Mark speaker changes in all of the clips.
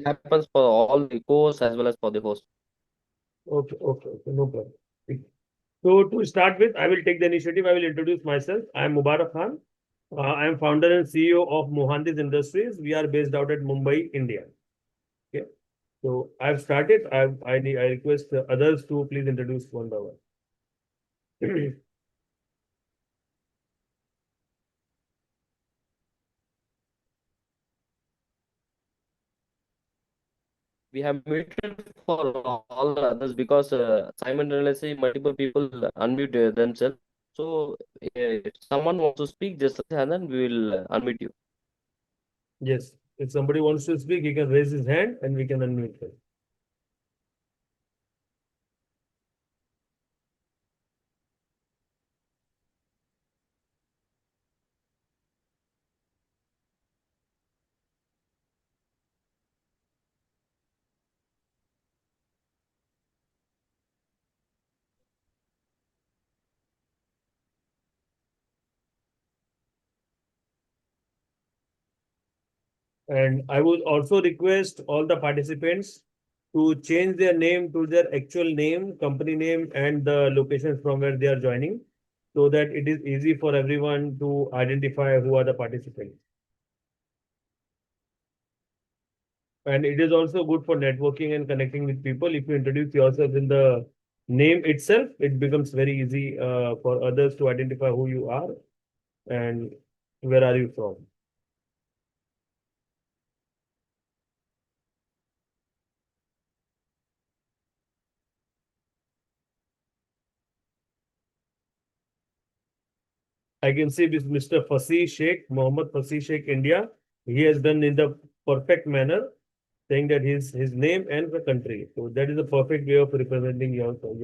Speaker 1: happens for all the course as well as for the host.
Speaker 2: Okay, okay, okay, no problem. So to start with, I will take the initiative. I will introduce myself. I am Mubarak Khan. I am founder and CEO of Mohantis Industries. We are based out at Mumbai, India. Okay. So I've started. I request the others to please introduce one by one.
Speaker 1: We have muted for all the others because simultaneously multiple people unmute themselves. So if someone wants to speak, just raise hand and we will unmute you.
Speaker 2: Yes. If somebody wants to speak, he can raise his hand and we can unmute him. And I would also request all the participants to change their name to their actual name, company name, and the locations from where they are joining, so that it is easy for everyone to identify who are the participants. And it is also good for networking and connecting with people. If you introduce yourself in the name itself, it becomes very easy for others to identify who you are and where are you from. I can see this Mr. Fasih Sheikh, Mohammed Fasih Sheikh, India. He has done in the perfect manner, saying that his name and the country. So that is a perfect way of representing yourself.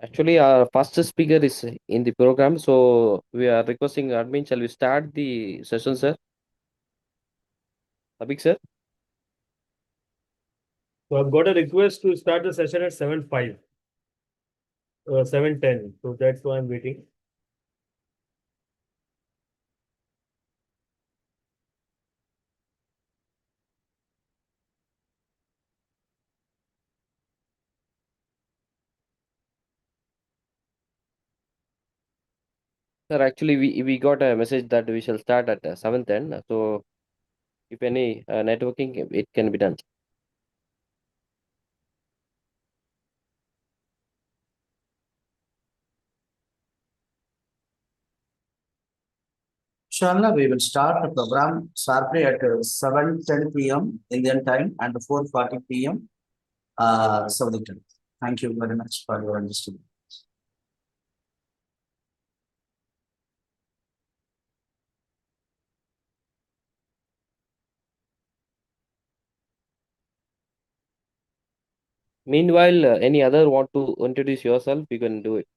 Speaker 1: Actually, our first speaker is in the program, so we are requesting admin. Shall we start the session, sir? Abhik, sir?
Speaker 2: So I've got a request to start the session at 7:05, 7:10. So that's why I'm waiting.
Speaker 1: Sir, actually, we got a message that we shall start at 7:10. So if any networking, it can be done.
Speaker 3: Inshallah, we will start the program sharply at 7:10 p.m. Indian time and 4:40 p.m. Saudi time. Thank you very much for your understanding.
Speaker 1: Meanwhile, any other want to introduce yourself, you can do it.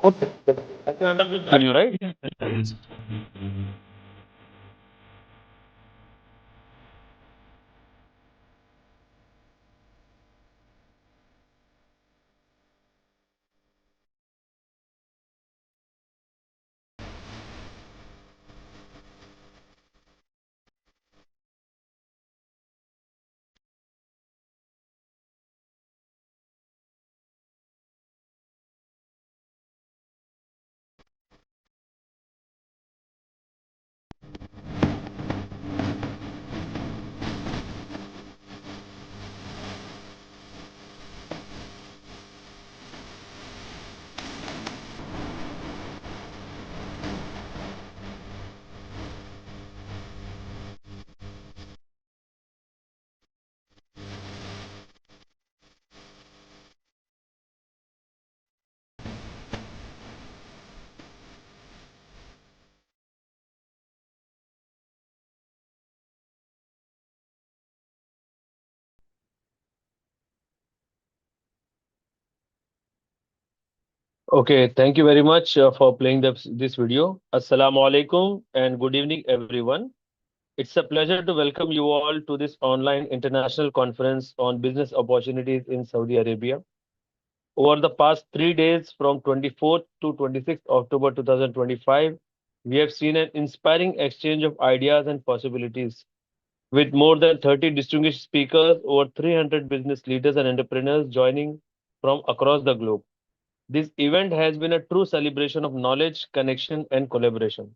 Speaker 1: Okay. I can understand you, right? Okay, thank you very much for playing this video. Assalamu alaikum and good evening, everyone. It's a pleasure to welcome you all to this online international conference on business opportunities in Saudi Arabia. Over the past 3 days, from 24th to 26th October 2025, we have seen an inspiring exchange of ideas and possibilities. With more than 30 distinguished speakers, over 300 business leaders and entrepreneurs joining from across the globe. This event has been a true celebration of knowledge, connection, and collaboration.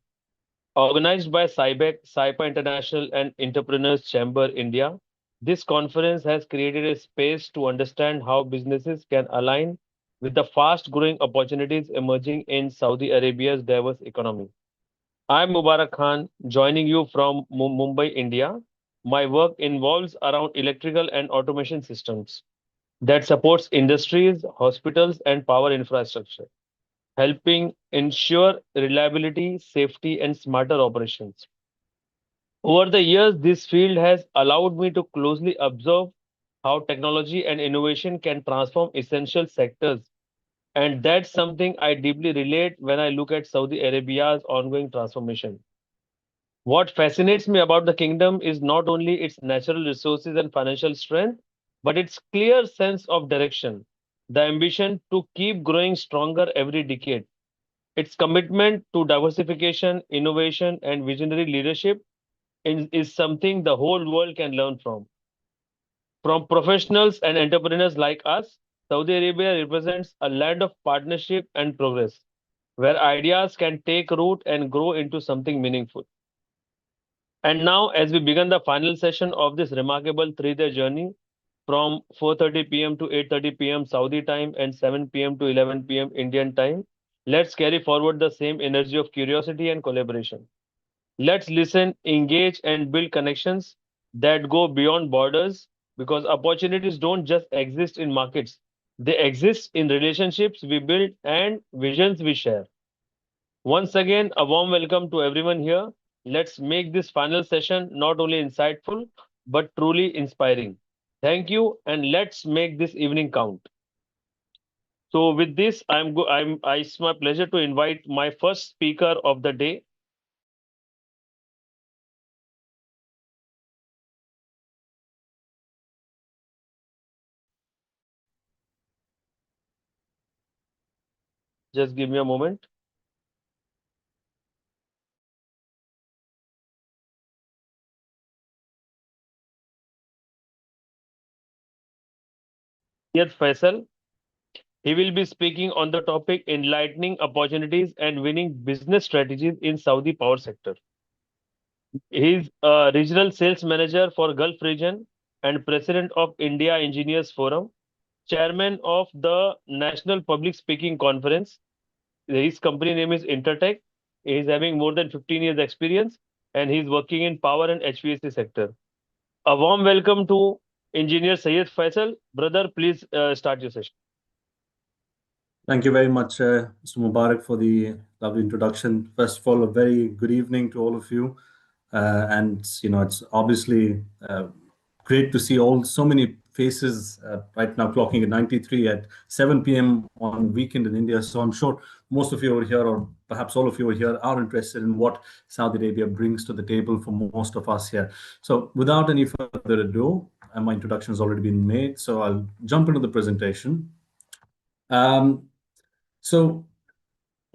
Speaker 1: Organized by SIBEC, SYPA International, and Entrepreneurs Chamber India, this conference has created a space to understand how businesses can align with the fast growing opportunities emerging in Saudi Arabia's diverse economy. I'm Mubarak Khan, joining you from Mumbai, India. My work involves around electrical and automation systems that supports industries, hospitals, and power infrastructure, helping ensure reliability, safety, and smarter operations. Over the years, this field has allowed me to closely observe how technology and innovation can transform essential sectors. And that's something I deeply relate when I look at Saudi Arabia's ongoing transformation.
Speaker 4: What fascinates me about the kingdom is not only its natural resources and financial strength, but its clear sense of direction, the ambition to keep growing stronger every decade. Its commitment to diversification, innovation, and visionary leadership is something the whole world can learn from. From professionals and entrepreneurs like us, Saudi Arabia represents a land of partnership and progress, where ideas can take root and grow into something meaningful. And now, as we begin the final session of this remarkable 3 day journey from 4:30 p.m. to 8:30 p.m. Saudi time and 7 p.m. to 11 p.m. Indian time, let's carry forward the same energy of curiosity and collaboration. Let's listen, engage, and build connections that go beyond borders because opportunities don't just exist in markets, they exist in relationships we build and visions we share. Once again, a warm welcome to everyone here. Let's make this final session not only insightful but truly inspiring. Thank you, and let's make this evening count. So, with this, it's my pleasure to invite my first speaker of the day. Just give me a moment. Syed Faisal. He will be speaking on the topic enlightening opportunities and winning business strategies in Saudi power sector. He's a regional sales manager for Gulf region and president of India Engineers Forum, chairman of the National Public Speaking Conference. His company name is Intertech. He's having more than 15 years experience and he's working in power and HVAC sector. A warm welcome to Engineer Syed Faisal. Brother, please start your session.
Speaker 5: Thank you very much, Mr. Mubarak, for the lovely introduction. First of all, a very good evening to all of you. And it's obviously great to see so many faces right now clocking at 93 at 7 p.m. on weekend in India. So I'm sure most of you over here, or perhaps all of you over here, are interested in what Saudi Arabia brings to the table for most of us here. So without any further ado, my introduction has already been made. So I'll jump into the presentation. So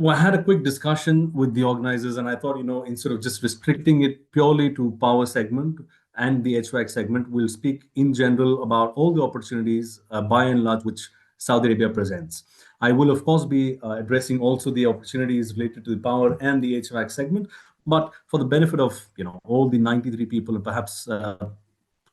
Speaker 5: I had a quick discussion with the organizers, and I thought, instead of just restricting it purely to power segment and the HVAC segment, we'll speak in general about all the opportunities, by and large, which Saudi Arabia presents. I will, of course, be addressing also the opportunities related to the power and the HVAC segment, but for the benefit of all the 93 people and perhaps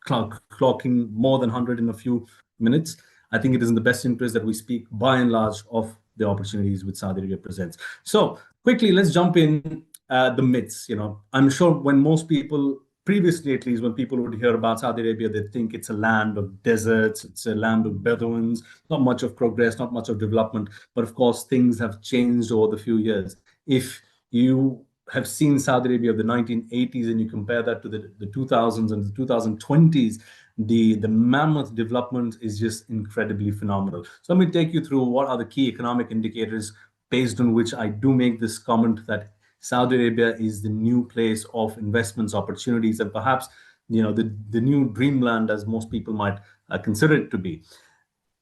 Speaker 5: clocking more than 100 in a few minutes, I think it is in the best interest that we speak by and large of the opportunities which Saudi Arabia presents. So quickly, let's jump in the myths. I'm sure when most people, previously at least, when people would hear about Saudi Arabia, they think it's a land of deserts, it's a land of Bedouins, not much of progress, not much of development. But of course, things have changed over the few years. If you have seen Saudi Arabia of the 1980s and you compare that to the 2000s and the 2020s, the mammoth development is just incredibly phenomenal. So let me take you through what are the key economic indicators based on which I do make this comment that Saudi Arabia is the new place of investments, opportunities, and perhaps the new dreamland, as most people might consider it to be.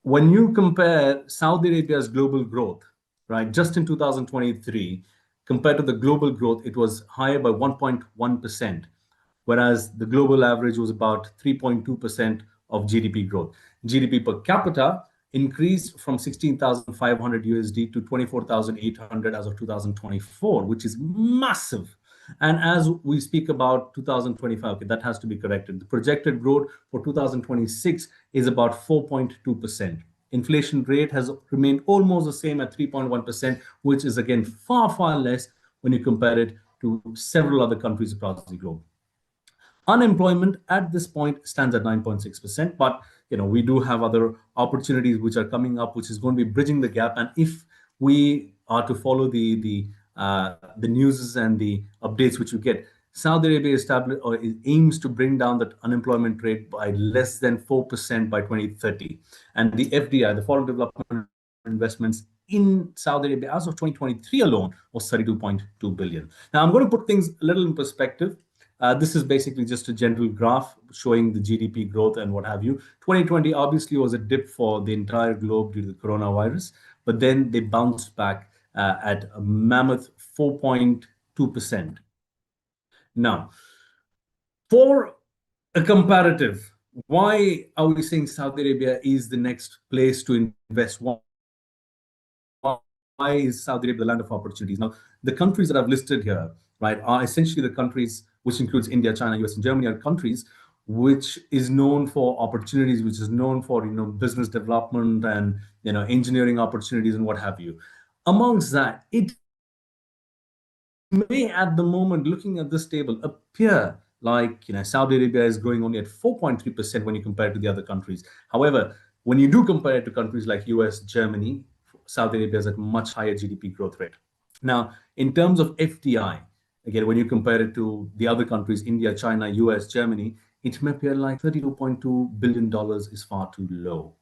Speaker 5: When you compare Saudi Arabia's global growth, right, just in 2023, compared to the global growth, it was higher by 1.1%, whereas the global average was about 3.2% of GDP growth. GDP per capita increased from 16,500 USD to 24,800 as of 2024, which is massive. And as we speak about 2025, okay, that has to be corrected. The projected growth for 2026 is about 4.2%. Inflation rate has remained almost the same at 3.1%, which is again far, far less when you compare it to several other countries across the globe. Unemployment at this point stands at 9.6%, but we do have other opportunities which are coming up, which is going to be bridging the gap. And if we are to follow the news and the updates which you get, Saudi Arabia aims to bring down that unemployment rate by less than 4% by 2030. And the FDI, the foreign development investments in Saudi Arabia as of 2023 alone was 32.2 billion. Now I'm going to put things a little in perspective. This is basically just a general graph showing the GDP growth and what have you. 2020 obviously was a dip for the entire globe due to the coronavirus, but then they bounced back at a mammoth 4.2%. Now, for a comparative, why are we saying Saudi Arabia is the next place to invest? Why is Saudi Arabia the land of opportunities? Now, the countries that I've listed here, right, are essentially the countries which includes India, China, US, and Germany, are countries which is known for opportunities, which is known for business development and engineering opportunities and what have you. Amongst that, it may at the moment, looking at this table, appear like Saudi Arabia is growing only at 4.3% when you compare it to the other countries. However, when you do compare it to countries like US, Germany, Saudi Arabia is at much higher GDP growth rate. Now, in terms of FDI, again, when you compare it to the other countries, India, China, US, Germany, it may appear like $32.2 billion is far too low.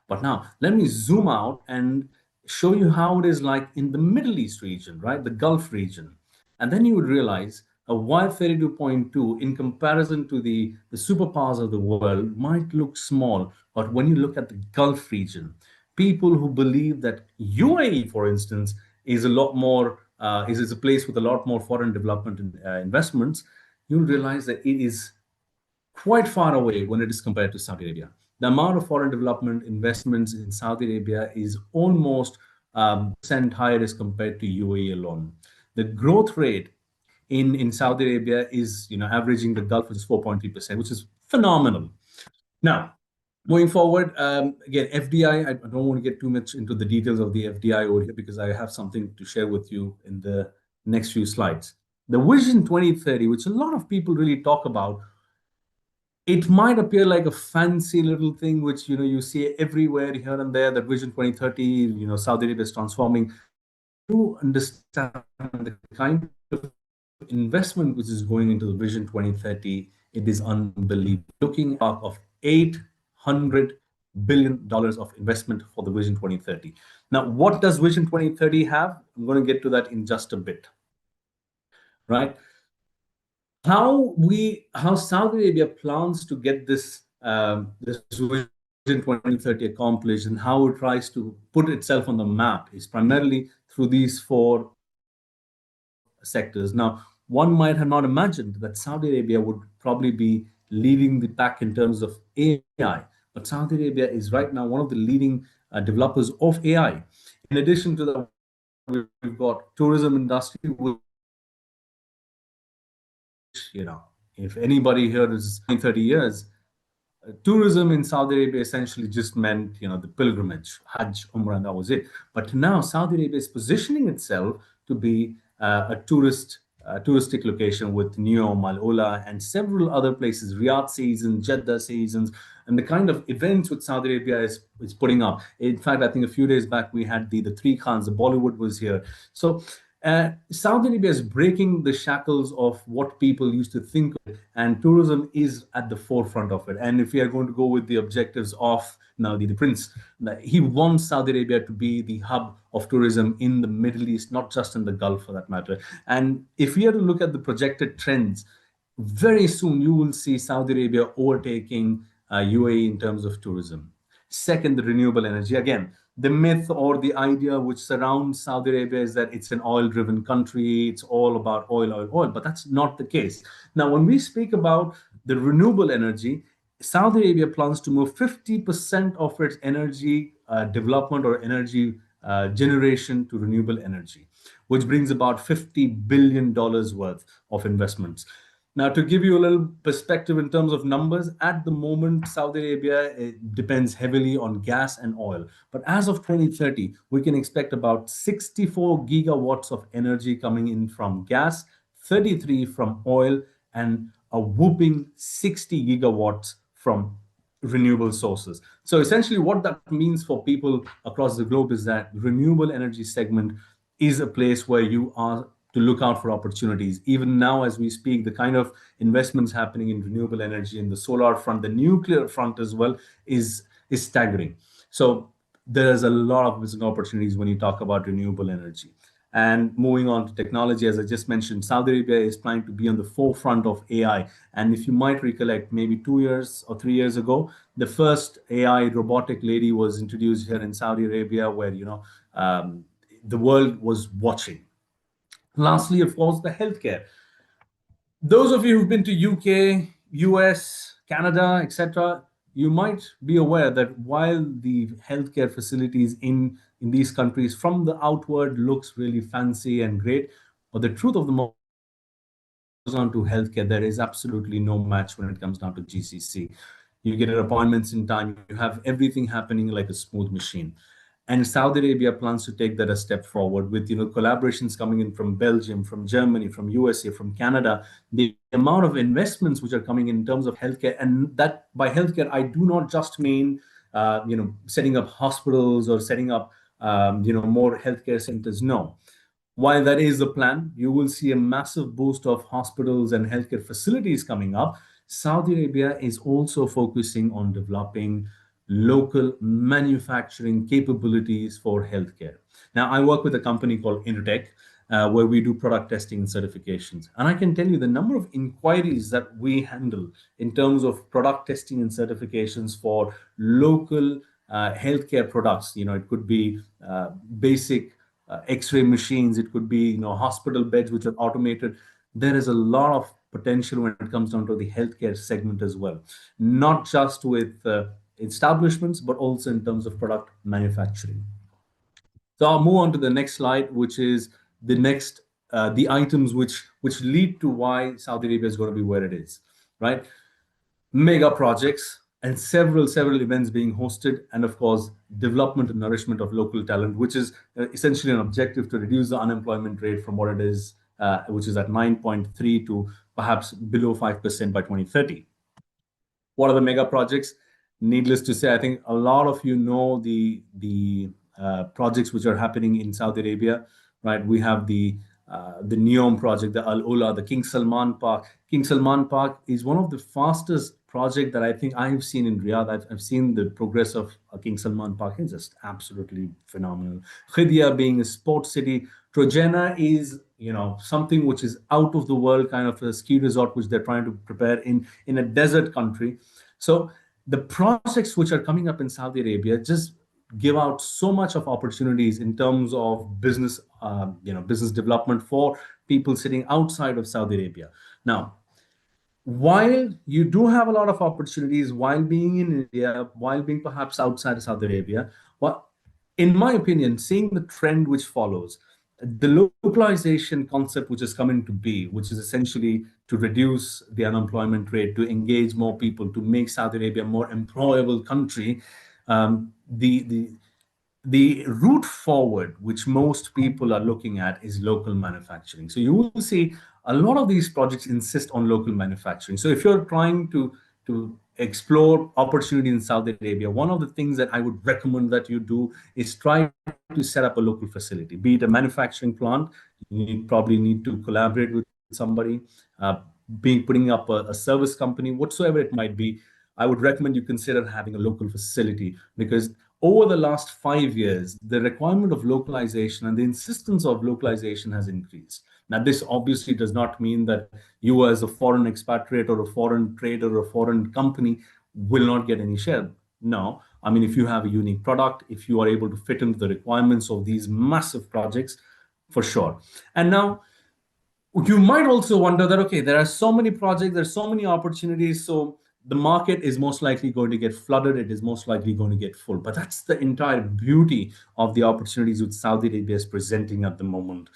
Speaker 5: But now, let me zoom out and show you how it is like in the Middle East region, right? The Gulf region. And then you would realize why 32.2 in comparison to the superpowers of the world might look small. But when you look at the Gulf region, people who believe that UAE, for instance, is a lot more, is a place with a lot more foreign development investments, you'll realize that it is quite far away when it is compared to Saudi Arabia. The amount of foreign development investments in Saudi Arabia is almost percent higher as compared to UAE alone. The growth rate in Saudi Arabia is averaging the Gulf, which is 4.3%, which is phenomenal. Now, moving forward, again, FDI, I don't want to get too much into the details of the FDI over here because I have something to share with you in the next few slides. The Vision 2030, which a lot of people really talk about, it might appear like a fancy little thing, which you see everywhere here and there, that Vision 2030, Saudi Arabia is transforming. You understand the kind of investment which is going into the Vision 2030, it is unbelievable. Looking of $800 billion of investment for the Vision 2030. Now, what does Vision 2030 have? I'm going to get to that in just a bit. Right? How Saudi Arabia plans to get this this Vision 2030 accomplished and how it tries to put itself on the map is primarily through these four sectors. Now, one might have not imagined that Saudi Arabia would probably be leading the pack in terms of AI, but Saudi Arabia is right now one of the leading developers of AI. In addition to that, we've got tourism industry, which, if anybody here is 30 years, tourism in Saudi Arabia essentially just meant, the pilgrimage, Hajj, Umrah, and that was it. But now Saudi Arabia is positioning itself to be a touristic location with Neom, Al Ula, and several other places, Riyadh seasons, Jeddah seasons, and the kind of events which Saudi Arabia is putting up. In fact, I think a few days back we had the Three Khans, the Bollywood was here. So Saudi Arabia is breaking the shackles of what people used to think of, and tourism is at the forefront of it. And if we are going to go with the objectives of now the prince, he wants Saudi Arabia to be the hub of tourism in the Middle East, not just in the Gulf for that matter. And if we are to look at the projected trends, very soon you will see Saudi Arabia overtaking UAE in terms of tourism. Second, the renewable energy. Again, the myth or the idea which surrounds Saudi Arabia is that it's an oil-driven country, it's all about oil, oil, oil, but that's not the case. Now, when we speak about the renewable energy, Saudi Arabia plans to move 50% of its energy development or energy generation to renewable energy, which brings about $50 billion worth of investments. Now, to give you a little perspective in terms of numbers, at the moment, Saudi Arabia depends heavily on gas and oil. But as of 2030, we can expect about 64 gigawatts of energy coming in from gas, 33 from oil, and a whooping 60 gigawatts from renewable sources. So essentially what that means for people across the globe is that renewable energy segment is a place where you are to look out for opportunities. Even now, as we speak, the kind of investments happening in renewable energy in the solar front, the nuclear front as well, is staggering. So there's a lot of business opportunities when you talk about renewable energy. And moving on to technology, as I just mentioned, Saudi Arabia is planning to be on the forefront of AI. And if you might recollect, maybe 2 years or 3 years ago, the first AI robotic lady was introduced here in Saudi Arabia, where the world was watching. Lastly, of course, the healthcare. Those of you who've been to UK, US, Canada, etc., you might be aware that while the healthcare facilities in these countries from the outward looks really fancy and great, but the truth of the matter on to healthcare, there is absolutely no match when it comes down to GCC. You get appointments in time, you have everything happening like a smooth machine. And Saudi Arabia plans to take that a step forward with collaborations coming in from Belgium, from Germany, from USA, from Canada. The amount of investments which are coming in terms of healthcare, and that by healthcare I do not just mean setting up hospitals or setting up more healthcare centers. No. While that is the plan, you will see a massive boost of hospitals and healthcare facilities coming up. Saudi Arabia is also focusing on developing local manufacturing capabilities for healthcare. Now, I work with a company called Intertech, where we do product testing and certifications. And I can tell you the number of inquiries that we handle in terms of product testing and certifications for local healthcare products. It could be basic X-ray machines, it could be hospital beds which are automated. There is a lot of potential when it comes down to the healthcare segment as well, not just with establishments, but also in terms of product manufacturing. So I'll move on to the next slide, which is the items which lead to why Saudi Arabia is going to be where it is, right? Mega projects and several events being hosted, and of course, development and nourishment of local talent, which is essentially an objective to reduce the unemployment rate from what it is, which is at 9.3 to perhaps below 5% by 2030. What are the mega projects? Needless to say, I think a lot of you know the projects which are happening in Saudi Arabia, right? We have the NEOM project, the Al Ula, the King Salman Park. King Salman Park is one of the fastest project that I think I have seen in Riyadh. I've seen the progress of King Salman Park. It's just absolutely phenomenal. Khidya being a sports city. Trojena is, something which is out of the world, kind of a ski resort which they're trying to prepare in a desert country. So the projects which are coming up in Saudi Arabia just give out so much of opportunities in terms of business, business development for people sitting outside of Saudi Arabia. Now, while you do have a lot of opportunities while being in India, while being perhaps outside of Saudi Arabia, well, in my opinion, seeing the trend which follows, the localization concept which has come into be, which is essentially to reduce the unemployment rate, to engage more people, to make Saudi Arabia a more employable country, the route forward, which most people are looking at, is local manufacturing. So you will see a lot of these projects insist on local manufacturing. So if you're trying to explore opportunity in Saudi Arabia, one of the things that I would recommend that you do is try to set up a local facility, be it a manufacturing plant. You probably need to collaborate with somebody, putting up a service company, whatsoever it might be. I would recommend you consider having a local facility, because over the last 5 years, the requirement of localization and the insistence of localization has increased. Now, this obviously does not mean that you as a foreign expatriate or a foreign trader or a foreign company will not get any share. No, I mean, if you have a unique product, if you are able to fit into the requirements of these massive projects, for sure. And now, you might also wonder that, okay, there are so many projects, there's so many opportunities, so the market is most likely going to get flooded, it is most likely going to get full. But that's the entire beauty of the opportunities which Saudi Arabia is presenting at the moment,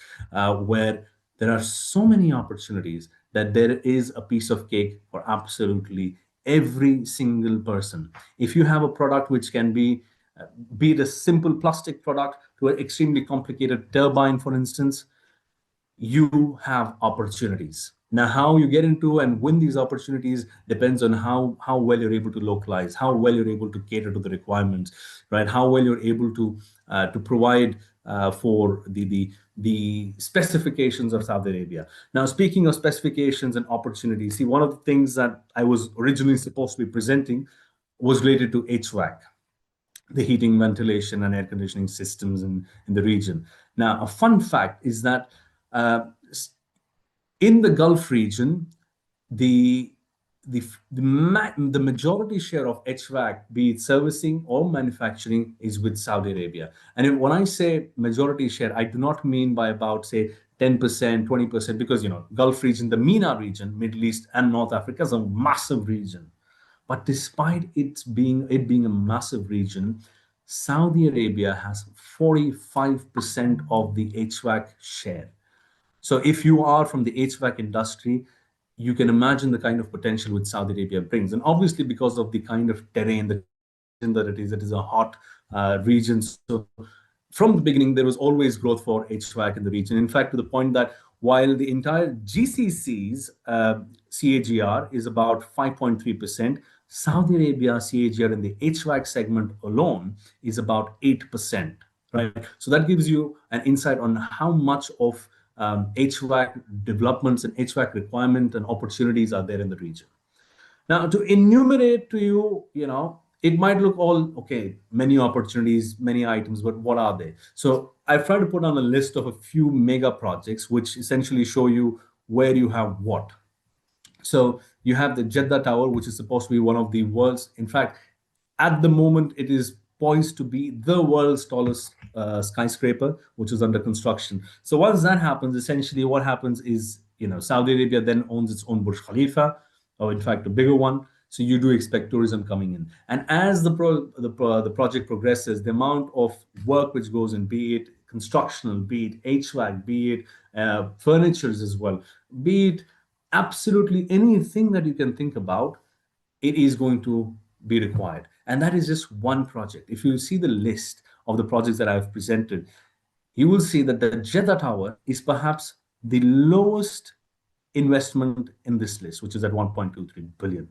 Speaker 5: where there are so many opportunities that there is a piece of cake for absolutely every single person. If you have a product which can be it a simple plastic product to an extremely complicated turbine, for instance, you have opportunities. Now, how you get into and win these opportunities depends on how well you're able to localize, how well you're able to cater to the requirements, right? How well you're able to provide for the specifications of Saudi Arabia. Now, speaking of specifications and opportunities, see, one of the things that I was originally supposed to be presenting was related to HVAC. the heating, ventilation, and air conditioning systems in the region. Now, a fun fact is that in the Gulf region, the the majority share of HVAC, be it servicing or manufacturing, is with Saudi Arabia. And when I say majority share, I do not mean by about, say, 10%, 20%, because, Gulf region, the MENA region, Middle East and North Africa is a massive region. But despite it being a massive region, Saudi Arabia has 45% of the HVAC share. So if you are from the HVAC industry, you can imagine the kind of potential which Saudi Arabia brings. And obviously, because of the kind of terrain that it is a hot region. So from the beginning, there was always growth for HVAC in the region. In fact, to the point that while the entire GCC's CAGR is about 5.3%, Saudi Arabia CAGR in the HVAC segment alone is about 8%, right? So that gives you an insight on how much of HVAC developments and HVAC requirement and opportunities are there in the region. Now, to enumerate to you, it might look all okay, many opportunities, many items, but what are they? So I've tried to put on a list of a few mega projects, which essentially show you where you have what. So you have the Jeddah Tower, which is supposed to be one of the world's, in fact, at the moment, it is poised to be the world's tallest skyscraper, which is under construction. So once that happens, essentially what happens is, Saudi Arabia then owns its own Burj Khalifa, or in fact, a bigger one. So you do expect tourism coming in. And as the project progresses, the amount of work which goes in, be it constructional, be it HVAC, be it furnitures as well, be it absolutely anything that you can think about, it is going to be required. And that is just one project. If you see the list of the projects that I've presented, you will see that the Jeddah Tower is perhaps the lowest investment in this list, which is at 1.23 billion.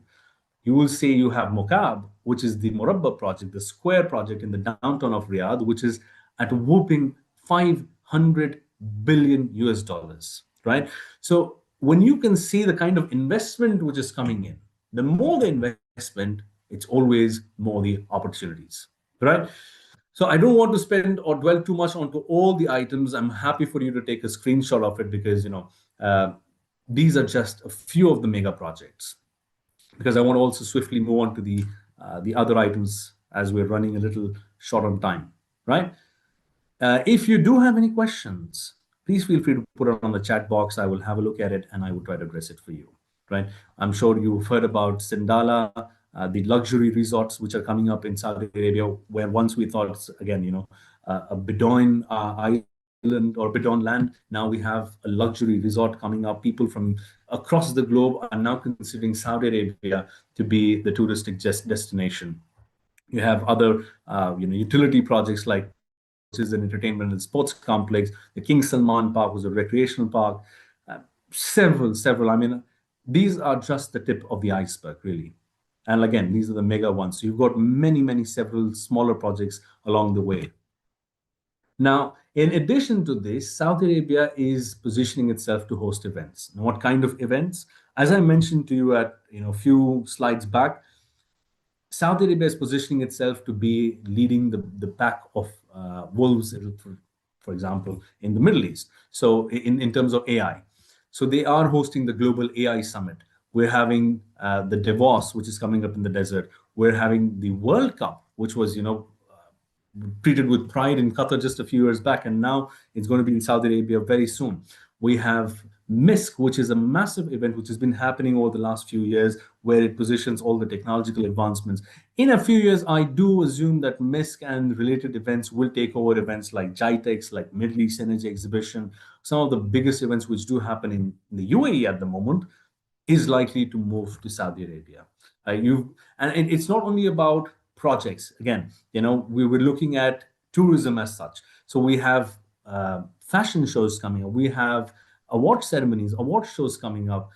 Speaker 5: You will see you have Mokab, which is the Murabba project, the square project in the downtown of Riyadh, which is at a whopping 500 billion US dollars, right? So when you can see the kind of investment which is coming in, the more the investment, it's always more the opportunities, right? So I don't want to spend or dwell too much onto all the items. I'm happy for you to take a screenshot of it because, these are just a few of the mega projects. Because I want to also swiftly move on to the other items as we're running a little short on time, right? If you do have any questions, please feel free to put it on the chat box. I will have a look at it and I will try to address it for you, right? I'm sure you've heard about Sindala, the luxury resorts which are coming up in Saudi Arabia, where once we thought, again, a Bedouin island or Bedouin land, now we have a luxury resort coming up. People from across the globe are now considering Saudi Arabia to be the touristic destination. You have other, utility projects like which is an entertainment and sports complex. The King Salman Park was a recreational park. Several. I mean, these are just the tip of the iceberg, really. And again, these are the mega ones. So you've got many, several smaller projects along the way. Now, in addition to this, Saudi Arabia is positioning itself to host events. Now, what kind of events? As I mentioned to you at a few slides back, Saudi Arabia is positioning itself to be leading the pack of wolves, for example, in the Middle East. So in terms of AI. So they are hosting the Global AI Summit. We're having the Davos, which is coming up in the desert. We're having the World Cup, which was, treated with pride in Qatar just a few years back, and now it's going to be in Saudi Arabia very soon. We have MISC, which is a massive event which has been happening over the last few years, where it positions all the technological advancements. In a few years, I do assume that MISC and related events will take over events like JITEX, like Middle East Energy Exhibition. Some of the biggest events which do happen in the UAE at the moment is likely to move to Saudi Arabia. And it's not only about projects. Again, we were looking at tourism as such. So we have fashion shows coming up. We have award ceremonies, award shows coming up,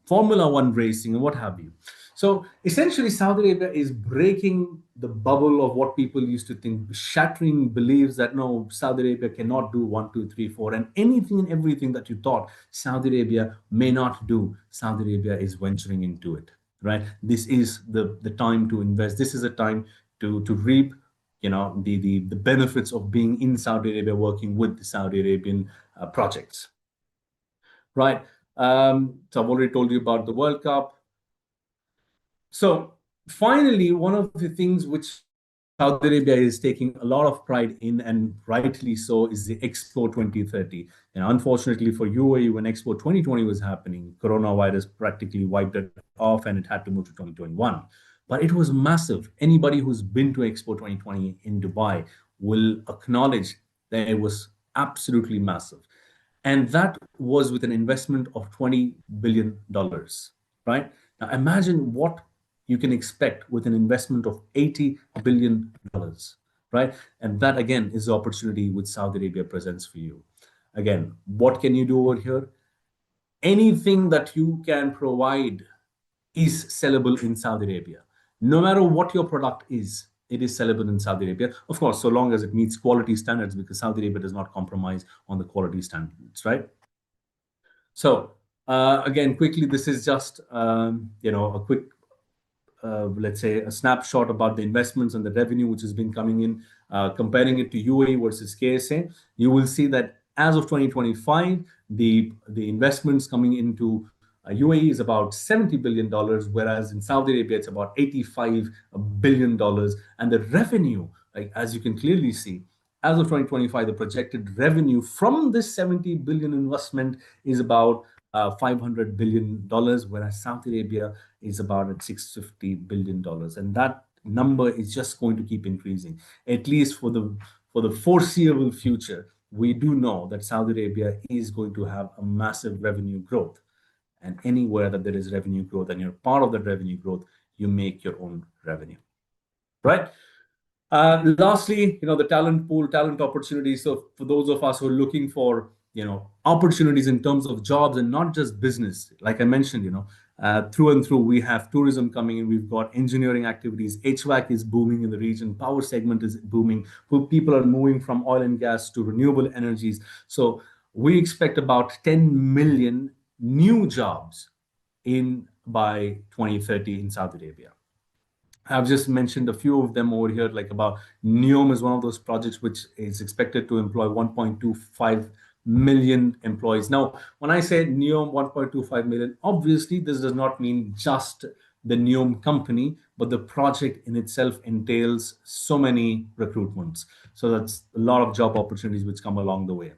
Speaker 5: Formula One racing, and what have you. So essentially, Saudi Arabia is breaking the bubble of what people used to think, shattering beliefs that no, Saudi Arabia cannot do 1, 2, 3, 4, and anything and everything that you thought Saudi Arabia may not do, Saudi Arabia is venturing into it, right? This is the time to invest. This is a time to reap the benefits of being in Saudi Arabia, working with the Saudi Arabian projects. Right. So I've already told you about the World Cup. So finally, one of the things which Saudi Arabia is taking a lot of pride in, and rightly so, is the Expo 2030. And unfortunately for UAE, when Expo 2020 was happening, coronavirus practically wiped it off and it had to move to 2021. But it was massive. Anybody who's been to Expo 2020 in Dubai will acknowledge that it was absolutely massive. And that was with an investment of $20 billion, right? Now imagine what you can expect with an investment of $80 billion, right? And that again is the opportunity which Saudi Arabia presents for you. Again, what can you do over here? Anything that you can provide is sellable in Saudi Arabia. No matter what your product is, it is sellable in Saudi Arabia. Of course, so long as it meets quality standards, because Saudi Arabia does not compromise on the quality standards, right? So again, quickly, this is just a quick, let's say, a snapshot about the investments and the revenue which has been coming in, comparing it to UAE versus KSA. You will see that as of 2025, the investments coming into UAE is about $70 billion, whereas in Saudi Arabia, it's about $85 billion. And the revenue, like, as you can clearly see, as of 2025, the projected revenue from this 70 billion investment is about $500 billion, whereas Saudi Arabia is about at $650 billion. And that number is just going to keep increasing, at least for the foreseeable future. We do know that Saudi Arabia is going to have a massive revenue growth. And anywhere that there is revenue growth and you're part of that revenue growth, you make your own revenue, right? Lastly, the talent pool, talent opportunities. So for those of us who are looking for, opportunities in terms of jobs and not just business, like I mentioned, through and through, we have tourism coming in. We've got engineering activities. HVAC is booming in the region. Power segment is booming. People are moving from oil and gas to renewable energies. So we expect about 10 million new jobs by 2030 in Saudi Arabia. I've just mentioned a few of them over here, like about NEOM is one of those projects which is expected to employ 1.25 million employees. Now, when I say NEOM 1.25 million, obviously this does not mean just the NEOM company, but the project in itself entails so many recruitments. So that's a lot of job opportunities which come along the way.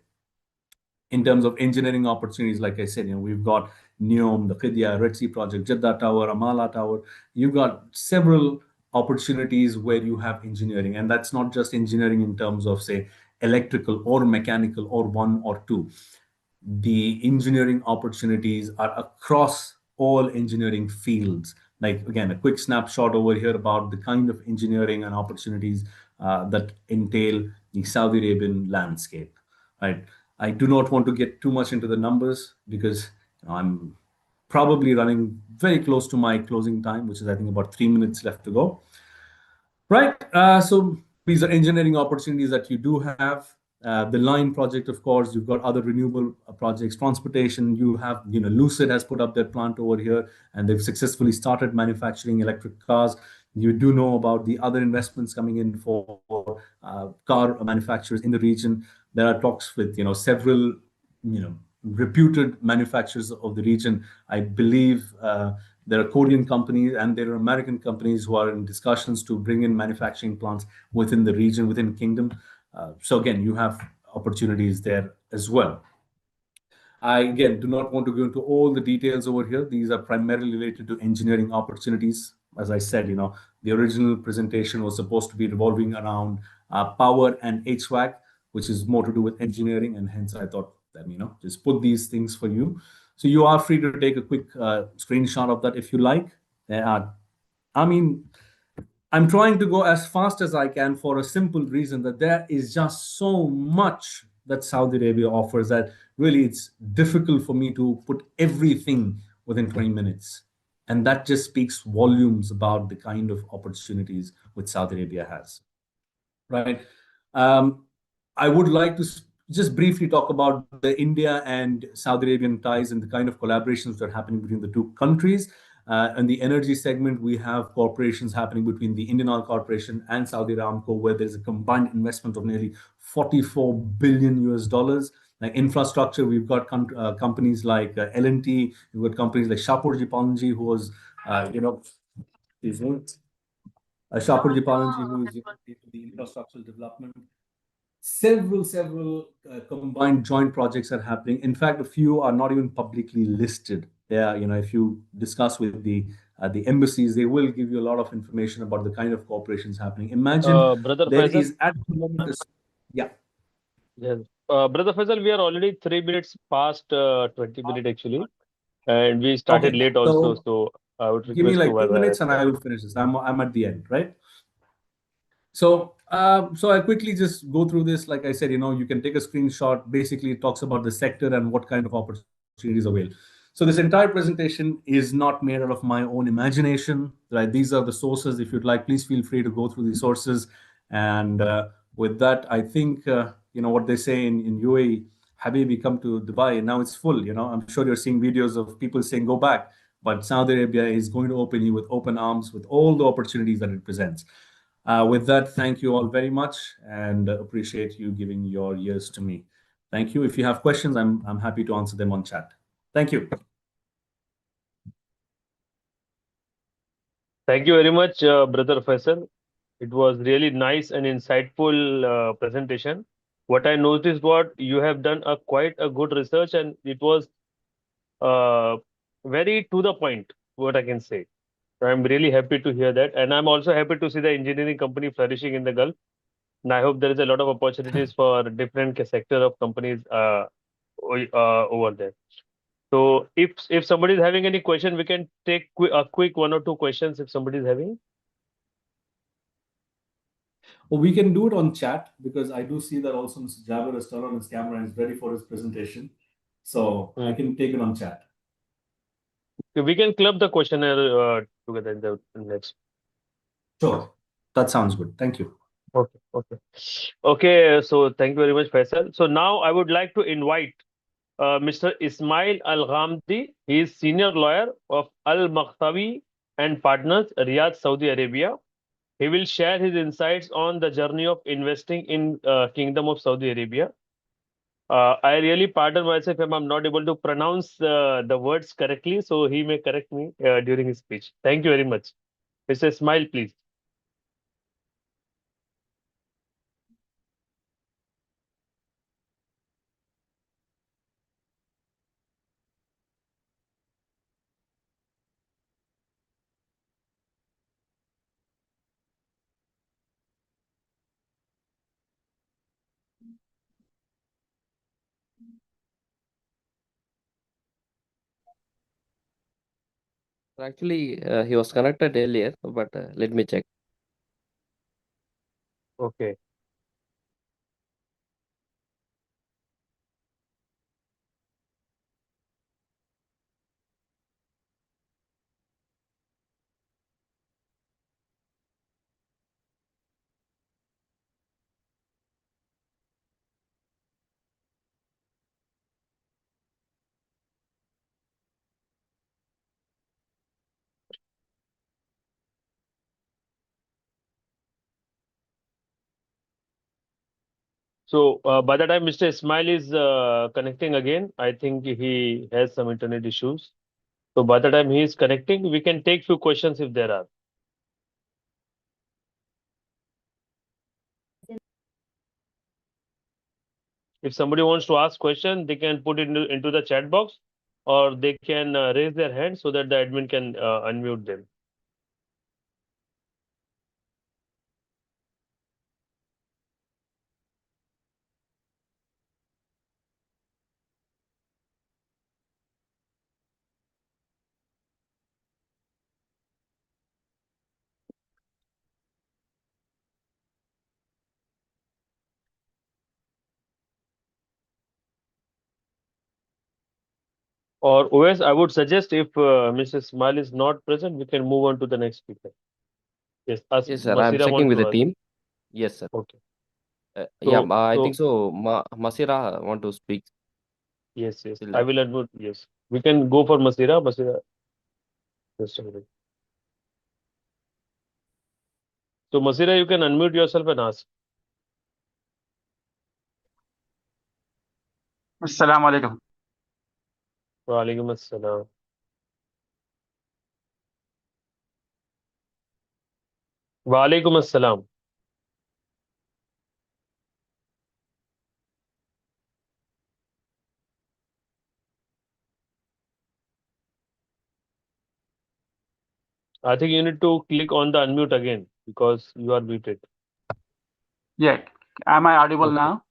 Speaker 5: In terms of engineering opportunities, like I said, we've got NEOM, the Qidya, Red Sea project, Jeddah Tower, Amala Tower. You've got several opportunities where you have engineering. And that's not just engineering in terms of, say, electrical or mechanical or one or two. The engineering opportunities are across all engineering fields. Like, again, a quick snapshot over here about the kind of engineering and opportunities that entail the Saudi Arabian landscape, right? I do not want to get too much into the numbers because I'm probably running very close to my closing time, which is, I think, about 3 minutes left to go. Right. So these are engineering opportunities that you do have. The line project, of course, you've got other renewable projects, transportation. You have, Lucid has put up their plant over here and they've successfully started manufacturing electric cars. You do know about the other investments coming in for car manufacturers in the region. There are talks with, several, reputed manufacturers of the region. I believe there are Korean companies and there are American companies who are in discussions to bring in manufacturing plants within the region, within Kingdom. So again, you have opportunities there as well. I, again, do not want to go into all the details over here. These are primarily related to engineering opportunities. As I said, the original presentation was supposed to be revolving around power and HVAC, which is more to do with engineering. And hence I thought that, just put these things for you. So you are free to take a quick screenshot of that if you like. I'm trying to go as fast as I can for a simple reason that there is just so much that Saudi Arabia offers that really it's difficult for me to put everything within 20 minutes. And that just speaks volumes about the kind of opportunities which Saudi Arabia has, right? I would like to just briefly talk about the India and Saudi Arabian ties and the kind of collaborations that are happening between the two countries. In the energy segment, we have corporations happening between the Indian Oil Corporation and Saudi Aramco, where there's a combined investment of nearly 44 billion US dollars. Like infrastructure, we've got companies like L&T, we've got companies like Shapurji Palonji, who was, his name, Shapurji Palonji, who is into the infrastructural development. Several combined joint projects are happening. In fact, a few are not even publicly listed. Yeah, if you discuss with the embassies, they will give you a lot of information about the kind of cooperations happening. Imagine
Speaker 4: Brother
Speaker 5: there
Speaker 4: Faisal?
Speaker 5: is at the moment. Yeah.
Speaker 4: Yes. Brother Faisal, we are already 3 minutes past 20 minutes actually, and we started
Speaker 5: Okay.
Speaker 4: late also.
Speaker 5: So
Speaker 4: So I would
Speaker 5: give me
Speaker 4: request to
Speaker 5: like 2 minutes and I will finish this. I'm at the end, right? So, so I quickly just go through this. Like I said, you can take a screenshot. Basically, it talks about the sector and what kind of opportunities available. So this entire presentation is not made out of my own imagination, right? These are the sources. If you'd like, please feel free to go through these sources. And with that, I think, what they say in UAE, Habibi, come to Dubai, and now it's full. I'm sure you're seeing videos of people saying, go back. But Saudi Arabia is going to open you with open arms, with all the opportunities that it presents. With that, thank you all very much and appreciate you giving your ears to me. Thank you. If you have questions, I'm happy to answer them on chat. Thank you.
Speaker 4: Thank you very much, Brother Faisal. It was really nice and insightful presentation. What I noticed, what you have done quite a good research, and it was very to the point, what I can say. So I'm really happy to hear that. And I'm also happy to see the engineering company flourishing in the Gulf. And I hope there is a lot of opportunities for different sector of companies over there. So if somebody is having any question, we can take a quick 1 or 2 questions if somebody is having.
Speaker 5: Well, we can do it on chat because I do see that also Mr. Jabir has turned on his camera and is ready for his presentation. So I can take it on chat.
Speaker 4: We can club the questionnaire together in the next.
Speaker 5: Sure. That sounds good. Thank you.
Speaker 4: Okay. So thank you very much, Faisal. So now I would like to invite Mr. Ismail Al Ghamdi. He is senior lawyer of Al Makhtawi and Partners, Riyadh, Saudi Arabia. He will share his insights on the journey of investing in Kingdom of Saudi Arabia. I really pardon myself if I'm not able to pronounce the words correctly, so he may correct me during his speech. Thank you very much. Mr. Ismail, please.
Speaker 1: Actually, he was connected earlier, but let me check.
Speaker 4: Okay. So by the time Mr. Ismail is connecting again, I think he has some internet issues. So by the time he is connecting, we can take few questions if there are. If somebody wants to ask question, they can put it into the chat box, or they can raise their hand so that the admin can unmute them. Or OS, I would suggest if Mr. Ismail is not present, we can move on to the next speaker. Yes,
Speaker 1: Yes, sir. I'm
Speaker 4: Masira
Speaker 1: checking
Speaker 4: want
Speaker 1: with
Speaker 4: to
Speaker 1: the
Speaker 4: ask.
Speaker 1: team. Yes, sir.
Speaker 4: Okay.
Speaker 1: Yeah,
Speaker 4: So,
Speaker 1: I
Speaker 4: so
Speaker 1: think so. Masira want to speak.
Speaker 4: yes.
Speaker 1: Still
Speaker 4: I
Speaker 1: there.
Speaker 4: will admit, yes. We can go for Masira. Masira, Just a minute. So, Masira, you can unmute yourself and ask.
Speaker 6: Assalamu alaikum.
Speaker 4: Wa alaikum assalam. Wa alaikum assalam. I think you need to click on the unmute again because you are muted.
Speaker 6: Yeah, am I audible
Speaker 4: Okay.
Speaker 6: now?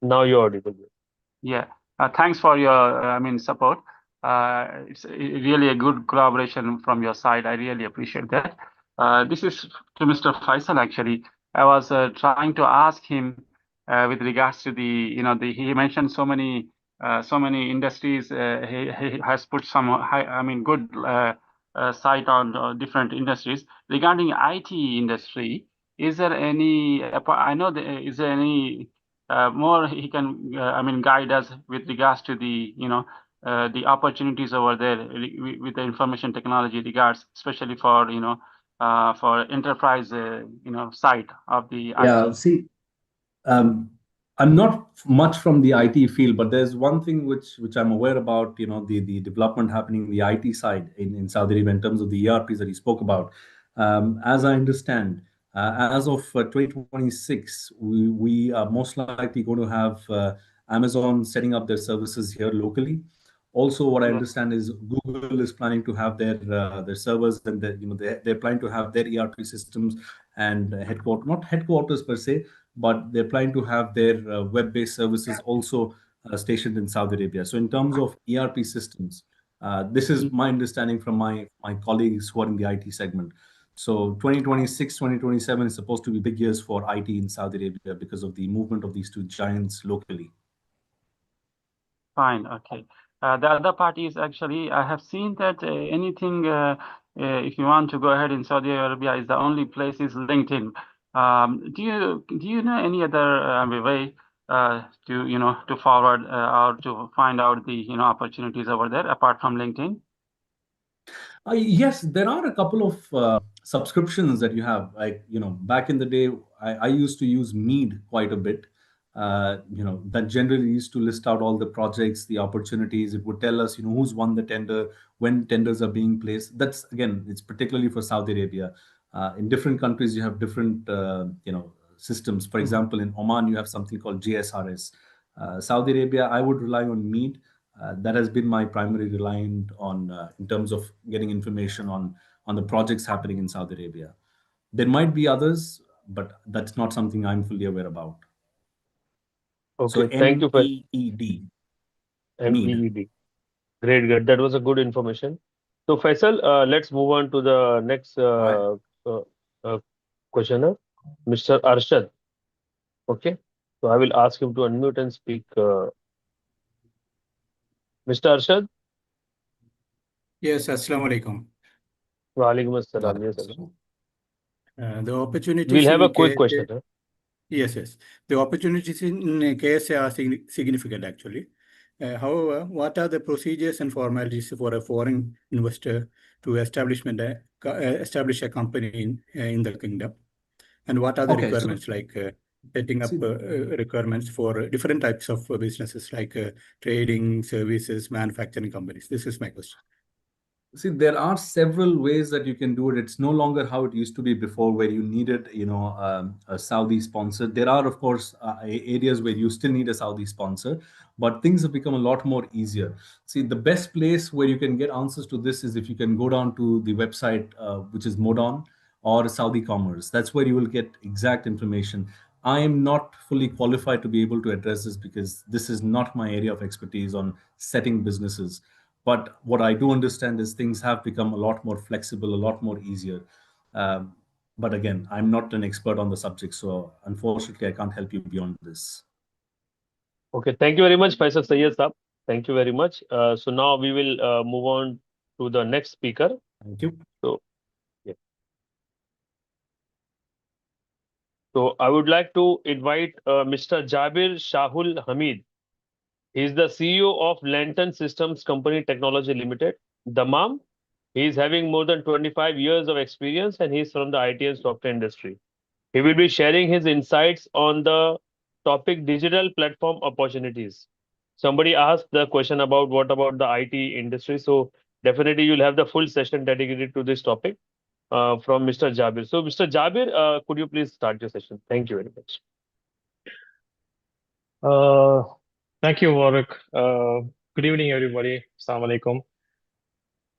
Speaker 4: Now you're audible.
Speaker 6: Yeah. Thanks for your, support. It's really a good collaboration from your side. I really appreciate that. This is to Mr. Faisal, actually. I was trying to ask him with regards to he mentioned so many industries. He has put some good site on different industries. Regarding IT industry, is there any, is there any more he can guide us with regards to the opportunities over there with the information technology regards, especially for enterprise side of the
Speaker 5: Yeah,
Speaker 6: IT.
Speaker 5: see, I'm not much from the IT field, but there's one thing which I'm aware about, the development happening in the IT side in Saudi Arabia in terms of the ERPs that he spoke about. As I understand, as of 2026, we are most likely going to have Amazon setting up their services here locally. Also, what I
Speaker 6: Yeah.
Speaker 5: understand is Google is planning to have their servers, and they're planning to have their ERP systems and not headquarters per se, but they're planning to have their web-based services also stationed in Saudi Arabia. So in terms of ERP systems, this is my understanding from my colleagues who are in the IT segment. So 2026, 2027 is supposed to be big years for IT in Saudi Arabia because of the movement of these two giants locally.
Speaker 6: Fine. Okay. The other part is actually, I have seen that anything, if you want to go ahead in Saudi Arabia, is the only place is LinkedIn. Do you know any other way to forward or to find out the opportunities over there apart from LinkedIn?
Speaker 5: Yes, there are a couple of subscriptions that you have. Like, back in the day, I used to use Mead quite a bit. That generally used to list out all the projects, the opportunities. It would tell us, who's won the tender, when tenders are being placed. That's, again, it's particularly for Saudi Arabia. In different countries, you have different, systems. For example, in Oman, you have something called GSRS. Saudi Arabia, I would rely on Mead. That has been my primary reliant on in terms of getting information on the projects happening in Saudi Arabia. There might be others, but that's not something I'm fully aware about. So
Speaker 4: Okay, thank you for
Speaker 5: MEED, Mead.
Speaker 4: MEED. Great, great. That was a good information. So, Faisal, let's move on to the next questioner, Mr. Arshad. Okay, so I will ask him to unmute and speak. Mr. Arshad,
Speaker 7: Yes, Assalamu alaikum.
Speaker 4: wa alaikum assalam. Yes, Arshad.
Speaker 7: The opportunities
Speaker 4: We'll have a
Speaker 7: in
Speaker 4: quick
Speaker 7: KSA,
Speaker 4: question. Huh?
Speaker 7: yes. The opportunities in KSA are significant actually. However, what are the procedures and formalities for a foreign investor to establish a company in the kingdom? And what are the
Speaker 5: Okay, so
Speaker 7: requirements like setting up
Speaker 5: see,
Speaker 7: requirements for different types of businesses like trading, services, manufacturing companies? This is my question.
Speaker 5: See, there are several ways that you can do it. It's no longer how it used to be before, where you needed, a Saudi sponsor. There are, of course, areas where you still need a Saudi sponsor, but things have become a lot more easier. See, the best place where you can get answers to this is if you can go down to the website, which is Modon or Saudi Commerce. That's where you will get exact information. I am not fully qualified to be able to address this because this is not my area of expertise on setting businesses. But what I do understand is things have become a lot more flexible, a lot more easier. Um, but again, I'm not an expert on the subject, so unfortunately, I can't help you beyond this.
Speaker 4: Okay, thank you very much, Faisal Sayyed Saab. Thank you very much. So now we will move on to the next speaker.
Speaker 5: Thank you.
Speaker 4: So, yeah. So I would like to invite Mr. Jabir Shahul Hamid. He is the CEO of Lantern Systems Company Technology Limited, Dammam, He's having more than 25 years of experience and he's from the IT and software industry. He will be sharing his insights on the topic digital platform opportunities. Somebody asked the question about what about the IT industry. So definitely you'll have the full session dedicated to this topic from Mr. Jabir. So Mr. Jabir, could you please start your session? Thank you very much.
Speaker 8: Thank you, Warwick. Good evening, everybody. Assalamu alaikum.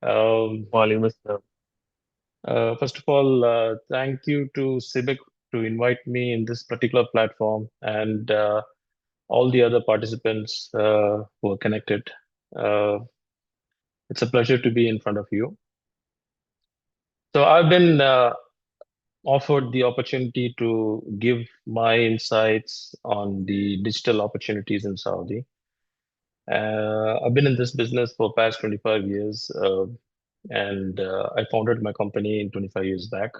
Speaker 4: Walaikum assalam.
Speaker 8: First of all, thank you to SIBEC to invite me in this particular platform and all the other participants who are connected. It's a pleasure to be in front of you. So I've been offered the opportunity to give my insights on the digital opportunities in Saudi. I've been in this business for past 25 years, and I founded my company in 25 years back.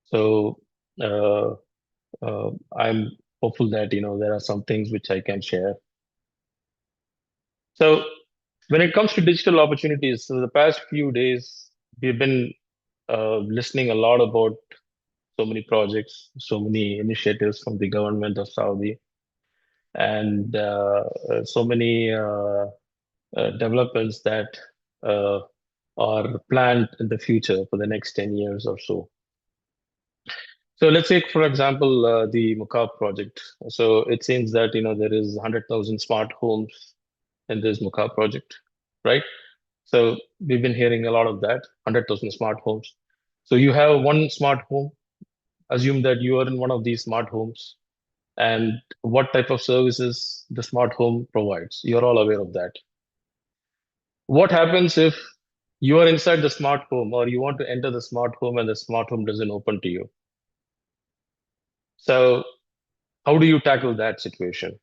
Speaker 8: So uh, I'm hopeful that there are some things which I can share. So when it comes to digital opportunities, so the past few days we've been listening a lot about so many projects, so many initiatives from the government of Saudi, and so many developments that uh, are planned in the future for the next 10 years or so. So let's take, for example, the Mukab project. So it seems that there is 100,000 smart homes in this Mukab project, right? So we've been hearing a lot of that, 100,000 smart homes. So you have one smart home. Assume that you are in one of these smart homes, and what type of services the smart home provides. You're all aware of that. What happens if you are inside the smart home or you want to enter the smart home and the smart home doesn't open to you? So how do you tackle that situation?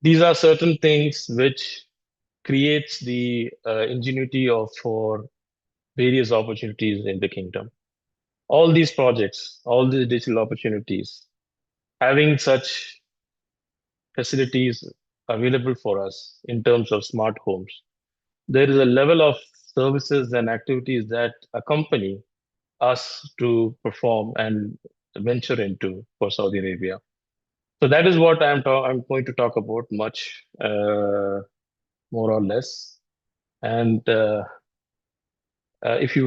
Speaker 8: These are certain things which creates the ingenuity for various opportunities in the kingdom. All these projects, all these digital opportunities, having such facilities available for us in terms of smart homes, there is a level of services and activities that accompany us to perform and venture into for Saudi Arabia. So that is what I'm going to talk about much, more or less. And if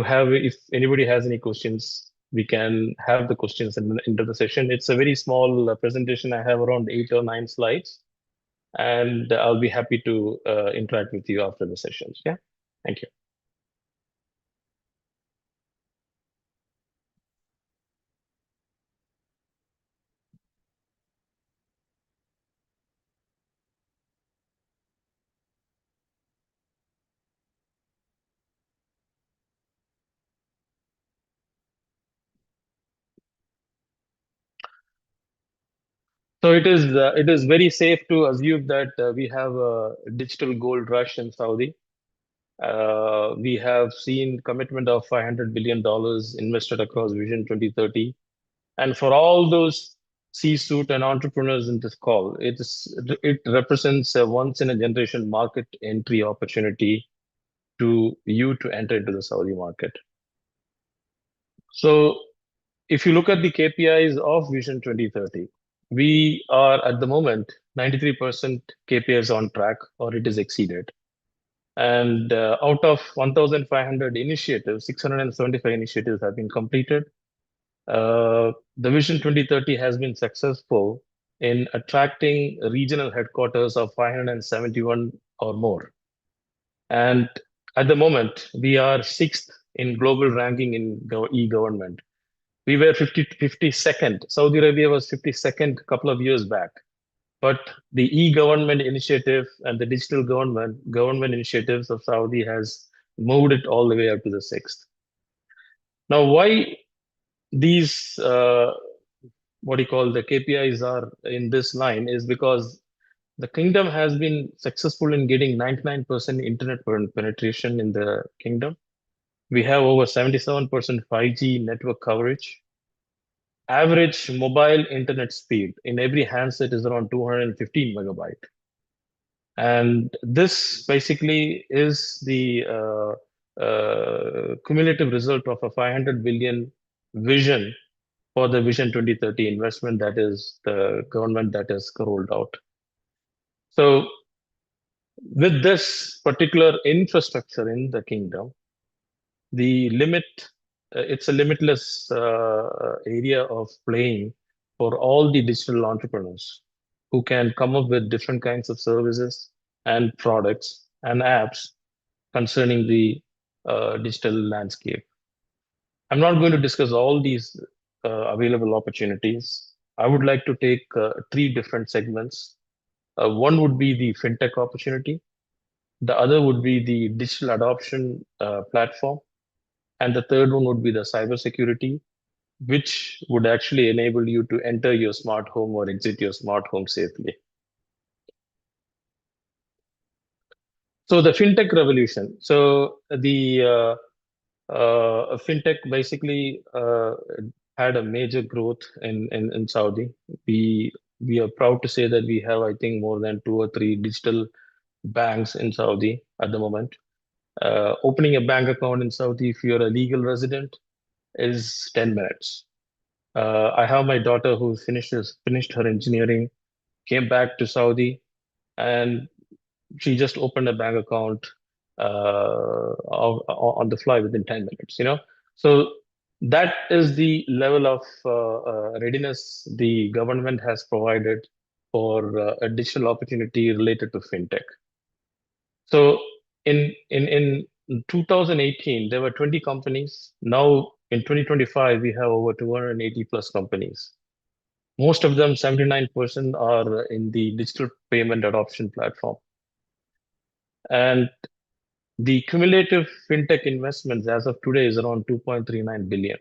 Speaker 8: anybody has any questions, we can have the questions into the session. It's a very small presentation. I have around 8 or 9 slides, and I'll be happy to interact with you after the sessions. Yeah, thank you. So it is very safe to assume that we have a digital gold rush in Saudi. We have seen commitment of $500 billion invested across Vision 2030. And for all those C-suite and entrepreneurs in this call, it represents a once in a generation market entry opportunity to enter into the Saudi market. So if you look at the KPIs of Vision 2030, we are at the moment 93% KPIs on track or it is exceeded. And out of 1,500 initiatives, 675 initiatives have been completed. The Vision 2030 has been successful in attracting regional headquarters of 571 or more. And at the moment, we are 6th in global ranking in e-government. We were 52nd. Saudi Arabia was 52nd a couple of years back. But the e-government initiative and the digital government initiatives of Saudi has moved it all the way up to the 6th. Now, why these what you call the KPIs are in this line is because the kingdom has been successful in getting 99% internet penetration in the kingdom. We have over 77% 5G network coverage. Average mobile internet speed in every handset is around 215 megabyte. And this basically is the cumulative result of a 500 billion vision for the Vision 2030 investment that is the government that has rolled out. So with this particular infrastructure in the kingdom, it's a limitless area of playing for all the digital entrepreneurs who can come up with different kinds of services and products and apps concerning the digital landscape. I'm not going to discuss all these available opportunities. I would like to take three different segments. One would be the fintech opportunity. The other would be the digital adoption platform. And the third one would be the cybersecurity, which would actually enable you to enter your smart home or exit your smart home safely. So the fintech revolution. So the fintech basically had a major growth in Saudi. We are proud to say that we have, I think, more than 2 or 3 digital banks in Saudi at the moment. Opening a bank account in Saudi, if you're a legal resident, is 10 minutes. I have my daughter who finished her engineering, came back to Saudi, and she just opened a bank account on the fly within 10 minutes, So that is the level of readiness the government has provided for a digital opportunity related to fintech. So in 2018, there were 20 companies. Now in 2025, we have over 280 plus companies. Most of them, 79%, are in the digital payment adoption platform. And the cumulative fintech investments as of today is around 2.39 billion,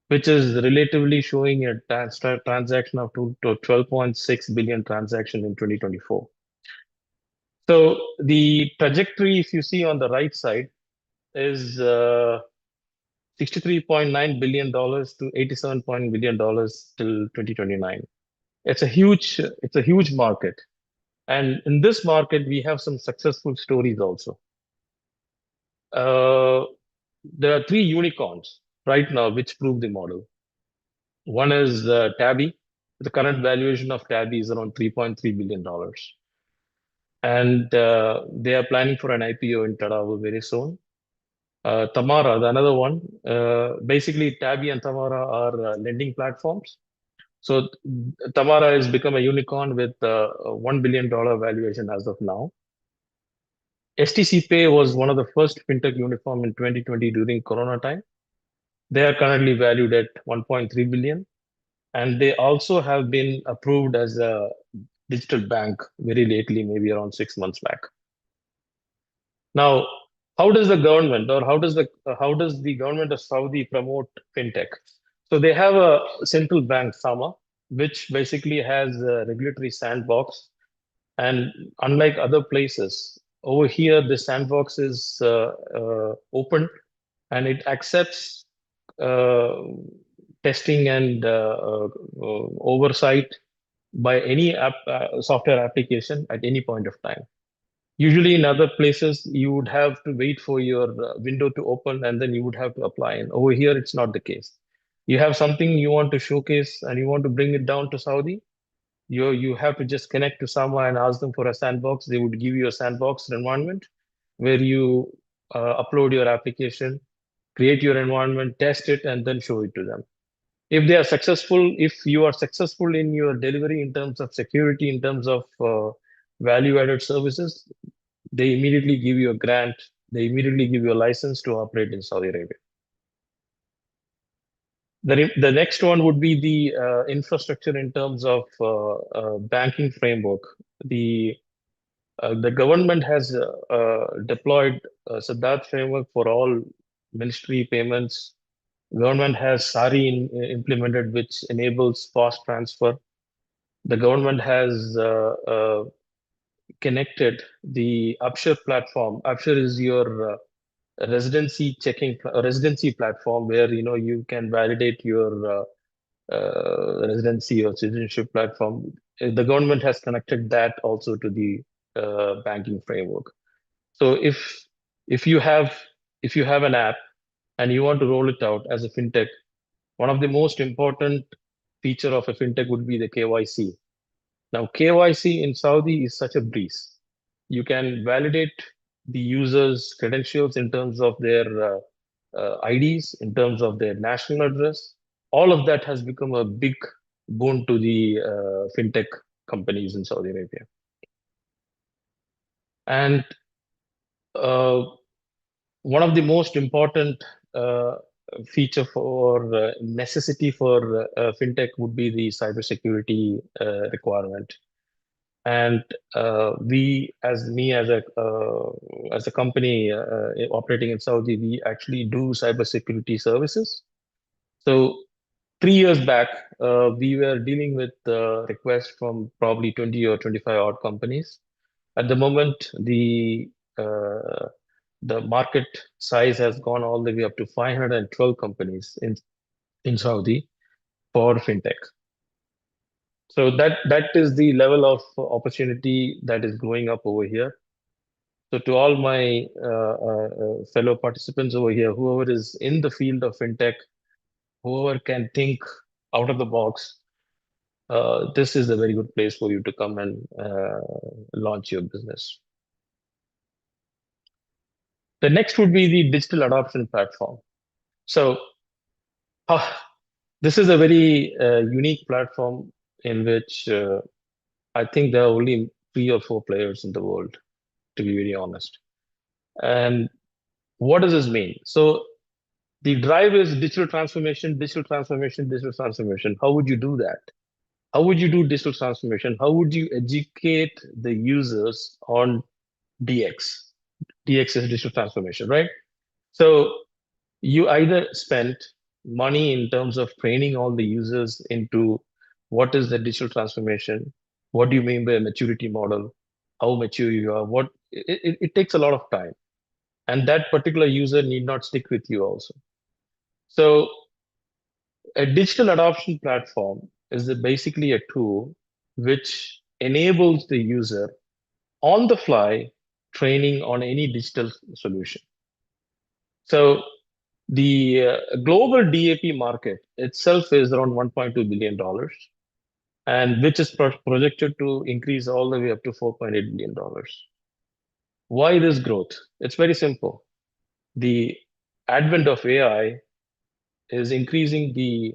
Speaker 8: which is relatively showing a transaction of 12.6 billion transaction in 2024. So the trajectory, if you see on the right side, is $63.9 billion to $87 billion till 2029. It's a huge market. And in this market, we have some successful stories also. There are 3 unicorns right now which prove the model. One is Tabby. The current valuation of Tabby is around $3.3 billion. And they are planning for an IPO in Tadawul very soon. Tamara, the another one, basically Tabby and Tamara are lending platforms. So Tamara has become a unicorn with a $1 billion valuation as of now. STC Pay was one of the first fintech unicorn in 2020 during Corona time. They are currently valued at 1.3 billion. And they also have been approved as a digital bank very lately, maybe around 6 months back. Now, how does the government or how does the government of Saudi promote fintech? So they have a central bank, SAMA, which basically has a regulatory sandbox. And unlike other places, over here, the sandbox is open and it accepts testing and oversight by any software application at any point of time. Usually in other places, you would have to wait for your window to open and then you would have to apply. And over here, it's not the case. You have something you want to showcase and you want to bring it down to Saudi, you have to just connect to someone and ask them for a sandbox. They would give you a sandbox environment where you upload your application, create your environment, test it, and then show it to them. If they are successful, if you are successful in your delivery in terms of security, in terms of value-added services, they immediately give you a grant. They immediately give you a license to operate in Saudi Arabia. The next one would be the infrastructure in terms of banking framework. The government has deployed Sadat framework for all ministry payments. Government has SARI implemented, which enables fast transfer. The government has connected the Upshur platform. Upshur is your residency platform where you can validate your residency or citizenship platform. The government has connected that also to the banking framework. So if you have an app and you want to roll it out as a fintech, one of the most important feature of a fintech would be the KYC. Now, KYC in Saudi is such a breeze. You can validate the user's credentials in terms of their IDs, in terms of their national address. All of that has become a big boon to the fintech companies in Saudi Arabia. And one of the most important feature for necessity for fintech would be the cybersecurity requirement. And we, as a company operating in Saudi, we actually do cybersecurity services. So 3 years back, we were dealing with requests from probably 20 or 25 odd companies. At the moment, the market size has gone all the way up to 512 companies in Saudi for fintech. So that is the level of opportunity that is growing up over here. So to all my fellow participants over here, whoever is in the field of fintech, whoever can think out of the box, this is a very good place for you to come and launch your business. The next would be the digital adoption platform. So this is a very unique platform in which I think there are only 3 or 4 players in the world, to be very honest. And what does this mean? So the drive is digital transformation, digital transformation, digital transformation. How would you do that? How would you do digital transformation? How would you educate the users on DX? DX is digital transformation, right? So you either spent money in terms of training all the users into what is the digital transformation, what do you mean by a maturity model, how mature you are, it takes a lot of time. And that particular user need not stick with you also. So a digital adoption platform is basically a tool which enables the user on the fly training on any digital solution. So the global DAP market itself is around $1.2 billion, and which is projected to increase all the way up to $4.8 billion. Why this growth? It's very simple. The advent of AI is increasing the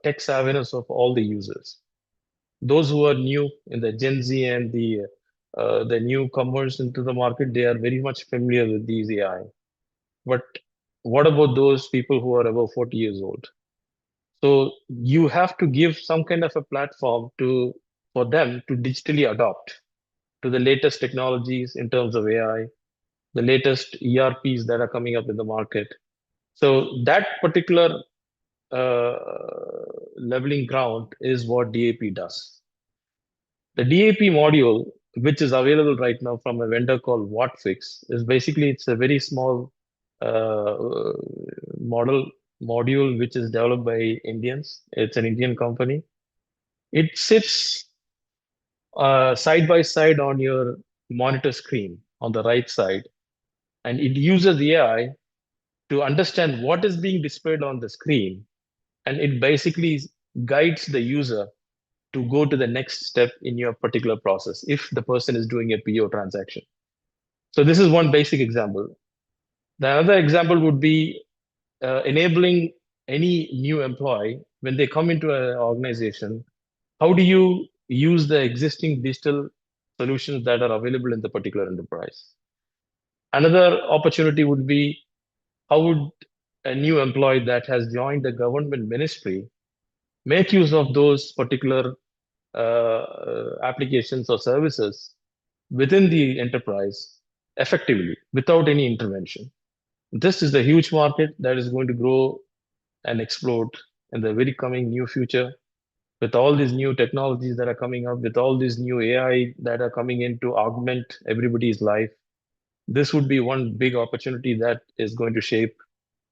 Speaker 8: tech savviness of all the users. Those who are new in the Gen Z and the newcomers into the market, they are very much familiar with these AI. But what about those people who are above 40 years old? So you have to give some kind of a platform for them to digitally adopt to the latest technologies in terms of AI, the latest ERPs that are coming up in the market. So that particular leveling ground is what DAP does. The DAP module, which is available right now from a vendor called WattFix, is basically, it's a very small module which is developed by Indians. It's an Indian company. It sits side by side on your monitor screen on the right side, and it uses AI to understand what is being displayed on the screen, and it basically guides the user to go to the next step in your particular process if the person is doing a PO transaction. So this is one basic example. The other example would be enabling any new employee when they come into an organization. How do you use the existing digital solutions that are available in the particular enterprise? Another opportunity would be, how would a new employee that has joined the government ministry make use of those particular applications or services within the enterprise effectively without any intervention? This is a huge market that is going to grow and explode in the very coming near future, with all these new technologies that are coming up, with all these new AI that are coming in to augment everybody's life. This would be one big opportunity that is going to shape,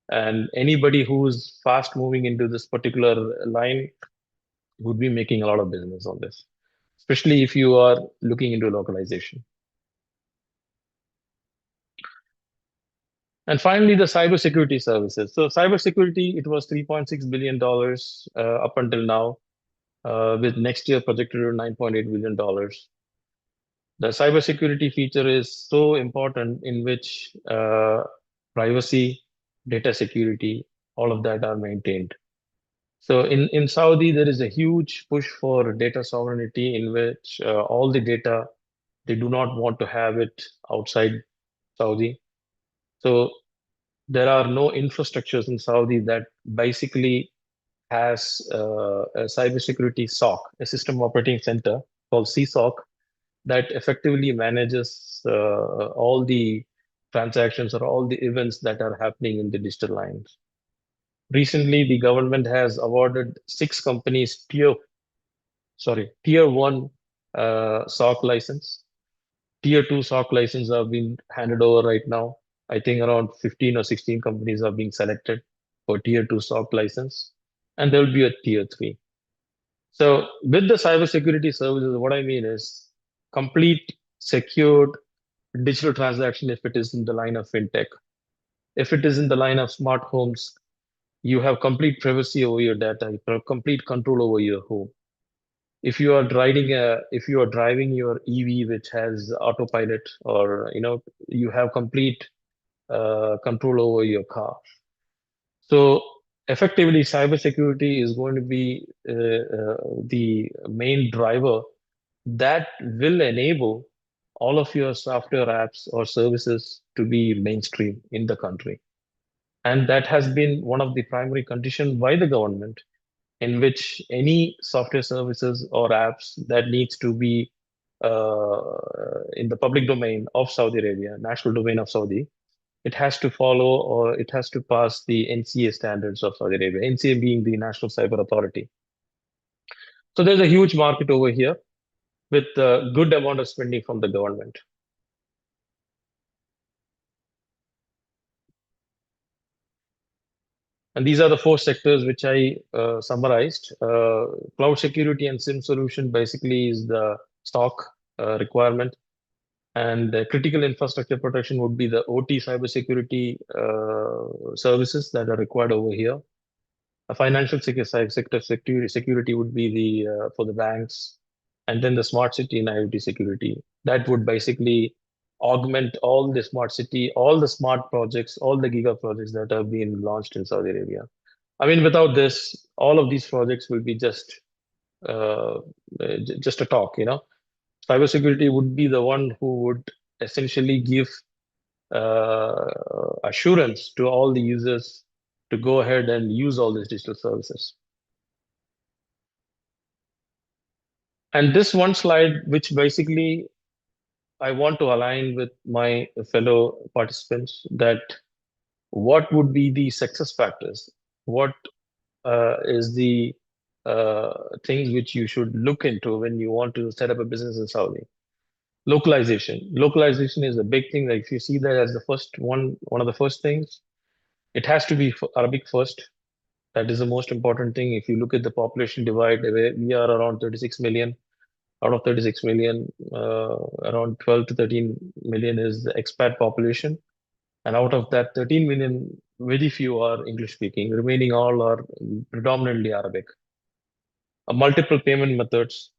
Speaker 8: and anybody who's fast moving into this particular line would be making a lot of business on this. especially if you are looking into localization. And finally, the cybersecurity services. So cybersecurity, it was $3.6 billion up until now, with next year projected to $9.8 billion. The cybersecurity feature is so important, in which privacy, data security, all of that are maintained. So in Saudi, there is a huge push for data sovereignty, in which all the data, they do not want to have it outside Saudi. So there are no infrastructures in Saudi that basically has a cybersecurity SOC, a system operating center called CSOC, that effectively manages all the transactions or all the events that are happening in the digital lines. Recently, the government has awarded 6 companies tier 1 SOC license. Tier 2 SOC license are being handed over right now. I think around 15 or 16 companies are being selected for tier 2 SOC license, and there will be a tier 3. So with the cybersecurity services, what I mean is complete secured digital transaction if it is in the line of fintech. If it is in the line of smart homes, you have complete privacy over your data, you have complete control over your home. If you are driving your EV, which has autopilot, or you have complete control over your car. So effectively, cybersecurity is going to be the main driver that will enable all of your software apps or services to be mainstream in the country. And that has been one of the primary conditions by the government, in which any software services or apps that needs to be in the public domain of Saudi Arabia, national domain of Saudi, it has to follow, or it has to pass the NCA standards of Saudi Arabia, NCA being the National Cyber Authority. So there's a huge market over here with a good amount of spending from the government. And these are the 4 sectors which I summarized. Cloud security and SIM solution basically is the stock requirement. And critical infrastructure protection would be the OT cybersecurity services that are required over here. A financial sector security would be the for the banks, and then the smart city and IoT security. That would basically augment all the smart city, all the smart projects, all the giga projects that are being launched in Saudi Arabia. I mean, without this, all of these projects will be just a talk. Cybersecurity would be the one who would essentially give assurance to all the users to go ahead and use all these digital services. And this one slide, which basically I want to align with my fellow participants, that what would be the success factors? What is the things which you should look into when you want to set up a business in Saudi? Localization is a big thing. Like, if you see that as the first one of the first things, it has to be Arabic first. That is the most important thing. If you look at the population divide, we are around 36 million. Out of 36 million, around 12 to 13 million is the expat population. And out of that 13 million, very few are English speaking. Remaining all are predominantly Arabic. Multiple payment methods.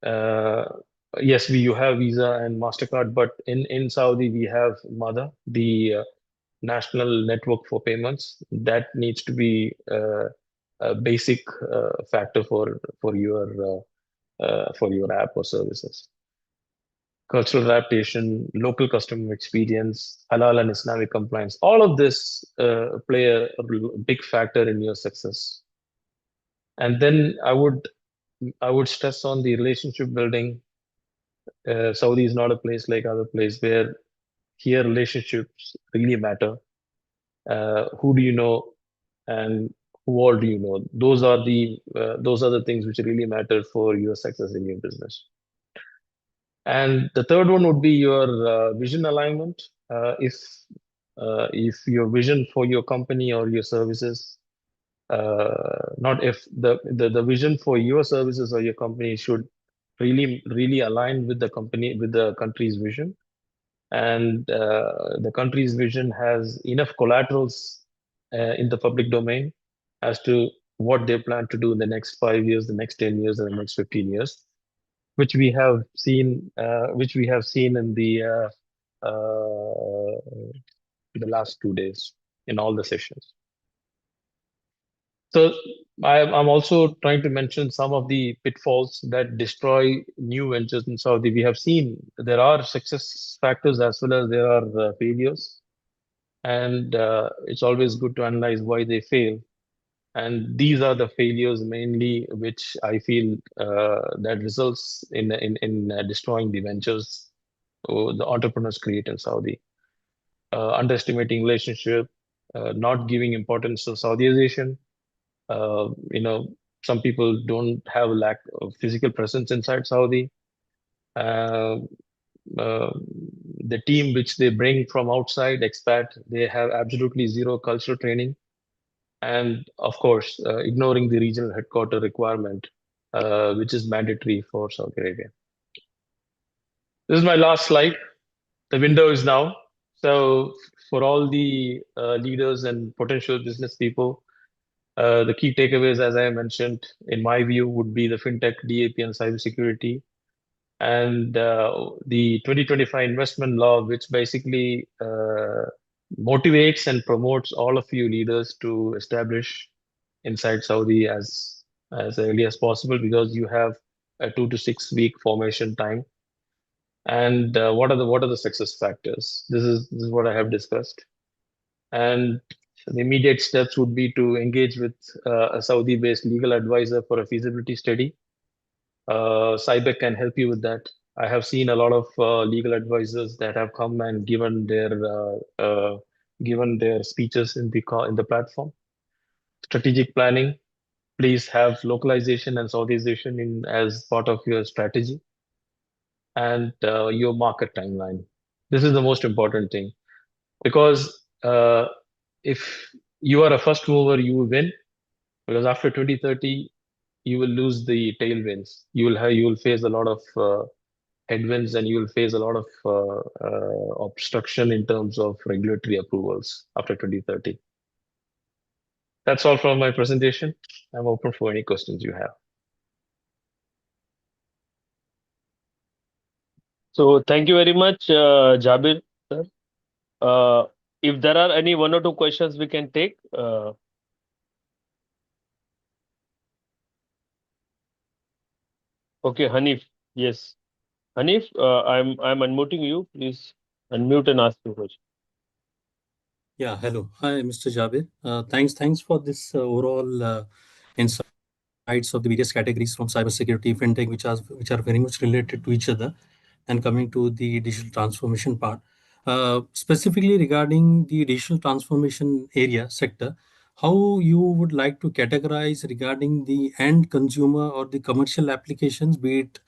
Speaker 8: Yes, you have Visa and MasterCard, but in Saudi, we have MADA, the national network for payments. That needs to be a basic factor for your app or services. Cultural adaptation, local customer experience, halal and Islamic compliance. All of this play a big factor in your success. And then I would stress on the relationship building. Saudi is not a place like other place where here relationships really matter. Who do you know, and who all do you know? Those are the things which really matter for your success in your business. And the third one would be your vision alignment. If your vision for your company or your services, not if the vision for your services or your company should really aligned with the country's vision. And the country's vision has enough collaterals in the public domain as to what they plan to do in the next 5 years, the next 10 years, and the next 15 years, which we have seen in the last 2 days in all the sessions. So I'm also trying to mention some of the pitfalls that destroy new ventures in Saudi. We have seen there are success factors as well as there are failures, and it's always good to analyze why they fail. And these are the failures mainly, which I feel that results in destroying the ventures the entrepreneurs create in Saudi. Underestimating relationship, not giving importance to Saudiization. You know, some people don't have a lack of physical presence inside Saudi. Uh, uh, the team which they bring from outside, expat, they have absolutely zero cultural training. And of course, ignoring the regional headquarter requirement, which is mandatory for Saudi Arabia. This is my last slide. The window is now. So for all the leaders and potential business people, the key takeaways, as I mentioned, in my view, would be the fintech, DAP, and cybersecurity, and the 2025 investment law, which basically motivates and promotes all of you leaders to establish inside Saudi as early as possible, because you have a 2 to 6 week formation time. And what are the success factors? This is what I have discussed. And the immediate steps would be to engage with a Saudi-based legal advisor for a feasibility study. SIBEC can help you with that. I have seen a lot of legal advisors that have come and given their speeches in the platform. Strategic planning. Please have localization and Saudization in as part of your strategy, and your market timeline. This is the most important thing, because if you are a first mover, you will win, because after 2030, you will lose the tailwinds. You will face a lot of headwinds, and you will face a lot of obstruction in terms of regulatory approvals after 2030. That's all from my presentation. I'm open for any questions you have.
Speaker 4: So thank you very much, Jabir, sir. If there are any one or two questions we can take. Okay, Hanif. Yes. Hanif, I'm unmuting you. Please unmute and ask your question.
Speaker 9: Yeah, hello. Hi, Mr. Jabir. Thanks for this overall insights of the various categories from cybersecurity, fintech, which are very much related to each other. And coming to the digital transformation part, specifically regarding the digital transformation area sector, how you would like to categorize regarding the end consumer or the commercial applications, be it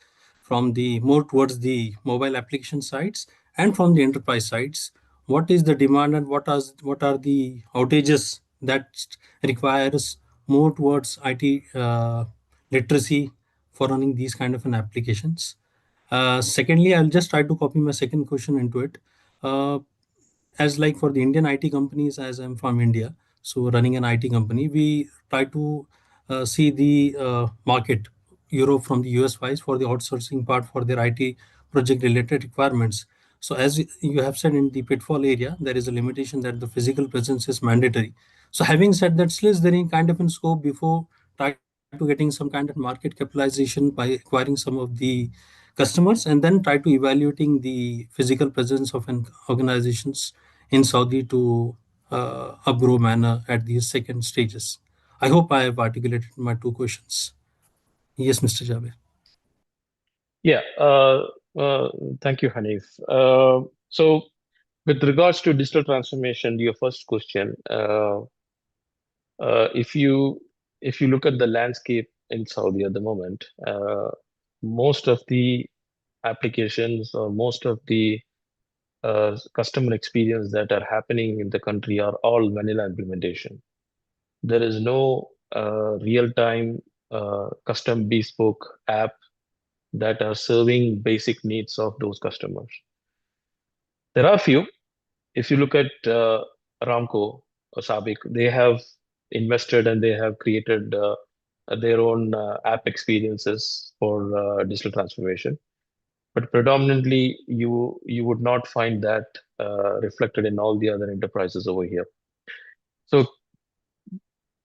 Speaker 9: from the more towards the mobile application sites and from the enterprise sites? What is the demand, and what are the outages that requires more towards IT literacy for running these kind of an applications? Secondly, I'll just try to copy my second question into it. As like for the Indian IT companies, as I'm from India, so running an IT company, we try to see the market Europe from the US wise for the outsourcing part for their IT project related requirements. So as you have said, in the pitfall area, there is a limitation that the physical presence is mandatory. So having said that, still is there any kind of in scope before try to getting some kind of market capitalization by acquiring some of the customers, and then try to evaluating the physical presence of an organizations in Saudi to upgrow manner at these second stages? I hope I have articulated my two questions. Yes, Mr. Jabir.
Speaker 8: Yeah. Thank you, Hanif. So with regards to digital transformation, your first question, if you look at the landscape in Saudi at the moment, most of the applications or most of the customer experience that are happening in the country are all vanilla implementation. There is no real-time custom bespoke app that are serving basic needs of those customers. There are few. If you look at Aramco or SABIC, they have invested and they have created their own app experiences for digital transformation. But predominantly, you would not find that reflected in all the other enterprises over here. So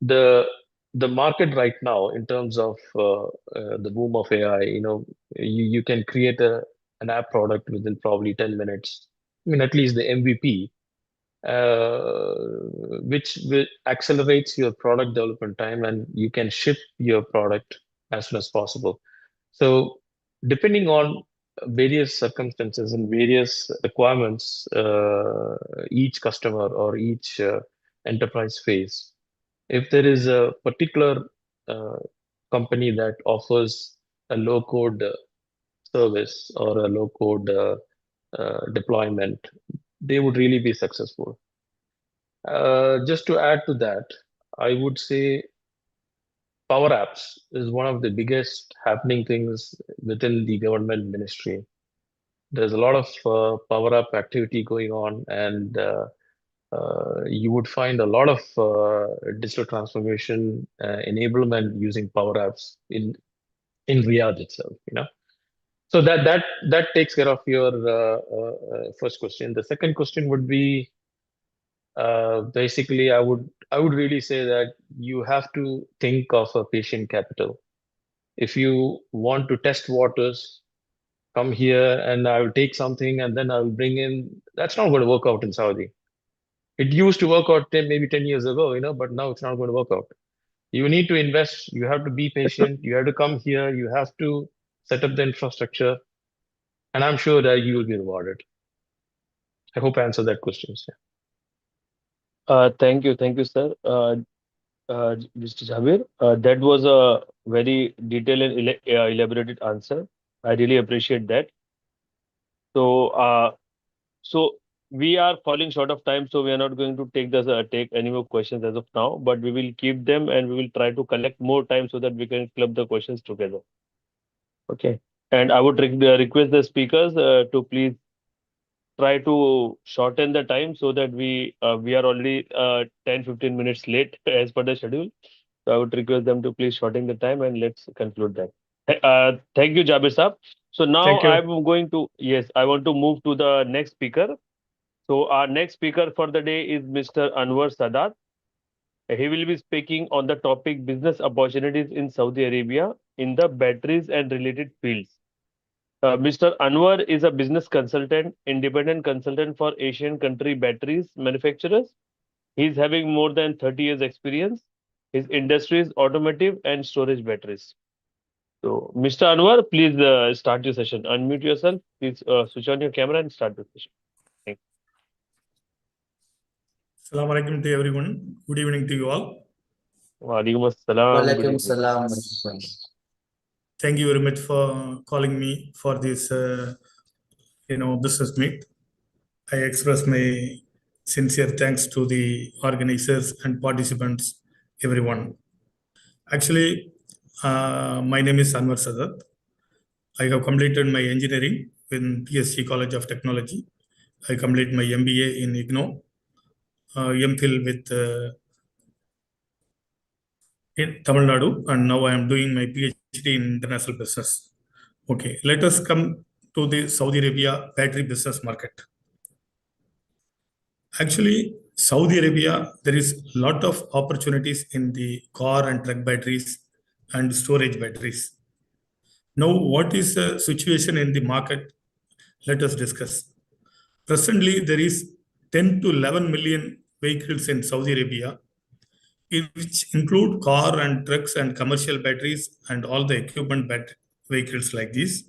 Speaker 8: the market right now, in terms of the boom of AI, you can create an app product within probably 10 minutes. I mean, at least the MVP, which accelerates your product development time, and you can ship your product as soon as possible. So depending on various circumstances and various requirements each customer or each enterprise face, if there is a particular company that offers a low-code service or a low-code deployment, they would really be successful. Just to add to that, I would say Power Apps is one of the biggest happening things within the government ministry. There's a lot of Power App activity going on, and you would find a lot of digital transformation enablement using Power Apps in Riyadh itself. So that takes care of your first question. The second question would be basically I would really say that you have to think of a patient capital. If you want to test waters, come here and I will take something and then I will bring in. That's not going to work out in Saudi. It used to work out maybe 10 years ago, but now it's not going to work out. You need to invest. You have to be patient. You have to come here. You have to set up the infrastructure. And I'm sure that you will be rewarded. I hope I answered that question.
Speaker 4: Thank you, sir. Mr. Jabir, that was a very detailed and elaborated answer. I really appreciate that. So, we are falling short of time, so we are not going to take any more questions as of now, but we will keep them and we will try to collect more time so that we can club the questions together. Okay. And I would request the speakers to please try to shorten the time so that we are already 10-15 minutes late as per the schedule. So I would request them to please shorten the time and let's conclude that. Thank you, Jabir Saab. So now I'm going to, yes, I want to move to the next speaker. So our next speaker for the day is Mr. Anwar Sadat. He will be speaking on the topic business opportunities in Saudi Arabia in the batteries and related fields. Mr. Anwar is a business consultant, independent consultant for Asian country batteries manufacturers. He's having more than 30 years experience. His industry is automotive and storage batteries. So, Mr. Anwar, please start your session. Unmute yourself. Please switch on your camera and start the session. Thank you.
Speaker 10: Assalamu alaikum to everyone. Good evening to you all.
Speaker 4: Walaikum assalam.
Speaker 3: Walaikum salam.
Speaker 10: Thank you very much for calling me for this, business meet. I express my sincere thanks to the organizers and participants, everyone. Actually, my name is Anwar Sadat. I have completed my engineering in PSG College of Technology. I completed my MBA in IGNO, MPhil with in Tamil Nadu, and now I am doing my PhD in international business. Okay, let us come to the Saudi Arabia battery business market. Actually, Saudi Arabia, there is a lot of opportunities in the car and truck batteries and storage batteries. Now, what is the situation in the market? Let us discuss. Presently, there is 10 to 11 million vehicles in Saudi Arabia, which include car and trucks and commercial batteries and all the equipment vehicles like this.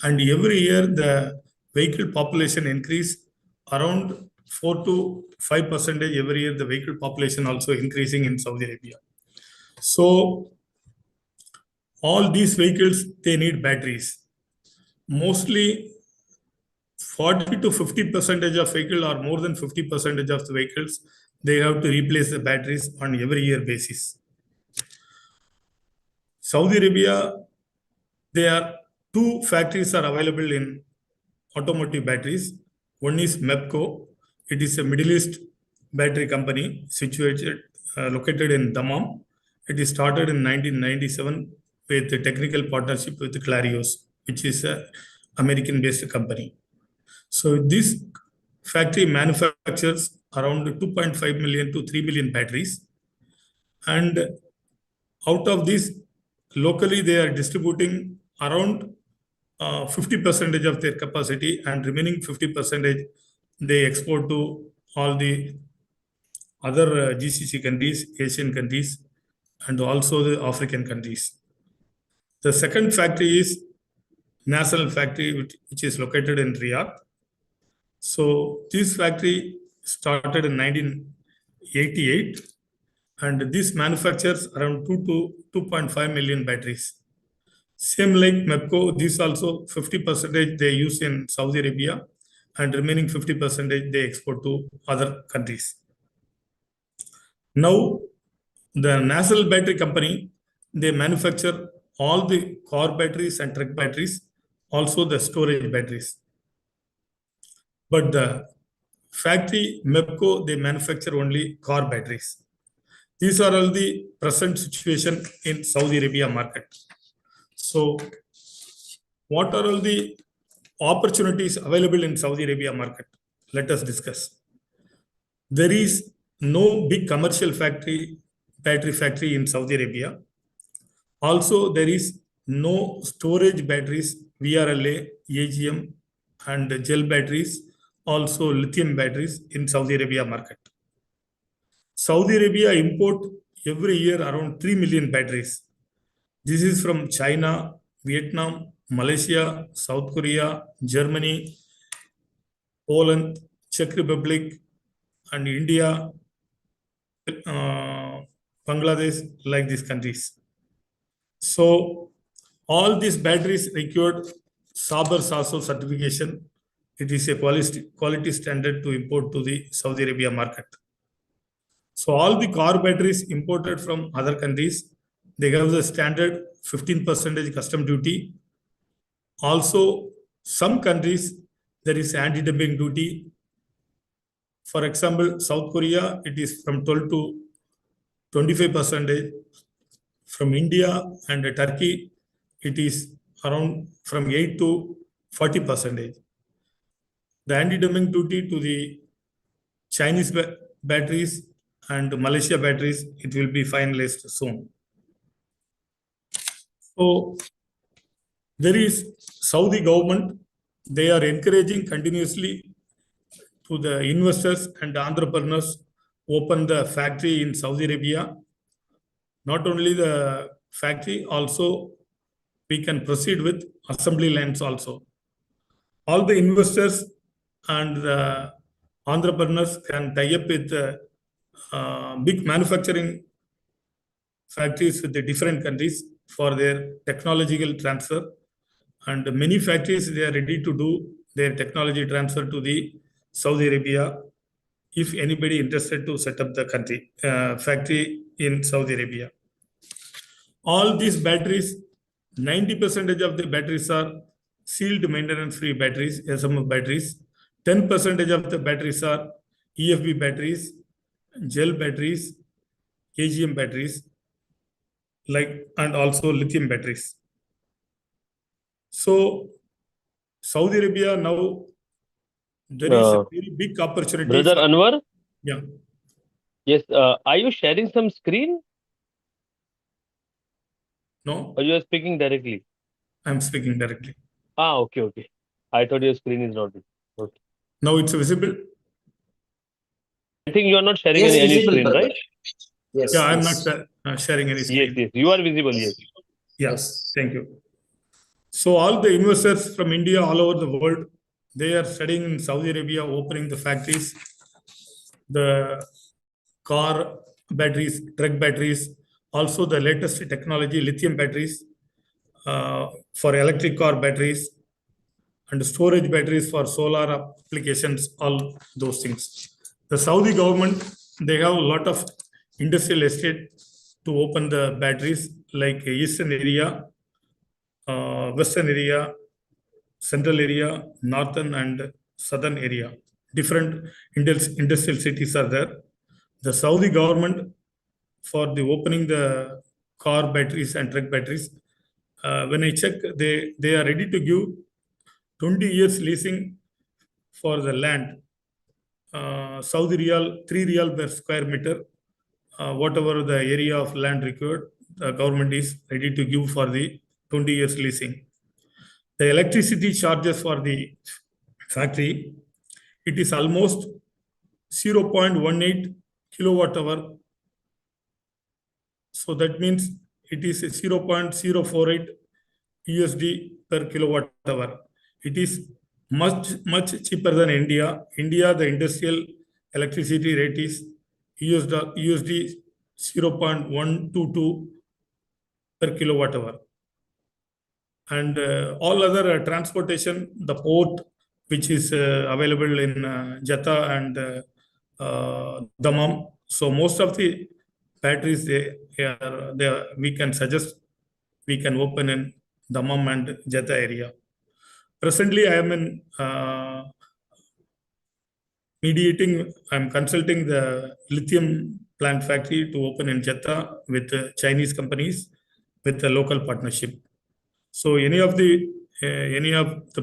Speaker 10: And every year, the vehicle population increase around 4 to 5% every year. The vehicle population also increasing in Saudi Arabia. So all these vehicles, they need batteries. Mostly 40 to 50% of vehicle or more than 50% of the vehicles, they have to replace the batteries on every year basis. Saudi Arabia, they are Two factories are available in automotive batteries. One is MEPCO. It is a Middle East battery company located in Dammam. It is started in 1997 with a technical partnership with Clarios, which is an American-based company. So this factory manufactures around 2.5 million to 3 million batteries. And out of this, locally they are distributing around 50% of their capacity, and remaining 50% they export to all the other GCC countries, Asian countries, and also the African countries. The second factory is National Factory, which is located in Riyadh. So this factory started in 1988, and this manufactures around 2 to 2.5 million batteries. Same like MEPCO, this also 50% they use in Saudi Arabia, and remaining 50% they export to other countries. Now, the National Battery Company, they manufacture all the car batteries and truck batteries, also the storage batteries. But the factory MEPCO, they manufacture only car batteries. These are all the present situation in Saudi Arabia market. So, what are all the opportunities available in Saudi Arabia market? Let us discuss. There is no big commercial battery factory in Saudi Arabia. Also, there is no storage batteries, VRLA, AGM, and gel batteries, also lithium batteries in Saudi Arabia market. Saudi Arabia import every year around 3 million batteries. This is from China, Vietnam, Malaysia, South Korea, Germany, Poland, Czech Republic, and India, Bangladesh, like these countries. So all these batteries required SASO certification. It is a quality standard to import to the Saudi Arabia market. So all the car batteries imported from other countries, they have the standard 15% custom duty. Also, some countries, there is anti-dumping duty. For example, South Korea, it is from 12 to 25%. From India and Turkey, it is around from 8 to 40%. The anti-dumping duty to the Chinese batteries and Malaysia batteries, it will be finalized soon. So there is Saudi government, they are encouraging continuously to the investors and entrepreneurs open the factory in Saudi Arabia. Not only the factory, also we can proceed with assembly lines also. All the investors and the entrepreneurs can tie up with big manufacturing factories with the different countries for their technological transfer. And many factories, they are ready to do their technology transfer to the Saudi Arabia if anybody interested to set up the factory in Saudi Arabia. All these batteries, 90% of the batteries are sealed maintenance-free batteries, SMF batteries. 10% of the batteries are EFB batteries, gel batteries, AGM batteries, and also lithium batteries. So, Saudi Arabia now, there is a very big opportunity.
Speaker 4: Brother Anwar?
Speaker 10: Yeah.
Speaker 4: Yes. Are you sharing some screen?
Speaker 10: No.
Speaker 4: Or you are speaking directly?
Speaker 10: I'm speaking directly.
Speaker 4: Okay. I thought your screen is not visible. Okay.
Speaker 10: Now it's visible?
Speaker 4: I think you are not sharing
Speaker 3: Yes,
Speaker 4: any
Speaker 3: visible,
Speaker 4: screen,
Speaker 3: brother.
Speaker 4: right?
Speaker 3: Yes.
Speaker 10: Yeah, I'm
Speaker 3: yes.
Speaker 10: not sharing any screen.
Speaker 4: Yes. You are visible, yes.
Speaker 10: Yes. Thank you. So all the investors from India all over the world, they are studying in Saudi Arabia, opening the factories, the car batteries, truck batteries, also the latest technology, lithium batteries for electric car batteries, and storage batteries for solar applications, all those things. The Saudi government, they have a lot of industrial estate to open the batteries, like Eastern area, western area, central area, northern and southern area. Different industrial cities are there. The Saudi government, for the opening the car batteries and truck batteries, when I check, they are ready to give 20 years leasing for the land. Saudi Riyal, 3 Riyal per square meter, whatever the area of land required, the government is ready to give for the 20 years leasing. The electricity charges for the factory, it is almost 0.18 kilowatt hour. So that means it is 0.048 USD per kilowatt hour. It is much cheaper than India. India, the industrial electricity rate is USD 0.122 per kilowatt hour. And all other transportation, the port, which is available in Jeddah and Dammam. So most of the batteries, we can suggest we can open in Dammam and Jeddah area. Presently, I am in I'm consulting the lithium plant factory to open in Jeddah with Chinese companies with a local partnership. So any of the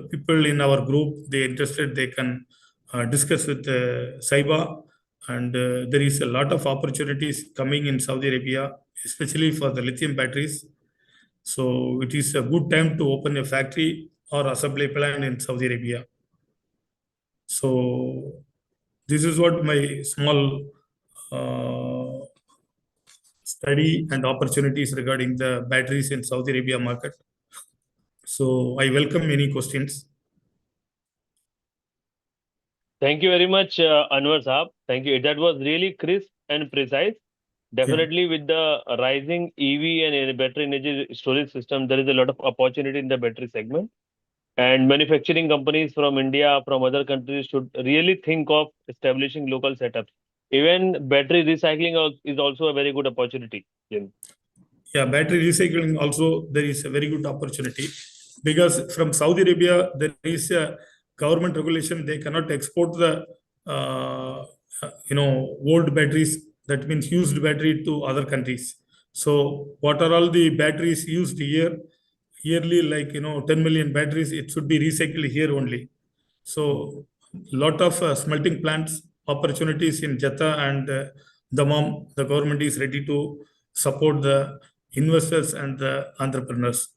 Speaker 10: people in our group, they interested, they can discuss with SYPA, and there is a lot of opportunities coming in Saudi Arabia, especially for the lithium batteries. So it is a good time to open a factory or assembly plant in Saudi Arabia. So this is what my small study and opportunities regarding the batteries in Saudi Arabia market. So I welcome any questions.
Speaker 4: Thank you very much, Anwar Saab. Thank you. That was really crisp and precise. Definitely, with the rising EV and battery energy storage system, there is a lot of opportunity in the battery segment. And manufacturing companies from India, from other countries should really think of establishing local setups. Even battery recycling is also a very good opportunity.
Speaker 10: Yeah, battery recycling also, there is a very good opportunity, because from Saudi Arabia, there is a government regulation. They cannot export the old batteries, that means used battery, to other countries. So what are all the batteries used here? Yearly, like 10 million batteries, it should be recycled here only. So lot of smelting plants opportunities in Jeddah and Dammam. The government is ready to support the investors and the entrepreneurs.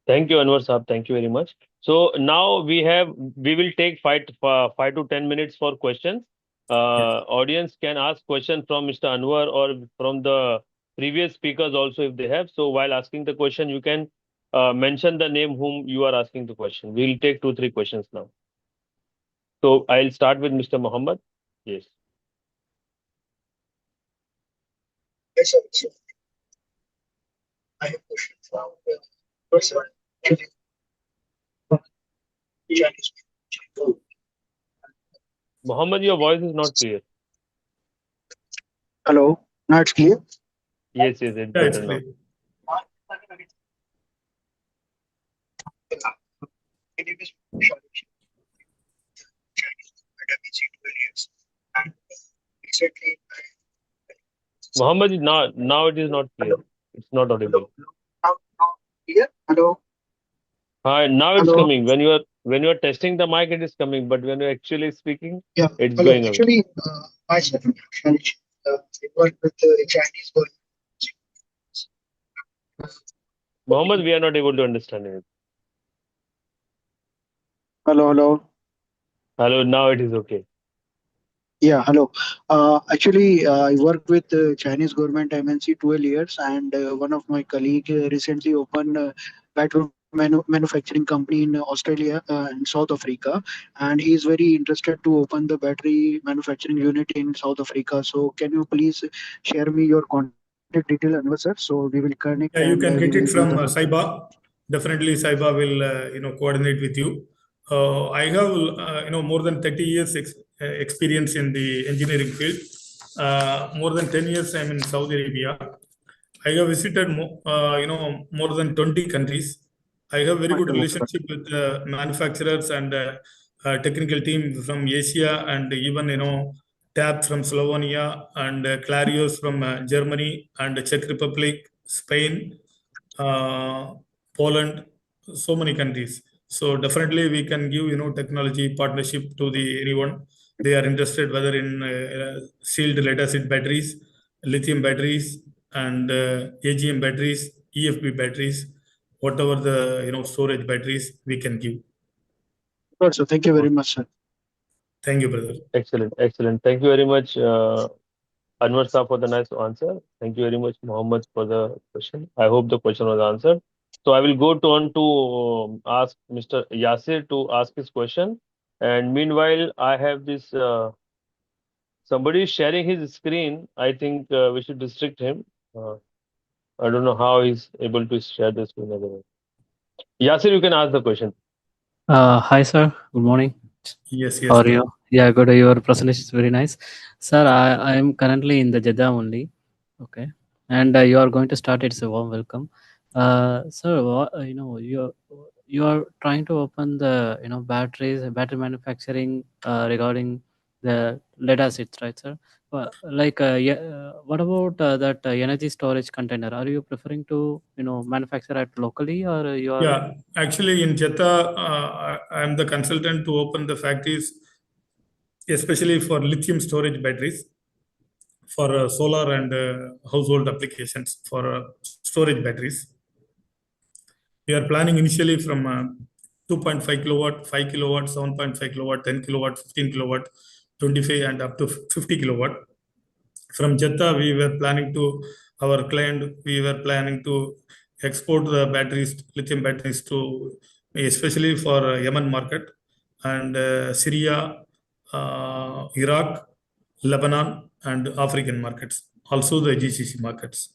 Speaker 4: Thank you, Anwar Saab. Thank you very much. So now we will take 5 to 10 minutes for questions. Audience can ask questions from Mr. Anwar or from the previous speakers also if they have. So while asking the question, you can mention the name whom you are asking the question. We'll take 2-3 questions now. So I'll start with Mr. Muhammad. Yes.
Speaker 11: Yes, sir. I have a question from the first one.
Speaker 4: Muhammad, your voice is not clear.
Speaker 11: Hello, now it's clear?
Speaker 4: Yes, it's better now. Muhammad, now it is not clear. It's not audible.
Speaker 11: Here? Hello?
Speaker 4: Hi, now it's
Speaker 11: Hello?
Speaker 4: coming. When you are testing the mic, it is coming, but when you're actually speaking,
Speaker 11: Yeah.
Speaker 4: it's
Speaker 11: Hello.
Speaker 4: going away.
Speaker 11: Actually, myself, I work with the Chinese government.
Speaker 4: Muhammad, we are not able to understand it.
Speaker 11: Hello.
Speaker 4: Hello, now it is okay.
Speaker 11: Yeah, hello. Actually, I work with the Chinese government MNC 12 years, and one of my colleague recently opened a battery manufacturing company in Australia and South Africa, and he is very interested to open the battery manufacturing unit in South Africa. So can you please share me your contact detail, Anwar sir? So we will connect.
Speaker 10: Yeah, you can get it from
Speaker 11: SYPA.
Speaker 10: Definitely, SYPA will coordinate with you. I have more than 30 years experience in the engineering field. More than 10 years I'm in Saudi Arabia. I have visited more than 20 countries. I have very good relationship with manufacturers and technical team from Asia, and even TAP from Slovenia, and Clarios from Germany and Czech Republic, Spain, uh, Poland, so many countries. So definitely we can give technology partnership to the anyone they are interested, whether in sealed lead acid batteries, lithium batteries, and AGM batteries, EFB batteries, whatever the storage batteries we can give.
Speaker 11: Good, so thank you very much, sir.
Speaker 10: Thank you, brother.
Speaker 4: Excellent, excellent. Thank you very much, Anwar Saab, for the nice answer. Thank you very much, Mohammed, for the question. I hope the question was answered. So I will go on to ask Mr. Yasir to ask his question. And meanwhile, I have this somebody is sharing his screen. I think we should restrict him. I don't know how he's able to share the screen otherwise. Yasir, you can ask the question.
Speaker 12: Hi, sir. Good morning.
Speaker 10: Yes,
Speaker 12: How are
Speaker 10: brother.
Speaker 12: you? Yeah, good. Your presentation is very nice. Sir, I am currently in the Jeddah only. Okay. And you are going to start. It's a warm welcome. Sir, you are trying to open the battery manufacturing regarding the lead acids, right, sir? What about that energy storage container? Are you preferring to manufacture it locally, or you are?
Speaker 10: Yeah, actually in Jeddah, I am the consultant to open the factories, especially for lithium storage batteries, for solar and household applications for storage batteries. We are planning initially from 2.5 kilowatt, 5 kilowatt, 7.5 kilowatt, 10 kilowatt, 15 kilowatt, 25 and up to 50 kilowatt. From Jeddah, our client, we were planning to export the batteries, lithium batteries to, especially for Yemen market and Syria, Iraq, Lebanon, and African markets, also the GCC markets.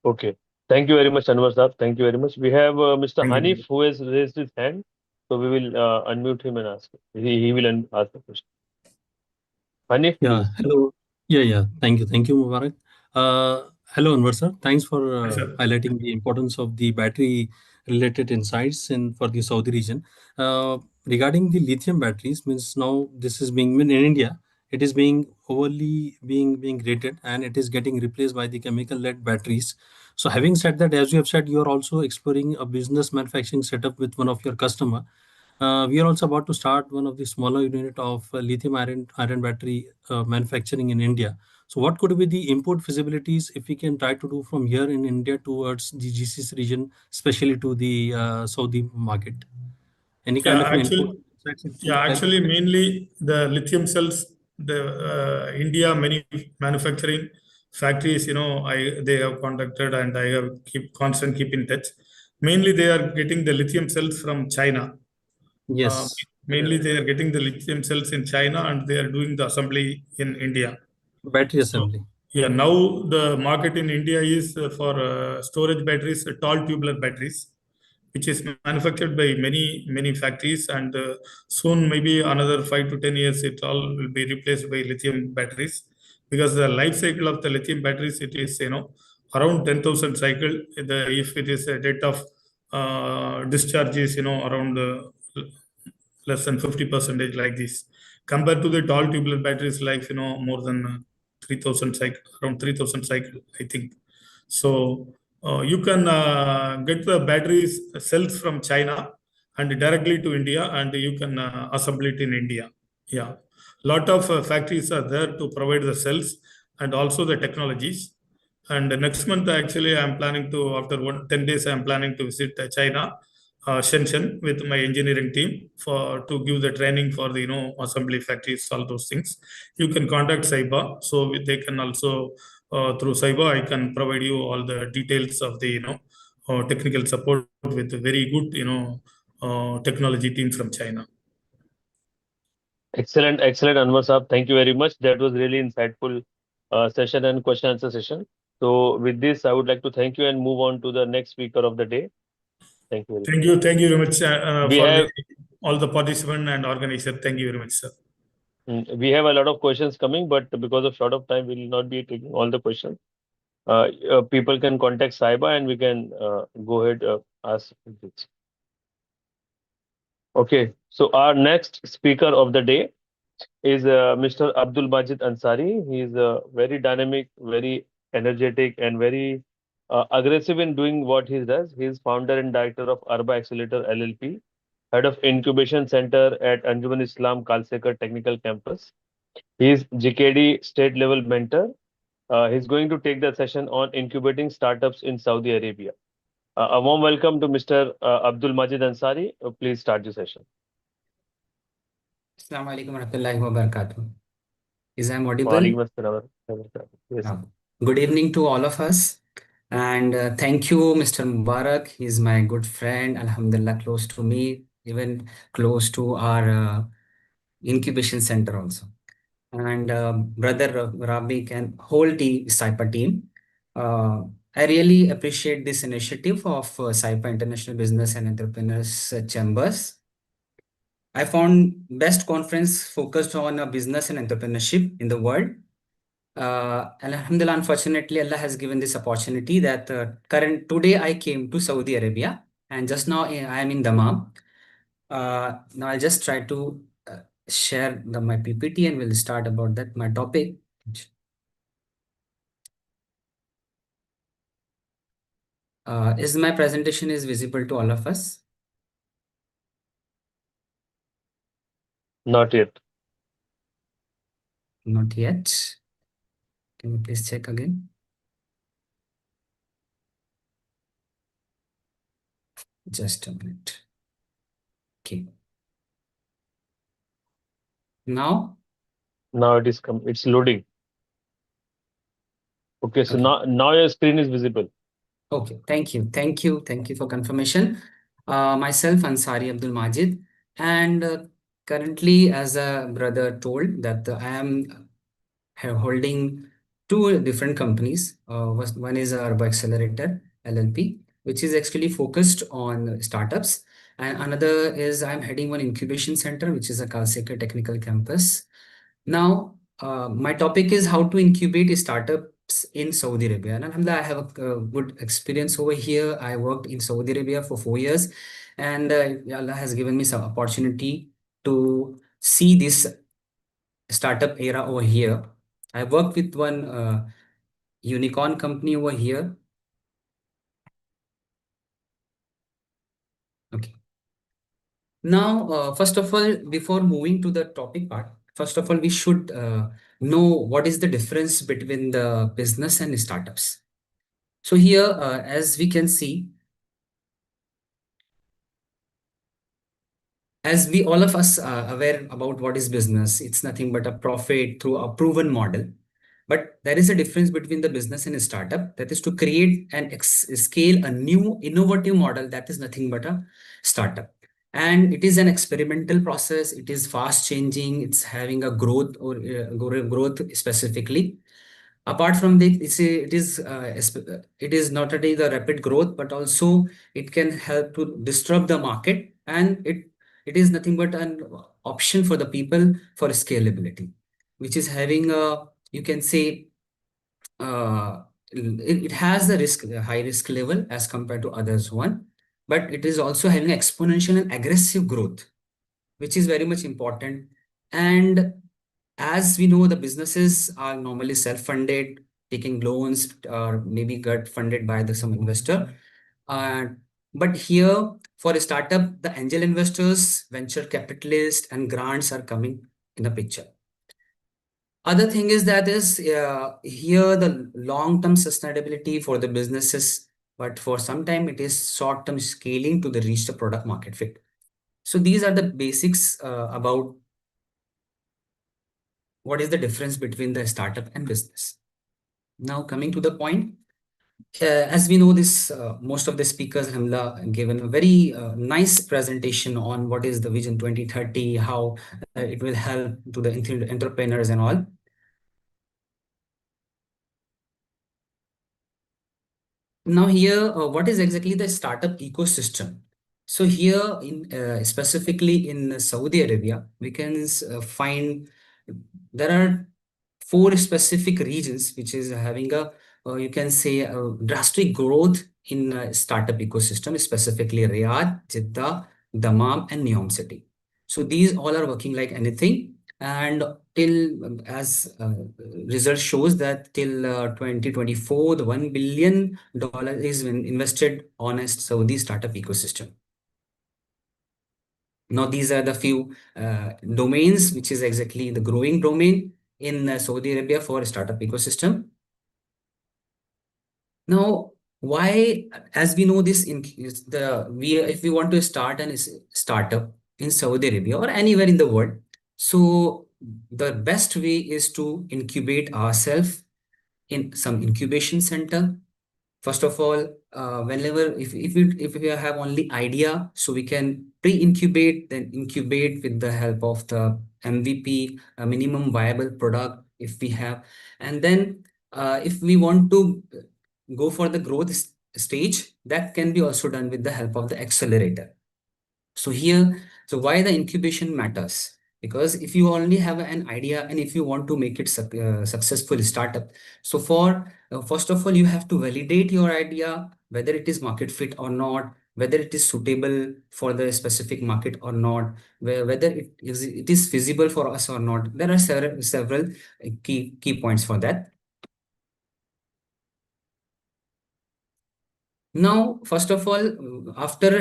Speaker 4: Okay. Thank you very much, Anwar Saab. Thank you very much. We have Mr.
Speaker 10: Thank you.
Speaker 4: Hanif who has raised his hand. So we will unmute him and ask. He will ask the question. Hanif,
Speaker 9: Yeah,
Speaker 4: please.
Speaker 9: hello. Yeah. Thank you, Mubarak. Hello, Anwar sir. Thanks for
Speaker 10: Hi, sir.
Speaker 9: highlighting the importance of the battery-related insights for the Saudi region. Regarding the lithium batteries, means now this is being in India. It is being overly being rated, and it is getting replaced by the chemical-led batteries. So, having said that, as you have said, you are also exploring a business manufacturing setup with one of your customer. We are also about to start one of the smaller unit of lithium iron battery manufacturing in India. So what could be the import feasibilities if we can try to do from here in India towards the GCC region, especially to the Saudi market? Any kind of an import?
Speaker 10: Actually, mainly the lithium cells, the India many manufacturing factories, they have contacted and I have keep in touch. Mainly, they are getting the lithium cells from China.
Speaker 9: Yes.
Speaker 10: Mainly, they are getting the lithium cells in China and they are doing the assembly in India.
Speaker 9: Battery assembly.
Speaker 10: Yeah, now the market in India is for storage batteries, tall tubular batteries, which is manufactured by many factories, and soon maybe another 5 to 10 years it all will be replaced by lithium batteries, because the life cycle of the lithium batteries, it is around 10,000 cycle. If it is a date of discharge is around less than 50% like this, compared to the tall tubular batteries life more than 3,000 cycle, around 3,000 cycle, I think. So you can get the batteries cells from China and directly to India, and you can assemble it in India. Yeah, lot of factories are there to provide the cells and also the technologies. And next month, actually, I'm planning to, after 10 days, I'm planning to visit China, Shenzhen, with my engineering team to give the training for the assembly factories, all those things. You can contact SYPA, so they can also through SYPA, I can provide you all the details of the technical support with a very good technology team from China.
Speaker 4: Excellent, Anwar Saab. Thank you very much. That was really insightful session and question answer session. So with this, I would like to thank you and move on to the next speaker of the day. Thank you.
Speaker 10: Thank you very much for all the participants and organizers. Thank you very much, sir.
Speaker 4: We have a lot of questions coming, but because of short of time, we will not be taking all the questions. people can contact SYPA and we can go ahead ask this. Okay, so our next speaker of the day is Mr. Abdul Majid Ansari. He is very dynamic, very energetic, and very aggressive in doing what he does. He is founder and director of Arba Accelerator LLP, head of incubation center at Anjuman Islam Kalsekar Technical Campus. He is GKD state level mentor. He's going to take the session on incubating startups in Saudi Arabia. A warm welcome to Mr. Abdul Majid Ansari. Please start the session.
Speaker 13: Assalamu alaikum warahmatullahi wabarakatuh. Is I audible?
Speaker 4: Waalaikum assalam. Yes.
Speaker 13: Good evening to all of us. And thank you, Mr. Mubarak. He's my good friend, Alhamdulillah, close to me, even close to our incubation center also. And brother Rabik and whole team, SYPA team. I really appreciate this initiative of SYPA International Business and Entrepreneurs Chambers. I found best conference focused on business and entrepreneurship in the world. Alhamdulillah, unfortunately, Allah has given this opportunity that today I came to Saudi Arabia and just now I am in Dammam. Now I'll just try to share my PPT and we'll start about that, my topic. Is my presentation is visible to all of us?
Speaker 4: Not yet.
Speaker 13: Not yet. Can you please check again? Just a minute. Okay. Now?
Speaker 4: Now it's loading. Okay, so now your screen is visible.
Speaker 13: Okay, thank you. Thank you for confirmation. Myself, Ansari Abdul Majid, and currently, as a brother told, that I am holding two different companies. One is Arba Accelerator LLP, which is actually focused on startups, and another is I'm heading one incubation center, which is a Kalsekar Technical Campus. Now, my topic is how to incubate startups in Saudi Arabia. And alhamdulillah, I have a good experience over here. I worked in Saudi Arabia for 4 years, and Allah has given me some opportunity to see this startup era over here. I worked with one unicorn company over here. Okay. Now, first of all, before moving to the topic part, first of all, we should know what is the difference between the business and startups. So here, as we can see, as we all of us are aware about what is business, it's nothing but a profit through a proven model. But there is a difference between the business and a startup, that is to create and scale a new innovative model that is nothing but a startup. And it is an experimental process. It is fast changing. It's having a growth or growth specifically. Apart from this, it is not only the rapid growth, but also it can help to disrupt the market, and it is nothing but an option for the people for scalability, which is having a, you can say, it has a high risk level as compared to others one, but it is also having exponential and aggressive growth, which is very much important. And as we know, the businesses are normally self-funded, taking loans or maybe got funded by some investor. But here for a startup, the angel investors, venture capitalists, and grants are coming in the picture. Other thing is that here the long-term sustainability for the businesses, but for some time it is short-term scaling to the reach the product market fit. So these are the basics about what is the difference between the startup and business. Now coming to the point, as we know this, most of the speakers have given a very nice presentation on what is the Vision 2030, how it will help to the entrepreneurs and all. Now here, what is exactly the startup ecosystem? So here, specifically in Saudi Arabia, we can find there are 4 specific regions which is having a you can say, drastic growth in startup ecosystem, specifically Riyadh, Jeddah, Dammam, and Neom City. So these all are working like anything. And till as result shows that till 2024, the $1 billion is invested on a Saudi startup ecosystem. Now, these are the few domains, which is exactly the growing domain in Saudi Arabia for startup ecosystem. Now, why, as we know this, if we want to start a startup in Saudi Arabia or anywhere in the world, so the best way is to incubate ourselves in some incubation center. First of all, whenever if we have only idea, so we can pre-incubate, then incubate with the help of the MVP, a minimum viable product, if we have, and then if we want to go for the growth stage, that can be also done with the help of the accelerator. So here, so why the incubation matters? Because if you only have an idea and if you want to make it successful startup, so for first of all, you have to validate your idea, whether it is market fit or not, whether it is suitable for the specific market or not, whether it is feasible for us or not. There are several key points for that. Now, first of all, after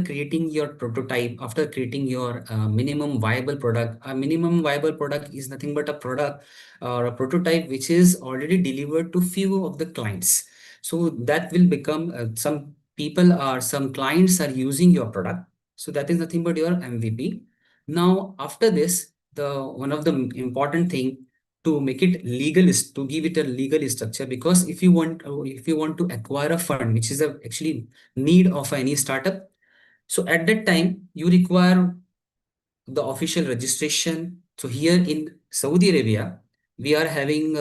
Speaker 13: creating your prototype, after creating your minimum viable product, a minimum viable product is nothing but a product or a prototype which is already delivered to few of the clients. So that will become some clients are using your product. So that is nothing but your MVP. Now, after this, one of the important thing to make it legal is to give it a legal structure, because if you want to acquire a fund, which is actually need of any startup, so at that time you require the official registration. So here in Saudi Arabia, we are having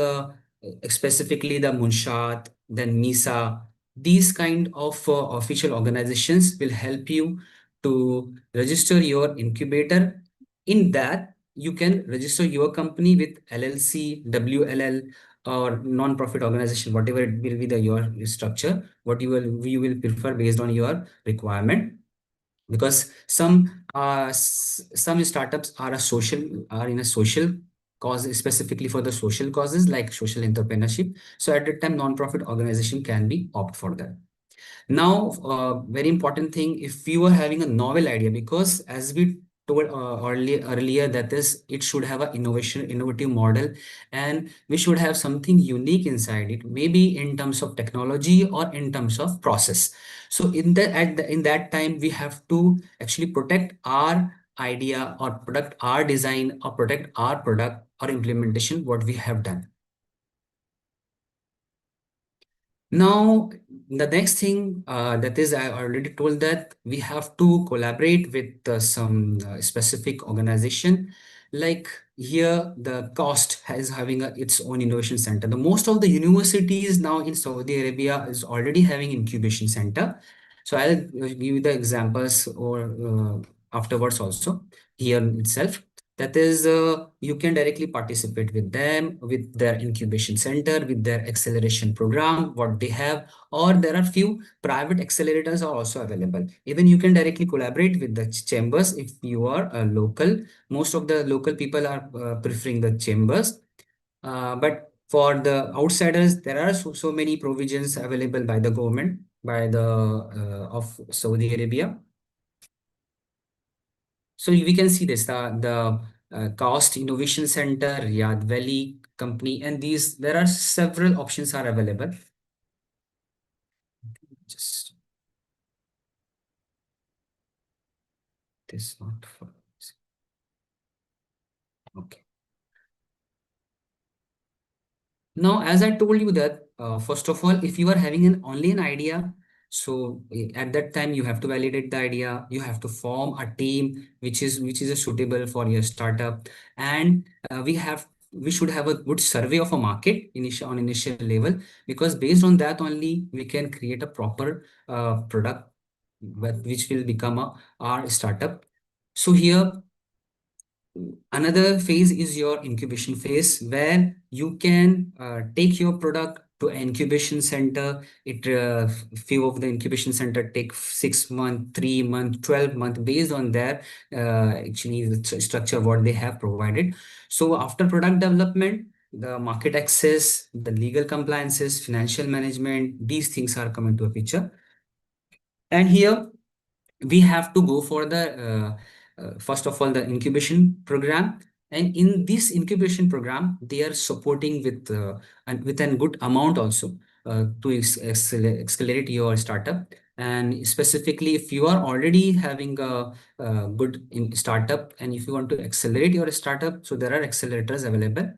Speaker 13: specifically the Munshat, then MISA. These kind of official organizations will help you to register your incubator. In that, you can register your company with LLC, WLL, or non-profit organization, whatever it will be your structure, what you will prefer based on your requirement. Because some startups are in a social cause, specifically for the social causes like social entrepreneurship. So at that time, non-profit organization can be opt for that. Now, very important thing, if you are having a novel idea, because as we told earlier, that is, it should have an innovative model, and we should have something unique inside it, maybe in terms of technology or in terms of process. So in that time, we have to actually protect our idea or protect our design or protect our product or implementation, what we have done. Now, the next thing that is, I already told that we have to collaborate with some specific organization. Like here, the cost is having its own innovation center. The most of the universities now in Saudi Arabia is already having incubation center. So I'll give you the examples or afterwards also here itself. That is, you can directly participate with them, with their incubation center, with their acceleration program, what they have, or there are few private accelerators are also available. Even you can directly collaborate with the chambers if you are a local. Most of the local people are preferring the chambers. But for the outsiders, there are so many provisions available by the government, by the of Saudi Arabia. So we can see this, the Cost Innovation Center, Riyadh Valley Company, and there are several options are available. Just this not for okay. Now, as I told you that, first of all, if you are having only an idea, so at that time you have to validate the idea, you have to form a team which is suitable for your startup, and we should have a good survey of a market on initial level, because based on that only we can create a proper product which will become our startup. So here, another phase is your incubation phase, where you can take your product to incubation center. Few of the incubation center take 6 months, 3 months, 12 months based on their actually the structure what they have provided. So after product development, the market access, the legal compliances, financial management, these things are coming to a picture. And here we have to go for the first of all the incubation program. And in this incubation program, they are supporting with a good amount also to accelerate your startup. And specifically, if you are already having a good startup and if you want to accelerate your startup, so there are accelerators available.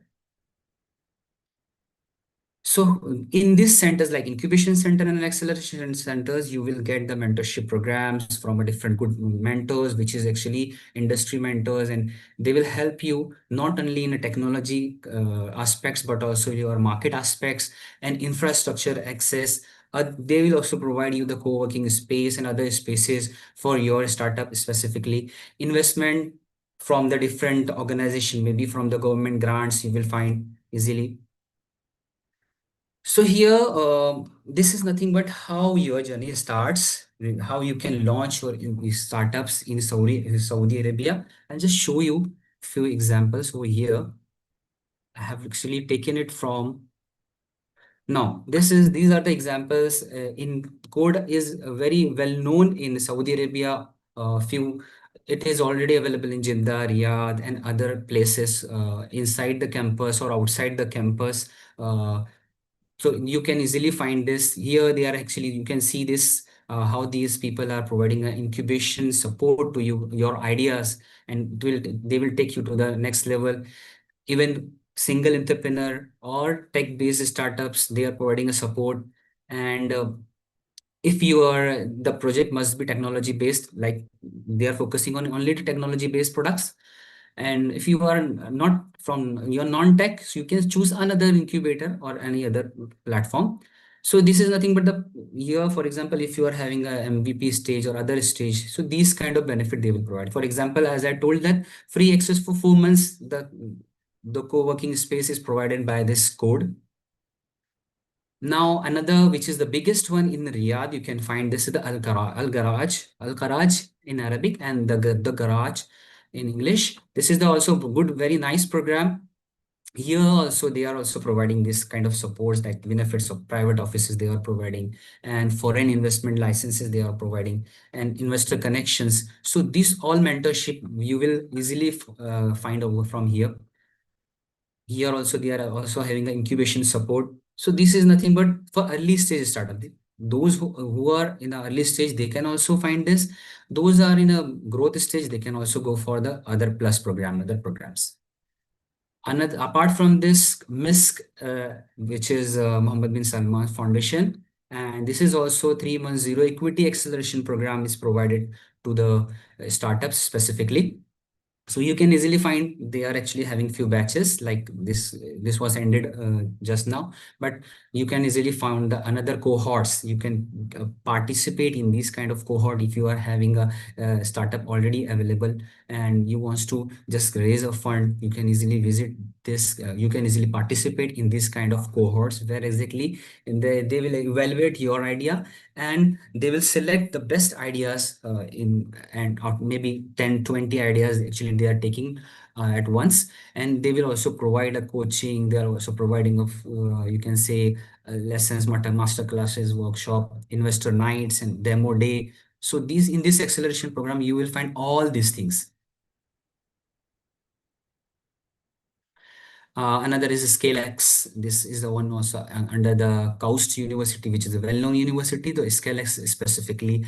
Speaker 13: So in these centers like incubation center and acceleration centers, you will get the mentorship programs from a different good mentors, which is actually industry mentors, and they will help you not only in a technology aspects, but also your market aspects and infrastructure access. They will also provide you the co-working space and other spaces for your startup, specifically investment from the different organization, maybe from the government grants, you will find easily. So here, this is nothing but how your journey starts, how you can launch your startups in Saudi Arabia. I'll just show you a few examples over here. I have actually taken it from. Now, these are the examples. In code is very well known in Saudi Arabia. It is already available in Jeddah, Riyadh, and other places inside the campus or outside the campus. So you can easily find this here. They are actually, you can see this, how these people are providing an incubation support to you, your ideas, and they will take you to the next level. Even single entrepreneur or tech-based startups, they are providing a support. And if the project must be technology-based, like they are focusing on only technology-based products. And if you are not from your non-tech, so you can choose another incubator or any other platform. So this is nothing but here, for example, if you are having a MVP stage or other stage, so these kind of benefit they will provide. For example, as I told that free access for 4 months, the co-working space is provided by this code. Now, another, which is the biggest one in Riyadh, you can find this is the Al-Garaj in Arabic, and the Garage in English. This is also good, very nice program. Here also, they are also providing this kind of supports, like benefits of private offices they are providing, and foreign investment licenses they are providing, and investor connections. So this all mentorship you will easily find over from here. Here also, they are also having an incubation support. So this is nothing but for early stage startup. Those who are in the early stage, they can also find this. Those are in a growth stage, they can also go for the other plus program, other programs. Another, apart from this, MISC, which is Mohammed bin Salman Foundation, and this is also 3 months zero equity acceleration program is provided to the startups specifically. So you can easily find they are actually having few batches like this. This was ended just now, but you can easily find another cohorts. You can participate in this kind of cohort if you are having a startup already available and you want to just raise a fund. You can easily visit this. You can easily participate in this kind of cohorts where exactly they will evaluate your idea and they will select the best ideas maybe 10-20 ideas actually they are taking at once, and they will also provide a coaching. They are also providing you can say lessons, master classes, workshop, investor nights, and demo day. So in this acceleration program you will find all these things. Another is ScaleX. This is the one also under the KAUST University, which is a well-known university. The ScaleX specifically,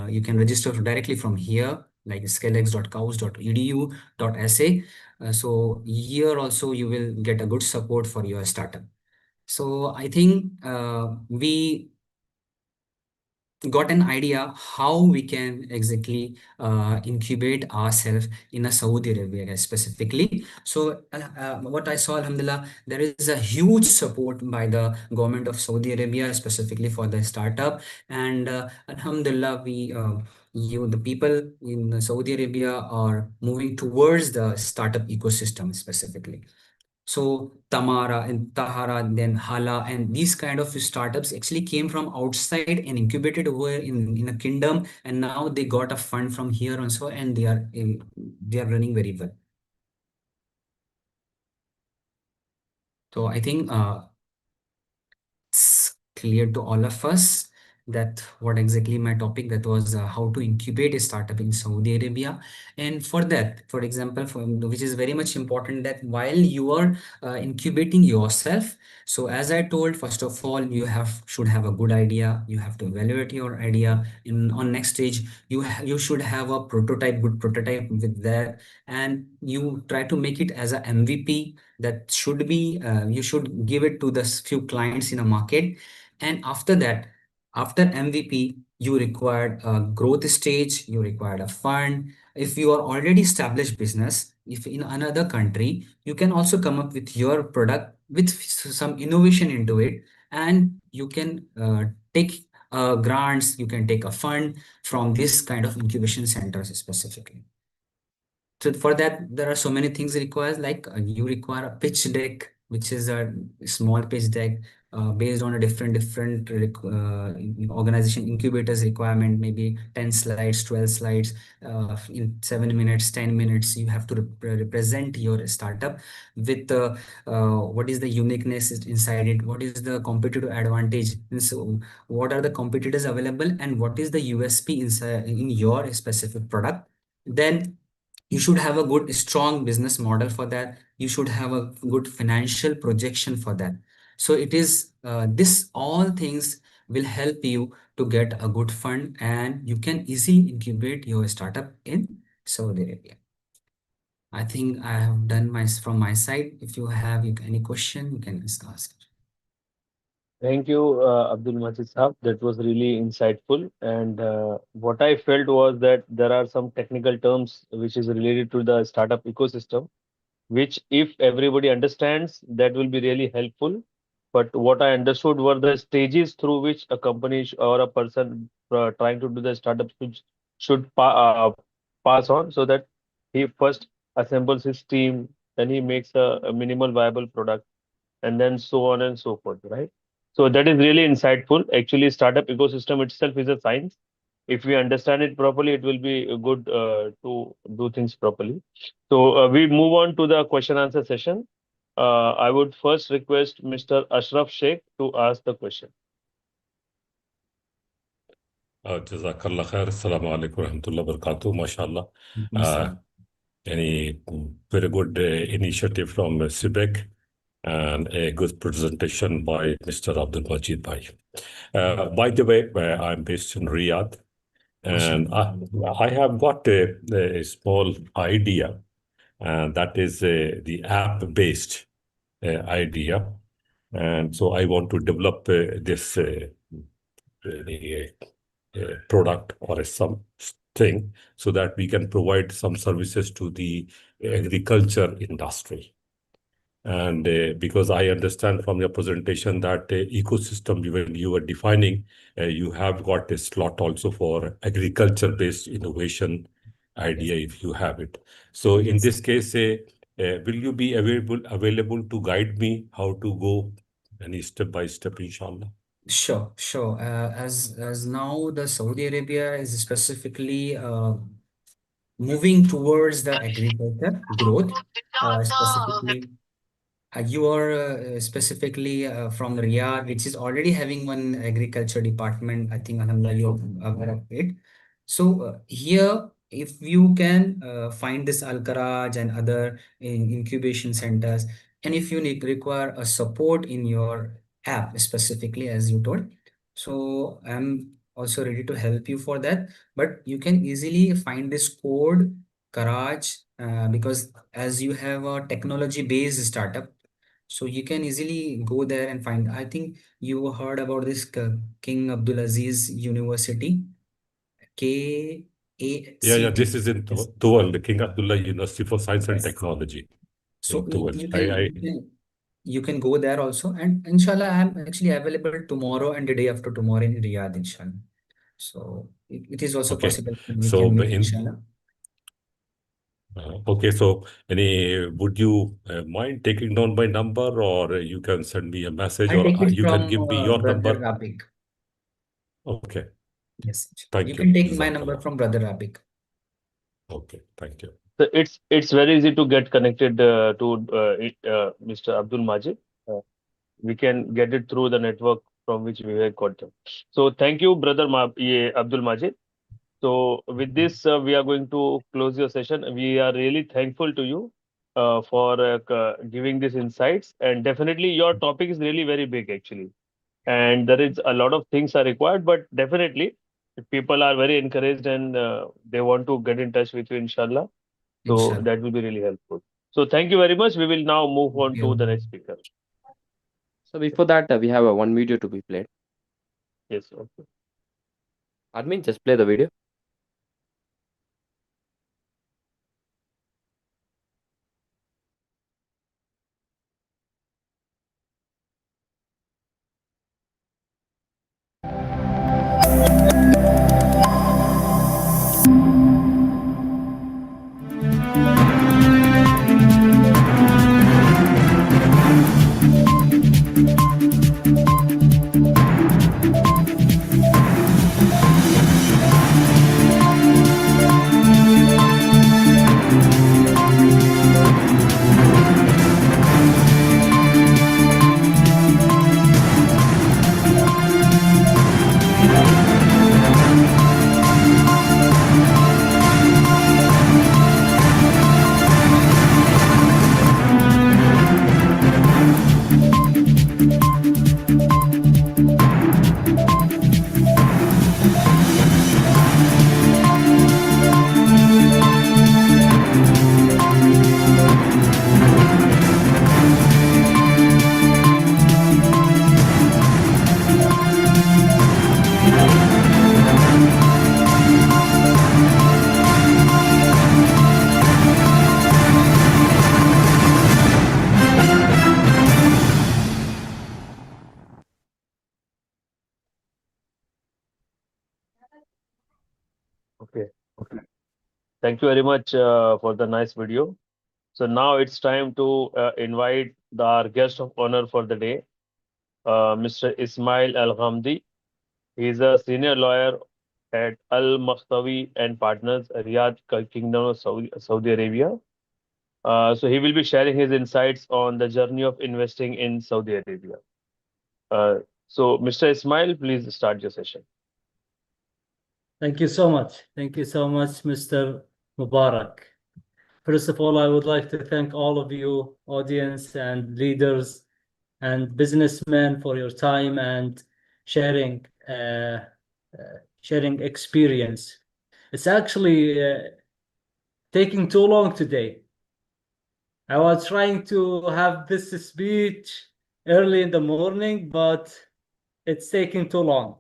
Speaker 13: you can register directly from here, like scalex.kaust.edu.sa. So here also you will get a good support for your startup. So I think we got an idea how we can exactly incubate ourselves in a Saudi Arabia specifically. So what I saw, alhamdulillah, there is a huge support by the government of Saudi Arabia specifically for the startup, and alhamdulillah, the people in Saudi Arabia are moving towards the startup ecosystem specifically. So Tamara and Tahara, and then Hala, and these kind of startups actually came from outside and incubated over in a kingdom, and now they got a fund from here also, and they are running very well. So I think it's clear to all of us that what exactly my topic that was how to incubate a startup in Saudi Arabia. And for that, for example, which is very much important, that while you are incubating yourself, so as I told, first of all, you should have a good idea. You have to evaluate your idea. On next stage, you should have a good prototype with that, and you try to make it as a MVP. That should be you should give it to the few clients in a market. And after that, after MVP, you required a growth stage, you required a fund. If you are already established business, if in another country, you can also come up with your product with some innovation into it, and you can take grants, you can take a fund from this kind of incubation centers specifically. So for that, there are so many things required, like you require a pitch deck, which is a small pitch deck based on a different organization incubators requirement, maybe 10 slides, 12 slides, in 7 minutes, 10 minutes. You have to represent your startup with what is the uniqueness inside it, what is the competitive advantage. And so what are the competitors available, and what is the USP inside in your specific product. Then you should have a good strong business model for that. You should have a good financial projection for that. So it is this all things will help you to get a good fund, and you can easily incubate your startup in Saudi Arabia. I think I have done from my side. If you have any question, you can ask.
Speaker 4: Thank you, Abdul Majid Saab. That was really insightful. And what I felt was that there are some technical terms which is related to the startup ecosystem, which if everybody understands, that will be really helpful. But what I understood were the stages through which a company or a person trying to do the startup should pass on, so that he first assembles his team, then he makes a minimal viable product, and then so on and so forth, right? So that is really insightful. Actually, startup ecosystem itself is a science. If we understand it properly, it will be good to do things properly. So we move on to the question answer session. I would first request Mr. Ashraf Sheikh to ask the question.
Speaker 14: جزاك الله خير. السلام عليكم ورحمة الله وبركاته. ما شاء الله. Any very good initiative from SIBEC and a good presentation by Mr. Abdul Majid Bhai. By the way, I'm based in Riyadh, and I have got a small idea, and that is the app-based idea. And so I want to develop this product or something so that we can provide some services to the agriculture industry. And because I understand from your presentation that ecosystem when you were defining, you have got a slot also for agriculture-based innovation idea if you have it. So in this case, will you be available to guide me how to go any step by step, inshallah?
Speaker 13: Sure. As now the Saudi Arabia is specifically moving towards the agriculture growth, specifically. You are specifically from Riyadh, which is already having one agriculture department. I think, Alhamdulillah, you're aware of it. So here, if you can find this Al-Karaj and other incubation centers, and if you require a support in your app specifically, as you told, so I'm also ready to help you for that. But you can easily find this code Karaj because as you have a technology-based startup, so you can easily go there and find. I think you heard about this King Abdulaziz University, KACT.
Speaker 14: Yeah, this is in
Speaker 13: Yes.
Speaker 14: Tuval, the King Abdullah University for Science and Technology.
Speaker 13: So
Speaker 14: In Tuval.
Speaker 13: you can go there also, and inshallah, I'm actually available tomorrow and the day after tomorrow in Riyadh, inshallah. So it is also
Speaker 14: Okay.
Speaker 13: possible that we
Speaker 14: So
Speaker 13: can meet,
Speaker 14: in
Speaker 13: inshallah.
Speaker 14: Okay, so would you mind taking down my number, or you can send me a message,
Speaker 13: I'll
Speaker 14: or
Speaker 13: take it
Speaker 14: you can
Speaker 13: from
Speaker 14: give me your
Speaker 13: Brother
Speaker 14: number?
Speaker 13: Rabik.
Speaker 14: Okay,
Speaker 13: Yes,
Speaker 14: thank
Speaker 13: you
Speaker 14: you.
Speaker 13: can take my
Speaker 14: Jazakallah.
Speaker 13: number from Brother Rabik.
Speaker 14: Okay, thank you.
Speaker 4: So it's very easy to get connected to Mr. Abdul Majid. We can get it through the network from which we have got them. So thank you, Brother Abdul Majid. So with this, we are going to close your session. We are really thankful to you for giving these insights. And definitely your topic is really very big, actually. And there is a lot of things are required, but definitely if people are very encouraged and they want to get in touch with you, inshallah. So
Speaker 13: Inshallah.
Speaker 4: that will be really helpful. So thank you very much. We will now move on to the next speaker.
Speaker 1: So before that, we have one video to be played.
Speaker 4: Yes, okay.
Speaker 1: Admin, just play the video.
Speaker 4: Okay. Thank you very much for the nice video. So now it's time to invite our guest of honor for the day, Mr. Ismail Al-Ghamdi. He is a senior lawyer at Al Makhtawi and Partners, Riyadh, Kingdom of Saudi Arabia. So he will be sharing his insights on the journey of investing in Saudi Arabia. So Mr. Ismail, please start your session.
Speaker 15: Thank you so much. Thank you so much, Mr. Mubarak. First of all, I would like to thank all of you, audience and leaders and businessmen, for your time and sharing experience. It's actually taking too long today. I was trying to have this speech early in the morning, but it's taking too long.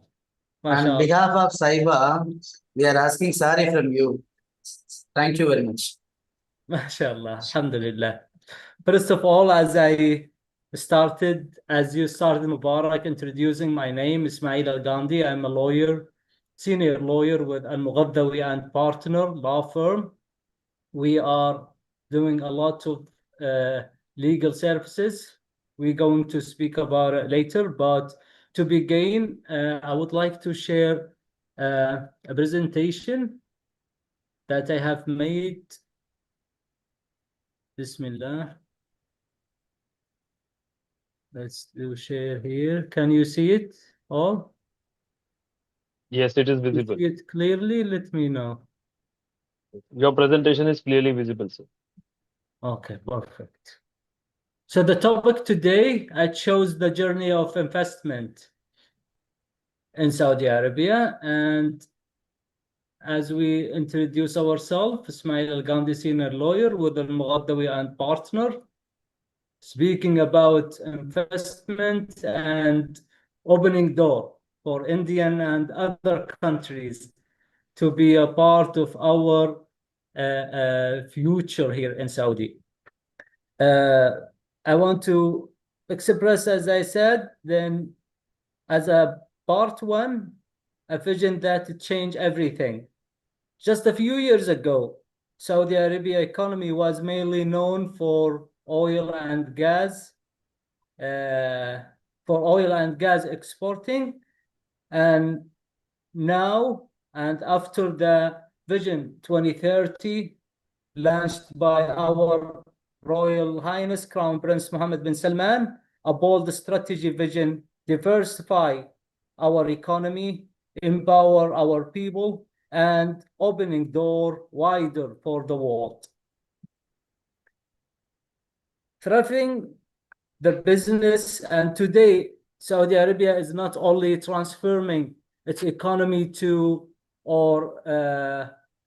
Speaker 3: On
Speaker 15: MashaAllah.
Speaker 3: behalf of SYPA, we are asking sorry from you. Thank you very much.
Speaker 15: MashaAllah. Alhamdulillah. First of all, as you started, Mubarak, introducing my name, Ismail Al-Ghamdi. I'm a lawyer, senior lawyer with Al-Mughaddawi and Partner law firm. We are doing a lot of legal services. We're going to speak about it later, but to begin, I would like to share a presentation that I have made. Bismillah. Let's do share here. Can you see it all?
Speaker 4: Yes, it is
Speaker 15: You
Speaker 4: visible.
Speaker 15: see it clearly? Let me know.
Speaker 4: Your presentation is clearly visible, sir.
Speaker 15: Okay, perfect. So the topic today, I chose the journey of investment in Saudi Arabia. And as we introduce ourselves, Ismail Al-Ghamdi, senior lawyer with Al-Mughaddawi and Partner, speaking about investment and opening door for Indian and other countries to be a part of our future here in Saudi. I want to express, as I said, then as a part one, a vision that changed everything. Just a few years ago, Saudi Arabia economy was mainly known for oil and gas, exporting, and now and after the Vision 2030 launched by our Royal Highness Crown Prince Mohammed bin Salman, a bold strategy vision, diversify our economy, empower our people, and opening door wider for the world. Thriving the business, and today Saudi Arabia is not only transforming its economy to or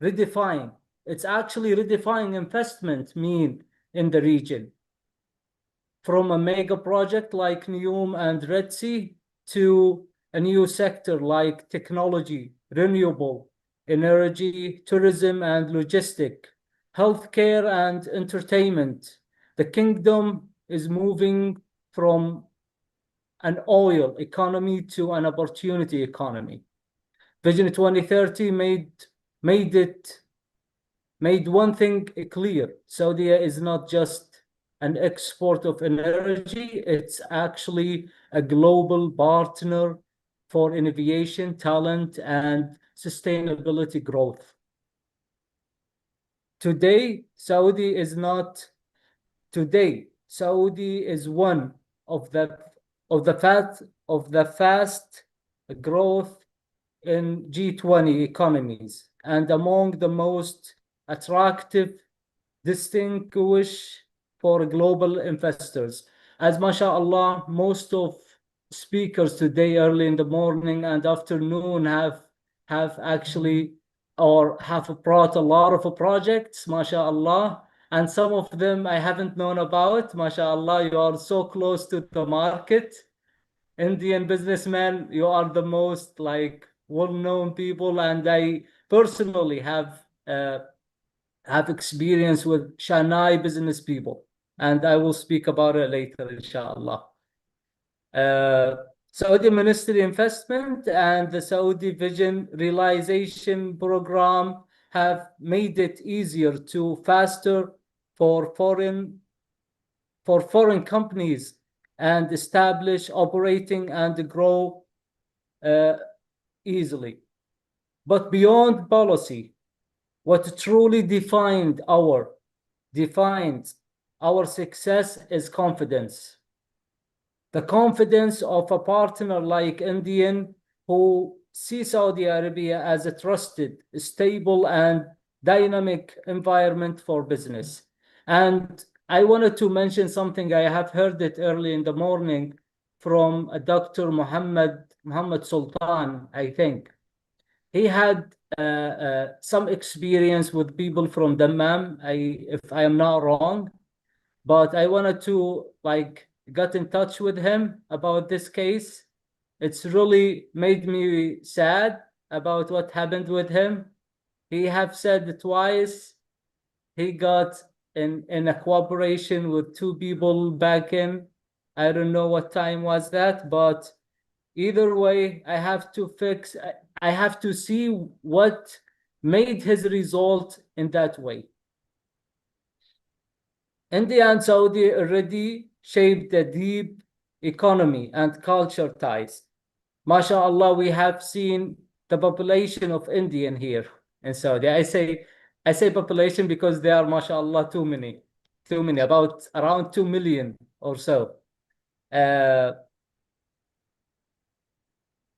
Speaker 15: redefine, it's actually redefining investment mean in the region. From a mega project like Neom and Red Sea to a new sector like technology, renewable energy, tourism and logistic, healthcare and entertainment. The kingdom is moving from an oil economy to an opportunity economy. Vision 2030 made one thing clear: Saudi is not just an export of energy, it's actually a global partner for innovation, talent, and sustainability growth. Today, Saudi is one of the fast growth in G20 economies and among the most attractive, distinguished for global investors. As mashallah, most of speakers today early in the morning and afternoon have actually or have brought a lot of projects, mashallah, and some of them I haven't known about. Mashallah, you are so close to the market. Indian businessmen, you are the most like well-known people, and I personally have experience with Shanghai business people, and I will speak about it later, inshallah. Saudi Ministry Investment and the Saudi Vision Realization Program have made it easier to faster for foreign companies and establish, operating, and grow easily. But beyond policy, what truly defines our success is confidence. The confidence of a partner like Indian who see Saudi Arabia as a trusted, stable, and dynamic environment for business. And I wanted to mention something. I have heard it early in the morning from a Dr. Muhammad Sultan, I think. He had some experience with people from Dammam, if I am not wrong, but I wanted to got in touch with him about this case. It's really made me sad about what happened with him. He have said twice he got in a cooperation with two people back in, I don't know what time was that, but either way, I have to see what made his result in that way. India and Saudi already shaped a deep economy and culture ties. MashaAllah, we have seen the population of Indian here in Saudi. I say population because there are, MashaAllah, too many, about around 2 million or so.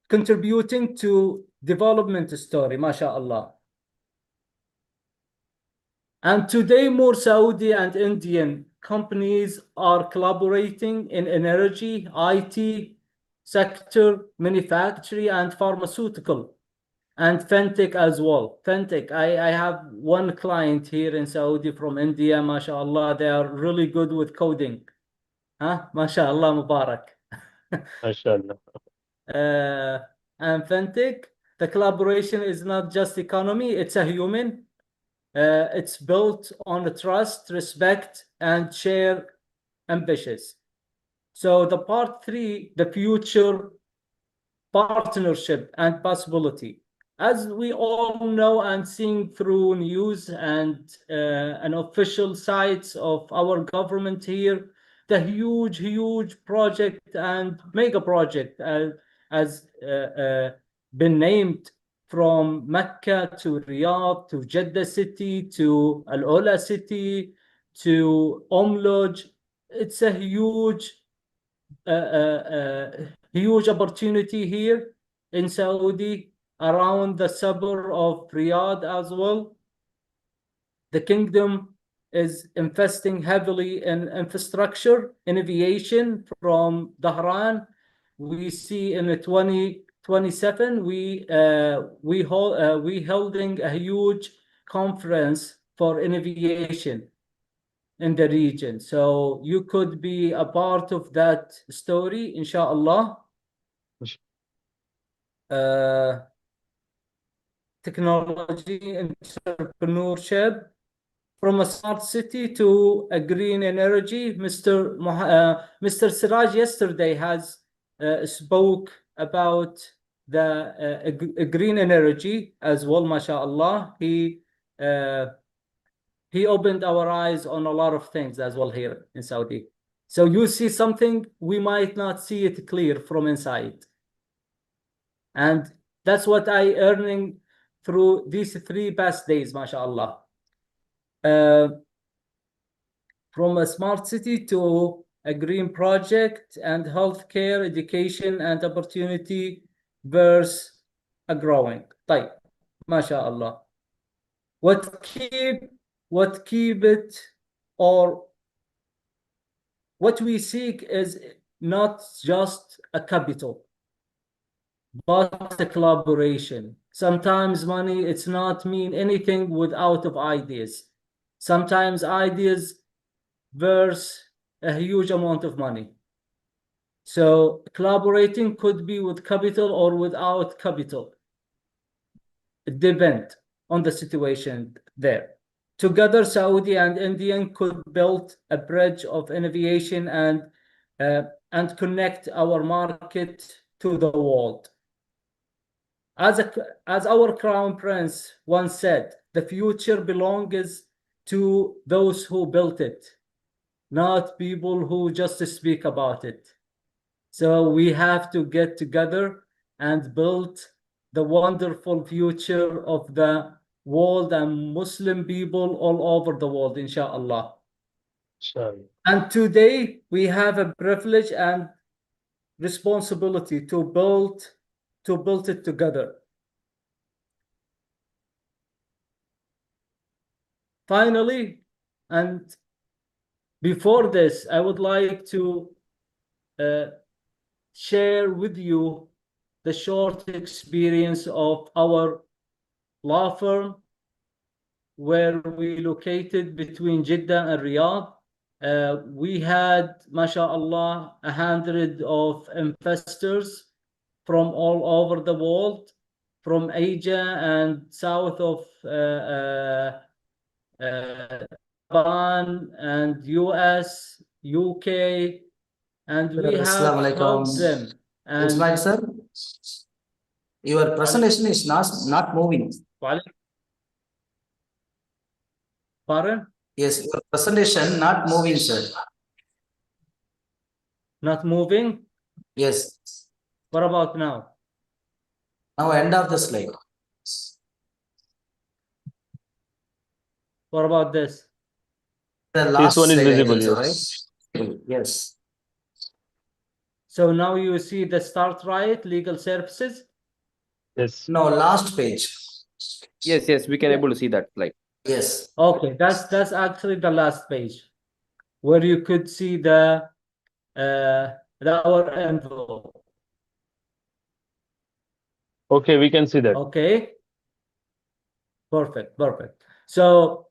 Speaker 15: Contributing to development story, mashallah. And today, more Saudi and Indian companies are collaborating in energy, IT sector, manufacturing, and pharmaceutical, and fintech as well. Fintech, I have one client here in Saudi from India, mashallah. They are really good with coding. Mashallah, Mubarak.
Speaker 4: Mashallah.
Speaker 15: And fintech, the collaboration is not just economy, it's a human. It's built on trust, respect, and share ambitions. So the part 3, the future partnership and possibility. as we all know and seeing through news and official sites of our government here, the huge project and mega project has been named from Mecca to Riyadh to Jeddah city to Al Ula city to Lodge. It's a huge opportunity here in Saudi, around the suburb of Riyadh as well. The kingdom is investing heavily in infrastructure, in aviation from Dhahran. We see in 2027 we holding a huge conference for aviation in the region. So you could be a part of that story, inshallah. Technology, entrepreneurship, from a smart city to a green energy. Mr. Siraj yesterday has spoke about the green energy as well, mashallah. He opened our eyes on a lot of things as well here in Saudi. So you see something, we might not see it clear from inside. And that's what I earning through these 3 past days, mashallah. From a smart city to a green project and healthcare, education and opportunity versus a growing. طيب, mashallah. What keep it, or what we seek is not just a capital, but a collaboration. Sometimes money, it's not mean anything without of ideas. Sometimes ideas versus a huge amount of money. So collaborating could be with capital or without capital. It depends on the situation there. Together, Saudi and Indian could build a bridge of innovation and connect our market to the world. As our crown prince once said, the future belongs to those who built it, not people who just speak about it. So we have to get together and build the wonderful future of the world and Muslim people all over the world, inshallah.
Speaker 4: Sure.
Speaker 15: And today we have a privilege and responsibility to build it together. Finally, and before this, I would like to share with you the short experience of our law firm, where we located between Jeddah and Riyadh. We had, mashallah, 100 of investors from all over the world, from Asia and south of Japan and US, UK, and we have helped them. And
Speaker 3: Ismail sir, your presentation is not moving.
Speaker 15: Pardon?
Speaker 3: Yes, your presentation not moving, sir.
Speaker 15: Not moving?
Speaker 3: Yes.
Speaker 15: What about now?
Speaker 3: Now end of the slide.
Speaker 15: What about this?
Speaker 3: The last
Speaker 4: this one is
Speaker 3: slide,
Speaker 4: visible,
Speaker 3: so,
Speaker 4: yes.
Speaker 3: right? Yes.
Speaker 15: So now you see the start right, legal services?
Speaker 4: Yes.
Speaker 3: No, last page.
Speaker 1: Yes, we can able to see that slide.
Speaker 3: Yes.
Speaker 15: Okay, that's actually the last page, where you could see our envelope.
Speaker 4: Okay, we can see that.
Speaker 15: Okay. Perfect. So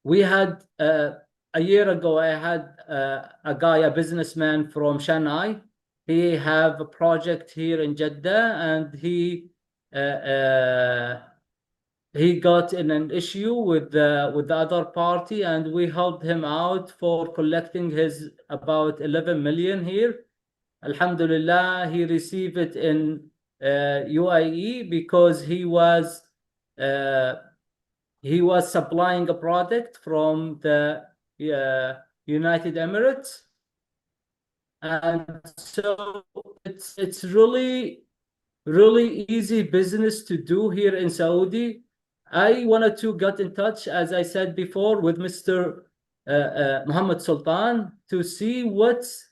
Speaker 15: we had a year ago, I had a guy, a businessman from Shanghai. He have a project here in Jeddah, and he got in an issue with the other party, and we helped him out for collecting his about 11 million here. Alhamdulillah, he received it in UAE because he was supplying a product from the United Emirates, and so it's really easy business to do here in Saudi. I wanted to get in touch, as I said before, with Mr. Muhammad Sultan to see what's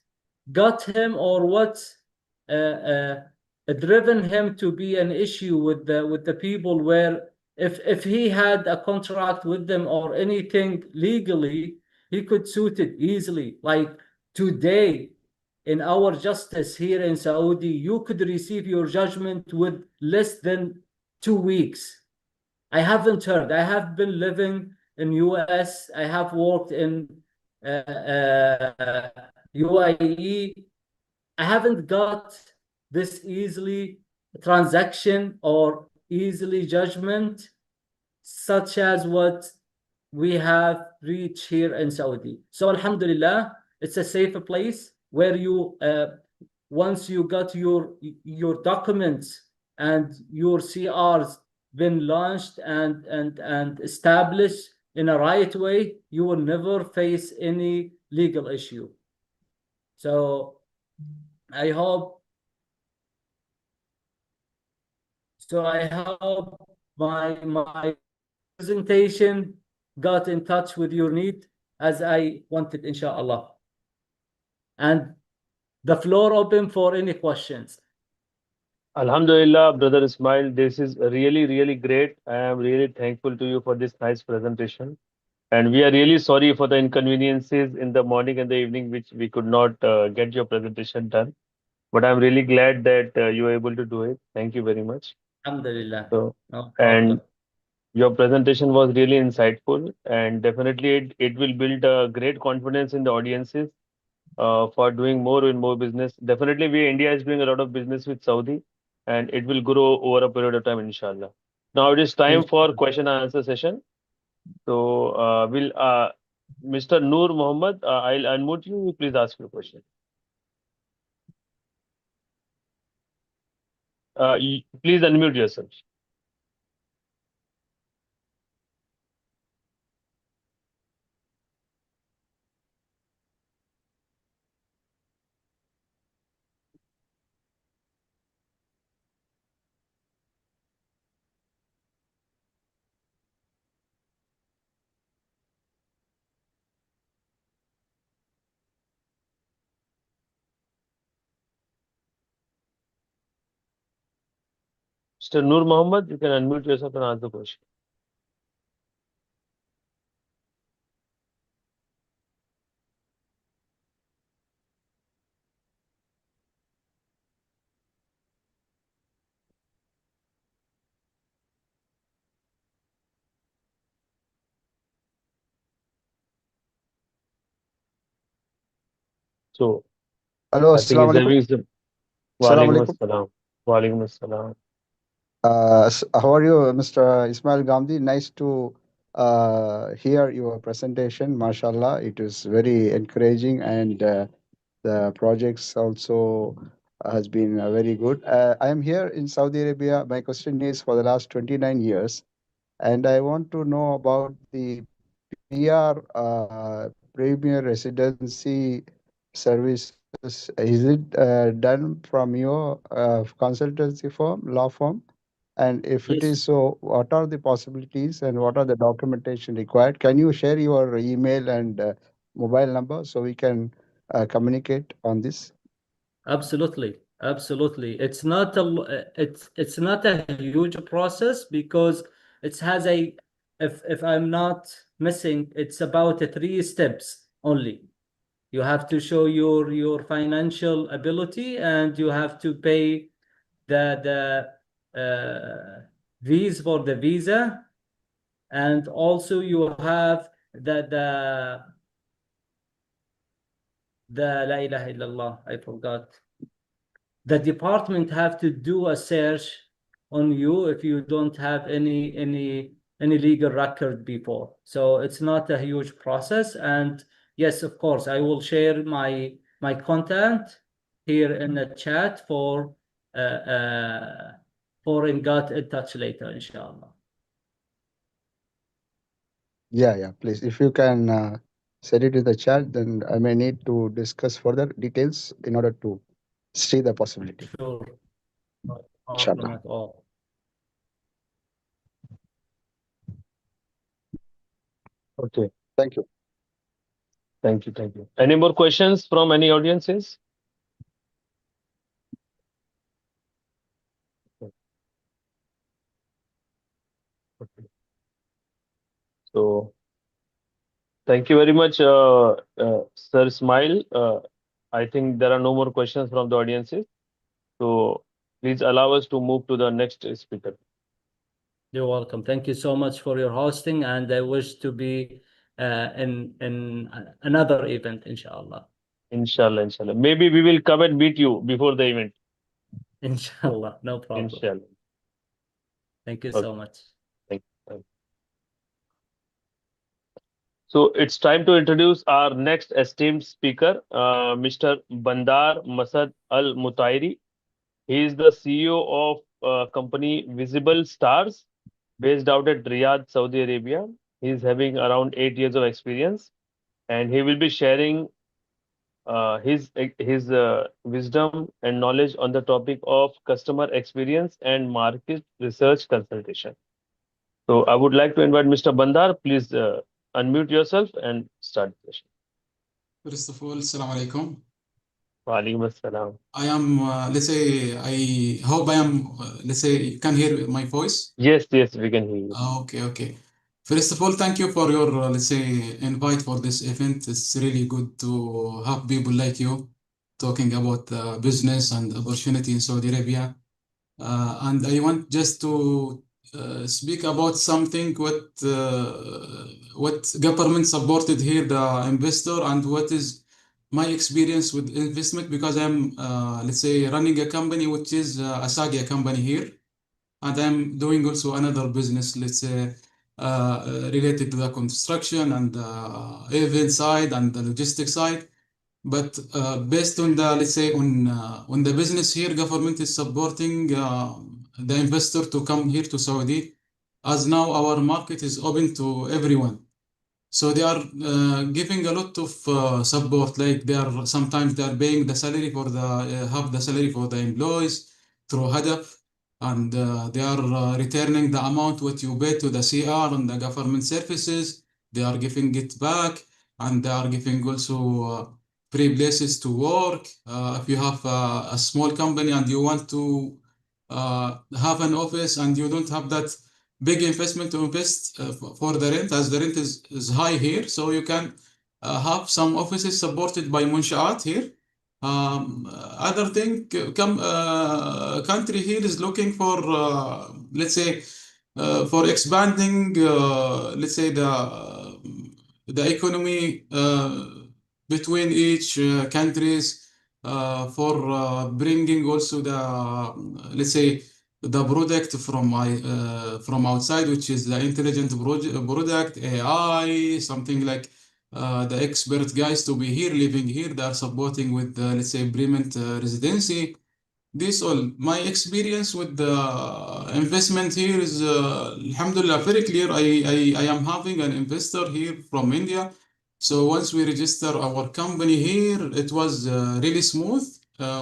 Speaker 15: got him or what's driven him to be an issue with the people, where if he had a contract with them or anything legally, he could suit it easily. Like today, in our justice here in Saudi, you could receive your judgment with less than 2 weeks. I haven't heard. I have been living in US. I have worked in UAE. I haven't got this easily transaction or easily judgment such as what we have reached here in Saudi. So Alhamdulillah, it's a safe place where you once you got your documents and your CRs been launched and established in a right way, you will never face any legal issue. So I hope my presentation got in touch with your need as I wanted, inshallah. And the floor open for any questions.
Speaker 4: Alhamdulillah, Brother Ismail, this is really great. I am really thankful to you for this nice presentation. And we are really sorry for the inconveniences in the morning and the evening, which we could not get your presentation done. But I'm really glad that you were able to do it. Thank you very much.
Speaker 15: Alhamdulillah.
Speaker 4: So,
Speaker 15: No
Speaker 4: and
Speaker 15: problem.
Speaker 4: your presentation was really insightful, and definitely it will build a great confidence in the audiences for doing more and more business. Definitely, India is doing a lot of business with Saudi, and it will grow over a period of time, inshallah. Now it is time for question and answer session. So, Mr. Noor Mohammed, I'll unmute you. Please ask your question. Please unmute yourself. Mr. Noor Mohammed, you can unmute yourself and ask the question. So,
Speaker 16: Hello,
Speaker 4: I think he's
Speaker 16: Assalamu alaikum.
Speaker 4: having some.
Speaker 16: Assalamu
Speaker 4: Walaikum
Speaker 16: alaikum.
Speaker 4: assalam. Walaikum assalam.
Speaker 16: How are you, Mr. Ismail Gandhi? Nice to hear your presentation. MashaAllah, it is very encouraging, and the projects also has been very good. I am here in Saudi Arabia. My question is for the last 29 years, and I want to know about the PR Premier Residency Services. Is it done from your consultancy firm, law firm? And if it
Speaker 15: Yes.
Speaker 16: is so, what are the possibilities and what are the documentation required? Can you share your email and mobile number so we can communicate on this?
Speaker 15: Absolutely. It's not a huge process because it has if I'm not missing, it's about 3 steps only. You have to show your financial ability, and you have to pay the fees for the visa, and also you have the La ilaha illallah, I forgot. The department have to do a search on you if you don't have any legal record before. So it's not a huge process. And yes, of course, I will share my contact here in the chat for foreign got in touch later, inshallah.
Speaker 16: Yeah, please. If you can send it in the chat, then I may need to discuss further details in order to see the possibility.
Speaker 15: Sure. No problem
Speaker 16: Inshallah.
Speaker 15: at all.
Speaker 4: Okay.
Speaker 16: Thank you.
Speaker 4: Thank you. Thank you. Any more questions from any audiences? Okay. So, thank you very much, Sir Ismail. I think there are no more questions from the audiences. So, please allow us to move to the next speaker.
Speaker 15: You're welcome. Thank you so much for your hosting, and I wish to be in another event, inshallah.
Speaker 4: Inshallah, inshallah. Maybe we will come and meet you before the event.
Speaker 15: Inshallah, no problem.
Speaker 4: Inshallah.
Speaker 15: Thank you
Speaker 4: Okay.
Speaker 15: so much.
Speaker 4: Thank you. So it's time to introduce our next esteemed speaker, Mr. Bandar Masad Al Mutairi. He is the CEO of company Visible Stars, based out at Riyadh, Saudi Arabia. He is having around 8 years of experience, and he will be sharing his wisdom and knowledge on the topic of customer experience and market research consultation. So I would like to invite Mr. Bandar. Please unmute yourself and start the session.
Speaker 17: First of all, Assalamu alaikum.
Speaker 4: Wa alaikum assalam.
Speaker 17: I am, I hope I am, you can hear my voice?
Speaker 4: Yes, we can hear you.
Speaker 17: Okay. First of all, thank you for your, invite for this event. It's really good to have people like you talking about business and opportunity in Saudi Arabia. And I want just to speak about something what government supported here, the investor, and what is my experience with investment, because I'm running a company which is a Sagia company here, and I'm doing also another business, related to the construction and the event side and the logistics side. But based on the on the business here, government is supporting the investor to come here to Saudi, as now our market is open to everyone. So they are giving a lot of support. Like sometimes they are paying the salary for the half the salary for the employees through Hadaf, and they are returning the amount what you pay to the CR and the government services. They are giving it back, and they are giving also free places to work. If you have a small company and you want to have an office and you don't have that big investment to invest for the rent, as the rent is high here, so you can have some offices supported by Munshaat here. Other thing, country here is looking for, for expanding, the economy between each countries, for bringing also the product from outside, which is the intelligent product, AI, something like the expert guys to be here, living here. They are supporting with, permanent residency. This all. My experience with the investment here is, alhamdulillah, very clear. I am having an investor here from India. So once we register our company here, it was really smooth.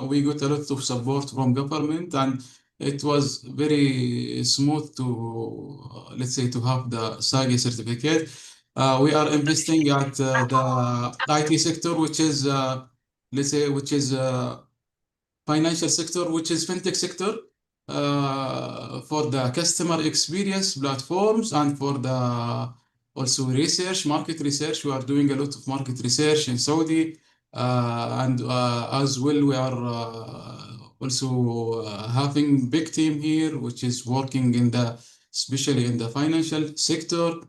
Speaker 17: We got a lot of support from government, and it was very smooth to, to have the SAGI certificate. We are investing at the IT sector, which is, financial sector, which is fintech sector, for the customer experience platforms, and for the also research, market research. We are doing a lot of market research in Saudi, and as well we are also having big team here, which is working especially in the financial sector.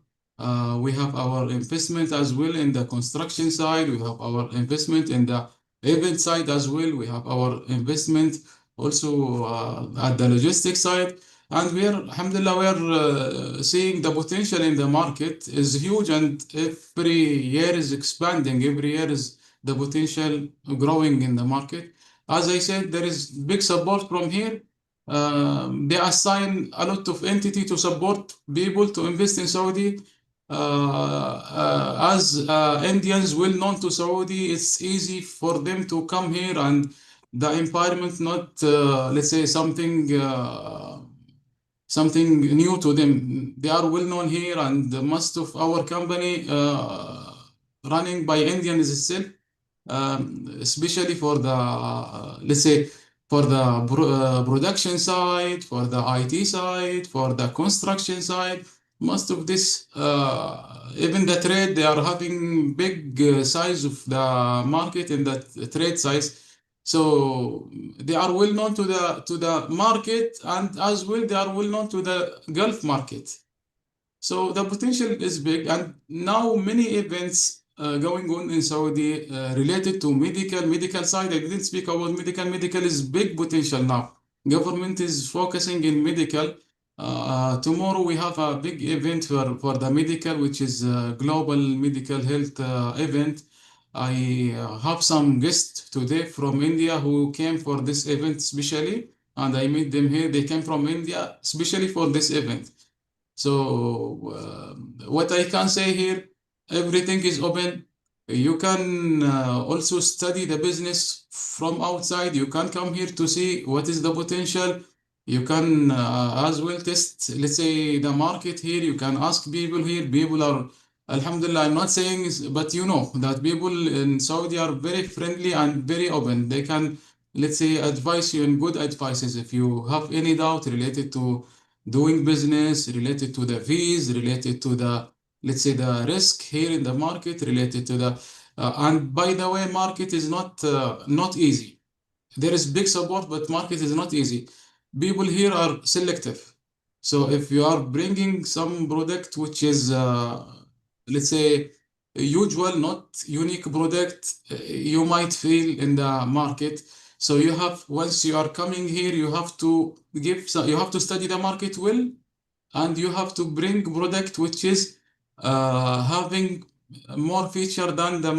Speaker 17: We have our investment as well in the construction side. We have our investment in the event side as well. We have our investment also at the logistics side. And we are, alhamdulillah, we are seeing the potential in the market is huge, and every year is expanding. Every year is the potential growing in the market. As I said, there is big support from here. They assign a lot of entity to support people to invest in Saudi. As Indians well known to Saudi, it's easy for them to come here, and the environment not, let's say, something new to them. They are well known here, and most of our company running by Indians itself, especially for the, let's say, for the production side, for the IT side, for the construction side. Most of this, even the trade, they are having big size of the market in that trade size. So they are well known to the market, and as well they are well known to the Gulf market. So the potential is big, and now many events going on in Saudi related to medical side. I didn't speak about medical. Medical is big potential now. Government is focusing in medical. Tomorrow we have a big event for the medical, which is a global medical health event. I have some guests today from India who came for this event specially, and I meet them here. They came from India especially for this event. So what I can say here, everything is open. You can also study the business from outside. You can come here to see what is the potential. You can as well test, let's say, the market here. You can ask people here. People are, Alhamdulillah, I'm not saying, but you know that people in Saudi are very friendly and very open. They can, let's say, advise you in good advices if you have any doubt related to doing business, related to the fees, related to the, let's say, the risk here in the market, related to the, and by the way, market is not easy. There is big support, but market is not easy. People here are selective. So if you are bringing some product which is, let's say, usual, not unique product, you might fail in the market. So you have, once you are coming here, you have to you have to study the market well, and you have to bring product which is having more feature than the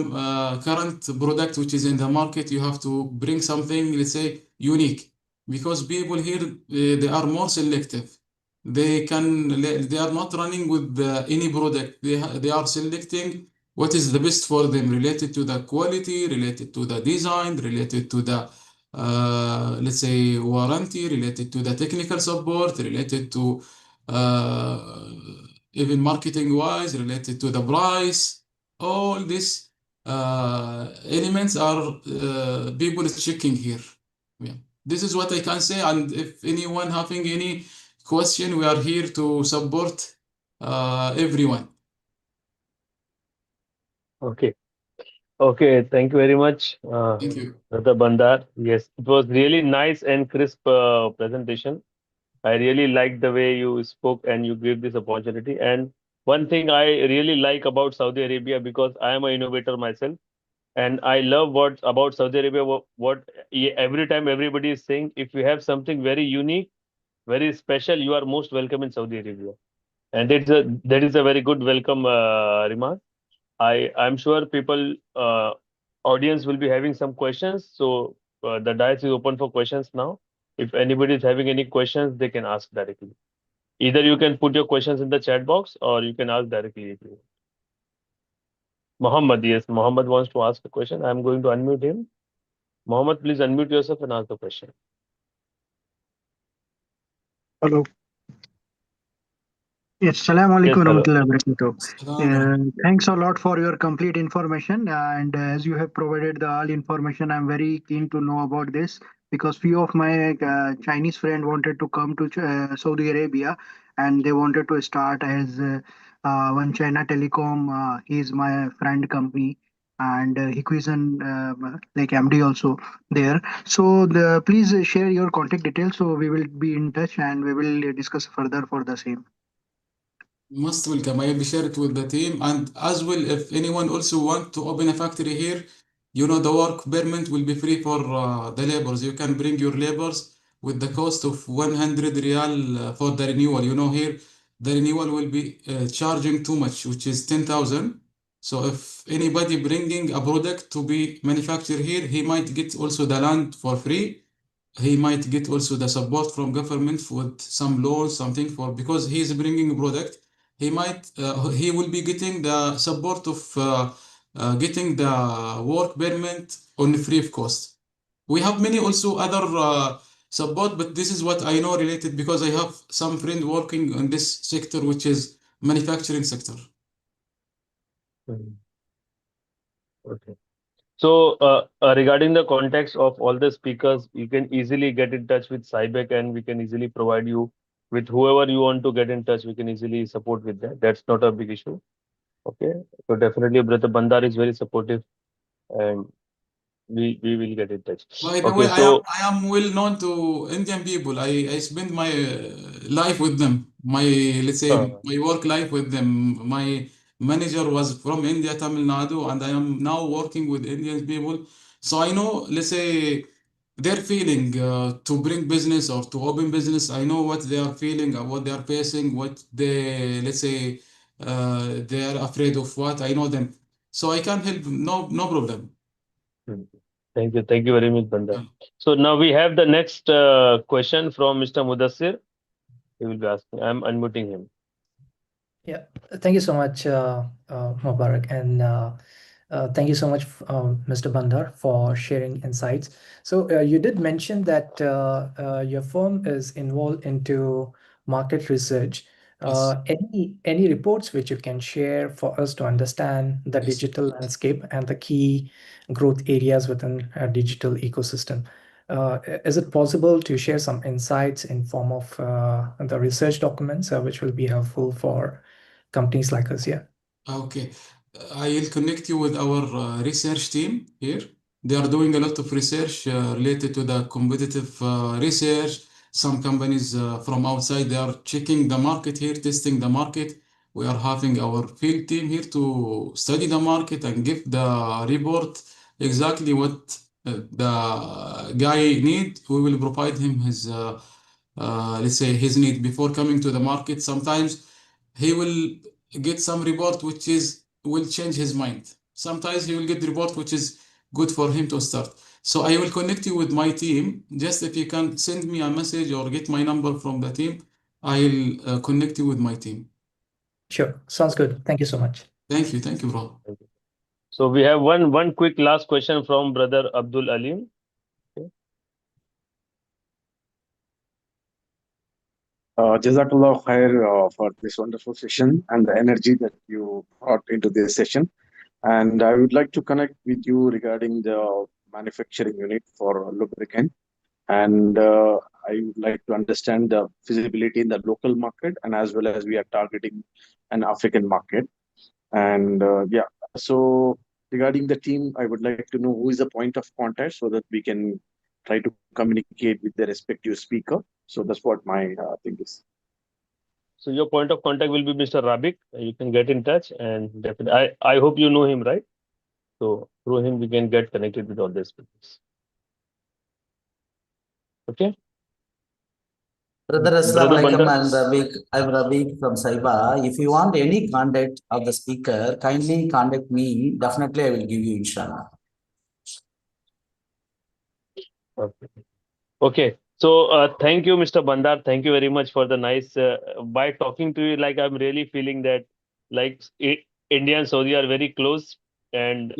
Speaker 17: current product which is in the market. You have to bring something, let's say, unique, because people here they are more selective. They are not running with any product. They are selecting what is the best for them, related to the quality, related to the design, related to the let's say warranty, related to the technical support, related to uh, even marketing wise, related to the price. All these elements are people is checking here. Yeah. This is what I can say, and if anyone having any question, we are here to support everyone.
Speaker 4: Okay. Okay. Thank you very much,
Speaker 17: Thank you.
Speaker 4: Dr. Bandar. Yes, it was really nice and crisp presentation. I really liked the way you spoke and you gave this opportunity. And one thing I really like about Saudi Arabia, because I am an innovator myself, and I love what about Saudi Arabia, every time everybody is saying, if you have something very unique, very special, you are most welcome in Saudi Arabia. And that is a very good welcome remark. I'm sure people, audience will be having some questions. So the dais is open for questions now. If anybody is having any questions, they can ask directly. Either you can put your questions in the chat box, or you can ask directly if you want. Mohammed, yes, Mohammed wants to ask a question. I'm going to unmute him. Mohammed, please unmute yourself and ask the question.
Speaker 11: Hello. Yes, Assalamu alaikum
Speaker 4: Yes, hello.
Speaker 11: warahmatullahi wabarakatuh. Thanks a lot for your complete information. And as you have provided the all information, I'm very keen to know about this, because few of my Chinese friend wanted to come to Saudi Arabia, and they wanted to start as One China Telecom. Is my friend company, and Hikvision, like MD also there. So please share your contact details, so we will be in touch and we will discuss further for the same.
Speaker 17: Most welcome. I will share it with the team, and as well, if anyone also want to open a factory here, you know, the work permit will be free for the laborers. You can bring your laborers with the cost of 100 riyal for the renewal. You know, here the renewal will be charging too much, which is 10,000. So if anybody bringing a product to be manufactured here, he might get also the land for free. He might get also the support from government with some loans, something for, because he is bringing a product. He will be getting the support of getting the work permit on free of cost. We have many also other support, but this is what I know related because I have some friend working in this sector, which is manufacturing sector.
Speaker 4: Okay. So, regarding the context of all the speakers, you can easily get in touch with SIBEC and we can easily provide you with whoever you want to get in touch. We can easily support with that. That's not a big issue. Okay. So definitely Brother Bandar is very supportive and we will get in touch.
Speaker 17: By the
Speaker 4: Okay.
Speaker 17: way,
Speaker 4: So,
Speaker 17: I am well known to Indian people. I spend my life with them. My, let's say, my work life with them. My manager was from India, Tamil Nadu, and I am now working with Indian people. So I know, let's say, their feeling to bring business or to open business. I know what they are feeling, what they are facing, what they, let's say, they are afraid of what. I know them. So I can help, no problem.
Speaker 4: Thank you. Thank you very much, Bandar. So now we have the next question from Mr. Mudassir. He will be asking. I'm unmuting him.
Speaker 18: Yeah, thank you so much, Mubarak, and thank you so much, Mr. Bandar, for sharing insights. So you did mention that your firm is involved into market research. Any reports which you can share for us to understand the digital landscape and the key growth areas within a digital ecosystem? Is it possible to share some insights in form of the research documents, which will be helpful for companies like us here?
Speaker 17: Okay. I will connect you with our research team here. They are doing a lot of research related to the competitive research. Some companies from outside, they are checking the market here, testing the market. We are having our field team here to study the market and give the report exactly what the guy need. We will provide him his, let's say, his need before coming to the market. Sometimes he will get some report which will change his mind. Sometimes he will get the report which is good for him to start. So I will connect you with my team. Just if you can send me a message or get my number from the team, I'll connect you with my team.
Speaker 18: Sure, sounds good. Thank you so much.
Speaker 17: Thank you, bro.
Speaker 4: So we have one quick last question from Brother Abdul Alim. Okay.
Speaker 19: Jazakallah khair for this wonderful session and the energy that you brought into this session. And I would like to connect with you regarding the manufacturing unit for lubricant. And I would like to understand the feasibility in the local market and as well as we are targeting an African market. And so regarding the team, I would like to know who is the point of contact so that we can try to communicate with the respective speaker. So that's what my thing is.
Speaker 4: So your point of contact will be Mr. Rabik. You can get in touch and definitely, I hope you know him, right? So through him, we can get connected with all these people. Okay.
Speaker 3: Brother
Speaker 4: Brother
Speaker 3: Assalamualaikum,
Speaker 4: Bandar.
Speaker 3: I'm Ravi from SYPA. If you want any contact of the speaker, kindly contact me. Definitely, I will give you, inshallah.
Speaker 4: Okay. So thank you, Mr. Bandar. Thank you very much for the nice. By talking to you, like I'm really feeling that like India and Saudi are very close, and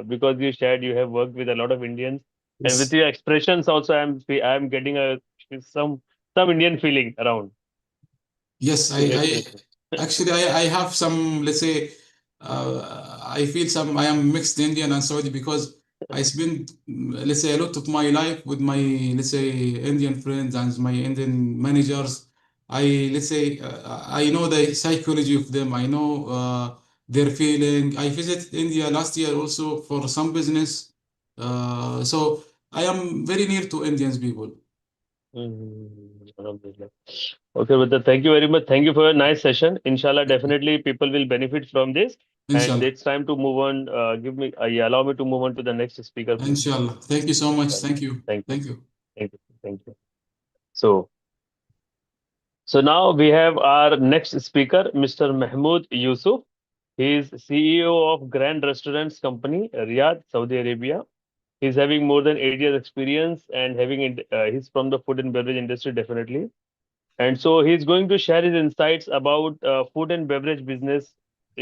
Speaker 4: because you shared you have worked with a lot of Indians, and with your expressions also, I'm getting some Indian feeling around.
Speaker 17: Yes, I have some, let's say, I feel I am mixed Indian and Saudi because I spend, let's say, a lot of my life with my, let's say, Indian friends and my Indian managers. Let's say, I know the psychology of them. I know their feeling. I visited India last year also for some business. So I am very near to Indians people.
Speaker 4: Okay, but thank you very much. Thank you for a nice session. Inshallah, definitely people will benefit from this.
Speaker 17: Inshallah.
Speaker 4: And it's time to move on. Allow me to move on to the next speaker, please.
Speaker 17: Inshallah. Thank you so much. Thank you.
Speaker 4: Thank you.
Speaker 17: Thank you.
Speaker 4: Thank you. Thank you. So now we have our next speaker, Mr. Mahmood Yusuf. He is CEO of Grand Restaurants Company, Riyadh, Saudi Arabia. He's having more than 8 years experience and he's from the food and beverage industry definitely. And so he's going to share his insights about food and beverage business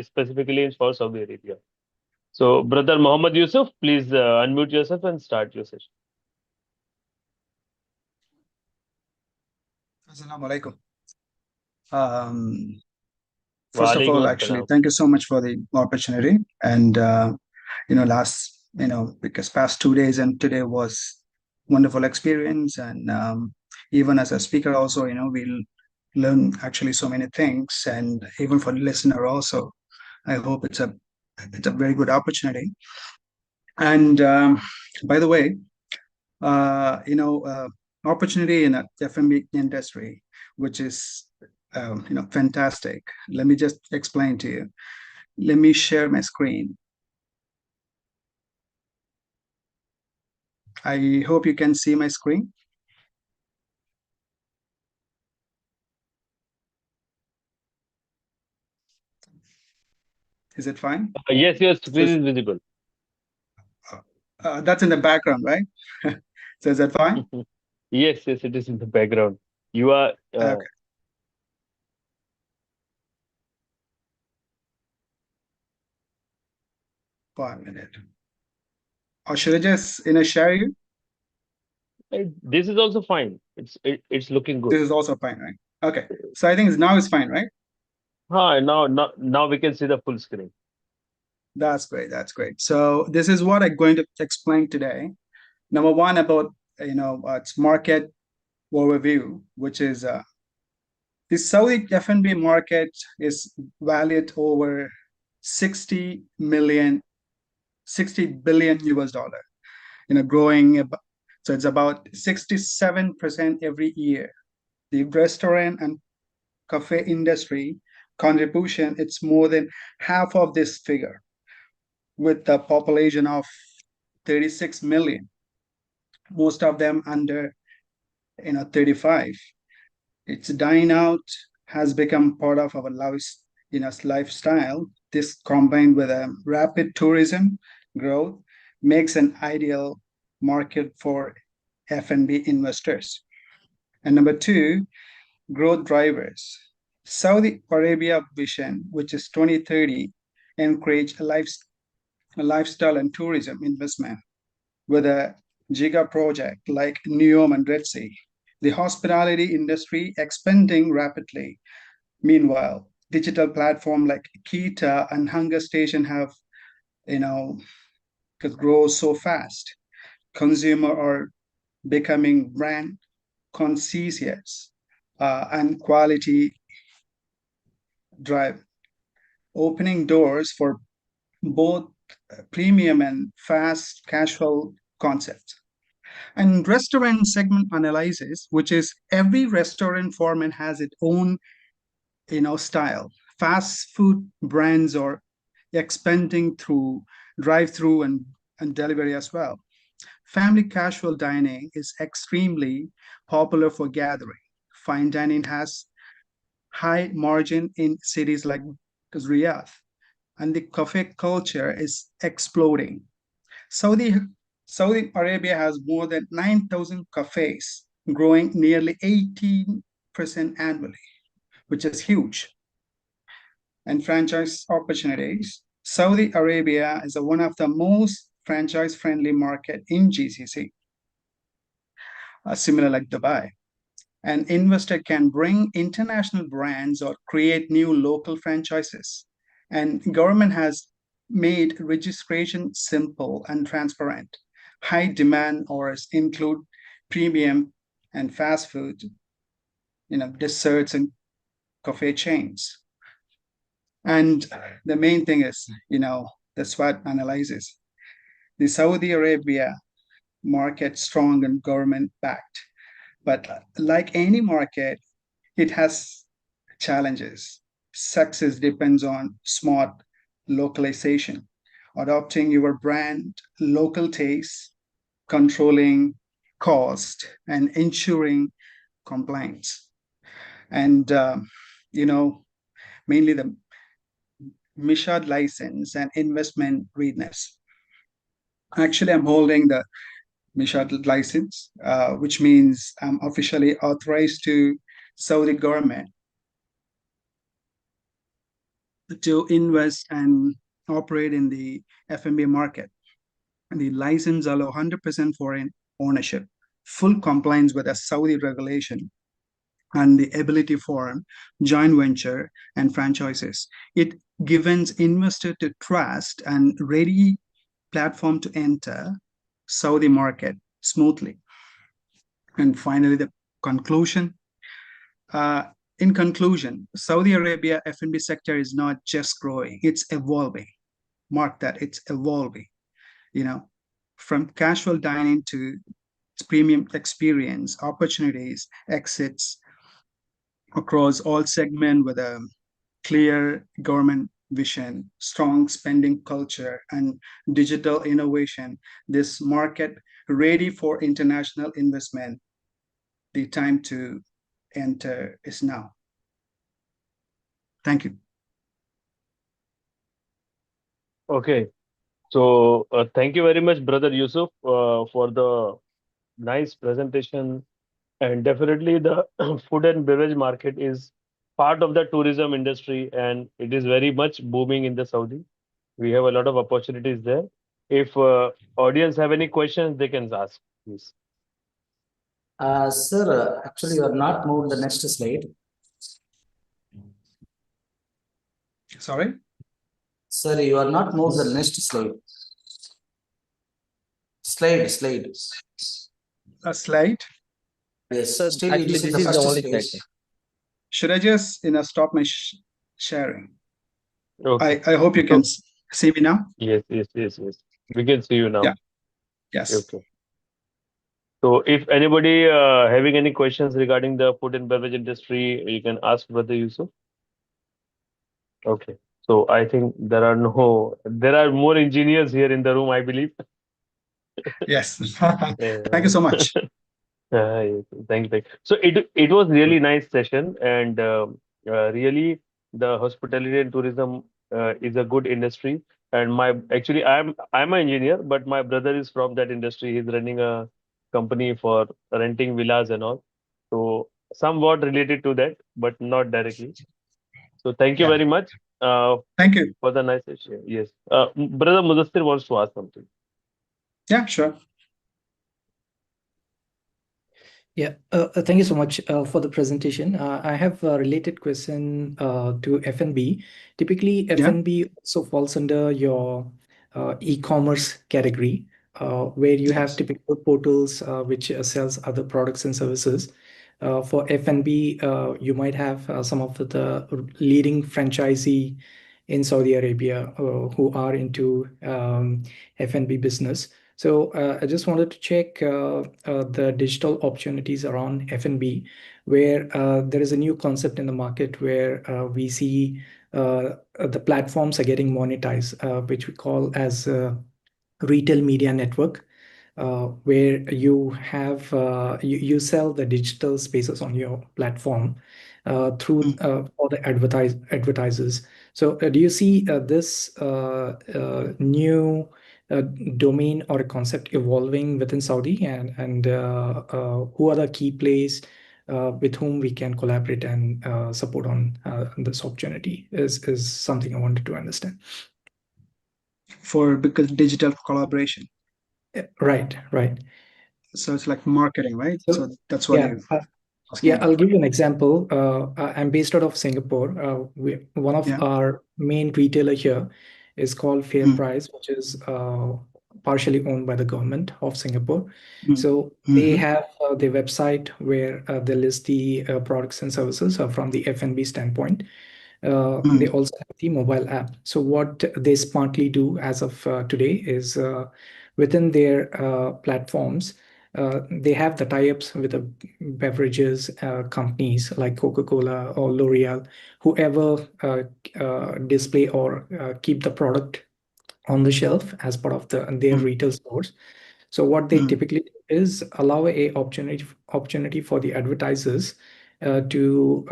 Speaker 4: specifically for Saudi Arabia. So, Brother Muhammad Yusuf, please unmute yourself and start your session.
Speaker 20: Assalamu alaikum. First of all, actually, thank you so much for the opportunity. And because past 2 days and today was wonderful experience. And even as a speaker, also, we'll learn actually so many things. And even for the listener, also, I hope it's a very good opportunity. And by the way, opportunity in a F&B industry, which is fantastic. Let me just explain to you. Let me share my screen. I hope you can see my screen. Is it fine?
Speaker 4: Yes, your screen is visible.
Speaker 20: That's in the background, right? So is that fine?
Speaker 4: Yes, it is in the background. You are.
Speaker 20: Okay. 1 minute. Or should I just share you?
Speaker 4: This is also fine. It's looking good.
Speaker 20: This is also fine, right? Okay. So I think now it's fine, right?
Speaker 4: Now we can see the full screen.
Speaker 20: That's great. That's great. So this is what I'm going to explain today. Number one, about its market overview, which is the Saudi F&B market is valued over 60 billion US dollar. Growing. So it's about 67% every year. The restaurant and cafe industry contribution, it's more than half of this figure, with a population of 36 million, most of them under 35. Its dine out has become part of our lifestyle. This combined with a rapid tourism growth makes an ideal market for F&B investors. And number two, growth drivers. Saudi Arabia vision, which is 2030, encourage a lifestyle and tourism investment with a giga project like NEOM and Red Sea. The hospitality industry expanding rapidly. Meanwhile, digital platform like Kita and Hunger Station have, grow so fast. Consumer are becoming brand conscious and quality drive, opening doors for both premium and fast casual concepts. And restaurant segment analysis, which is every restaurant format has its own style. Fast food brands are expanding through drive-through and delivery as well. Family casual dining is extremely popular for gathering. Fine dining has high margin in cities like Riyadh, and the cafe culture is exploding. Saudi Arabia has more than 9,000 cafes, growing nearly 18% annually, which is huge. And franchise opportunities. Saudi Arabia is one of the most franchise-friendly market in GCC, similar like Dubai. An investor can bring international brands or create new local franchises. And government has made registration simple and transparent. High demand orders include premium and fast food, desserts and cafe chains. And the main thing is, the SWOT analysis. The Saudi Arabia market strong and government backed. But like any market, it has challenges. Success depends on smart localization, adopting your brand local taste, controlling cost, and ensuring compliance. And mainly Mishad license and investment readiness. Actually, I'm holding the Mishad license, which means I'm officially authorized to Saudi government to invest and operate in the F&B market. The license allow 100% foreign ownership, full compliance with a Saudi regulation, and the ability for joint venture and franchises. It gives investor to trust and ready platform to enter Saudi market smoothly. And finally, the conclusion. In conclusion, Saudi Arabia F&B sector is not just growing; it's evolving. Mark that, it's evolving. You know, from casual dining to premium experience, opportunities, exits across all segments with a clear government vision, strong spending culture, and digital innovation. This market ready for international investment. The time to enter is now. Thank you.
Speaker 4: Okay. So thank you very much, Brother Yusuf, for the nice presentation. And definitely the food and beverage market is part of the tourism industry, and it is very much booming in the Saudi. We have a lot of opportunities there. If audience have any questions, they can ask, please.
Speaker 3: Sir, actually, you are not moved the next slide.
Speaker 20: Sorry?
Speaker 3: Sir, you are not moved the next slide. Slide.
Speaker 20: A slide?
Speaker 3: Yes,
Speaker 1: Sir,
Speaker 3: still it
Speaker 1: actually,
Speaker 3: is in
Speaker 1: this
Speaker 3: the
Speaker 1: is the
Speaker 3: first
Speaker 1: only
Speaker 3: stage.
Speaker 1: slide.
Speaker 20: Should I just stop my sharing?
Speaker 4: Okay.
Speaker 20: I hope you can see me now.
Speaker 4: Yes. We can see you now.
Speaker 20: Yeah. Yes.
Speaker 4: Okay. So if anybody having any questions regarding the food and beverage industry, you can ask Brother Yusuf. Okay. So I think there are more engineers here in the room, I believe.
Speaker 20: Yes. Thank you so much.
Speaker 4: Yes, thank you. So it was really nice session, and really the hospitality and tourism is a good industry. And I'm an engineer, but my brother is from that industry. He's running a company for renting villas and all. So somewhat related to that, but not directly. So thank you
Speaker 20: Yeah.
Speaker 4: very much
Speaker 20: Thank you.
Speaker 4: for the nice session. Yes. Brother Mudassir wants to ask something.
Speaker 20: Yeah, sure.
Speaker 18: Yeah, thank you so much for the presentation. I have a related question to F&B. Typically, F&B also falls under your e-commerce category, where you have typical portals which sells other products and services. For F&B, you might have some of the leading franchisee in Saudi Arabia who are into F&B business. So I just wanted to check the digital opportunities around F&B, where there is a new concept in the market where we see the platforms are getting monetized, which we call as retail media network, where you have you sell the digital spaces on your platform through all the advertisers. So do you see this new domain or a concept evolving within Saudi, and who are the key players with whom we can collaborate and support on this opportunity is something I wanted to understand.
Speaker 20: Because digital collaboration.
Speaker 18: Right.
Speaker 20: So it's like marketing, right? So that's what
Speaker 18: Yeah.
Speaker 20: you.
Speaker 18: Yeah, I'll give you an example. I'm based out of Singapore. One of our main retailer here is called Fair Price, which is partially owned by the government of Singapore. So they have their website where they list the products and services from the F&B standpoint. They also have the mobile app. So what they smartly do as of today is within their platforms, they have the tie-ups with the beverages companies like Coca-Cola or L'Oreal, whoever display or keep the product on the shelf as part of their retail stores. So what they typically do is allow a opportunity for the advertisers to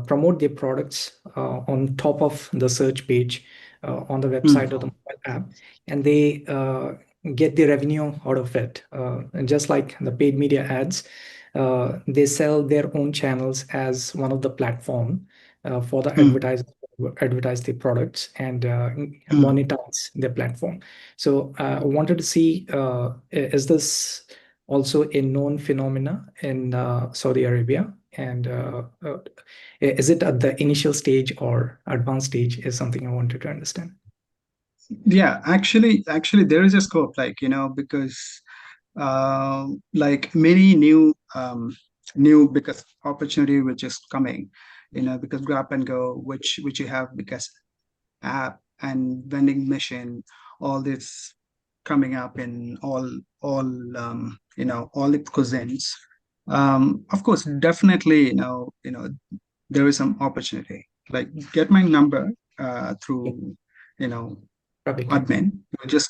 Speaker 18: promote their products on top of the search page on the website or the mobile app, and they get the revenue out of it. And just like the paid media ads, they sell their own channels as one of the platform for the advertisers advertise their products and monetize their platform. So I wanted to see, is this also a known phenomena in Saudi Arabia? And is it at the initial stage or advanced stage is something I wanted to understand.
Speaker 20: Yeah, actually, there is a scope, like, because like many new because opportunity which is coming, because grab and go, which you have, because app and vending machine, all this coming up in all all the cuisines. Of course, definitely, there is some opportunity. Like, get my number through admin. We'll just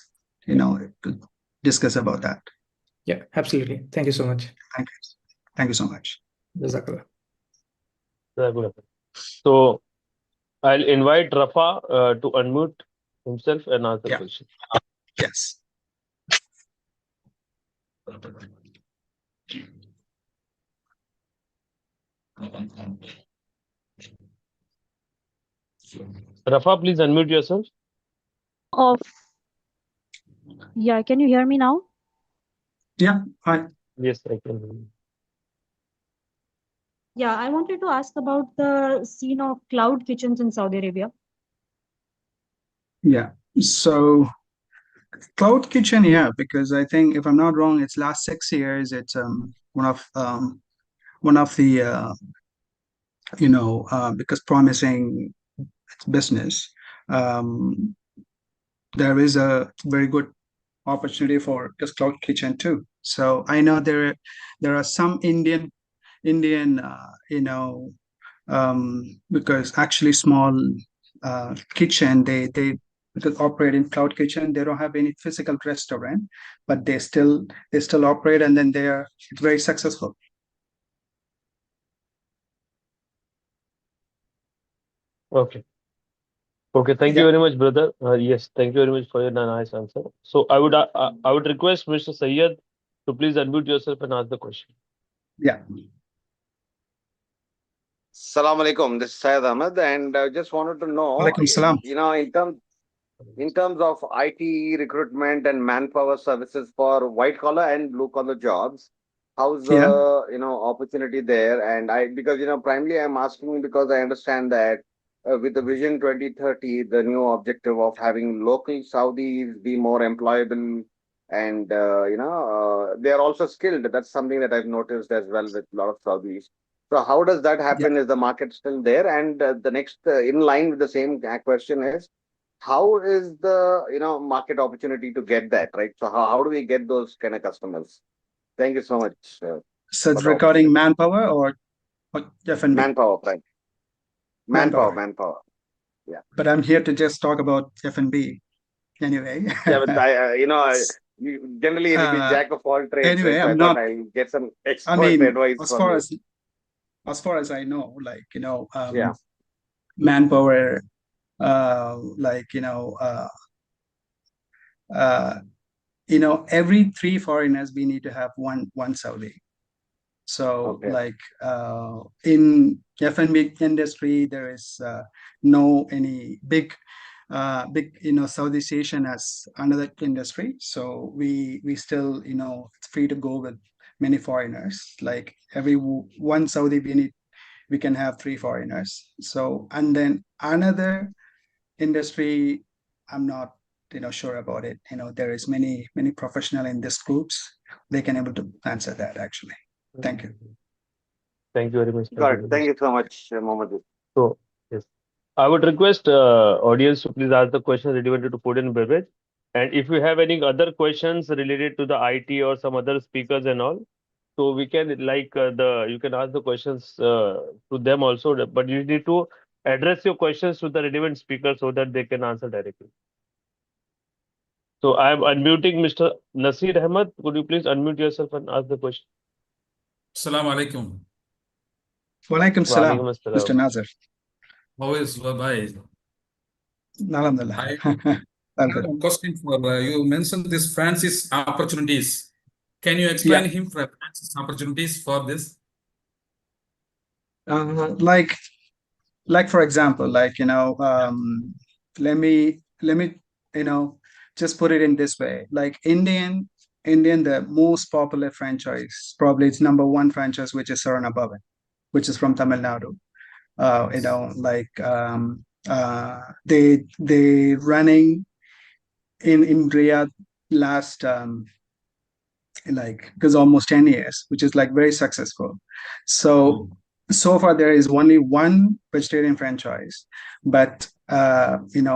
Speaker 20: discuss about that.
Speaker 18: Yeah, absolutely. Thank you so much.
Speaker 20: Thank you so much.
Speaker 18: Jazakallah.
Speaker 4: So I'll invite Rafa to unmute himself and ask the question.
Speaker 20: Yes.
Speaker 4: Rafa, please unmute yourself.
Speaker 21: Of yeah, can you hear me now?
Speaker 20: Yeah, hi.
Speaker 4: Yes, I can hear you.
Speaker 21: Yeah, I wanted to ask about the scene of cloud kitchens in Saudi Arabia.
Speaker 20: Yeah. So cloud kitchen, yeah, because I think, if I'm not wrong, it's last 6 years. It's one of the because promising business. There is a very good opportunity for this cloud kitchen too. So I know there are some Indian because actually small kitchen, they because operate in cloud kitchen, they don't have any physical restaurant, but they still operate, and then it's very successful.
Speaker 4: Okay. Okay, thank you very much, brother. Yes, thank you very much for your nice answer. So I would request Mr. Sayyed to please unmute yourself and ask the question.
Speaker 20: Yeah.
Speaker 22: Salam alaikum. This is Syed Ahmed, and I just wanted to know,
Speaker 20: Walaikum salam.
Speaker 22: in terms of IT recruitment and manpower services for white collar and blue collar jobs, how's the opportunity there? And because primarily I'm asking because I understand that with the Vision 2030, the new objective of having local Saudis be more employable, and they are also skilled. That's something that I've noticed as well with a lot of Saudis. So how does that happen? Is the market still there? And the next, in line with the same question is, how is the market opportunity to get that, right? So how do we get those kind of customers? Thank you so much.
Speaker 20: So it's regarding manpower or F&B?
Speaker 22: Manpower, right? Manpower. Yeah.
Speaker 20: But I'm here to just talk about F&B anyway.
Speaker 22: Yeah, but generally it'll be jack of all trades.
Speaker 20: Anyway,
Speaker 22: right? So
Speaker 20: I'm
Speaker 22: I thought
Speaker 20: not.
Speaker 22: I'll get some
Speaker 20: I
Speaker 22: expert
Speaker 20: mean,
Speaker 22: advice from you.
Speaker 20: as far as I know, like,
Speaker 22: Yeah.
Speaker 20: manpower, every 3 foreigners, we need to have one Saudi. So in F&B industry, there is no any big Saudization as another industry. So we still, it's free to go with many foreigners. Like every one Saudi, we can have 3 foreigners. So, and then another industry, I'm not sure about it. There is many professional in these groups. They can able to answer that actually. Thank you.
Speaker 4: Thank you very much.
Speaker 22: Got it. Thank you so much, Mohammed.
Speaker 4: So yes, I would request audience to please ask the question relevant to food and beverage. And if you have any other questions related to the IT or some other speakers and all, so we can you can ask the questions to them also, but you need to address your questions to the relevant speaker so that they can answer directly. So I am unmuting Mr. Nasir Ahmed. Could you please unmute yourself and ask the question?
Speaker 23: Assalamu alaikum.
Speaker 20: Walaikum salam, Mr. Nazir.
Speaker 23: How is bye?
Speaker 20: Alhamdulillah.
Speaker 23: I have a question for you. Mentioned this Francis opportunities. Can you explain him for Francis opportunities for this?
Speaker 20: Like for example, let me just put it in this way. Like Indian, the most popular franchise, probably it's number one franchise, which is Sarana Bhavan, which is from Tamil Nadu. They running in Riyadh last because almost 10 years, which is like very successful. So far there is only one vegetarian franchise, but in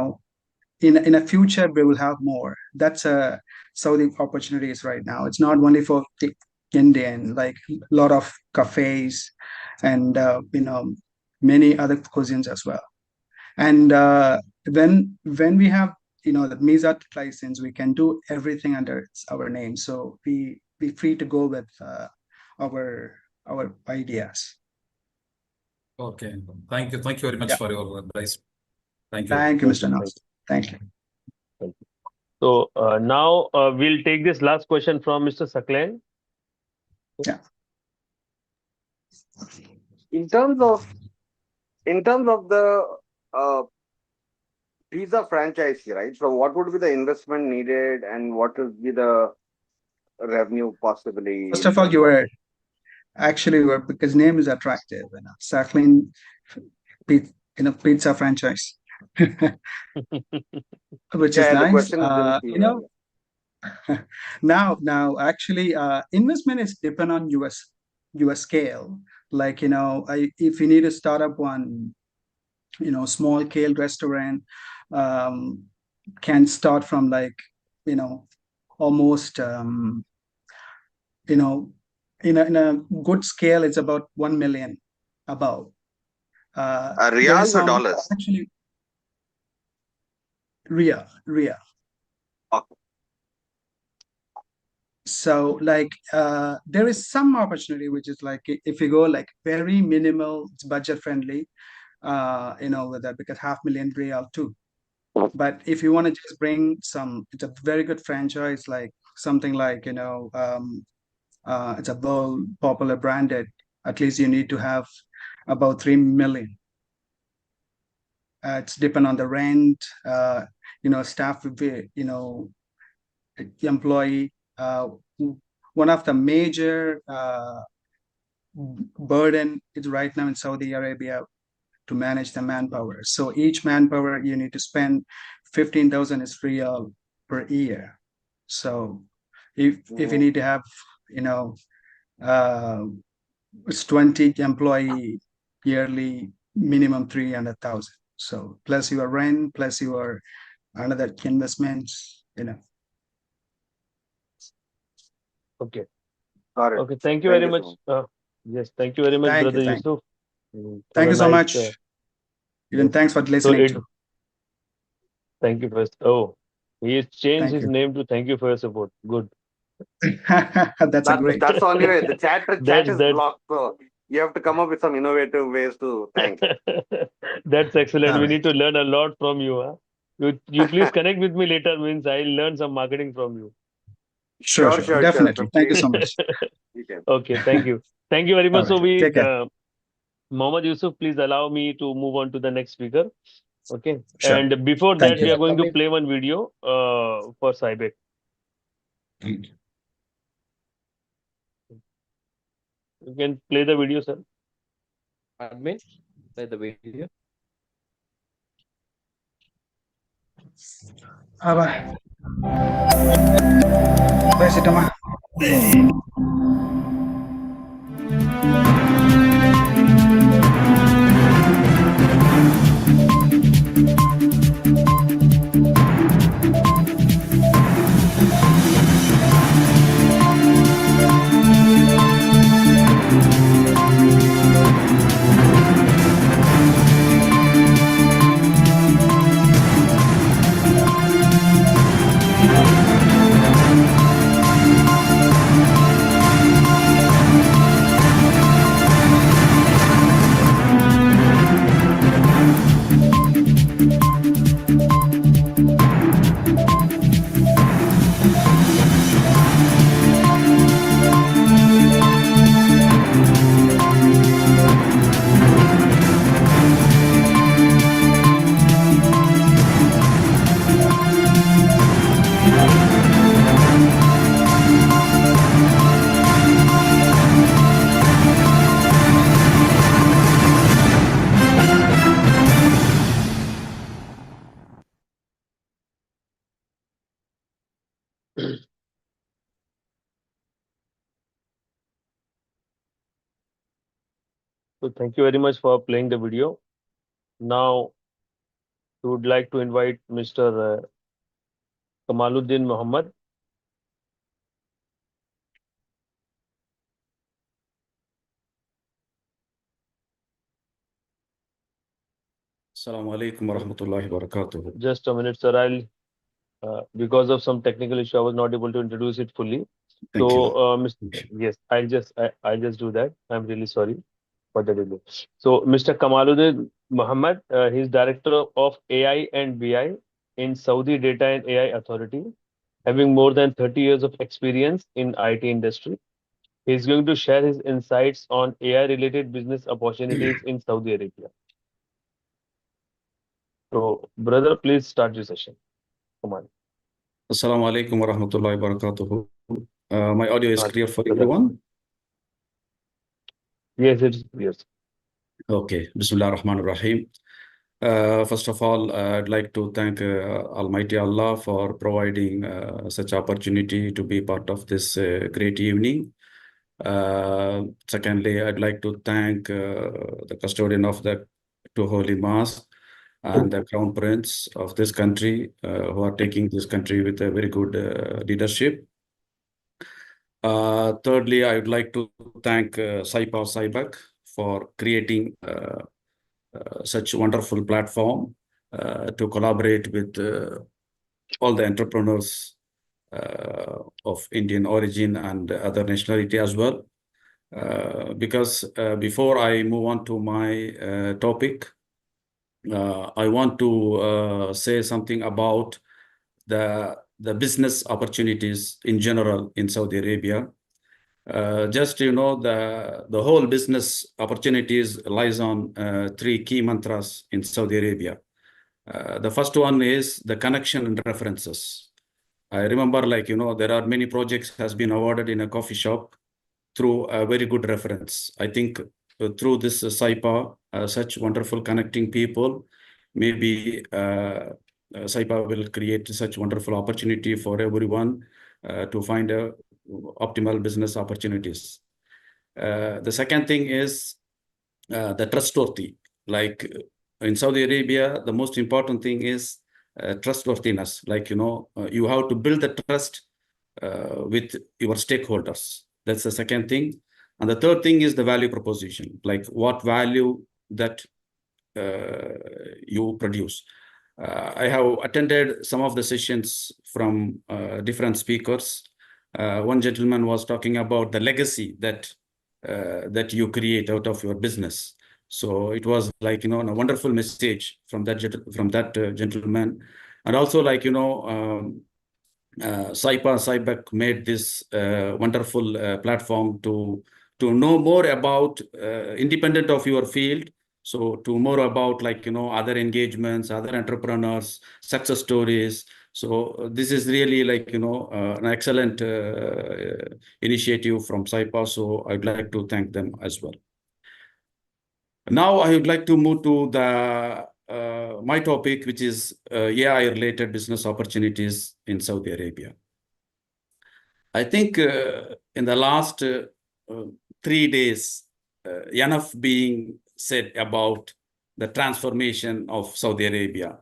Speaker 20: a future we will have more. That's a Saudi opportunities right now. It's not only for the Indian, like a lot of cafes and many other cuisines as well. And when we have the Mizat license, we can do everything under our name. So be free to go with our ideas.
Speaker 23: Okay. Thank you. Thank you very much for your advice. Thank you.
Speaker 20: Thank you, Mr. Nas. Thank you.
Speaker 4: So now we'll take this last question from Mr. Saklan.
Speaker 20: Yeah.
Speaker 22: In terms of the pizza franchise, right? So what would be the investment needed and what would be the revenue possibly?
Speaker 20: First of all, because name is attractive, Saklan, pizza franchise, which is nice. Now actually investment is depend on US scale. Like if you need to start up one small scale restaurant, can start from almost in a good scale, it's about 1 million above.
Speaker 22: Riyals or dollars?
Speaker 20: Actually, Riyal.
Speaker 22: Okay.
Speaker 20: So there is some opportunity which is like if you go very minimal, it's budget friendly, with that, because 500,000 Riyal too. But if you want to just bring it's a very good franchise, like something like it's a well popular branded, at least you need to have about 3 million. It's depend on the rent, staff, employee. One of the major burden is right now in Saudi Arabia to manage the manpower. So each manpower you need to spend 15,000 Riyal per year. So if you need to have it's 20 employee yearly, minimum 300,000. So plus your rent, plus your another investments,
Speaker 4: Okay.
Speaker 22: Got it.
Speaker 4: Okay. Thank you very much. Yes. Thank you very much, Brother Yusuf.
Speaker 20: Thank you so much. Even thanks for listening to.
Speaker 4: Thank you first. Oh, he has changed his name to thank you for your support. Good.
Speaker 20: That's great.
Speaker 22: That's on your way. The chat is blocked, so you have to come up with some innovative ways to thank.
Speaker 4: That's excellent. We need to learn a lot from you. Huh? You please connect with me later. Means I'll learn some marketing from you.
Speaker 20: Sure. Definitely. Thank you so much.
Speaker 4: Okay. Thank you. Thank you very much.
Speaker 20: All right.
Speaker 4: So
Speaker 20: Take care.
Speaker 4: Mohammed Yusuf, please allow me to move on to the next speaker. Okay.
Speaker 20: Sure.
Speaker 4: And before
Speaker 20: Thank
Speaker 4: that, we
Speaker 20: you.
Speaker 4: are going to play one video for SIBEC. You can play the video, sir.
Speaker 1: Admin, play the video.
Speaker 20: Bye. Bye, Sitama.
Speaker 4: So thank you very much for playing the video. Now, we would like to invite Mr. Kamaluddin Muhammad.
Speaker 2: Assalamu alaikum wa rahmatullahi wa barakatuh.
Speaker 4: Just a minute, sir. Because of some technical issue, I was not able to introduce it fully.
Speaker 2: Thank
Speaker 4: so,
Speaker 2: you.
Speaker 4: Yes, I'll just do that. I'm really sorry for the delay. So, Mr. Kamaluddin Muhammad, he's Director of AI and BI in Saudi Data and AI Authority, having more than 30 years of experience in IT industry. He's going to share his insights on AI-related business opportunities in Saudi Arabia. So, brother, please start your session. Come on.
Speaker 2: Assalamu alaikum wa rahmatullahi wa barakatuh. My audio is clear for everyone?
Speaker 4: Yes, it is clear.
Speaker 2: Okay. Bismillah ar-Rahman ar-Rahim. First of all, I'd like to thank Almighty Allah for providing such opportunity to be part of this great evening. Secondly, I'd like to thank the custodian of the two holy mosques and the crown prince of this country who are taking this country with a very good leadership. Thirdly, I would like to thank SYPA for creating such wonderful platform to collaborate with all the entrepreneurs of Indian origin and other nationality as well. Because before I move on to my topic, I want to say something about the business opportunities in general in Saudi Arabia. Just the whole business opportunities lies on three key mantras in Saudi Arabia. The first one is the connection and references. I remember, there are many projects has been awarded in a coffee shop through a very good reference. I think through this SYPA, such wonderful connecting people, maybe SYPA will create such wonderful opportunity for everyone to find optimal business opportunities. The second thing is the trustworthy. Like in Saudi Arabia, the most important thing is trustworthiness. You have to build the trust with your stakeholders. That's the second thing. And the third thing is the value proposition, like what value that you produce. I have attended some of the sessions from different speakers. One gentleman was talking about the legacy that you create out of your business. So it was a wonderful message from that gentleman. And also SYPA made this wonderful platform to know more about independent of your field. So to more about other engagements, other entrepreneurs, success stories. So this is really an excellent initiative from SYPA. So I'd like to thank them as well. Now I would like to move to the my topic, which is AI-related business opportunities in Saudi Arabia. I think in the last 3 days, enough being said about the transformation of Saudi Arabia.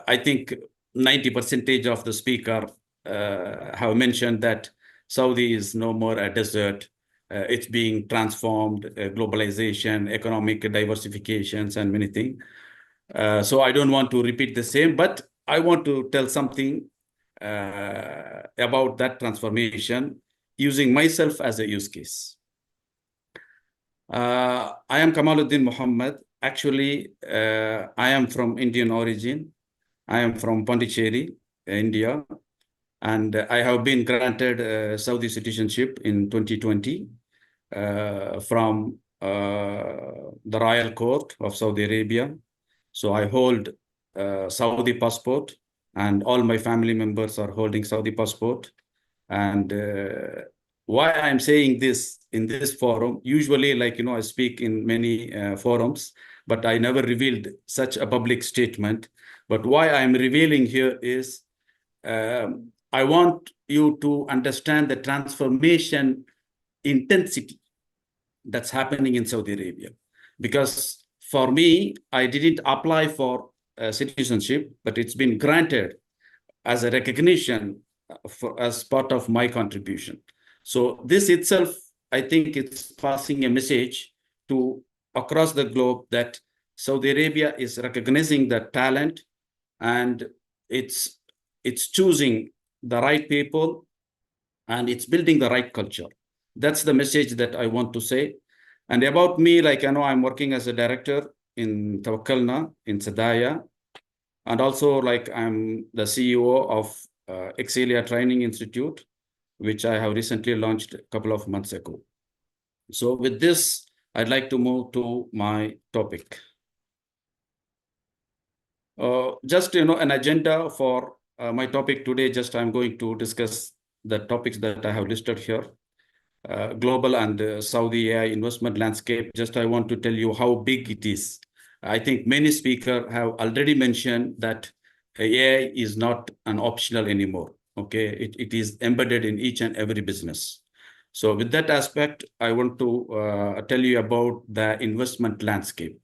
Speaker 2: I think 90% of the speaker have mentioned that Saudi is no more a desert. It's being transformed, globalization, economic diversifications, and many things. So I don't want to repeat the same, but I want to tell something about that transformation using myself as a use case. I am Kamaluddin Muhammad. Actually, I am from Indian origin. I am from Pondicherry, India. And I have been granted Saudi citizenship in 2020 from the Royal Court of Saudi Arabia. So I hold Saudi passport, and all my family members are holding Saudi passport. And why I'm saying this in this forum, usually I speak in many forums, but I never revealed such a public statement. But why I'm revealing here is I want you to understand the transformation intensity that's happening in Saudi Arabia. because for me, I didn't apply for citizenship, but it's been granted as a recognition as part of my contribution. So this itself, I think it's passing a message to across the globe that Saudi Arabia is recognizing the talent, and it's choosing the right people, and it's building the right culture. That's the message that I want to say. And about me, like I know I'm working as a director in Tawakkalna in Sadaya, and also like I'm the CEO of Excelia Training Institute, which I have recently launched a couple of months ago. So with this, I'd like to move to my topic. Just, an agenda for my topic today. Just I'm going to discuss the topics that I have listed here. Global and Saudi AI investment landscape. Just I want to tell you how big it is. I think many speakers have already mentioned that AI is not an optional anymore. Okay, it is embedded in each and every business. So with that aspect, I want to tell you about the investment landscape.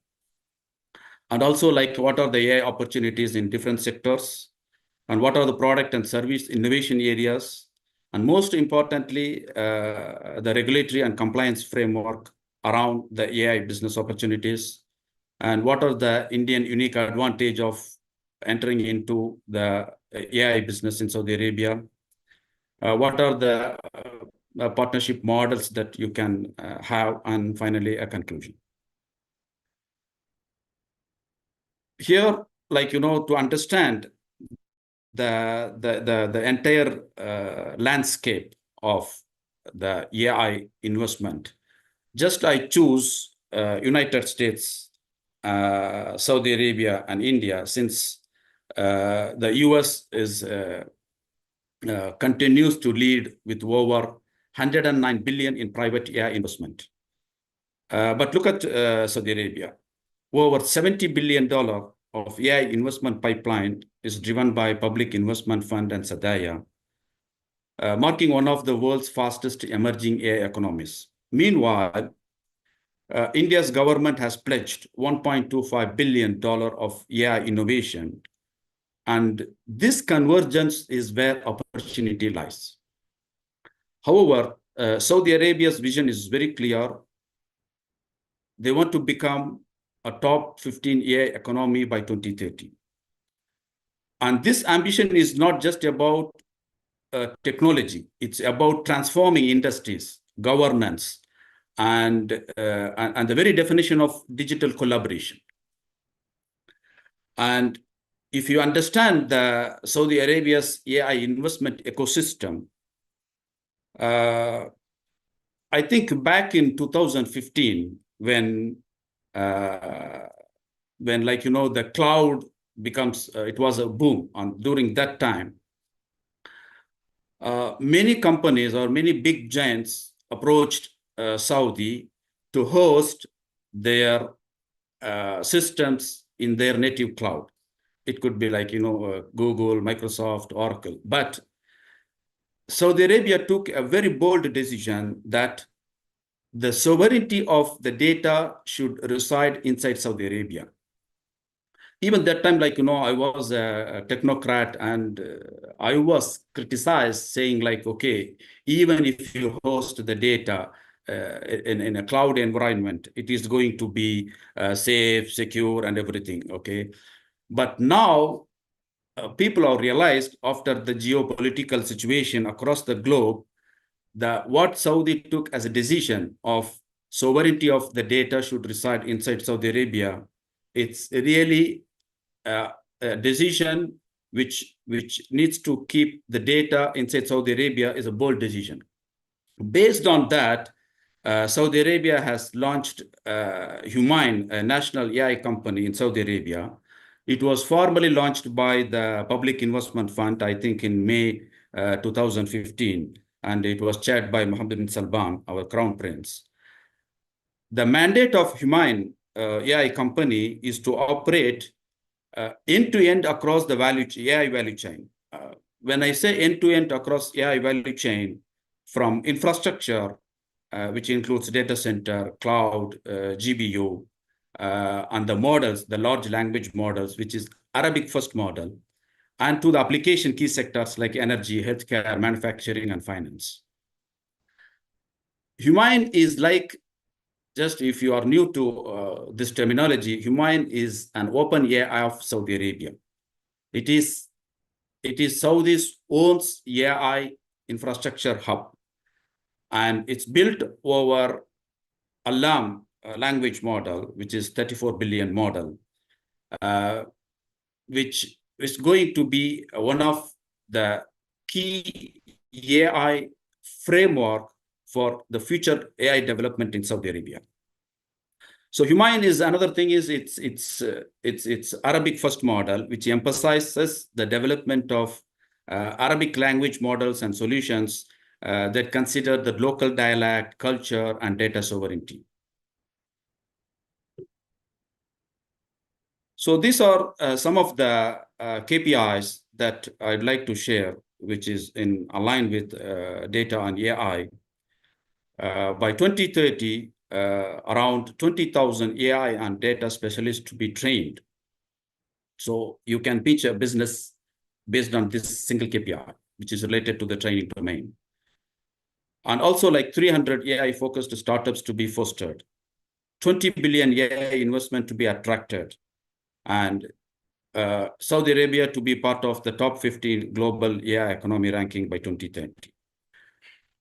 Speaker 2: And also like what are the AI opportunities in different sectors, and what are the product and service innovation areas, and most importantly, the regulatory and compliance framework around the AI business opportunities, and what are the Indian unique advantage of entering into the AI business in Saudi Arabia, what are the partnership models that you can have, and finally a conclusion. Here, like, to understand the entire landscape of the AI investment, just I choose United States, Saudi Arabia, and India, since the US is continues to lead with over 109 billion in private AI investment. But look at Saudi Arabia. Over $70 billion of AI investment pipeline is driven by Public Investment Fund and Sadaya, marking one of the world's fastest emerging AI economies. Meanwhile, India's government has pledged $1.25 billion of AI innovation, and this convergence is where opportunity lies. However, Saudi Arabia's vision is very clear. They want to become a top 15 AI economy by 2030. And this ambition is not just about technology. It's about transforming industries, governance, and the very definition of digital collaboration. And if you understand the Saudi Arabia's AI investment ecosystem, I think back in 2015, when like, the cloud becomes, it was a boom during that time, many companies or many big giants approached Saudi to host their systems in their native cloud. It could be like, Google, Microsoft, Oracle. But Saudi Arabia took a very bold decision that the sovereignty of the data should reside inside Saudi Arabia. Even that time, like, I was a technocrat, and I was criticized, saying like, okay, even if you host the data in a cloud environment, it is going to be safe, secure, and everything, okay? But now people have realized, after the geopolitical situation across the globe, that what Saudi took as a decision of sovereignty of the data should reside inside Saudi Arabia, it's really a decision which needs to keep the data inside Saudi Arabia is a bold decision. Based on that, Saudi Arabia has launched Humane, a national AI company in Saudi Arabia. It was formally launched by the Public Investment Fund, I think in May 2015, and it was chaired by Mohammed bin Salman, our crown prince. The mandate of Humane AI company is to operate end-to-end across the AI value chain. When I say end-to-end across AI value chain, from infrastructure, which includes data center, cloud, GBU, and the models, the large language models, which is Arabic first model, and to the application key sectors like energy, healthcare, manufacturing, and finance. Humayun is like, just if you are new to this terminology, Humayun is an open AI of Saudi Arabia. It is Saudi's own AI infrastructure hub, and it's built over Alam language model, which is 34 billion model, which is going to be one of the key AI framework for the future AI development in Saudi Arabia. So Humayun is another thing is it's Arabic first model, which emphasizes the development of Arabic language models and solutions that consider the local dialect, culture, and data sovereignty. So these are some of the KPIs that I'd like to share, which is in align with data and AI. By 2030, around 20,000 AI and data specialists to be trained. So you can pitch a business based on this single KPI, which is related to the training domain. And also like 300 AI-focused startups to be fostered, 20 billion AI investment to be attracted, and Saudi Arabia to be part of the top 15 global AI economy ranking by 2030.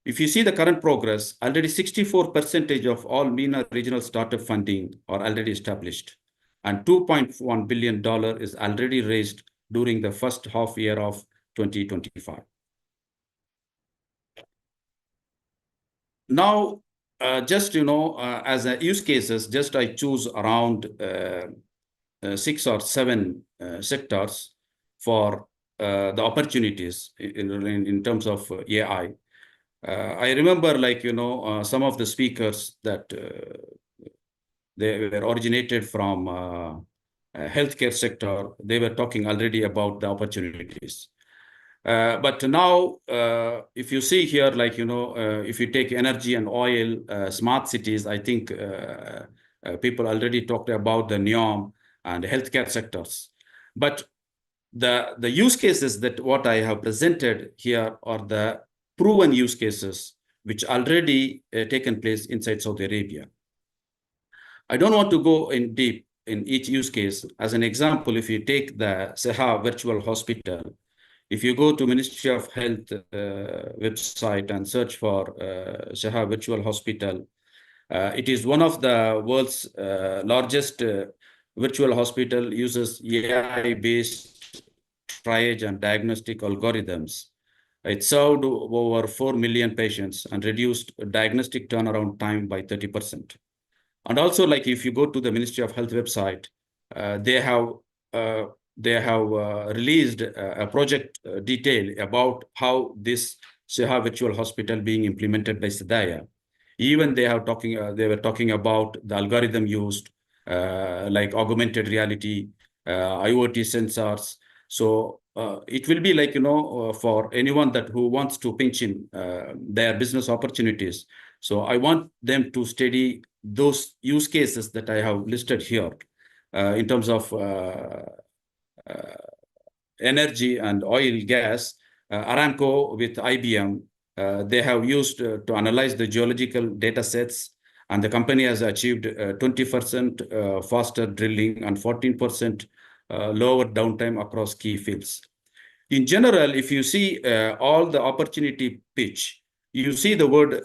Speaker 2: If you see the current progress, already 64% of all MENA regional startup funding are already established, and $2.1 billion is already raised during the first half year of 2025. Now, just, as a use cases, just I choose around 6 or 7 sectors for the opportunities in terms of AI. I remember, like, some of the speakers that they were originated from healthcare sector. They were talking already about the opportunities. But now, if you see here, like, if you take energy and oil, smart cities, I think people already talked about the NEOM and healthcare sectors. But the use cases that what I have presented here are the proven use cases which already taken place inside Saudi Arabia. I don't want to go in deep in each use case. As an example, if you take the SYPA virtual hospital, if you go to Ministry of Health website and search for SYPA virtual hospital, it is one of the world's largest virtual hospital, uses AI-based triage and diagnostic algorithms. It served over 4 million patients and reduced diagnostic turnaround time by 30%. And also, like, if you go to the Ministry of Health website, they have released a project detail about how this SYPA virtual hospital being implemented by Sadaya. Even they were talking about the algorithm used, like augmented reality, IoT sensors. So it will be like, for anyone who wants to pinch in their business opportunities. So I want them to study those use cases that I have listed here in terms of energy and oil, gas. Aramco with IBM, they have used to analyze the geological data sets, and the company has achieved 20% faster drilling and 14% lower downtime across key fields. In general, if you see all the opportunity pitch, you see the word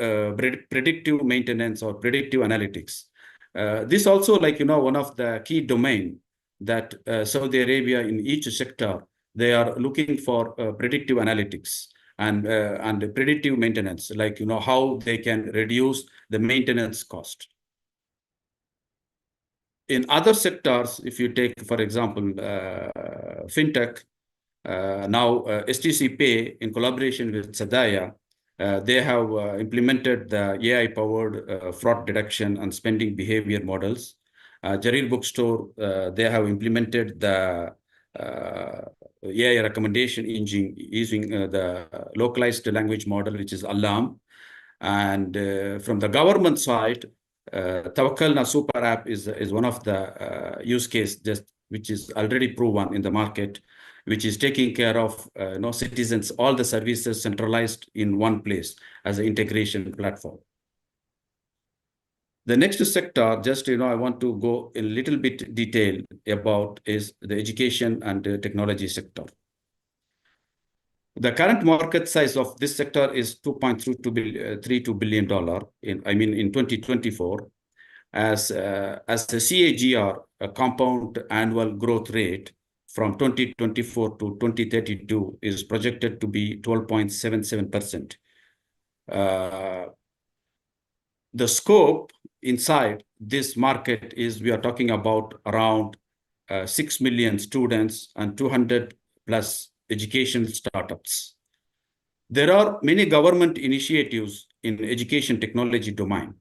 Speaker 2: predictive maintenance or predictive analytics. This also, like, one of the key domain that Saudi Arabia in each sector, they are looking for predictive analytics and predictive maintenance, like, how they can reduce the maintenance cost. In other sectors, if you take, for example, fintech, now STC Pay in collaboration with Sadaya, they have implemented the AI-powered fraud detection and spending behavior models. Jarir Bookstore, they have implemented the AI recommendation engine using the localized language model, which is Alam. And from the government side, Tawakkalna Super App is one of the use case which is already proven in the market, which is taking care of citizens, all the services centralized in one place as an integration platform. The next sector, just I want to go a little bit detail about is the education and the technology sector. The current market size of this sector is $2.32 billion in 2024, as the CAGR, a compound annual growth rate from 2024 to 2032 is projected to be 12.77%. The scope inside this market is we are talking about around 6 million students and 200 plus educational startups. There are many government initiatives in education technology domain.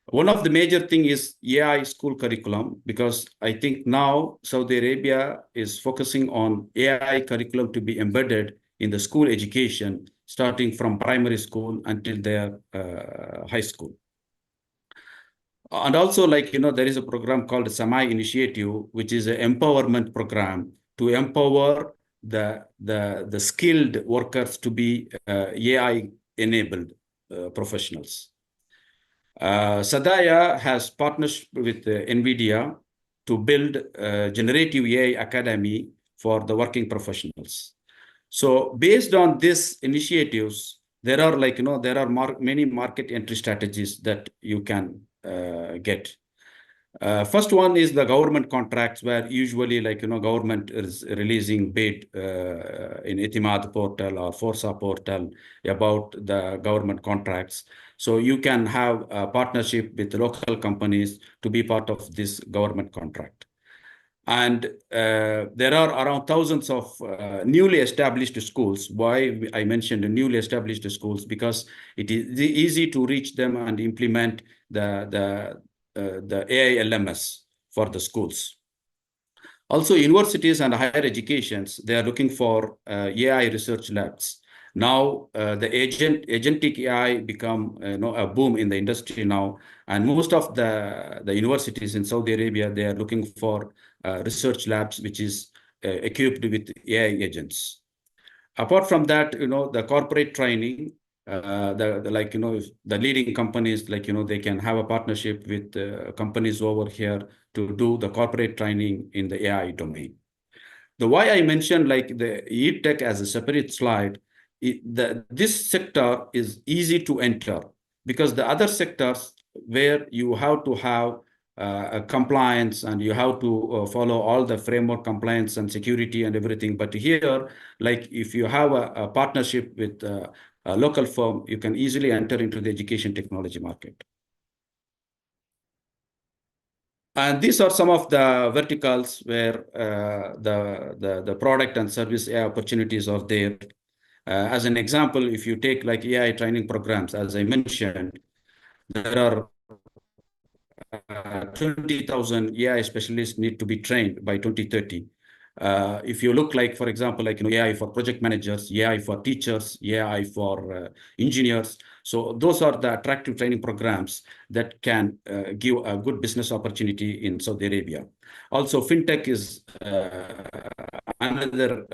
Speaker 2: One of the major thing is AI school curriculum, because I think now Saudi Arabia is focusing on AI curriculum to be embedded in the school education, starting from primary school until their high school. And also, there is a program called SAMAI Initiative, which is an empowerment program to empower the skilled workers to be AI-enabled professionals. Sadaya has partnership with NVIDIA to build a generative AI academy for the working professionals. So based on these initiatives, there are many market entry strategies that you can get. First one is the government contracts, where usually government is releasing bid in Etimad portal or Forza portal about the government contracts. So you can have a partnership with local companies to be part of this government contract. And there are around thousands of newly established schools. Why I mentioned the newly established schools? Because it is easy to reach them and implement the AI LMS for the schools. Also, universities and higher educations, they are looking for AI research labs. Now, the agentic AI become a boom in the industry now, and most of the universities in Saudi Arabia, they are looking for research labs which is equipped with AI agents. Apart from that, the corporate training, the leading companies, they can have a partnership with companies over here to do the corporate training in the AI domain. The why I mentioned the EdTech as a separate slide, this sector is easy to enter, because the other sectors where you have to have a compliance and you have to follow all the framework compliance and security and everything. But here, if you have a partnership with a local firm, you can easily enter into the education technology market. And these are some of the verticals where the product and service AI opportunities are there. As an example, if you take AI training programs, as I mentioned, there are 20,000 AI specialists need to be trained by 2030. If you look for example, AI for project managers, AI for teachers, AI for engineers. So those are the attractive training programs that can give a good business opportunity in Saudi Arabia. Also, fintech is another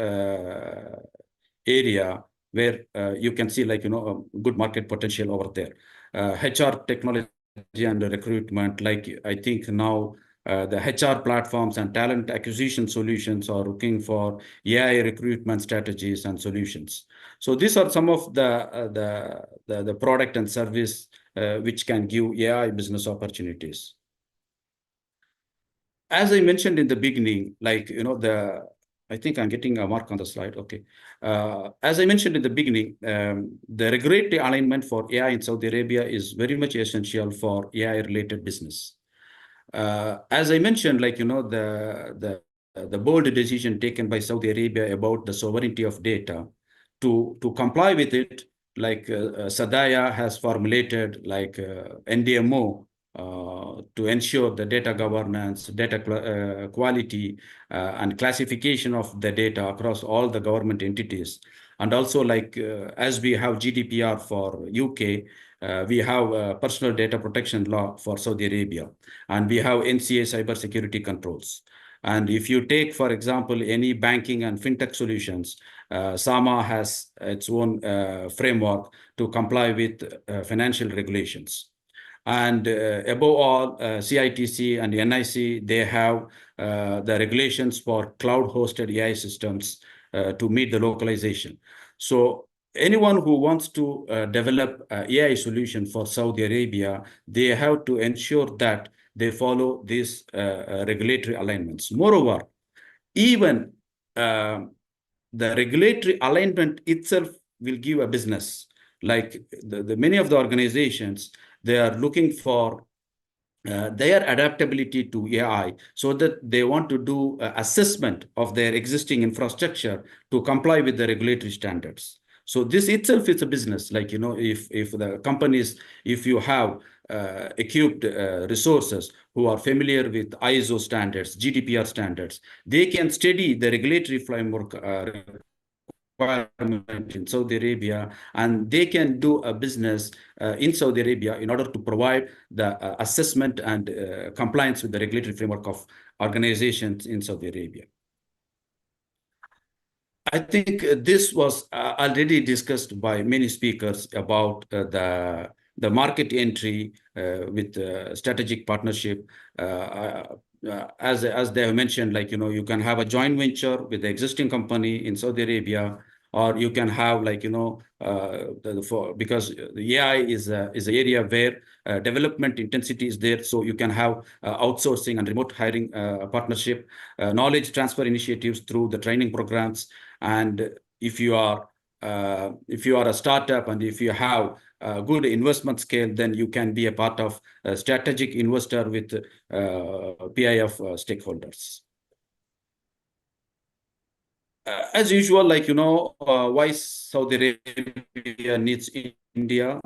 Speaker 2: area where you can see a good market potential over there. HR technology and recruitment, I think now the HR platforms and talent acquisition solutions are looking for AI recruitment strategies and solutions. So these are some of the product and service which can give AI business opportunities. As I mentioned in the beginning, I think I'm getting a mark on the slide. Okay. As I mentioned in the beginning, the regulatory alignment for AI in Saudi Arabia is very much essential for AI-related business. As I mentioned, the bold decision taken by Saudi Arabia about the sovereignty of data, to comply with it, Sadaya has formulated NDMO to ensure the data governance, data quality, and classification of the data across all the government entities. And also, as we have GDPR for UK, we have personal data protection law for Saudi Arabia, and we have NCA cybersecurity controls. And if you take, for example, any banking and fintech solutions, SAMA has its own framework to comply with financial regulations. And above all, CITC and NIC, they have the regulations for cloud-hosted AI systems to meet the localization. So anyone who wants to develop an AI solution for Saudi Arabia, they have to ensure that they follow these regulatory alignments. Moreover, even the regulatory alignment itself will give a business. Like the many of the organizations, they are looking for their adaptability to AI, so that they want to do assessment of their existing infrastructure to comply with the regulatory standards. So this itself is a business. Like, you know, if the companies, if you have equipped resources who are familiar with ISO standards, GDPR standards, they can study the regulatory framework requirement in Saudi Arabia, and they can do a business in Saudi Arabia in order to provide the assessment and compliance with the regulatory framework of organizations in Saudi Arabia. I think this was already discussed by many speakers about the market entry with strategic partnership. As they have mentioned, like, you know, you can have a joint venture with the existing company in Saudi Arabia, or you can have, like, you know, because the AI is an area where development intensity is there, so you can have outsourcing and remote hiring partnership, knowledge transfer initiatives through the training programs. And if you are a startup and if you have a good investment scale, then you can be a part of a strategic investor with PIF stakeholders. As usual, like, you know, why Saudi Arabia needs India.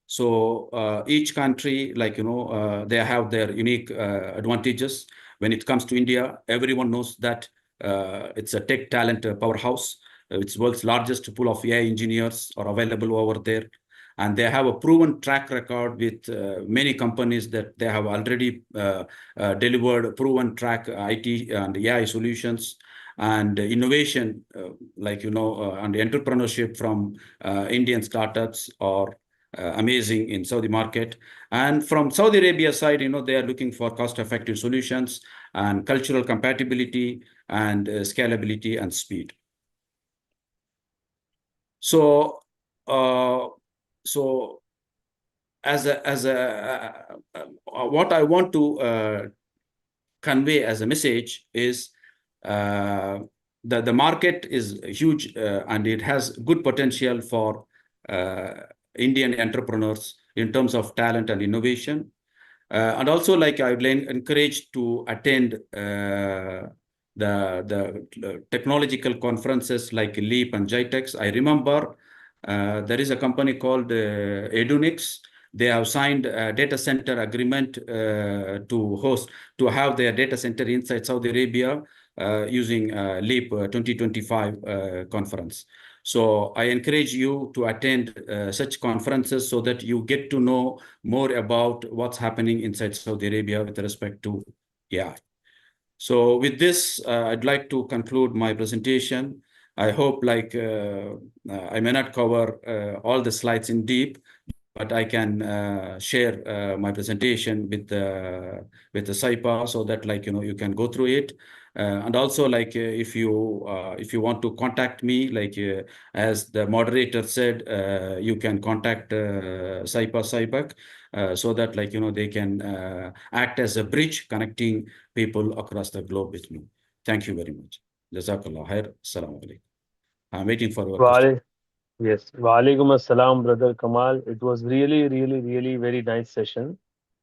Speaker 2: So each country, like, you know, they have their unique advantages. When it comes to India, everyone knows that it's a tech talent powerhouse. It's world's largest pool of AI engineers are available over there. And they have a proven track record with many companies that they have already delivered proven track IT and AI solutions. And innovation, like, you know, and entrepreneurship from Indian startups are amazing in Saudi market. And from Saudi Arabia side, you know, they are looking for cost-effective solutions and cultural compatibility and scalability and speed. So, as what I want to convey as a message is the market is huge and it has good potential for Indian entrepreneurs in terms of talent and innovation. And also, like, I would encourage to attend the technological conferences like LEAP and GITEX. I remember there is a company called Edunix. They have signed a data center agreement to have their data center inside Saudi Arabia using LEAP 2025 conference. So I encourage you to attend such conferences so that you get to know more about what's happening inside Saudi Arabia with respect to AI. So with this, I'd like to conclude my presentation. I hope, like, I may not cover all the slides in deep, but I can share my presentation with the SYPA so that, like, you know, you can go through it. And also, like, if you want to contact me, like, as the moderator said, you can contact SYPA SYBEC so that, like, you know, they can act as a bridge connecting people across the globe with me. Thank you very much. Jazakallah khair. Assalamu alaikum. I'm waiting for your question.
Speaker 4: Yes. Walaikum assalam, Brother Kamal. It was really, really, really very nice session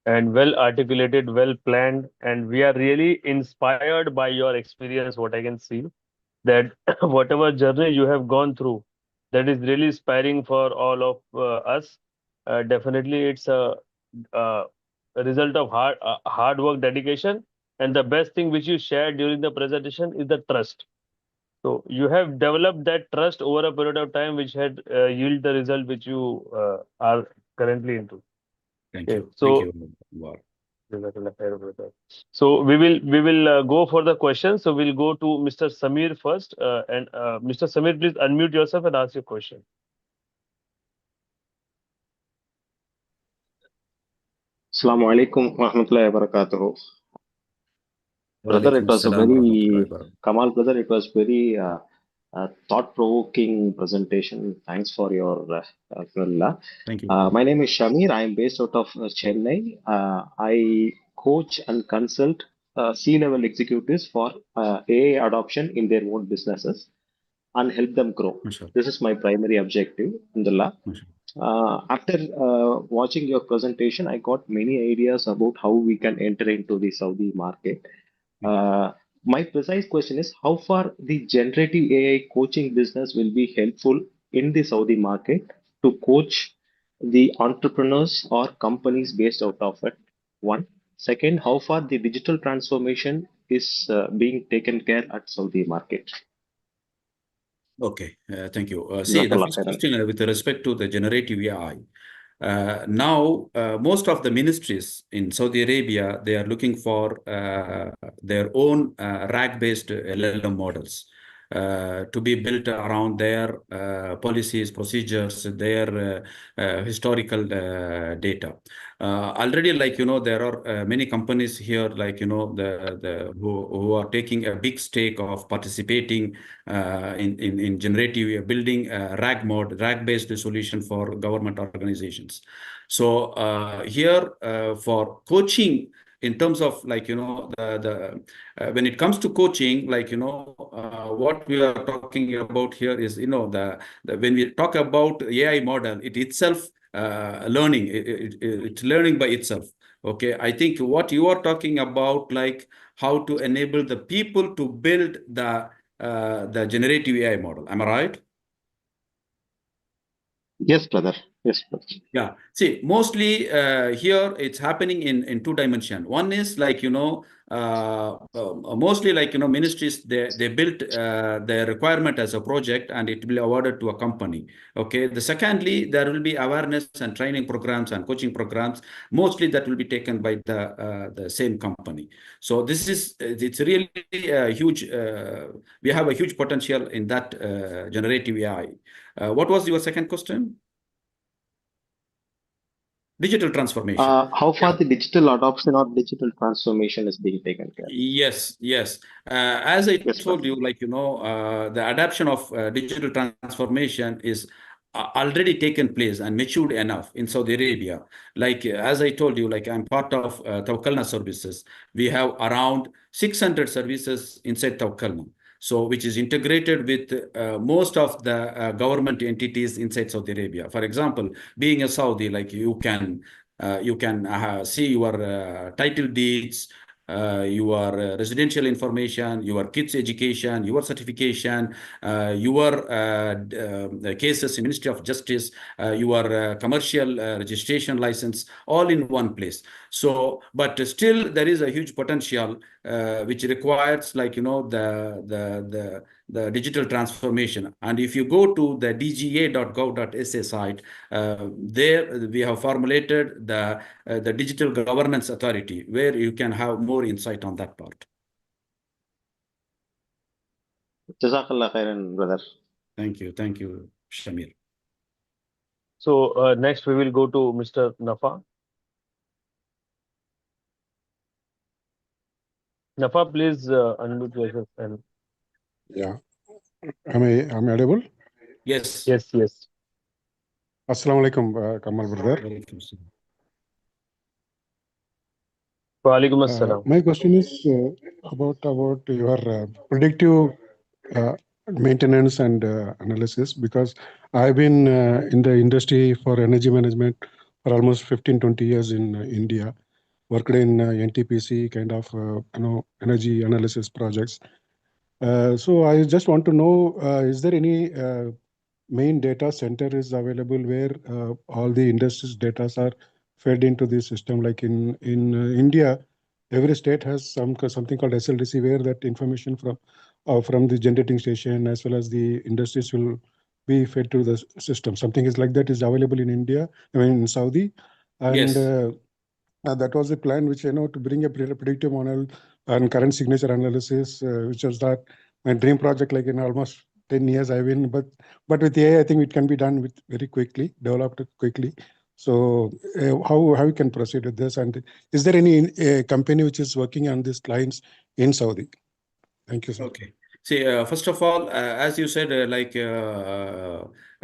Speaker 4: and well articulated, well planned. And we are really inspired by your experience, what I can see, that whatever journey you have gone through, that is really inspiring for all of us. Definitely, it's a result of hard work, dedication. And the best thing which you shared during the presentation is the trust. So you have developed that trust over a period of time, which had yield the result which you are currently into.
Speaker 2: Thank
Speaker 4: Okay,
Speaker 2: you.
Speaker 4: so
Speaker 2: Thank you, Mubarak.
Speaker 4: so we will go for the questions. So we'll go to Mr. Samir first, and Mr. Samir, please unmute yourself and ask your question.
Speaker 5: Assalamu alaikum wa rahmatullahi wa barakatuh. Brother, it was a very, Kamal brother, it was very thought-provoking presentation. Thanks for your
Speaker 2: Thank you.
Speaker 5: my name is Shamir. I am based out of Chennai. I coach and consult C-level executives for AI adoption in their own businesses and help them grow. This is my primary objective, alhamdulillah. After watching your presentation, I got many ideas about how we can enter into the Saudi market. My precise question is how far the generative AI coaching business will be helpful in the Saudi market to coach the entrepreneurs or companies based out of it. One. Second, how far the digital transformation is being taken care at Saudi market.
Speaker 2: Okay, thank you. See, the first question with respect to the generative AI. Now, most of the ministries in Saudi Arabia, they are looking for their own RAG-based LLM models to be built around their policies, procedures, their historical data. Already, like, there are many companies here, like, who are taking a big stake of participating in generative building RAG-based solution for government organizations. So here for coaching, in terms of, like, when it comes to coaching, like, what we are talking about here is, when we talk about AI model, it itself learning, it's learning by itself. Okay, I think what you are talking about, like how to enable the people to build the generative AI model. Am I right?
Speaker 5: Yes, brother. Yes, brother.
Speaker 2: Yeah. See, mostly here it's happening in two dimensions. One is, like, mostly, like, ministries, they built their requirement as a project and it will be awarded to a company. Okay. The secondly, there will be awareness and training programs and coaching programs. Mostly that will be taken by the same company. So this is, it's really a huge, we have a huge potential in that generative AI. What was your second question? Digital transformation.
Speaker 5: How far the digital adoption or digital transformation is being taken care of?
Speaker 2: Yes, yes. As I told you, like, the adoption of digital transformation is already taken place and matured enough in Saudi Arabia. Like, as I told you, like, I'm part of Tawakkalna services. We have around 600 services inside Tawakkalna. So, which is integrated with most of the government entities inside Saudi Arabia. For example, being a Saudi, like, you can see your title deeds, your residential information, your kids' education, your certification, your cases in Ministry of Justice, your commercial registration license, all in one place. So, but still there is a huge potential which requires, like, the digital transformation. And if you go to the dga.gov.sa site, there we have formulated the digital governance authority, where you can have more insight on that part.
Speaker 5: Jazakallah khairan, brother.
Speaker 2: Thank you, Shamir.
Speaker 4: So next we will go to Mr. Nafa. Nafa, please unmute yourself. And
Speaker 6: yeah, am I audible?
Speaker 2: Yes.
Speaker 4: Yes.
Speaker 6: Assalamu alaikum, Kamal brother.
Speaker 4: Walaikum assalam.
Speaker 6: My question is about your predictive maintenance and analysis, because I've been in the industry for energy management for almost 15-20 years in India, worked in NTPC kind of energy analysis projects. So I just want to know, is there any main data center is available where all the industry's data are fed into the system? Like in India, every state has something called SLDC, where that information from the generating station as well as the industries will be fed to the system. Something is like that is available in India, I mean in Saudi, and
Speaker 2: Yes.
Speaker 6: that was the plan, which to bring a predictive model and current signature analysis, which was that my dream project. Like in almost 10 years, I've been, but with AI, I think it can be done with very quickly, developed quickly. So how we can proceed with this, and is there any company which is working on these lines in Saudi? Thank you, sir.
Speaker 2: Okay. See, first of all, as you said,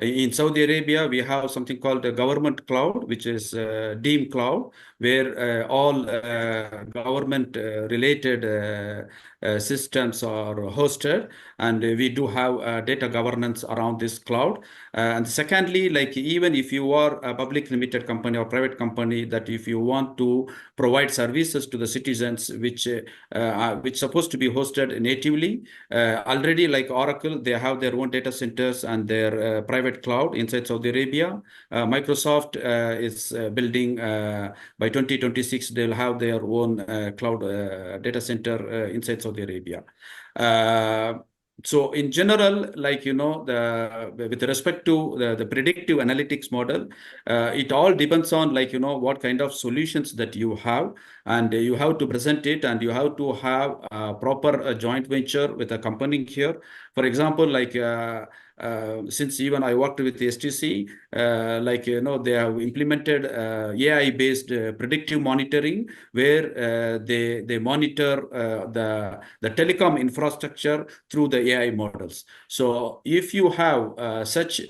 Speaker 2: in Saudi Arabia, we have something called a government cloud, which is Deem Cloud, where all government related systems are hosted, and we do have data governance around this cloud. And secondly, like even if you are a public limited company or private company, that if you want to provide services to the citizens, which supposed to be hosted natively, already like Oracle, they have their own data centers and their private cloud inside Saudi Arabia. Microsoft is building by 2026, they'll have their own cloud data center inside Saudi Arabia. So in general, like, with respect to the predictive analytics model, it all depends on like, what kind of solutions that you have, and you have to present it, and you have to have a proper joint venture with a company here. For example, like, since even I worked with the STC, like, they have implemented AI-based predictive monitoring, where they monitor the telecom infrastructure through the AI models. So if you have such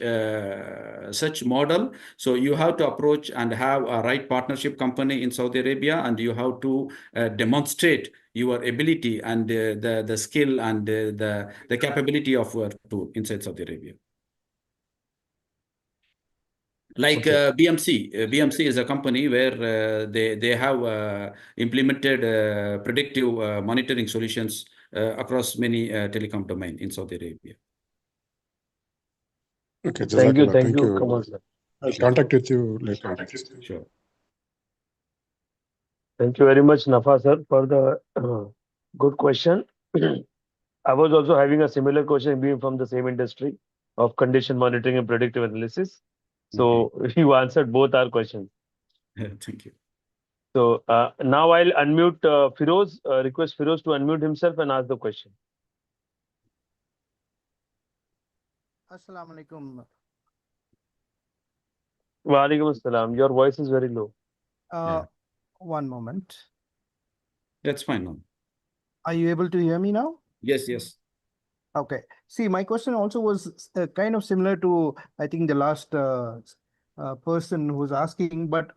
Speaker 2: model, so you have to approach and have a right partnership company in Saudi Arabia, and you have to demonstrate your ability and the skill and the capability of your tool inside Saudi Arabia. Like BMC is a company where they have implemented predictive monitoring solutions across many telecom domain in Saudi Arabia.
Speaker 6: Okay,
Speaker 4: Thank you,
Speaker 6: Thank you.
Speaker 4: Kamal sir.
Speaker 6: I'll contact with you later.
Speaker 2: Sure.
Speaker 4: Thank you very much, Nafa sir, for the good question. I was also having a similar question being from the same industry of condition monitoring and predictive analysis. So you answered both our questions.
Speaker 2: Thank you.
Speaker 4: So now I'll unmute Firoz, request Firoz to unmute himself and ask the question.
Speaker 7: Assalamu alaikum.
Speaker 4: Wa alaikum assalam. Your voice is very low.
Speaker 7: One moment.
Speaker 2: That's fine now.
Speaker 7: Are you able to hear me now?
Speaker 2: Yes, yes.
Speaker 7: Okay. See, my question also was kind of similar to, I think, the last person who was asking, but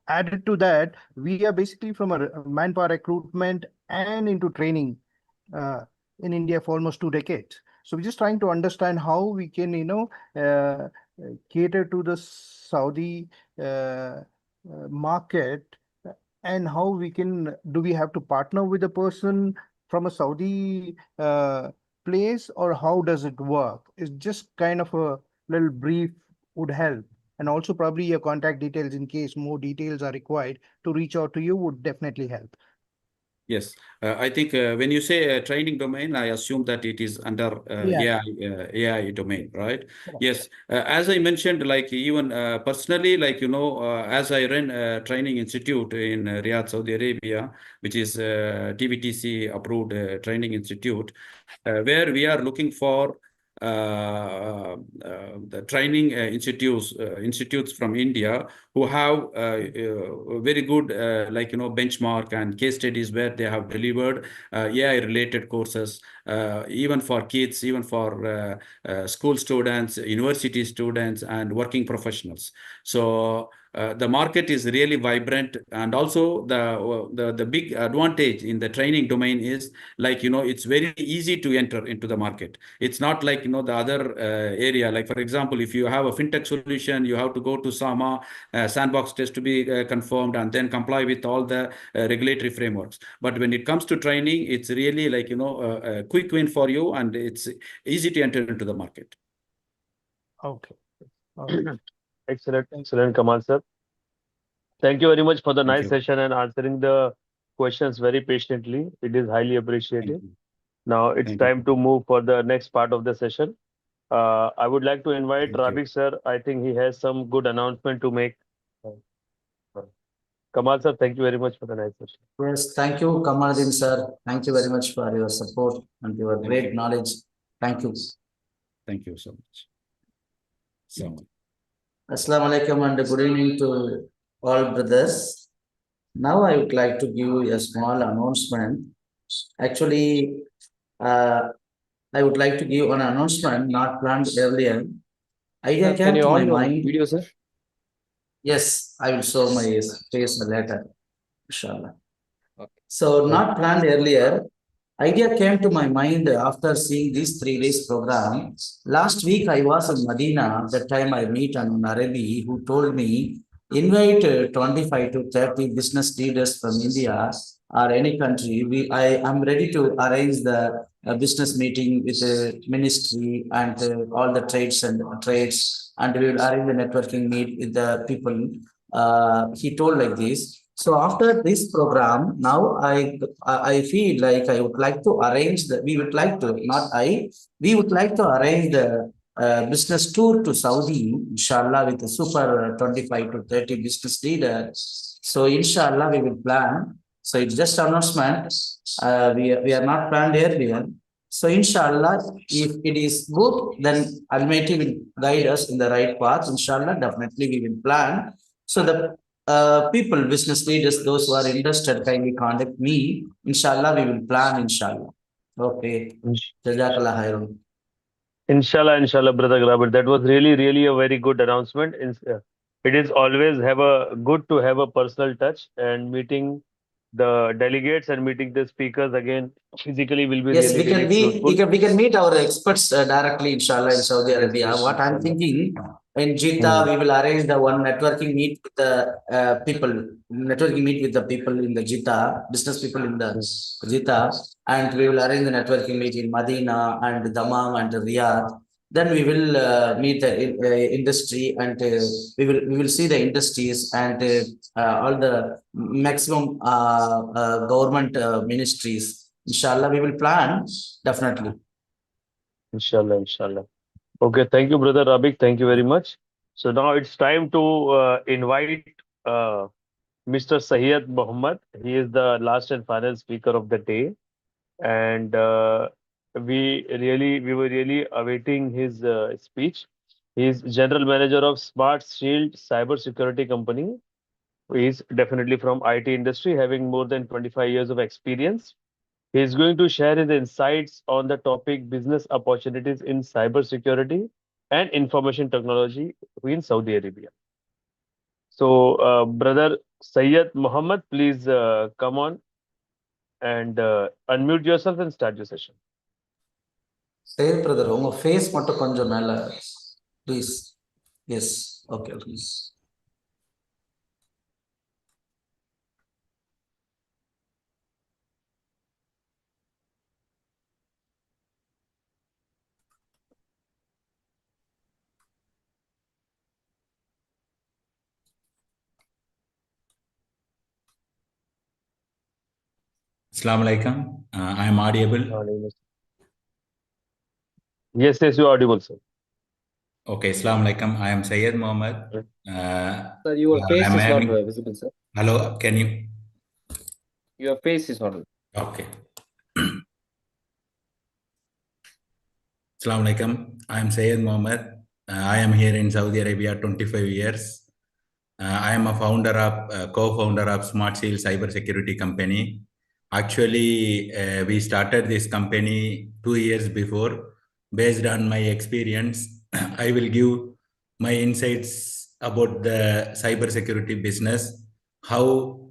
Speaker 7: added to that, we are basically from a manpower recruitment and into training in India for almost 2 decades. So we're just trying to understand how we can, cater to the Saudi market, and how we can, do we have to partner with a person from a Saudi place, or how does it work? It's just kind of a little brief would help. And also probably your contact details in case more details are required to reach out to you would definitely help.
Speaker 2: Yes, I think when you say training domain, I assume that it is under AI domain, right? Yes, as I mentioned, like even personally, like, as I run a training institute in Riyadh, Saudi Arabia, which is TVTC approved training institute, where we are looking for the training institutes from India who have very good benchmark and case studies where they have delivered AI related courses, even for kids, even for school students, university students, and working professionals. So the market is really vibrant, and also the big advantage in the training domain is, like, it's very easy to enter into the market. It's not like, the other area. Like, for example, if you have a fintech solution, you have to go to SAMA sandbox test to be confirmed, and then comply with all the regulatory frameworks. But when it comes to training, it's really like, a quick win for you, and it's easy to enter into the market.
Speaker 7: Okay.
Speaker 4: Excellent, Kamal sir. Thank you very much for the nice session and answering the questions very patiently. It is highly appreciated. Now it's time to move for the next part of the session. I would like to invite Rabik sir. I think he has some good announcement to make. Kamal sir, thank you very much for the nice session.
Speaker 3: Yes, thank you, Kamaluddin sir. Thank you very much for your support and your great knowledge. Thank you.
Speaker 2: Thank you so much.
Speaker 3: Assalamu alaikum and good evening to all brothers. Now I would like to give you a small announcement. Actually, I would like to give an announcement not planned earlier. Idea
Speaker 1: Can
Speaker 3: came
Speaker 1: you
Speaker 3: to my
Speaker 1: on your
Speaker 3: mind.
Speaker 1: video, sir?
Speaker 3: Yes, I will show my face later, inshallah.
Speaker 1: Okay.
Speaker 3: So not planned earlier. Idea came to my mind after seeing this 3 days program. Last week I was in Medina. That time I meet an Arabi who told me invite 25 to 30 business leaders from India or any country. I am ready to arrange the business meeting with the ministry and all the trades, and we will arrange the networking meet with the people. He told like this. So after this program, now I feel like I would like to arrange we would like to, we would like to arrange the business tour to Saudi, inshallah, with a super 25 to 30 business leaders. So inshallah, we will plan. So it's just announcement. We are not planned earlier. So inshallah, if it is good, then Almighty will guide us in the right path. Inshallah, definitely we will plan. So the people, business leaders, those who are interested, kindly contact me. Inshallah, we will plan, inshallah. Okay. Jazakallah khairan.
Speaker 4: Inshallah, brother Grabir. That was really a very good announcement. It is always good to have a personal touch, and meeting the delegates and meeting the speakers again physically will be
Speaker 3: Yes,
Speaker 4: really fruitful.
Speaker 3: we can meet our experts directly, inshallah, in Saudi Arabia.
Speaker 4: Yes,
Speaker 3: What I'm thinking, in Jeddah, we will arrange the one networking meet with the people, in the Jeddah, business people in the Jeddah, and we will arrange the networking meet in Medina and Dammam and Riyadh. Then we will meet the industry, and we will see the industries and all the maximum government ministries. Inshallah, we will plan, definitely.
Speaker 4: Inshallah. Okay, thank you, brother Rabik. Thank you very much. So now it's time to invite Mr. Sayyid Muhammad. He is the last and final speaker of the day, and we were really awaiting his speech. He is general manager of Smart Shield cybersecurity company. He is definitely from IT industry, having more than 25 years of experience. He is going to share his insights on the topic business opportunities in cybersecurity and information technology in Saudi Arabia. So, brother Sayyid Muhammad, please come on and unmute yourself and start your session.
Speaker 3: Say, brother, unga face mattu konjam mela, please. Yes, okay, please.
Speaker 8: Assalamu alaikum. I am audible.
Speaker 4: Yes, you're audible, sir.
Speaker 8: Okay, Assalamu alaikum. I am Sayyid Muhammad.
Speaker 1: Sir, your face is not
Speaker 8: having...
Speaker 1: visible, sir.
Speaker 8: Hello, can you?
Speaker 1: Your face is not.
Speaker 8: Okay. Assalamu alaikum. I am Sayyid Muhammad. I am here in Saudi Arabia 25 years. I am a co-founder of Smart Shield cybersecurity company. Actually, we started this company 2 years before. Based on my experience, I will give my insights about the cybersecurity business, how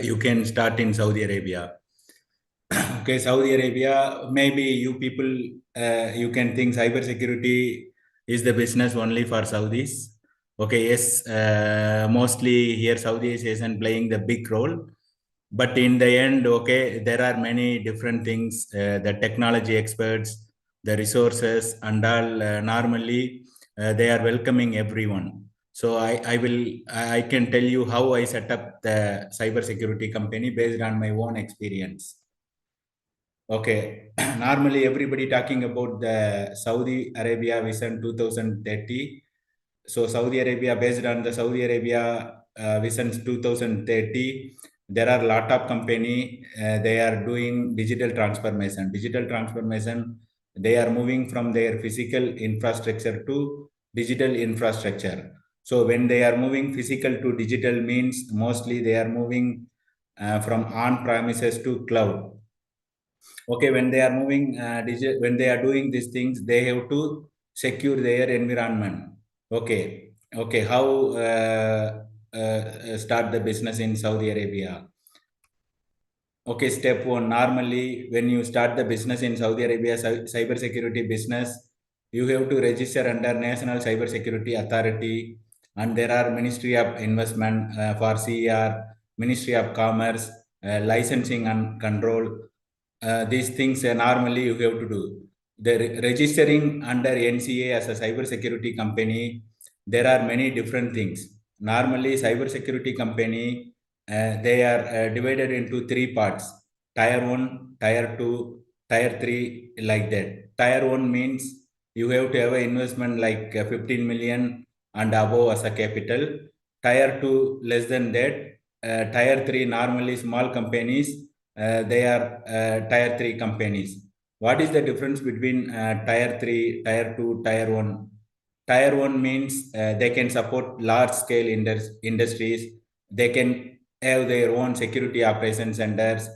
Speaker 8: you can start in Saudi Arabia. Okay, Saudi Arabia, maybe you people, you can think cybersecurity is the business only for Saudis. Okay, yes, mostly here Saudi isn't playing the big role. But in the end, okay, there are many different things, the technology experts, the resources, and all. Normally, they are welcoming everyone. So I can tell you how I set up the cybersecurity company based on my own experience. Okay, normally everybody talking about the Saudi Arabia Vision 2030. So Saudi Arabia, based on the Saudi Arabia Vision 2030, there are a lot of company, they are doing digital transformation. Digital transformation, they are moving from their physical infrastructure to digital infrastructure. So when they are moving physical to digital means mostly they are moving from on-premises to cloud. Okay, when they are moving when they are doing these things, they have to secure their environment. Okay, how start the business in Saudi Arabia? Okay, step one, normally when you start the business in Saudi Arabia, cyber security business, you have to register under National Cyber Security Authority, and there are Ministry of Investment for CR, Ministry of Commerce, licensing and control. These things normally you have to do. The registering under NCA as a cyber security company, there are many different things. Normally, cyber security company, they are divided into three parts: Tier 1, Tier 2, Tier 3, like that. Tier 1 means you have to have an investment like 15 million and above as a capital. Tier 2, less than that. Tier 3, normally small companies, they are Tier 3 companies. What is the difference between Tier 3, Tier 2, Tier 1? Tier 1 means they can support large scale industries. They can have their own security operation centers.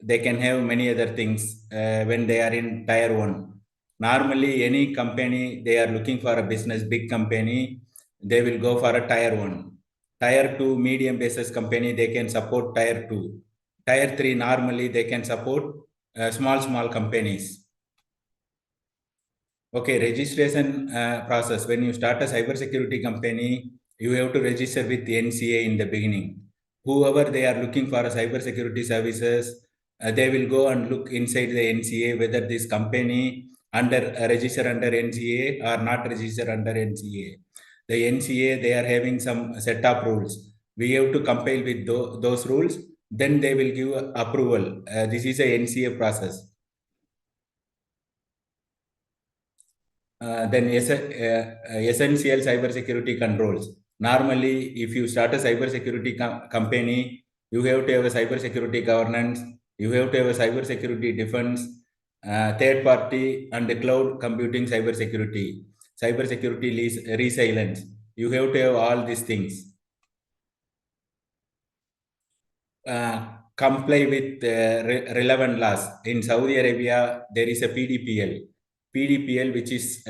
Speaker 8: They can have many other things when they are in Tier 1. Normally, any company, they are looking for a business, big company, they will go for a Tier 1. Tier 2, medium basis company, they can support Tier 2. Tier 3, normally they can support small companies. Okay, registration process. When you start a cybersecurity company, you have to register with the NCA in the beginning. Whoever they are looking for a cybersecurity services, they will go and look inside the NCA whether this company register under NCA or not register under NCA. The NCA, they are having some set of rules. We have to compile with those rules. Then they will give approval. This is a NCA process. Then essential cybersecurity controls. Normally, if you start a cybersecurity company, you have to have a cybersecurity governance, you have to have a cybersecurity defense, third party and the cloud computing cybersecurity, resilience. You have to have all these things. Comply with relevant laws. In Saudi Arabia, there is a PDPL, which is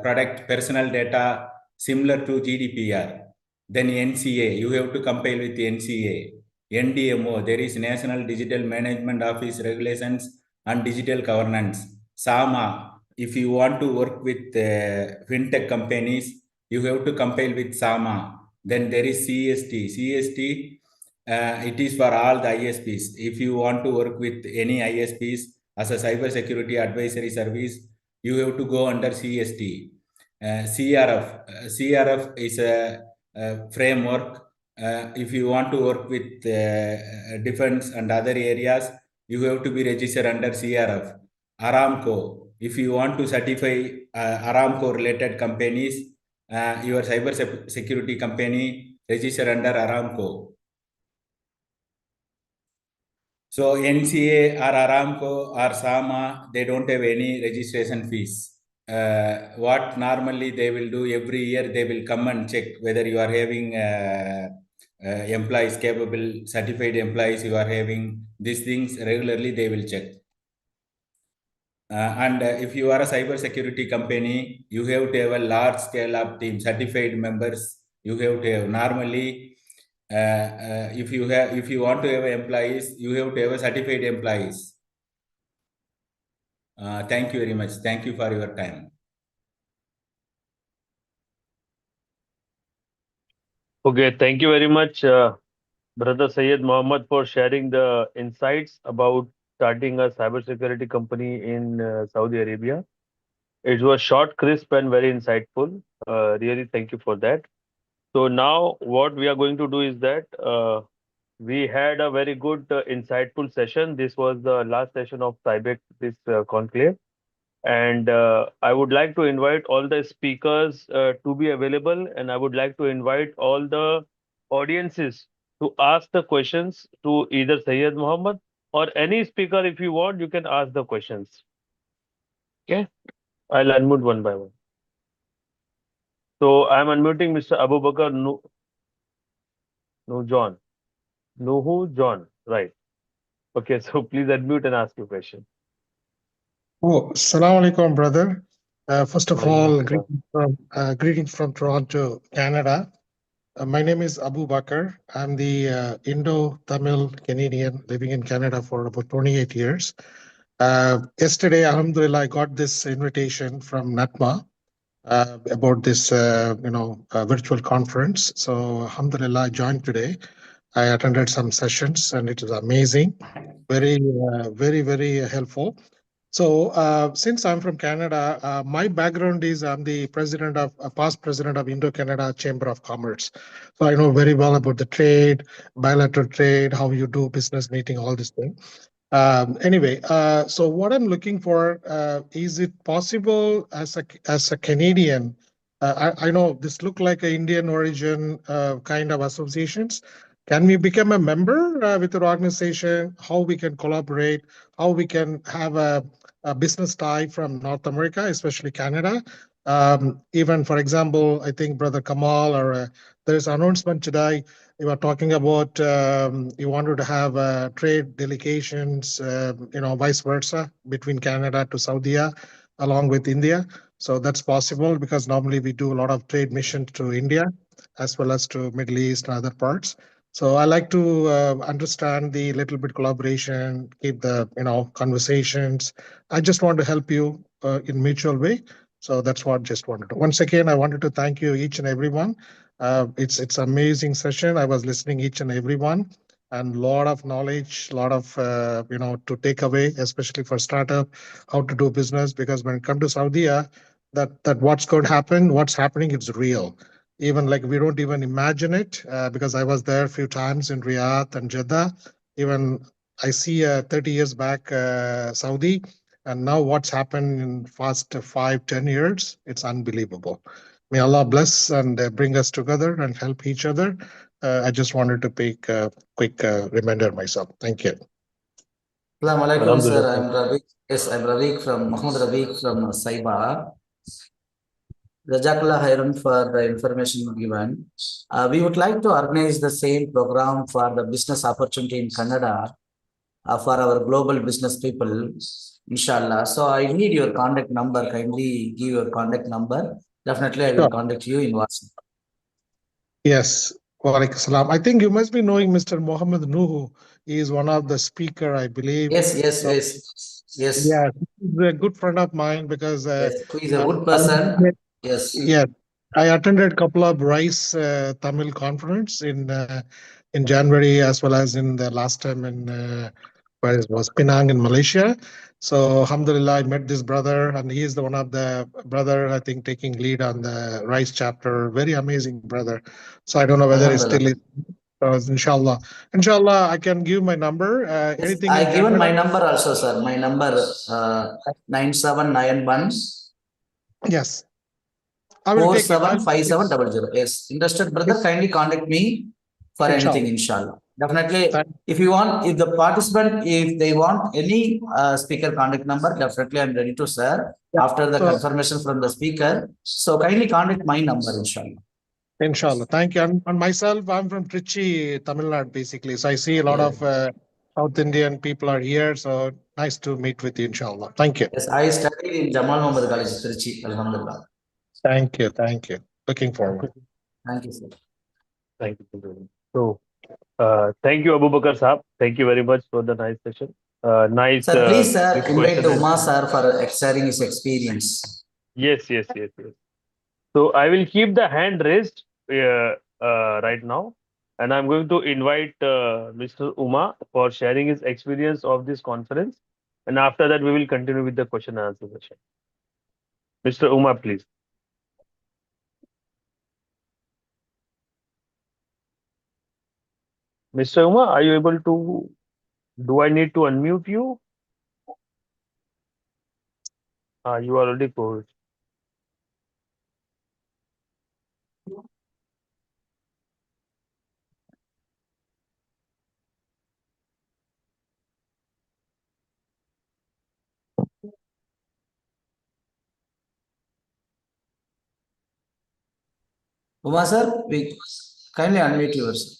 Speaker 8: product personal data similar to GDPR. Then NCA, you have to comply with the NCA. NDMO, there is National Digital Management Office Regulations and Digital Governance. SAMA, if you want to work with fintech companies, you have to compile with SAMA. Then there is CST, it is for all the ISPs. If you want to work with any ISPs as a cybersecurity advisory service, you have to go under CST. CRF is a framework. If you want to work with defense and other areas, you have to be registered under CRF. Aramco, if you want to certify Aramco related companies, your cyber security company register under Aramco. So NCA or Aramco or SAMA, they don't have any registration fees. What normally they will do every year, they will come and check whether you are having employees, capable, certified employees, you are having these things regularly, they will check. And if you are a cyber security company, you have to have a large scale of team, certified members. You have to have normally, if you want to have employees, you have to have a certified employees. Thank you very much. Thank you for your time.
Speaker 4: Okay, thank you very much, Brother Syed Mohammed, for sharing the insights about starting a cybersecurity company in Saudi Arabia. It was short, crisp, and very insightful. Really, thank you for that. So now, what we are going to do is that We had a very good, insightful session. This was the last session of SIBEC, this conclave. And I would like to invite all the speakers to be available, and I would like to invite all the audiences to ask the questions to either Sayyid Muhammad or any speaker. If you want, you can ask the questions. Okay, I'll unmute one by one. So I'm unmuting Mr. Abu Bakr Nuhu John, right? Okay, so please unmute and ask your question.
Speaker 9: Oh, Assalamu alaikum, brother. First of all,
Speaker 4: Waalaikumsalam.
Speaker 9: greetings from Toronto, Canada. My name is Abu Bakr. I'm the Indo-Tamil Canadian living in Canada for about 28 years. Yesterday, alhamdulillah, I got this invitation from NATMA about this, virtual conference. So, alhamdulillah, I joined today. I attended some sessions and it was amazing. Very, very helpful. So since I'm from Canada, my background is I'm the past president of Indo-Canada Chamber of Commerce. So I know very well about the trade, bilateral trade, how you do business meeting, all these things. Anyway, so what I'm looking for, is it possible as a Canadian, I know this look like an Indian origin kind of associations. Can we become a member with our organization? How we can collaborate? How we can have a business tie from North America, especially Canada? Even for example, I think Brother Kamal or there's an announcement today. You were talking about you wanted to have trade delegations, vice versa between Canada to Saudi along with India. So that's possible because normally we do a lot of trade missions to India as well as to Middle East and other parts. So I like to understand the little bit collaboration, keep the conversations. I just want to help you in mutual way. So that's what just wanted to. Once again, I wanted to thank you each and everyone. It's amazing session. I was listening each and everyone, and lot of knowledge, lot of to take away, especially for startup, how to do business. Because when it comes to Saudi, that what's going to happen, what's happening, it's real. Even like we don't even imagine it because I was there a few times in Riyadh and Jeddah. Even I see 30 years back Saudi, and now what's happened in past 5-10 years, it's unbelievable. May Allah bless and bring us together and help each other. I just wanted to make a quick reminder myself. Thank you.
Speaker 3: Assalamu alaikum, sir. I'm Raviq. Yes, I'm Raviq from Muhammad Raviq from SYPA. Jazakallah khairan for the information given. We would like to organize the same program for the business opportunity in Canada for our global business people, inshallah. So I need your contact number. Kindly give your contact number. Definitely, I will contact you in WhatsApp.
Speaker 9: Yes. Walaikum salam. I think you must be knowing Mr. Mohammed Nuhu. He is one of the speaker, I believe.
Speaker 3: Yes.
Speaker 9: Yeah, he's a good friend of mine because
Speaker 3: he's a good person.
Speaker 9: Yes, I attended a couple of RISE Tamil conference in January as well as in the last time in where it was Penang in Malaysia. So alhamdulillah, I met this brother, and he is the one of the brother I think taking lead on the RISE chapter. Very amazing brother. So I don't know whether he's still. Inshallah, I can give my number. Anything
Speaker 3: I
Speaker 9: in
Speaker 3: given my
Speaker 9: Canada?
Speaker 3: number also, sir. My number 9791.
Speaker 9: Yes. I will take it.
Speaker 3: 475700. Yes. Interested brother, kindly contact me for anything, inshallah. Definitely, if you want, if the participant, if they want any speaker contact number, definitely I'm ready to share after the confirmation from the speaker. So kindly contact my number, inshallah.
Speaker 9: Inshallah. Thank you. And myself, I'm from Trichy, Tamil Nadu, basically. So I see a lot of South Indian people are here. So nice to meet with you, inshallah. Thank you.
Speaker 3: Yes, I studied in Jamal Muhammad College, Trichy. Alhamdulillah.
Speaker 9: Thank you. Looking forward.
Speaker 3: Thank you, sir.
Speaker 4: Thank you. So, thank you, Abu Bakr Saab. Thank you very much for the nice session. Nice.
Speaker 3: Sir, please, sir, invite the Uma sir for sharing his experience.
Speaker 4: Yes. So I will keep the hand raised right now, and I'm going to invite Mr. Uma for sharing his experience of this conference, and after that we will continue with the question and answer session. Mr. Uma, please. Mr. Uma, are you able to? Do I need to unmute you? You already closed.
Speaker 3: Uma sir, we kindly unmute yourself.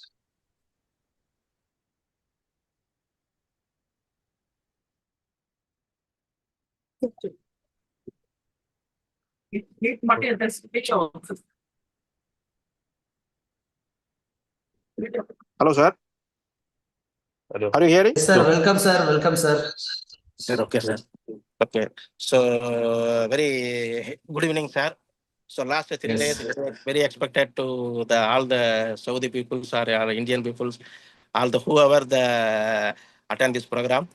Speaker 10: Hello, sir.
Speaker 4: Hello.
Speaker 10: Are you hearing?
Speaker 3: Yes, sir. Welcome, sir. Welcome, sir.
Speaker 10: Sir, okay, sir. Okay. So, very good evening, sir. So, last 3
Speaker 3: Yes.
Speaker 10: days, it was very expected to all the Saudi peoples or Indian peoples, all the whoever attend this program.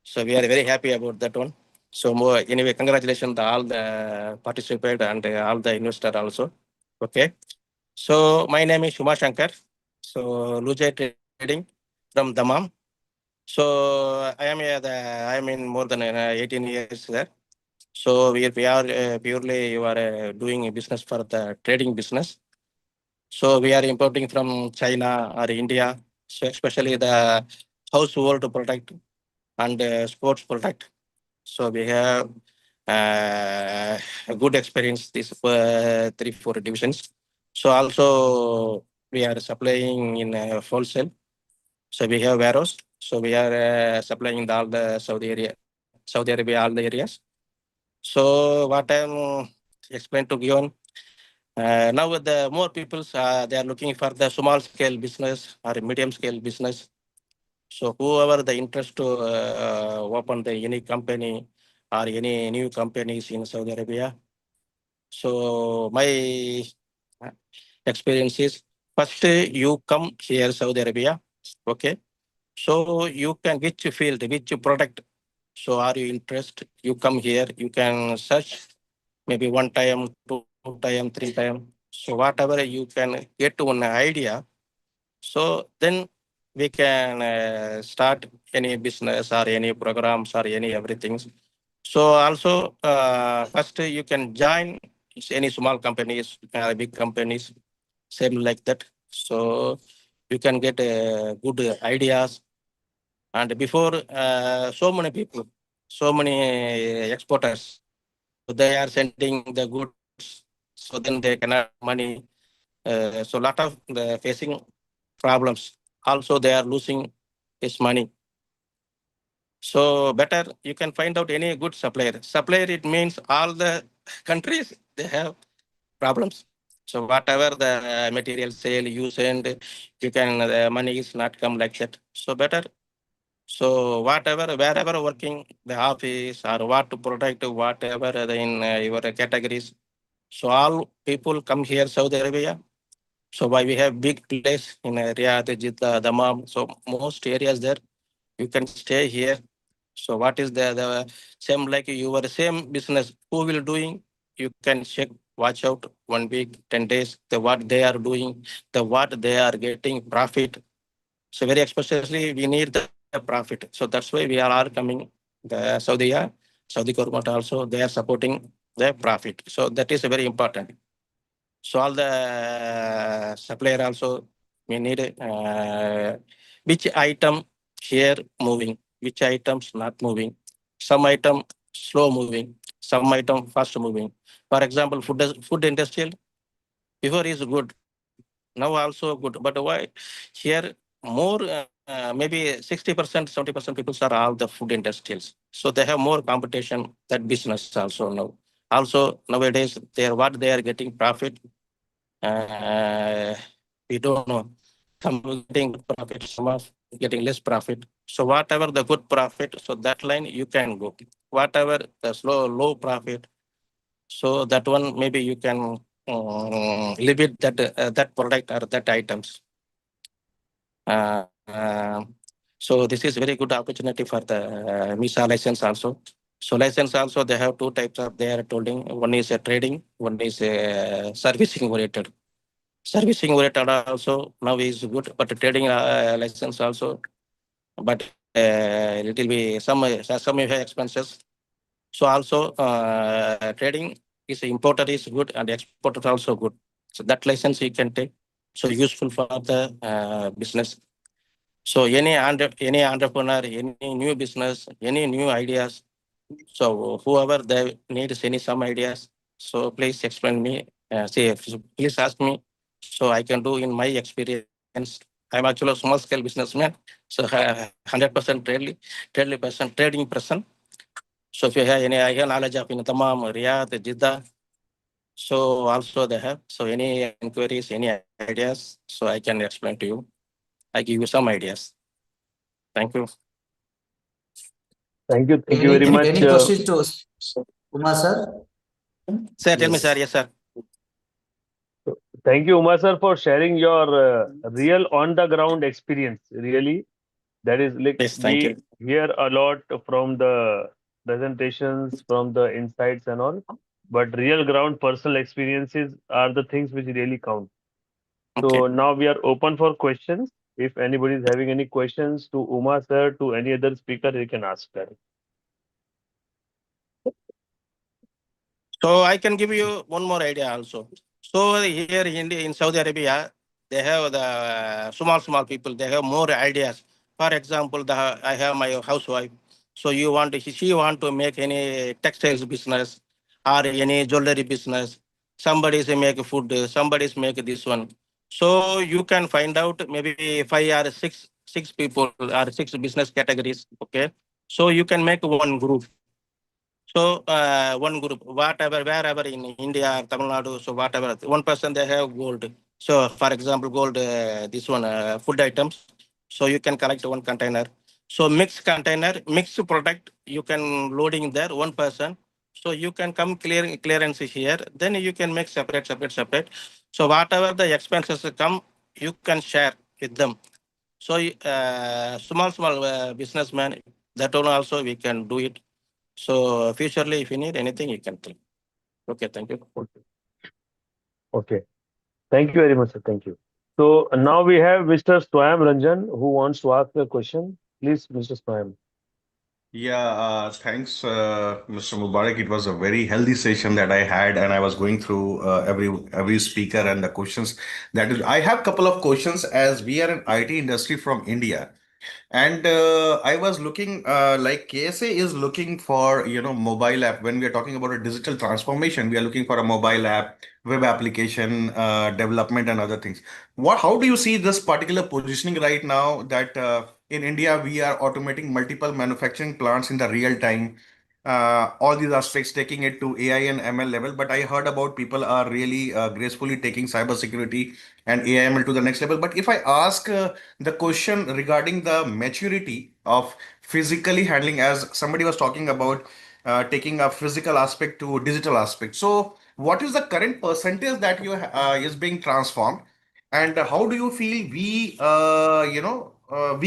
Speaker 10: So, we are very happy about that one. So, more anyway, congratulations to all the participant and all the investor also. Okay. So, my name is Shuma Shankar. So, Lujay Trading from Dammam. So I am in more than 18 years there. So we are purely you are doing a business for the trading business. So we are importing from China or India, so especially the household product and sports product. So we have a good experience these 3-4 divisions. So also we are supplying in wholesale. So we have warehouse. So we are supplying all the Saudi Arabia, all the areas. So what I'm explained to Gion, now with the more people, they are looking for the small scale business or medium scale business. So whoever the interest to open any company or any new companies in Saudi Arabia. So my experience is first you come here Saudi Arabia, okay. So you can which field, which product. So are you interested? You come here, you can search maybe 1 time, 2 time, 3 time. So whatever you can get one idea. So then we can start any business or any programs or any everything. So also first you can join any small companies, big companies, same like that. So you can get good ideas. And before so many people, so many exporters, they are sending the goods, so then they cannot money. So lot of facing problems. Also, they are losing his money. So better you can find out any good supplier. Supplier, it means all the countries, they have problems. So whatever the material sale you send, you can, the money is not come like that. So better. So whatever, wherever working, the office or what to protect, whatever in your categories. So all people come here, Saudi Arabia. So why we have big place in Riyadh, Jeddah, Dammam. So most areas there, you can stay here. So what is the same like your same business? Who will doing? You can check, watch out 1 week, 10 days, the what they are doing, the what they are getting profit. So very especially we need the profit. So that's why we are all coming. The Saudi government also they are supporting the profit. So that is very important. So all the supplier also we need which item here moving, which items not moving. Some item slow moving, some item fast moving. For example, food industrial before is good, now also good. But why here more maybe 60%, 70% people are all the food industrials. So they have more competition that business also now. Also nowadays what they are getting profit. We don't know. Some getting good profit, some are getting less profit. So whatever the good profit, so that line you can go. Whatever the low profit, so that one maybe you can limit that product or that items. So this is very good opportunity for the MISA license also. So license also they have 2 types of they are holding. One is a trading, one is a servicing oriented. Servicing oriented also now is good, but trading license also, but it will be some expenses. So also trading is importer is good and exporter also good. So that license you can take. So useful for the business. So any entrepreneur, any new business, any new ideas. So whoever they needs some ideas, so please explain me. Please ask me, so I can do in my experience. I'm actually a small scale businessman, so 100% trading person. So if you have any knowledge of in Tamam, Riyadh, Jeddah, so also they have. So any inquiries, any ideas, so I can explain to you. I give you some ideas. Thank you.
Speaker 4: Thank you very much.
Speaker 3: Any questions to Umar sir?
Speaker 10: Sir, tell me, sir. Yes, sir.
Speaker 4: Thank you, Umar sir, for sharing your real on-the-ground experience. Really, that is like
Speaker 10: Yes, thank
Speaker 4: we
Speaker 10: you.
Speaker 4: hear a lot from the presentations, from the insights and all, but real ground personal experiences are the things which really count. So now we are open for questions. If anybody is having any questions to Umar sir, to any other speaker, they can ask that.
Speaker 10: So I can give you one more idea also. So here in Saudi Arabia, they have the small people. They have more ideas. For example, I have my housewife. So she want to make any textiles business or any jewelry business. Somebody's make food. Somebody's make this one. So you can find out maybe 5 or 6 people or 6 business categories. Okay. So you can make one group. So one group, wherever in India, Tamil Nadu, so whatever, one person they have gold. So for example, gold, this one, food items. So you can collect one container. So mixed container, mixed product, you can loading there, one person. So you can come clearance here. Then you can make separate. So whatever the expenses come, you can share with them. So small businessman, that one also we can do it. So futurely, if you need anything, you can tell. Okay, thank you.
Speaker 4: Okay. Thank you very much, sir. Thank you. So now we have Mr. Swayam Ranjan who wants to ask a question. Please, Mr. Swayam.
Speaker 12: Yeah, thanks, Mr. Mubarak. It was a very healthy session that I had, and I was going through every speaker and the questions. That is, I have a couple of questions as we are an IT industry from India. And I was looking like KSA is looking for, mobile app. When we are talking about a digital transformation, we are looking for a mobile app, web application development and other things. How do you see this particular positioning right now that in India, we are automating multiple manufacturing plants in the real time? All these aspects taking it to AI and ML level, but I heard about people are really gracefully taking cybersecurity and AIML to the next level. But if I ask the question regarding the maturity of physically handling, as somebody was talking about taking a physical aspect to digital aspect. So what is the current percentage that is being transformed, and how do you feel we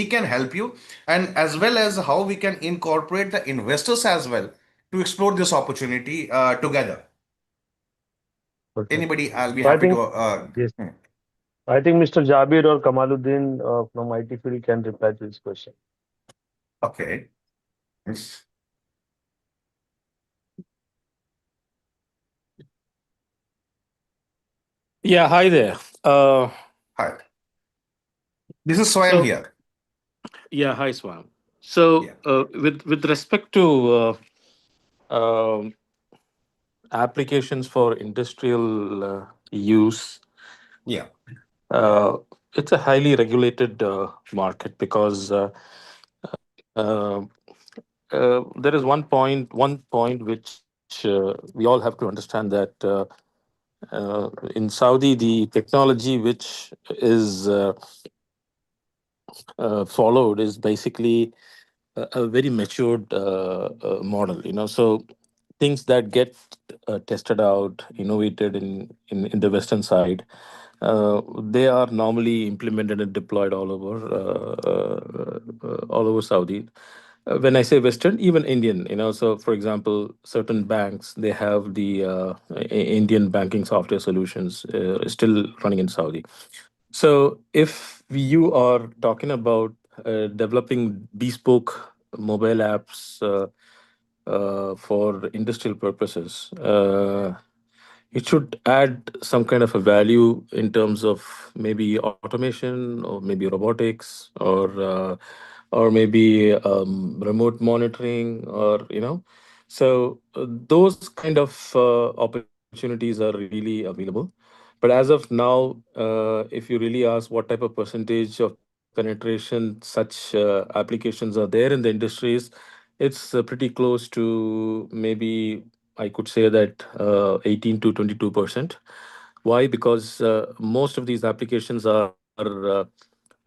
Speaker 12: can help you, and as well as how we can incorporate the investors as well to explore this opportunity together?
Speaker 4: Okay.
Speaker 12: Anybody, I'll be
Speaker 4: So I
Speaker 12: happy
Speaker 4: think,
Speaker 12: to.
Speaker 4: yes, I think Mr. Jabir or Kamaluddin from IT field can reply to this question.
Speaker 12: Okay. Yes.
Speaker 13: Yeah, hi there.
Speaker 12: Hi. This is Swayam here.
Speaker 13: Yeah, hi, Swam. So, with respect to applications for industrial use,
Speaker 12: yeah,
Speaker 13: it's a highly regulated market because there is one point which we all have to understand that in Saudi, the technology which is followed is basically a very matured model. So things that get tested out, innovated in the Western side, they are normally implemented and deployed all over Saudi. when I say Western, even Indian, so for example, certain banks, they have the Indian banking software solutions still running in Saudi. So if you are talking about developing bespoke mobile apps for industrial purposes, it should add some kind of a value in terms of maybe automation or maybe robotics or maybe remote monitoring or so those kind of opportunities are really available. But as of now, if you really ask what type of percentage of penetration such applications are there in the industries, it's pretty close to maybe I could say that 18 to 22%. Why? Because most of these applications are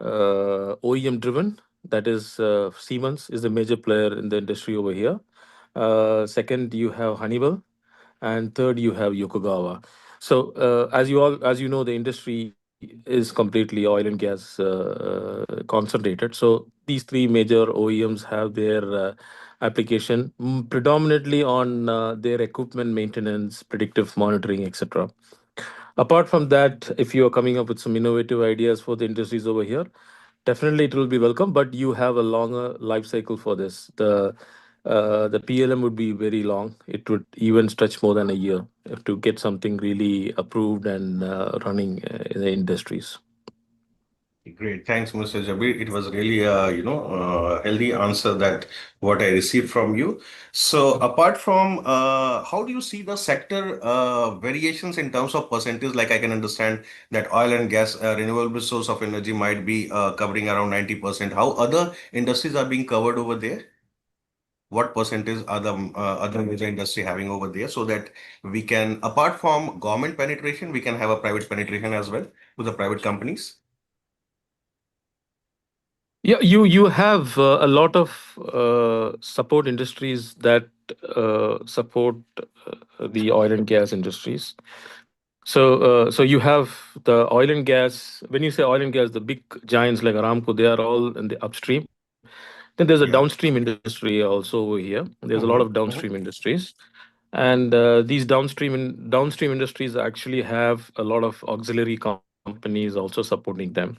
Speaker 13: OEM driven. That is, Siemens is a major player in the industry over here. Second, you have Honeywell, and third, you have Yokogawa. So, as you know, the industry is completely oil and gas concentrated. So, these three major OEMs have their application predominantly on their equipment maintenance, predictive monitoring, etc. Apart from that, if you are coming up with some innovative ideas for the industries over here, definitely it will be welcome, but you have a longer life cycle for this. The PLM would be very long. It would even stretch more than a year to get something really approved and running in the industries.
Speaker 12: Great. Thanks, Mr. Jabir. It was really a, healthy answer that what I received from you. So apart from, how do you see the sector variations in terms of percentage? Like I can understand that oil and gas, renewable source of energy might be covering around 90%. How other industries are being covered over there? What percentage are the other major industry having over there so that we can, apart from government penetration, we can have a private penetration as well to the private companies?
Speaker 13: Yeah, you have a lot of support industries that support the oil and gas industries. So you have the oil and gas. When you say oil and gas, the big giants like Aramco, they are all in the upstream. Then there's a downstream industry also over here. There's a lot of downstream industries, and these downstream industries actually have a lot of auxiliary companies also supporting them.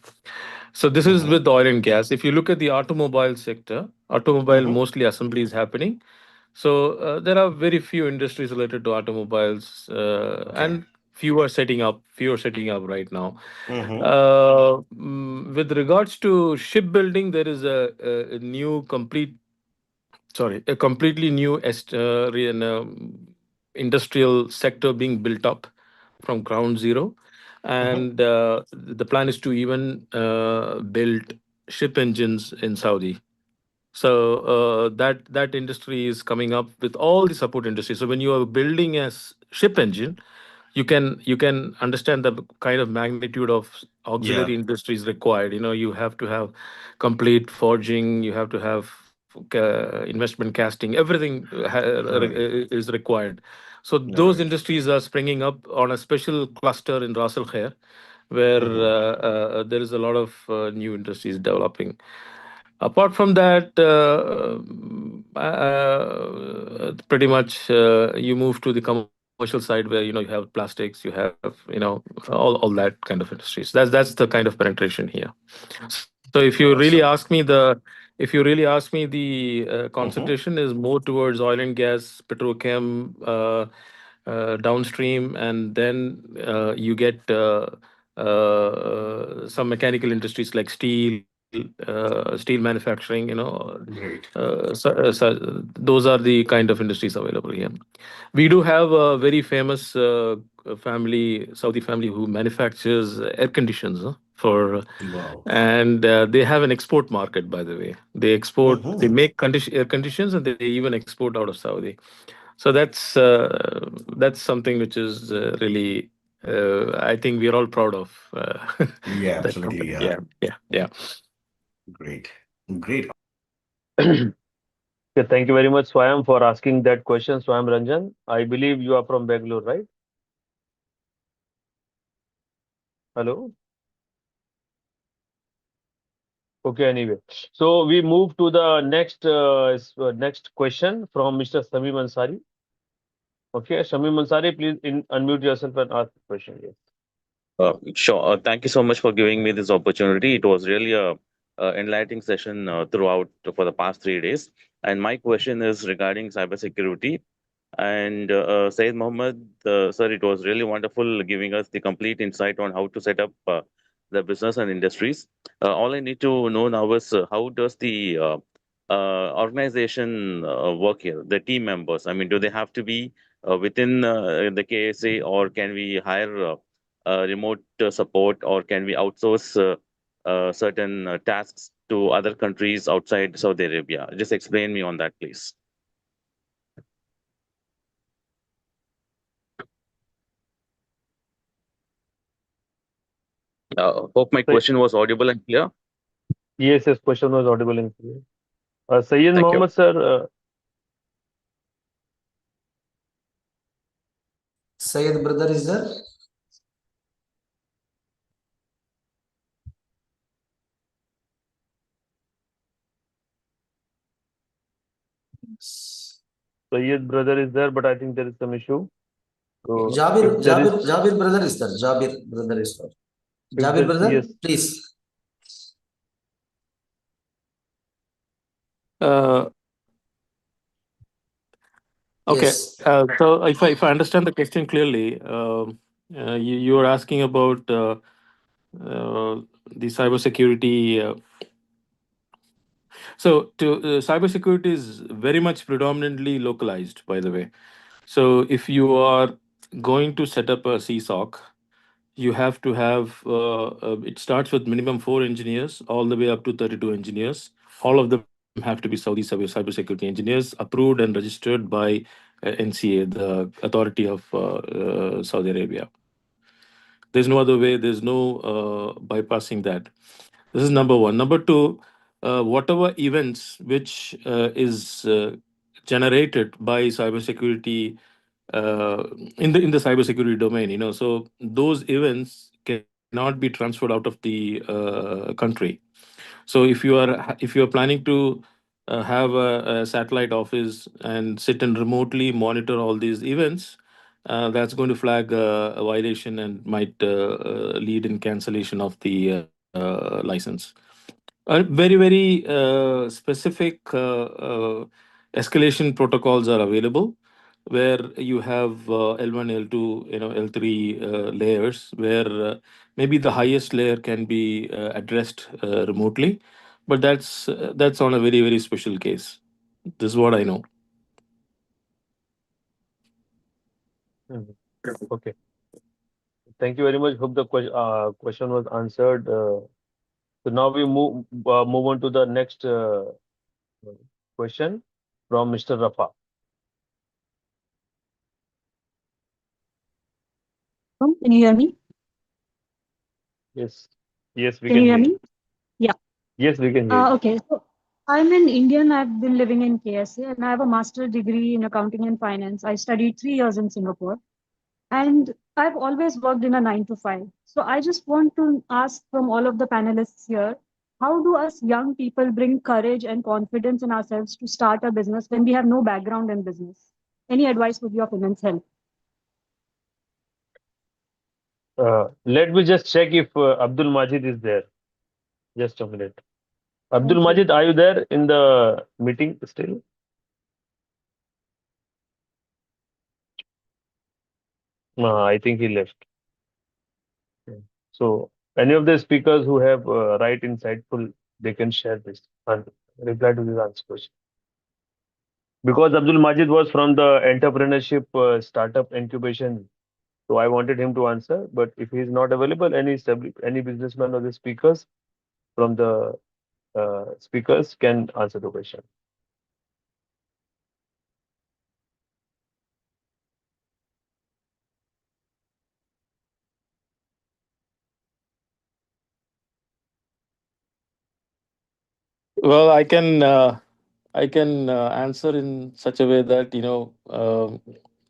Speaker 13: So this is with oil and gas. If you look at the automobile sector, automobile mostly assembly is happening. So there are very few industries related to automobiles, and fewer setting up right now. With regards to shipbuilding, there is a new a completely new industrial sector being built up from ground zero, and the plan is to even build ship engines in Saudi. So that industry is coming up with all the support industries. So when you are building a ship engine, you can understand the kind of magnitude of auxiliary industries required. You have to have complete forging, you have to have investment casting, everything is required. So those industries are springing up on a special cluster in Ras Al Khair, where there is a lot of new industries developing. Apart from that, pretty much you move to the commercial side where you have plastics, you have all that kind of industries. That's the kind of penetration here. So if you really ask me, the concentration is more towards oil and gas, petrochem, downstream, and then you get some mechanical industries like steel manufacturing. Those are the kind of industries available here. We do have a very famous Saudi family who manufactures air conditioners and they have an export market, by the way. They make air conditions, and they even export out of Saudi. So that's something which is really, I think we are all proud of.
Speaker 12: Yeah,
Speaker 13: that
Speaker 12: absolutely.
Speaker 13: company.
Speaker 12: Yeah.
Speaker 13: Yeah.
Speaker 12: Great. Great.
Speaker 4: Yeah, thank you very much, Swayam, for asking that question. Swayam Ranjan, I believe you are from Bangalore, right? Hello? Okay, anyway. So we move to the next question from Mr. Samim Ansari. Okay, Samim Ansari, please unmute yourself and ask the question. Yes.
Speaker 14: Sure. Thank you so much for giving me this opportunity. It was really a enlightening session throughout for the past 3 days. And my question is regarding cybersecurity. And Said Mohammed, sir, it was really wonderful giving us the complete insight on how to set up the business and industries. All I need to know now is how does the organization work here, the team members? I mean, do they have to be within the KSA, or can we hire remote support, or can we outsource certain tasks to other countries outside Saudi Arabia? Just explain me on that, please. Hope my question was audible and clear.
Speaker 4: Yes, question was audible and clear. Sayyid
Speaker 14: Thank you.
Speaker 4: Mohammed, sir.
Speaker 3: Sayyid brother is there?
Speaker 4: Sayyid brother is there, but I think there is some issue. So
Speaker 3: Jabir brother is there. Jabir brother is there. Jabir brother,
Speaker 4: yes.
Speaker 3: please.
Speaker 13: Okay.
Speaker 3: Yes.
Speaker 13: So if I understand the question clearly, you are asking about the cybersecurity. So cybersecurity is very much predominantly localized, by the way. So if you are going to set up a CSOC, you have to have it starts with minimum 4 engineers all the way up to 32 engineers. All of them have to be Saudi cybersecurity engineers, approved and registered by NCA, the authority of Saudi Arabia. There's no other way. There's no bypassing that. This is number one. Number two, whatever events which is generated by cybersecurity in the cybersecurity domain, so those events cannot be transferred out of the country. So if you are planning to have a satellite office and sit and remotely monitor all these events, that's going to flag a violation and might lead in cancellation of the license. Very, very specific escalation protocols are available, where you have L1, L2, L3 layers, where maybe the highest layer can be addressed remotely, but that's on a very, very special case. This is what I know.
Speaker 4: Okay. Thank you very much. Hope the question was answered. So now we move on to the next question from Mr. Rafa.
Speaker 21: Can you hear me?
Speaker 4: Yes. Yes, we
Speaker 21: Can
Speaker 4: can
Speaker 21: you
Speaker 4: hear
Speaker 21: hear
Speaker 4: you.
Speaker 21: me? Yeah.
Speaker 4: Yes, we can hear you.
Speaker 21: Okay. So I'm an Indian. I've been living in KSA and I have a master's degree in accounting and finance. I studied 3 years in Singapore and I've always worked in a 9 to 5. So I just want to ask from all of the panelists here, how do us young people bring courage and confidence in ourselves to start a business when we have no background in business? Any advice would be of immense help.
Speaker 4: Let me just check if Abdul Majid is there. Just a minute. Abdul
Speaker 21: Thank you.
Speaker 4: Majid, are you there in the meeting still? I think he left. So any of the speakers who have right insightful, they can share this and reply to this answer question. Because Abdul Majid was from the entrepreneurship startup incubation, so I wanted him to answer. But if he is not available, any businessman or the speakers from the speakers can answer the question.
Speaker 13: Well, I can answer in such a way that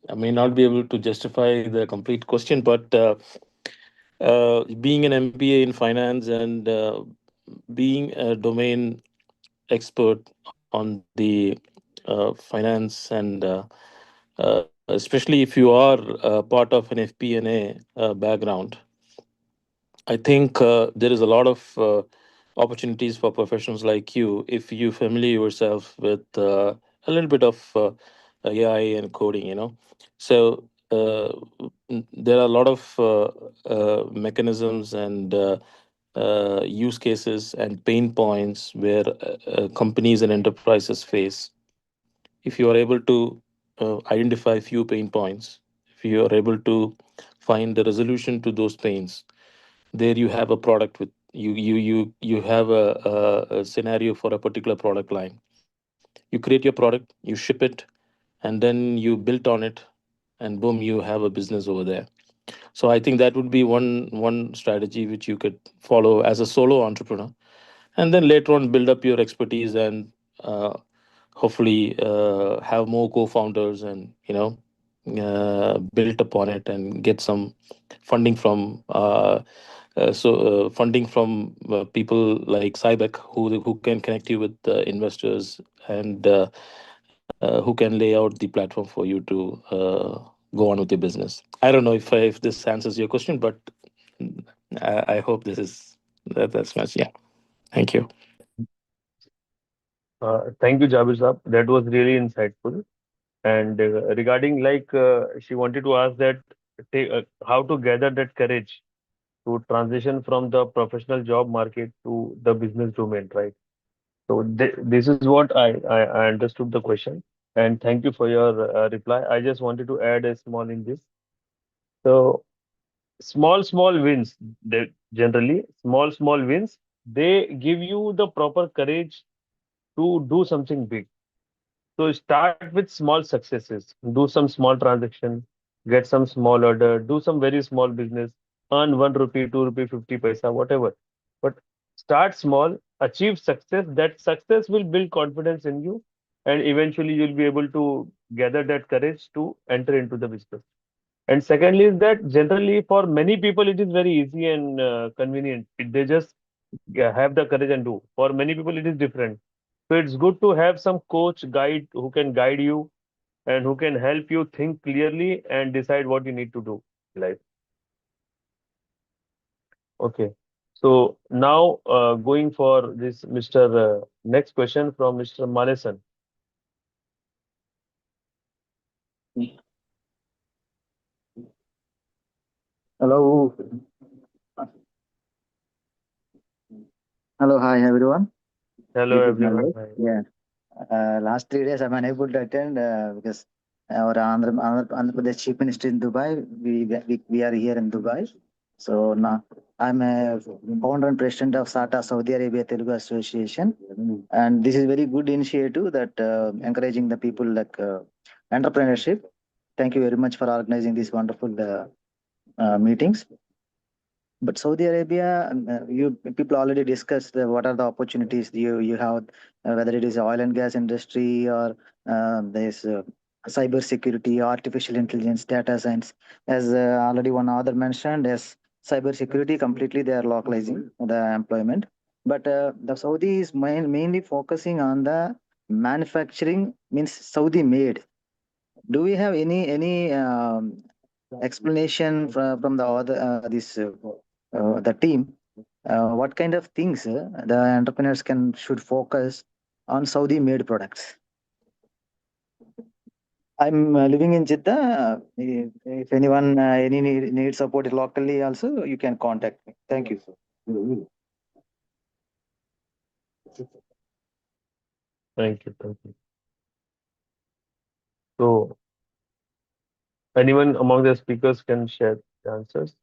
Speaker 13: I may not be able to justify the complete question, but being an MBA in finance and being a domain expert on the finance and especially if you are part of an FP&A background, I think there is a lot of opportunities for professionals like you if you familiar yourself with a little bit of AI and coding, So there are a lot of mechanisms and use cases and pain points where companies and enterprises face. If you are able to identify few pain points, if you are able to find the resolution to those pains, there you have a product with you have a scenario for a particular product line. You create your product, you ship it, and then you build on it, and boom, you have a business over there. So I think that would be one strategy which you could follow as a solo entrepreneur, and then later on build up your expertise and hopefully have more co-founders and build upon it and get some funding from funding from people like SIBEC who can connect you with investors and who can lay out the platform for you to go on with your business. I don't know if this answers your question, but I hope this is that's much. Yeah. Thank you.
Speaker 4: Thank you, Jabir Saab. That was really insightful. And regarding she wanted to ask that how to gather that courage to transition from the professional job market to the business domain, right? So this is what I understood the question. And thank you for your reply. I just wanted to add a small in this. So small wins, they generally small wins, they give you the proper courage to do something big. So start with small successes, do some small transaction, get some small order, do some very small business, earn 1 rupee, 2 rupee, 50 paisa, whatever. But start small, achieve success. That success will build confidence in you, and eventually you'll be able to gather that courage to enter into the business. And secondly, is that generally for many people it is very easy and convenient. They just have the courage and do. For many people it is different. So it's good to have some coach guide who can guide you and who can help you think clearly and decide what you need to do in life. Okay. So now going for this Mr. Next question from Mr. Manesan.
Speaker 11: Hello. Hello, hi everyone.
Speaker 4: Hello
Speaker 11: This is
Speaker 4: everyone.
Speaker 11: Malay.
Speaker 4: Hi.
Speaker 11: Yeah. Last 3 days I'm unable to attend because our Andhra Pradesh Chief Minister in Dubai. We are here in Dubai. So now I'm a founder and president of SATA Saudi Arabia Telugu Association, and this is very good initiative that encouraging the people like entrepreneurship. Thank you very much for organizing these wonderful meetings. But Saudi Arabia, you people already discussed what are the opportunities you have, whether it is oil and gas industry or this cyber security, artificial intelligence, data science. As already one other mentioned, as cyber security, completely they are localizing the employment. But the Saudi is mainly focusing on the manufacturing, means Saudi made. Do we have any explanation from the other the team, what kind of things the entrepreneurs should focus on Saudi made products? I'm living in Jeddah. If anyone any need support locally also, you can contact me. Thank you.
Speaker 4: Thank you. Thank you. So anyone among the speakers can share the answers?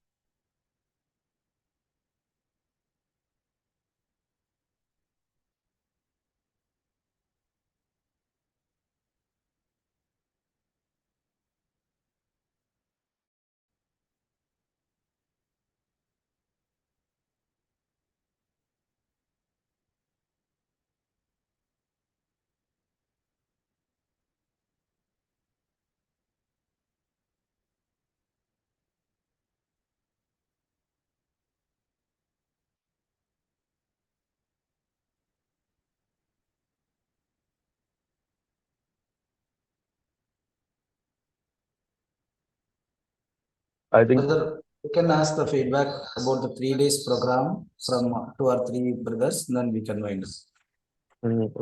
Speaker 4: I think.
Speaker 3: Brother, you can ask the feedback about the 3 days program from 2 or 3 brothers, then we can wind up.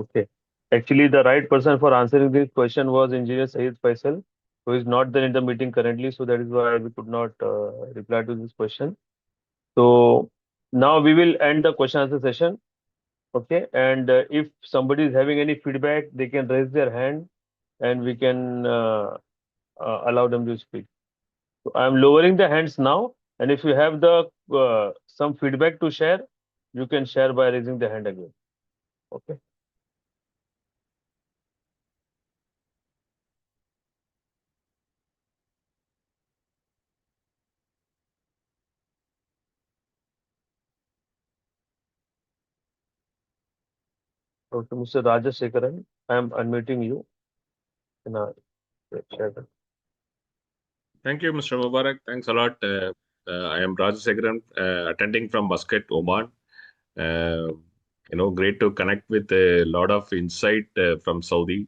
Speaker 4: Okay. Actually, the right person for answering this question was Engineer Saeed Faisal, who is not there in the meeting currently. So that is why we could not reply to this question. So now we will end the question answer session. Okay. And if somebody is having any feedback, they can raise their hand and we can allow them to speak. So I'm lowering the hands now. And if you have the some feedback to share, you can share by raising the hand again. Okay. So to Mr. Rajashekaran, I am unmuting you. Share.
Speaker 15: Thank you, Mr. Mubarak. Thanks a lot. I am Rajashekaran, attending from Muscat, Oman. Great to connect with a lot of insight from Saudi.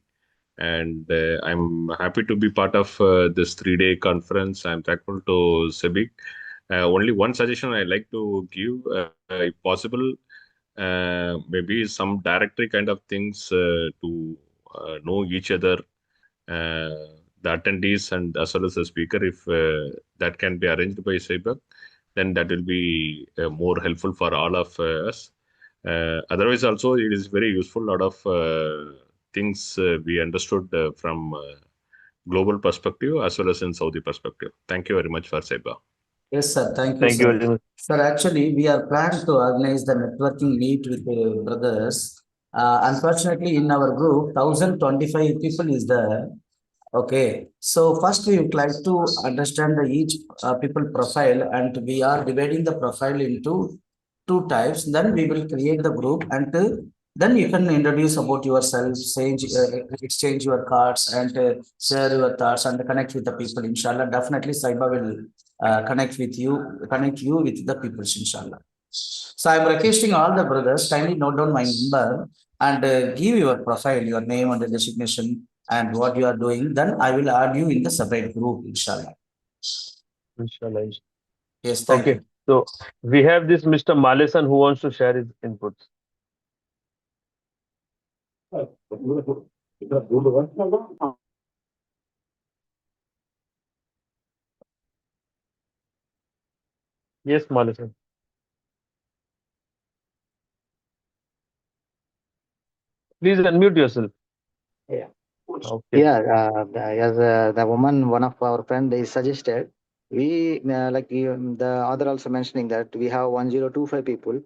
Speaker 15: And I'm happy to be part of this 3-day conference. I'm thankful to SIBEC. Only one suggestion I like to give, if possible, maybe some directory kind of things to know each other, the attendees and as well as the speaker. If that can be arranged by SIBEC, then that will be more helpful for all of us. Otherwise, also it is very useful. A lot of things we understood from global perspective as well as in Saudi perspective. Thank you very much for SIBA.
Speaker 3: Yes, sir. Thank you,
Speaker 4: Thank
Speaker 3: sir.
Speaker 4: you very much.
Speaker 3: Sir, actually, we are planning to organize the networking meet with the brothers. Unfortunately, in our group, 1,025 people is there. Okay, so first we would like to understand the each people profile, and we are dividing the profile into 2 types. Then we will create the group, and then you can introduce about yourself, exchange your cards, and share your thoughts and connect with the people. Inshallah, definitely SYPA will connect you with the people. Inshallah. So I'm requesting all the brothers kindly note down my number and give your profile, your name and the designation and what you are doing. Then I will add you in the separate group, inshallah.
Speaker 4: Inshallah.
Speaker 3: Yes, thank you.
Speaker 4: So we have this Mr. Malesan who wants to share his inputs. Yes, Malesan. Please unmute yourself.
Speaker 11: Yeah.
Speaker 4: Okay.
Speaker 11: Yeah, as the woman, one of our friend is suggested, we the other also mentioning that we have 1025 people.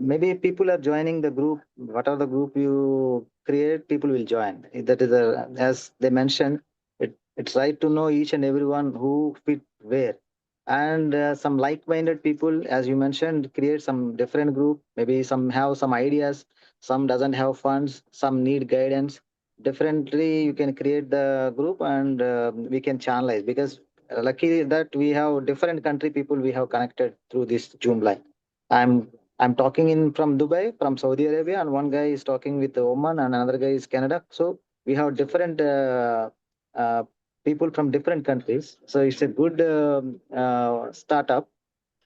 Speaker 11: Maybe people are joining the group. Whatever the group you create, people will join. That is as they mentioned. It's right to know each and everyone who fit where, and some like-minded people, as you mentioned, create some different group. Maybe some have some ideas, some doesn't have funds, some need guidance. Differently, you can create the group, and we can channelize, because lucky that we have different country people we have connected through this Zoom line. I'm talking in from Dubai, from Saudi Arabia, and one guy is talking with Oman, and another guy is Canada. So we have different people from different countries. So it's a good startup.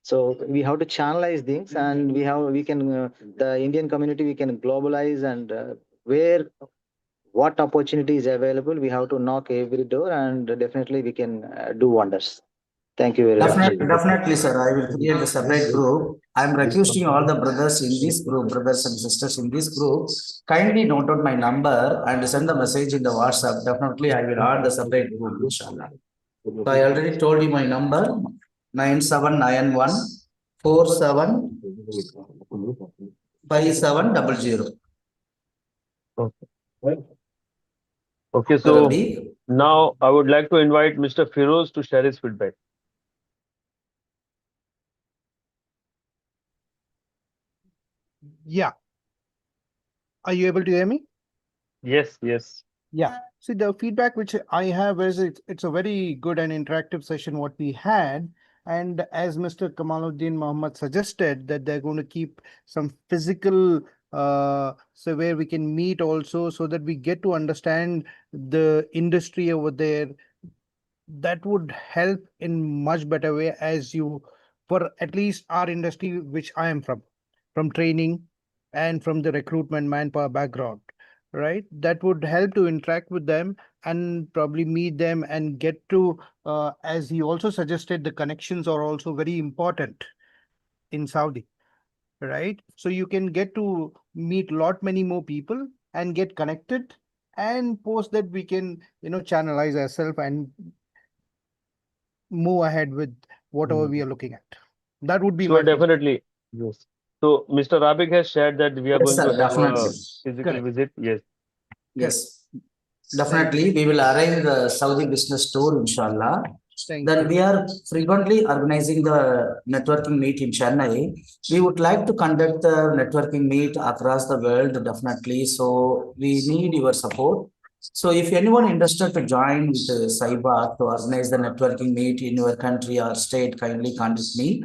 Speaker 11: So we have to channelize things, and we can the Indian community we can globalize, and where what opportunity is available, we have to knock every door, and definitely we can do wonders. Thank you very much.
Speaker 3: Definitely, sir. I will create a separate group. I'm requesting all the brothers in this group, brothers and sisters in this group, kindly note out my number and send the message in the WhatsApp. Definitely, I will add the separate group, inshallah. So I already told you my number, 9791 47 5700.
Speaker 4: Okay, so now I would like to invite Mr. Firoz to share his feedback.
Speaker 7: Yeah. Are you able to hear me?
Speaker 4: Yes, yes.
Speaker 7: Yeah. See, the feedback which I have is it's a very good and interactive session what we had. And as Mr. Kamaluddin Mohammed suggested, that they're going to keep some physical so where we can meet also, so that we get to understand the industry over there, that would help in much better way as you, for at least our industry, which I am from training and from the recruitment manpower background, right? That would help to interact with them and probably meet them and get to, as he also suggested, the connections are also very important in Saudi, right? So you can get to meet lot many more people and get connected, and post that we can, channelize ourselves and move ahead with whatever we are looking at. That would be
Speaker 4: Sure,
Speaker 7: my feedback.
Speaker 4: definitely. Yes. So Mr. Rabik has shared that we are
Speaker 3: Yes,
Speaker 4: going to
Speaker 3: sir,
Speaker 4: have a
Speaker 3: definitely.
Speaker 4: physical
Speaker 7: Correct.
Speaker 4: visit. Yes.
Speaker 3: Yes, definitely. We will arrange the Saudi business tour, inshallah.
Speaker 7: Thank
Speaker 3: Then
Speaker 7: you.
Speaker 3: we are frequently organizing the networking meet in Chennai. We would like to conduct the networking meet across the world, definitely. So we need your support. So if anyone interested to join with SIBA to organize the networking meet in your country or state, kindly contact me.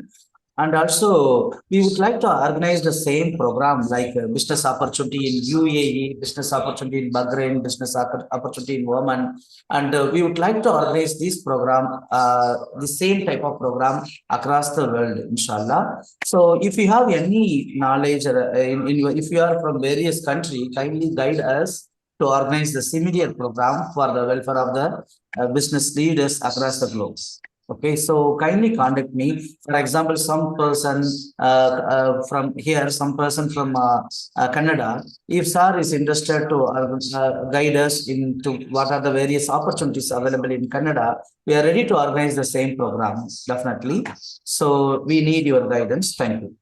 Speaker 3: And also, we would like to organize the same program like business opportunity in UAE, business opportunity in Bahrain, business opportunity in Oman. And we would like to organize this program, the same type of program across the world, inshallah. So if you have any knowledge, if you are from various countries, kindly guide us to organize the similar program for the welfare of the business leaders across the globe. Okay, so kindly contact me. For example, some person from here, some person from Canada. If sir is interested to guide us into what are the various opportunities available in Canada, we are ready to organize the same program, definitely. So we need your guidance. Thank you.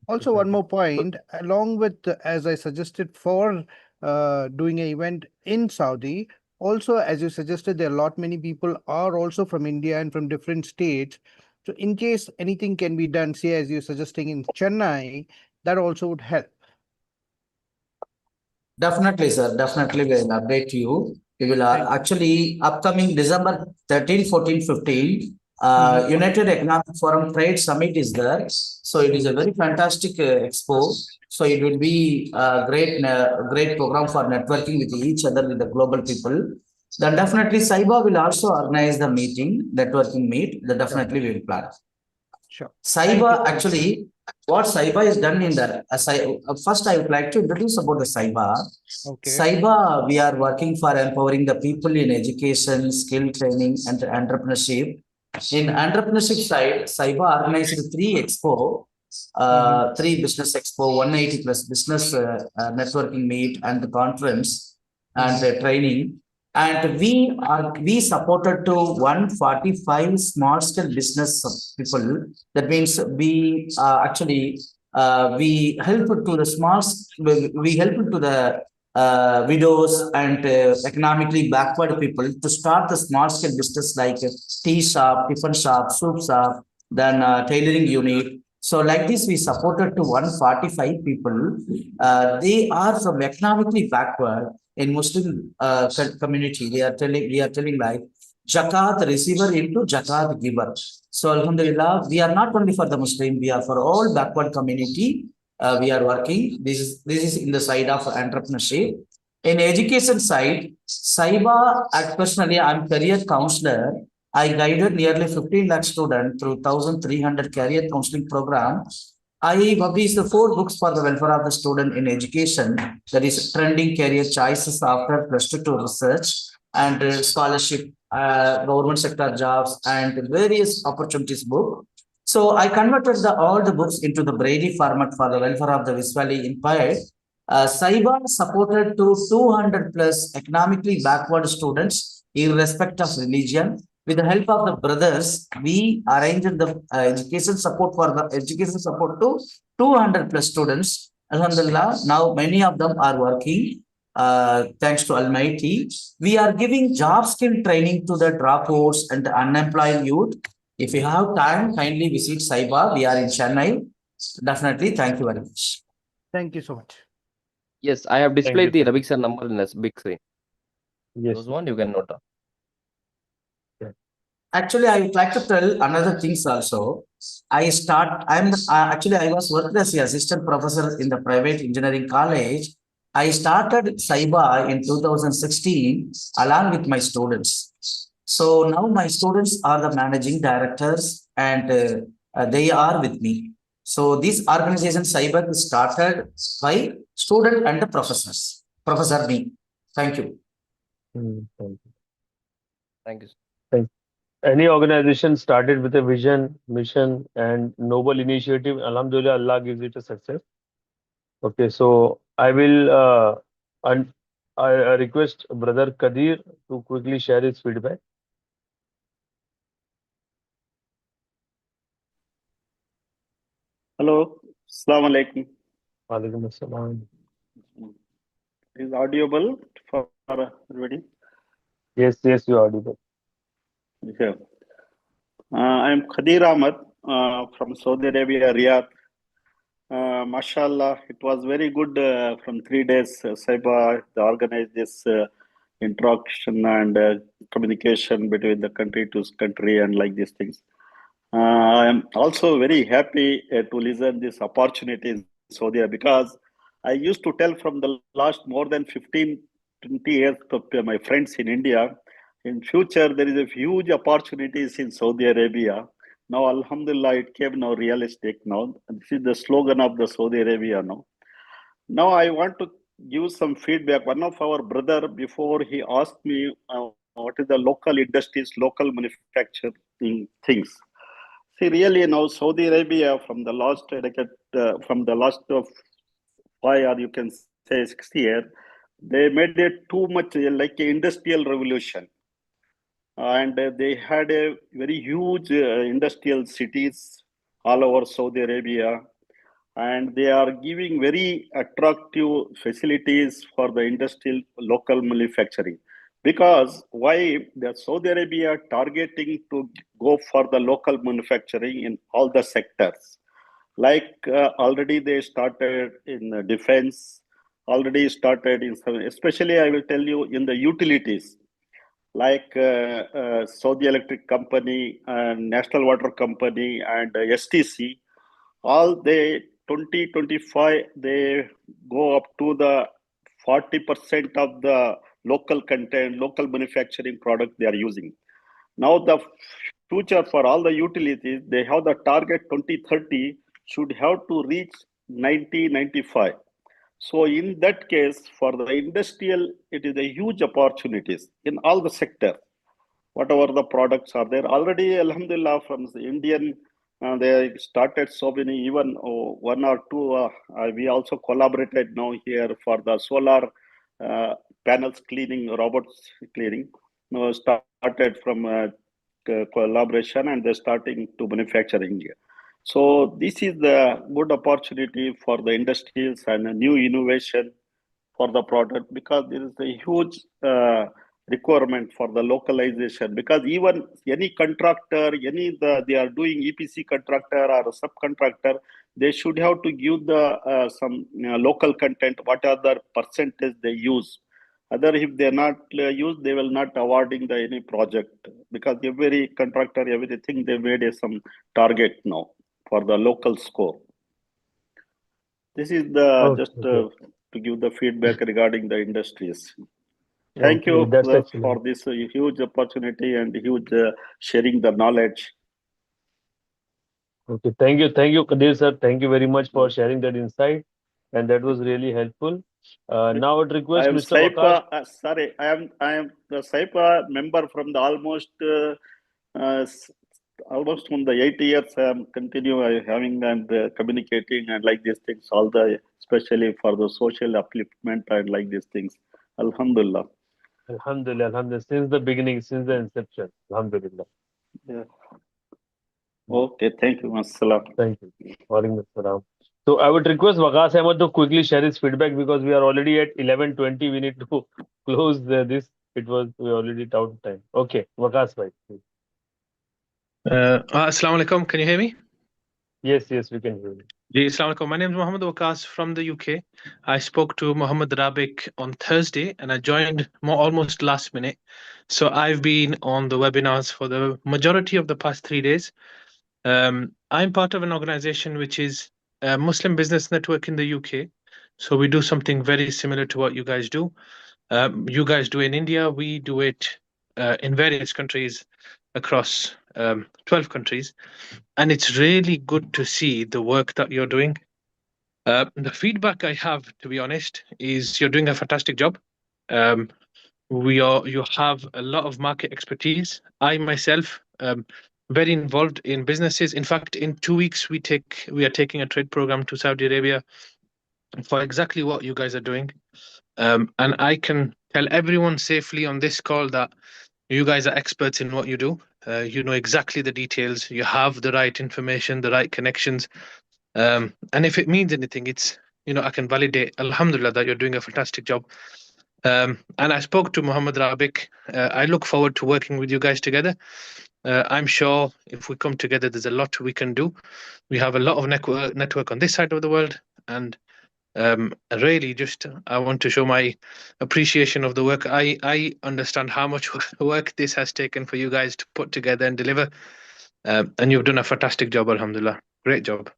Speaker 7: Also, one more point, along with, as I suggested for doing an event in Saudi, also, as you suggested, there are a lot many people are also from India and from different states. So in case anything can be done, say, as you're suggesting in Chennai, that also would help.
Speaker 3: Definitely, sir. Definitely, we will update you. We will actually upcoming December 13, 14, 15. United Economic Forum Trade Summit is there. So it is a very fantastic expo. So it will be a great program for networking with each other, with the global people. Then definitely SIBA will also organize the meeting, networking meet. That definitely we will plan.
Speaker 7: Sure.
Speaker 3: SIBA actually, what SIBA is done in the first I would like to introduce about the SIBA.
Speaker 7: Okay.
Speaker 3: SIBA, we are working for empowering the people in education, skill training, and entrepreneurship. In entrepreneurship side, SIBA organized 3 expo, 3 business expo, 180 plus business networking meet and the conference and training. And we supported to 145 small scale business people. That means we actually we helped to the small, we helped to the widows and economically backward people to start the small scale business like tea shop, tiffin shop, soup shop, then tailoring unit. So like this, we supported to 145 people. They are from economically backward in Muslim community. We are telling like Zakat receiver into Zakat giver. So Alhamdulillah, we are not only for the Muslim, we are for all backward community. We are working. This is in the side of entrepreneurship. In education side, SIBA, personally, I'm career counselor. I guided nearly 15 lakh students through 1,300 career counseling program. I published the 4 books for the welfare of the student in education. That is trending career choices after +2 research and scholarship, government sector jobs, and various opportunities book. So I converted all the books into the Brady format for the welfare of the Valley Empire. SIBA supported to 200 plus economically backward students, irrespective of religion. With the help of the brothers, we arranged the education support to 200 plus students. Alhamdulillah, now many of them are working. Thanks to Almighty, we are giving job skill training to the dropouts and the unemployed youth. If you have time, kindly visit SIBA. We are in Chennai. Definitely, thank you very much.
Speaker 7: Thank you so much.
Speaker 1: Yes, I have displayed the Rabik sir number in a big screen.
Speaker 4: Yes.
Speaker 1: Those one you can note down.
Speaker 3: Actually, I would like to tell another things also. I was working as an assistant professor in the private engineering college. I started SIBA in 2016 along with my students. So now my students are the managing directors and they are with me. So this organization SIBEC is started by student and the professors. Professor me. Thank you.
Speaker 4: Thank you.
Speaker 1: Thank you.
Speaker 4: Thank Any organization started with a vision, mission, and noble initiative, Alhamdulillah, Allah gives it a success. Okay, so I will I request Brother Kadir to quickly share his feedback.
Speaker 16: Hello, Assalamu alaikum.
Speaker 4: Walaikum assalam.
Speaker 16: Is audible for everybody?
Speaker 4: Yes, you are audible.
Speaker 16: Yeah. I am Khadir Ahmad from Saudi Arabia, Riyadh. Mashallah, it was very good from 3 days. SYPA organized this interaction and communication between the country to country and like these things. I am also very happy to listen this opportunity in Saudi Arabia because I used to tell from the last more than 15, 20 years to my friends in India, in future there is a huge opportunities in Saudi Arabia. Now, Alhamdulillah, it came now realistic now. This is the slogan of the Saudi Arabia now. Now I want to give some feedback. One of our brother, before he asked me what is the local industries, local manufacturing things. See, really now Saudi Arabia from the last decade, from the last of 5 or you can say 6 years, they made it too much like an industrial revolution. And they had a very huge industrial cities all over Saudi Arabia. And they are giving very attractive facilities for the industrial local manufacturing. Because why the Saudi Arabia targeting to go for the local manufacturing in all the sectors? Like already they started in defense, already started in some, especially I will tell you in the utilities, like Saudi Electric Company and National Water Company and STC, all they 2025 they go up to the 40% of the local content, local manufacturing product they are using. Now the future for all the utilities, they have the target 2030 should have to reach 90-95. So in that case, for the industrial, it is a huge opportunities in all the sector. Whatever the products are there already, Alhamdulillah, from the Indian, they started so many, even one or two, we also collaborated now here for the solar panels cleaning, robots cleaning, started from collaboration and they're starting to manufacturing here. So this is the good opportunity for the industries and a new innovation for the product because there is a huge requirement for the localization because even any contractor, they are doing EPC contractor or a subcontractor, they should have to give the some local content, what are the percentage they use. Other if they not use, they will not awarding the any project because every contractor, everything they made some target now for the local score. This is the just to give the feedback regarding the industries. Thank you for this huge opportunity and huge sharing the knowledge.
Speaker 4: Okay, thank you, Kadir sir. Thank you very much for sharing that insight, and that was really helpful. Now I would request Mr.
Speaker 16: SYPA, sorry, I am the SYPA member from the almost from the 8 years. I am continue having and communicating and like these things. All the especially for the social upliftment and like these things. Alhamdulillah.
Speaker 4: Alhamdulillah, Alhamdulillah. Since the beginning, since the inception. Alhamdulillah.
Speaker 16: Yeah. Okay, thank you. Assalam.
Speaker 4: Thank you. Walaikum assalam. So I would request Waqas Ahmed to quickly share his feedback because we are already at 11:20. We need to close this. We already out of time. Okay, Waqas bhai.
Speaker 17: Assalamu alaikum. Can you hear me?
Speaker 4: Yes, we can hear you.
Speaker 17: Assalamu alaikum. My name is Mohammed Waqas from the UK. I spoke to Mohammed Rabik on Thursday and I joined almost last minute. So I've been on the webinars for the majority of the past 3 days. I'm part of an organization which is a Muslim Business Network in the UK. So we do something very similar to what you guys do. You guys do in India, we do it in various countries across 12 countries. And it's really good to see the work that you're doing. The feedback I have, to be honest, is you're doing a fantastic job. You have a lot of market expertise. I myself very involved in businesses. In fact, in 2 weeks we are taking a trade program to Saudi Arabia for exactly what you guys are doing. And I can tell everyone safely on this call that you guys are experts in what you do. You know exactly the details. You have the right information, the right connections. And if it means anything, it's, I can validate, alhamdulillah, that you're doing a fantastic job. And I spoke to Muhammad Rabik. I look forward to working with you guys together. I'm sure if we come together, there's a lot we can do. We have a lot of network on this side of the world. And really, just I want to show my appreciation of the work. I understand how much work this has taken for you guys to put together and deliver. And you've done a fantastic job, alhamdulillah. Great job.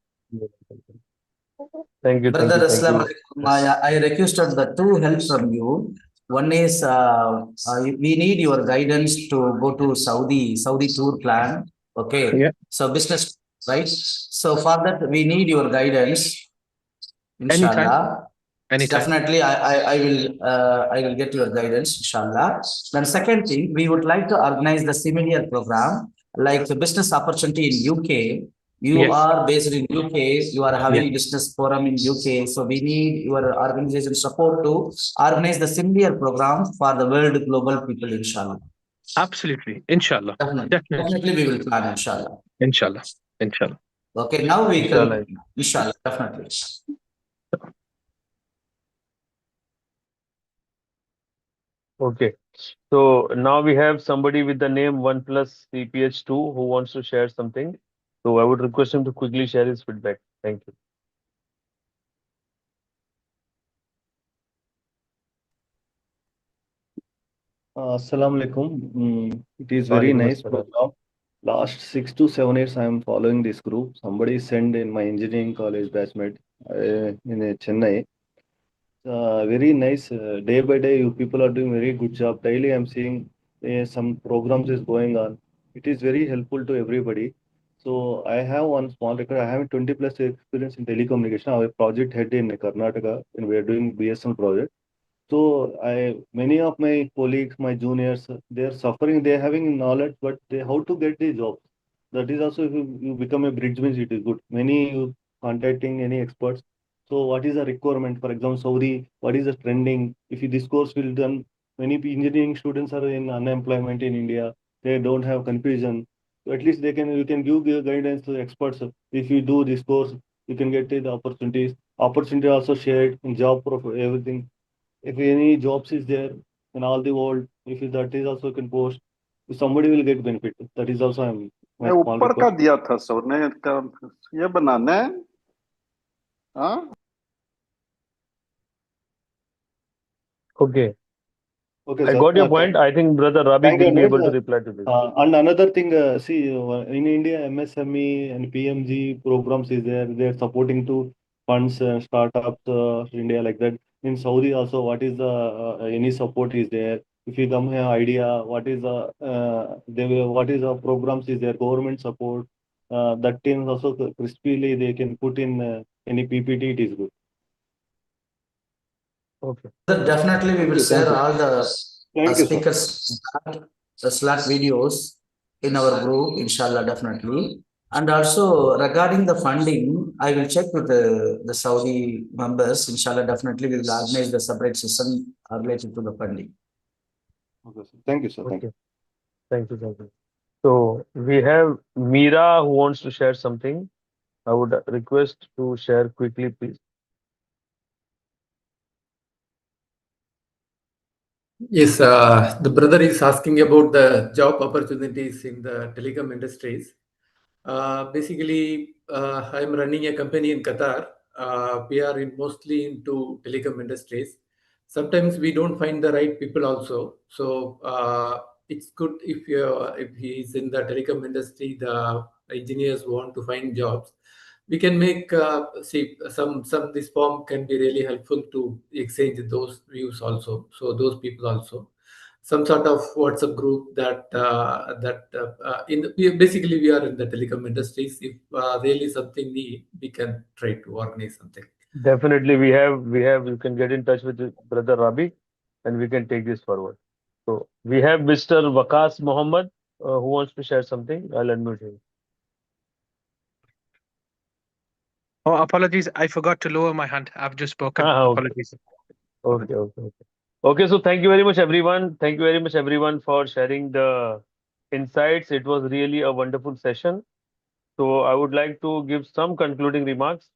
Speaker 4: Thank you.
Speaker 3: Brother
Speaker 4: Thank
Speaker 3: Aslam,
Speaker 4: you.
Speaker 3: I requested the two helps from you. One is we need your guidance to go to Saudi tour plan. Okay.
Speaker 17: Yeah.
Speaker 3: So business, right? So for that we need your guidance. Inshallah.
Speaker 17: Anytime.
Speaker 3: Definitely, I will get your guidance, inshallah. Then second thing, we would like to organize the similar program like the business opportunity in UK. You
Speaker 17: Yes.
Speaker 3: are based in UK. You are having
Speaker 17: Yes.
Speaker 3: business forum in UK. So we need your organization support to organize the similar program for the world global people, inshallah.
Speaker 17: Absolutely. Inshallah.
Speaker 3: Definitely we will plan, inshallah.
Speaker 17: Inshallah. Inshallah.
Speaker 3: Okay, now we
Speaker 17: Inshallah.
Speaker 3: can, inshallah, definitely.
Speaker 4: Okay. So now we have somebody with the name OnePlus CPH2 who wants to share something. So I would request him to quickly share his feedback. Thank you.
Speaker 18: Assalamu alaikum. It is very
Speaker 4: Walaikum
Speaker 18: nice
Speaker 4: assalam.
Speaker 18: program. Last 6 to 7 years, I am following this group. Somebody sent in my engineering college batchmate in Chennai. Very nice. Day by day, you people are doing very good job. Daily, I'm seeing some programs is going on. It is very helpful to everybody. So I have one small record. I have 20 plus experience in telecommunication. I have a project head in Karnataka, and we are doing BSN project. So many of my colleagues, my juniors, they are suffering. They are having knowledge, but how to get the jobs? That is also, if you become a bridge means it is good. Many you contacting any experts. So what is the requirement? For example, Saudi, what is the trending? If this course will done, many engineering students are in unemployment in India. They don't have confusion. So at least you can give guidance to experts. If you do this course, you can get the opportunities. Opportunity also shared in job profile, everything. If any jobs is there in all the world, if that is also can post, somebody will get benefit. That is also my small
Speaker 16: ऊपर का
Speaker 18: request.
Speaker 16: दिया था sir ने ये बनाना है हाँ
Speaker 4: Okay.
Speaker 18: Okay,
Speaker 4: I
Speaker 18: sir.
Speaker 4: got your point. I think Brother Rabik
Speaker 18: Thank you,
Speaker 4: will be able to
Speaker 18: sir.
Speaker 4: reply to this.
Speaker 18: And another thing, see, in India, MSME and PMG programs is there. They're supporting to funds, startups, India like that. In Saudi also, what is the any support is there? If you come have idea, what is the programs is there? Government support. That teams also crispily they can put in any PPT. It is good.
Speaker 4: Okay.
Speaker 3: Definitely, we will share all the
Speaker 18: Thank you, sir.
Speaker 3: speakers Slack videos in our group, inshallah, definitely. And also regarding the funding, I will check with the Saudi members, inshallah, definitely we will organize the separate session related to the funding.
Speaker 18: Okay, sir. Thank you, sir. Thank you.
Speaker 4: Thank you. Thank you. So we have Meera who wants to share something. I would request to share quickly, please.
Speaker 19: Yes, the brother is asking about the job opportunities in the telecom industries. Basically, I'm running a company in Qatar. We are mostly into telecom industries. Sometimes we don't find the right people also. So it's good if he is in the telecom industry, the engineers want to find jobs. We can make some this form can be really helpful to exchange those views also. So those people also. some sort of WhatsApp group that basically we are in the telecom industries. If really something need, we can try to organize something.
Speaker 4: Definitely, we have. You can get in touch with Brother Rabi, and we can take this forward. So we have Mr. Waqas Mohammed who wants to share something. I'll unmute him.
Speaker 17: Oh, apologies. I forgot to lower my hand. I've just spoken.
Speaker 4: Okay.
Speaker 17: Apologies.
Speaker 4: Okay. So thank you very much, everyone. Thank you very much, everyone, for sharing the insights. It was really a wonderful session. So I would like to give some concluding remarks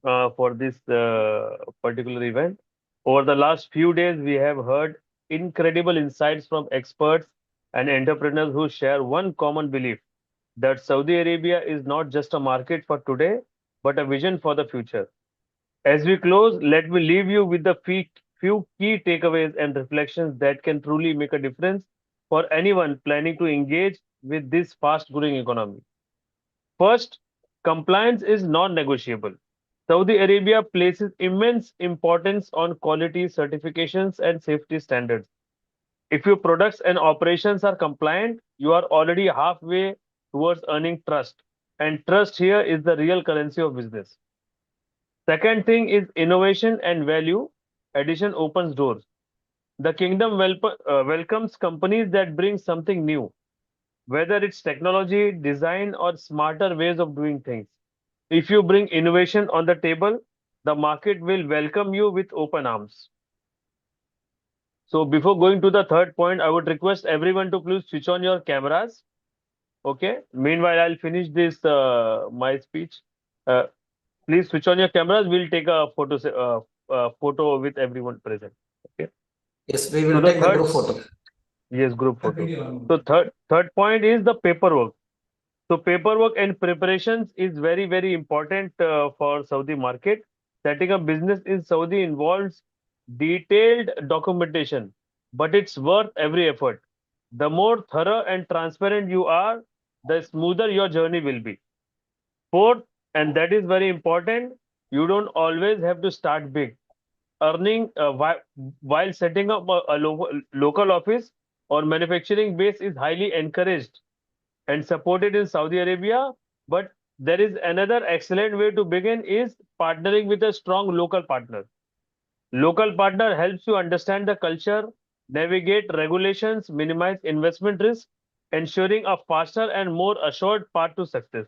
Speaker 4: for this particular event. Over the last few days, we have heard incredible insights from experts and entrepreneurs who share one common belief that Saudi Arabia is not just a market for today, but a vision for the future. As we close, let me leave you with the few key takeaways and reflections that can truly make a difference for anyone planning to engage with this fast growing economy. First, compliance is non negotiable. Saudi Arabia places immense importance on quality certifications and safety standards. If your products and operations are compliant, you are already halfway towards earning trust. And trust here is the real currency of business. Second thing is innovation and value addition opens doors. The kingdom welcomes companies that bring something new, whether it's technology, design, or smarter ways of doing things. If you bring innovation on the table, the market will welcome you with open arms. So before going to the third point, I would request everyone to please switch on your cameras. Okay. Meanwhile, I'll finish this my speech. Please switch on your cameras. We'll take a photo with everyone present. Okay.
Speaker 3: Yes, we will take the group photo.
Speaker 4: Yes, group photo. So third point is the paperwork. So paperwork and preparations is very, very important for Saudi market. Setting up business in Saudi involves detailed documentation, but it's worth every effort. The more thorough and transparent you are, the smoother your journey will be. Fourth, and that is very important, you don't always have to start big. Earning while setting up a local office or manufacturing base is highly encouraged and supported in Saudi Arabia. But there is another excellent way to begin is partnering with a strong local partner. Local partner helps you understand the culture, navigate regulations, minimize investment risk, ensuring a faster and more assured path to success.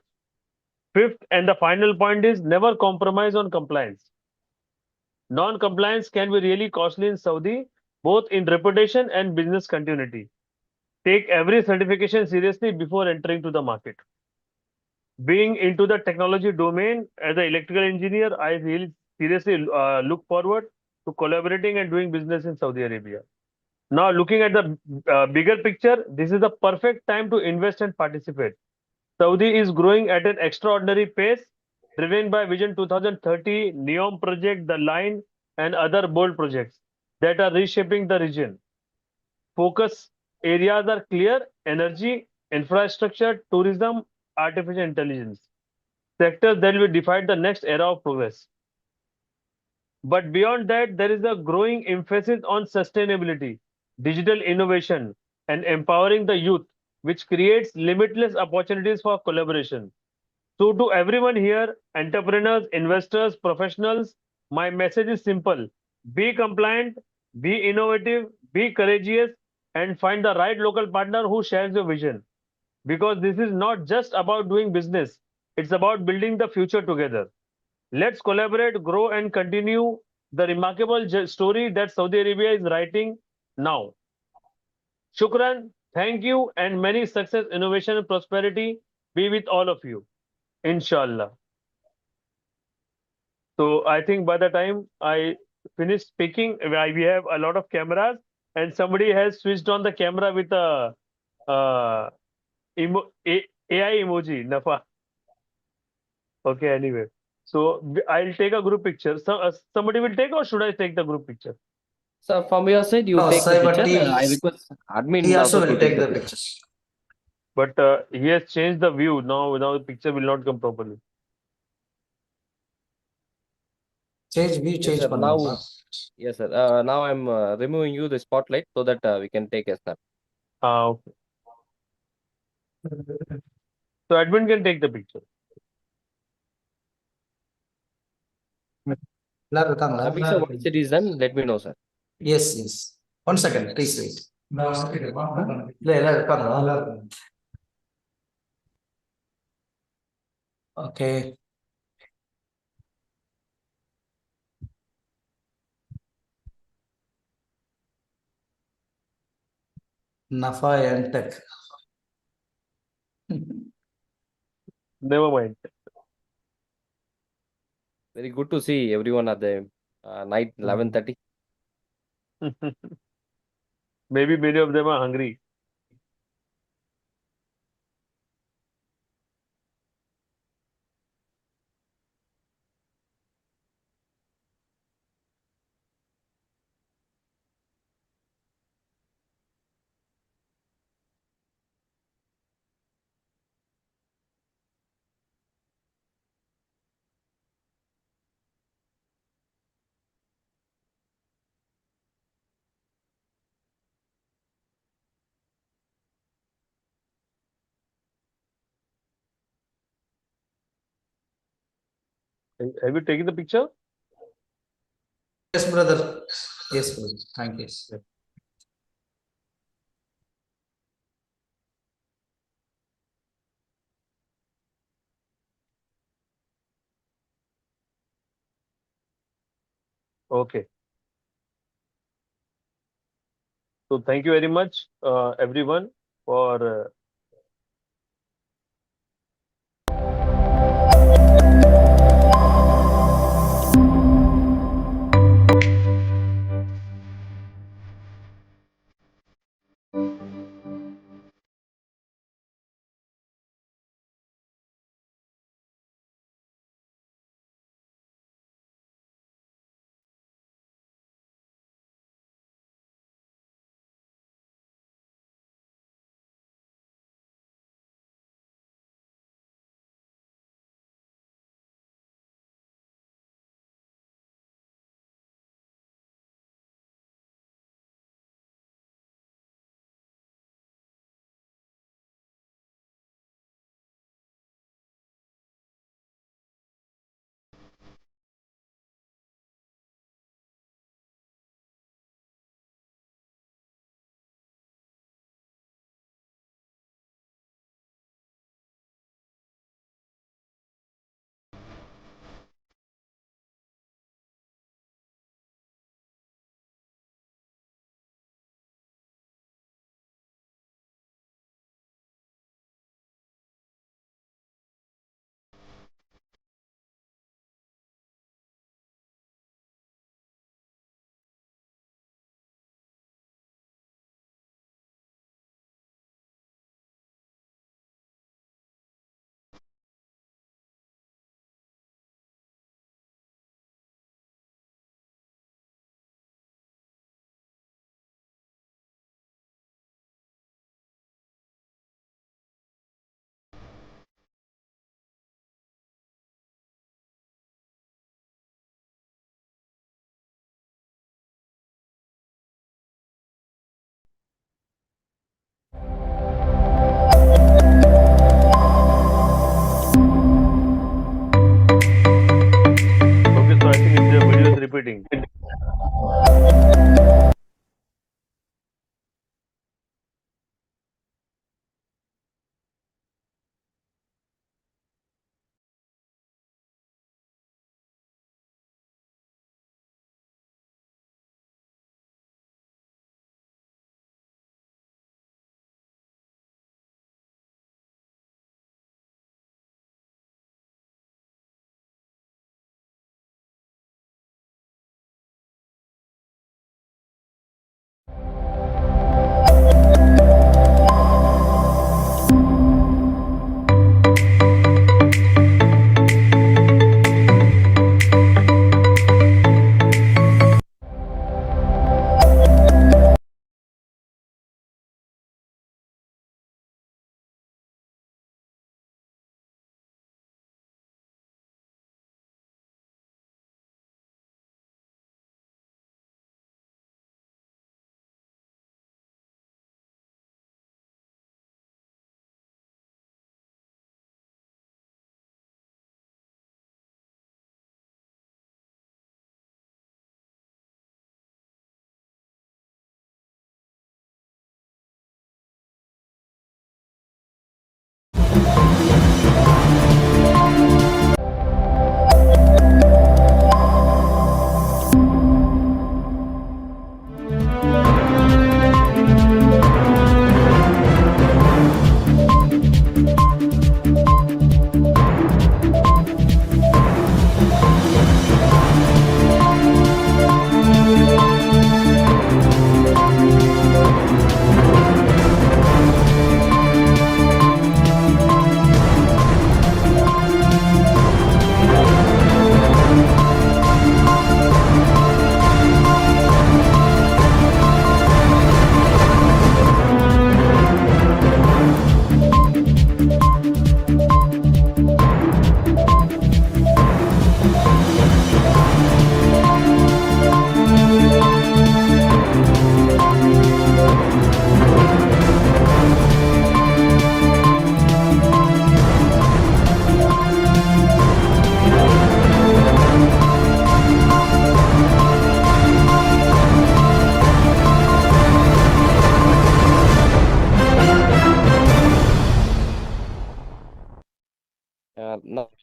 Speaker 4: Fifth and the final point is never compromise on compliance. Non-compliance can be really costly in Saudi, both in reputation and business continuity. Take every certification seriously before entering to the market. Being into the technology domain as an electrical engineer, I really seriously look forward to collaborating and doing business in Saudi Arabia. Now, looking at the bigger picture, this is the perfect time to invest and participate. Saudi is growing at an extraordinary pace, driven by Vision 2030, NEOM project, The Line, and other bold projects that are reshaping the region. Focus areas are clear: energy, infrastructure, tourism, artificial intelligence. Sectors that will define the next era of progress. But beyond that, there is a growing emphasis on sustainability, digital innovation, and empowering the youth, which creates limitless opportunities for collaboration. So, to everyone here, entrepreneurs, investors, professionals, my message is simple: be compliant, be innovative, be courageous, and find the right local partner who shares your vision. Because this is not just about doing business, it's about building the future together. Let's collaborate, grow, and continue the remarkable story that Saudi Arabia is writing now. Shukran, thank you, and many success, innovation, and prosperity be with all of you. Inshallah. So I think by the time I finish speaking, we have a lot of cameras, and somebody has switched on the camera with a AI emoji, Nafa. Okay, anyway. So I'll take a group picture. So somebody will take, or should I take the group picture?
Speaker 1: So from your side, you take the picture. I request admin also to take the pictures.
Speaker 4: But he has changed the view now. Now the picture will not come properly.
Speaker 3: Change view,
Speaker 1: Yes,
Speaker 3: change
Speaker 1: sir. Now,
Speaker 3: பண்ணுங்கப்பா.
Speaker 1: yes, sir. Now I'm removing you the spotlight so that we can take a snap.
Speaker 4: Okay. So admin can take the picture.
Speaker 3: எல்லாரும் இருக்காங்களா?
Speaker 1: Abhishek, once it is done, let me know, sir.
Speaker 3: Yes, yes. 1 second, please wait. இல்ல எல்லாரும் இருக்காங்களா? Okay. Nafa and Tech.
Speaker 4: Never mind.
Speaker 1: Very good to see everyone at the night 11:30.
Speaker 4: Maybe many of them are hungry. Have you taken the picture?
Speaker 3: Yes, brother. Yes, brother. Thank you.
Speaker 4: Okay. So thank you very much, everyone, for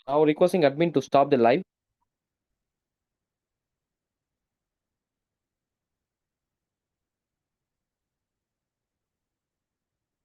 Speaker 1: Now requesting admin to stop the live.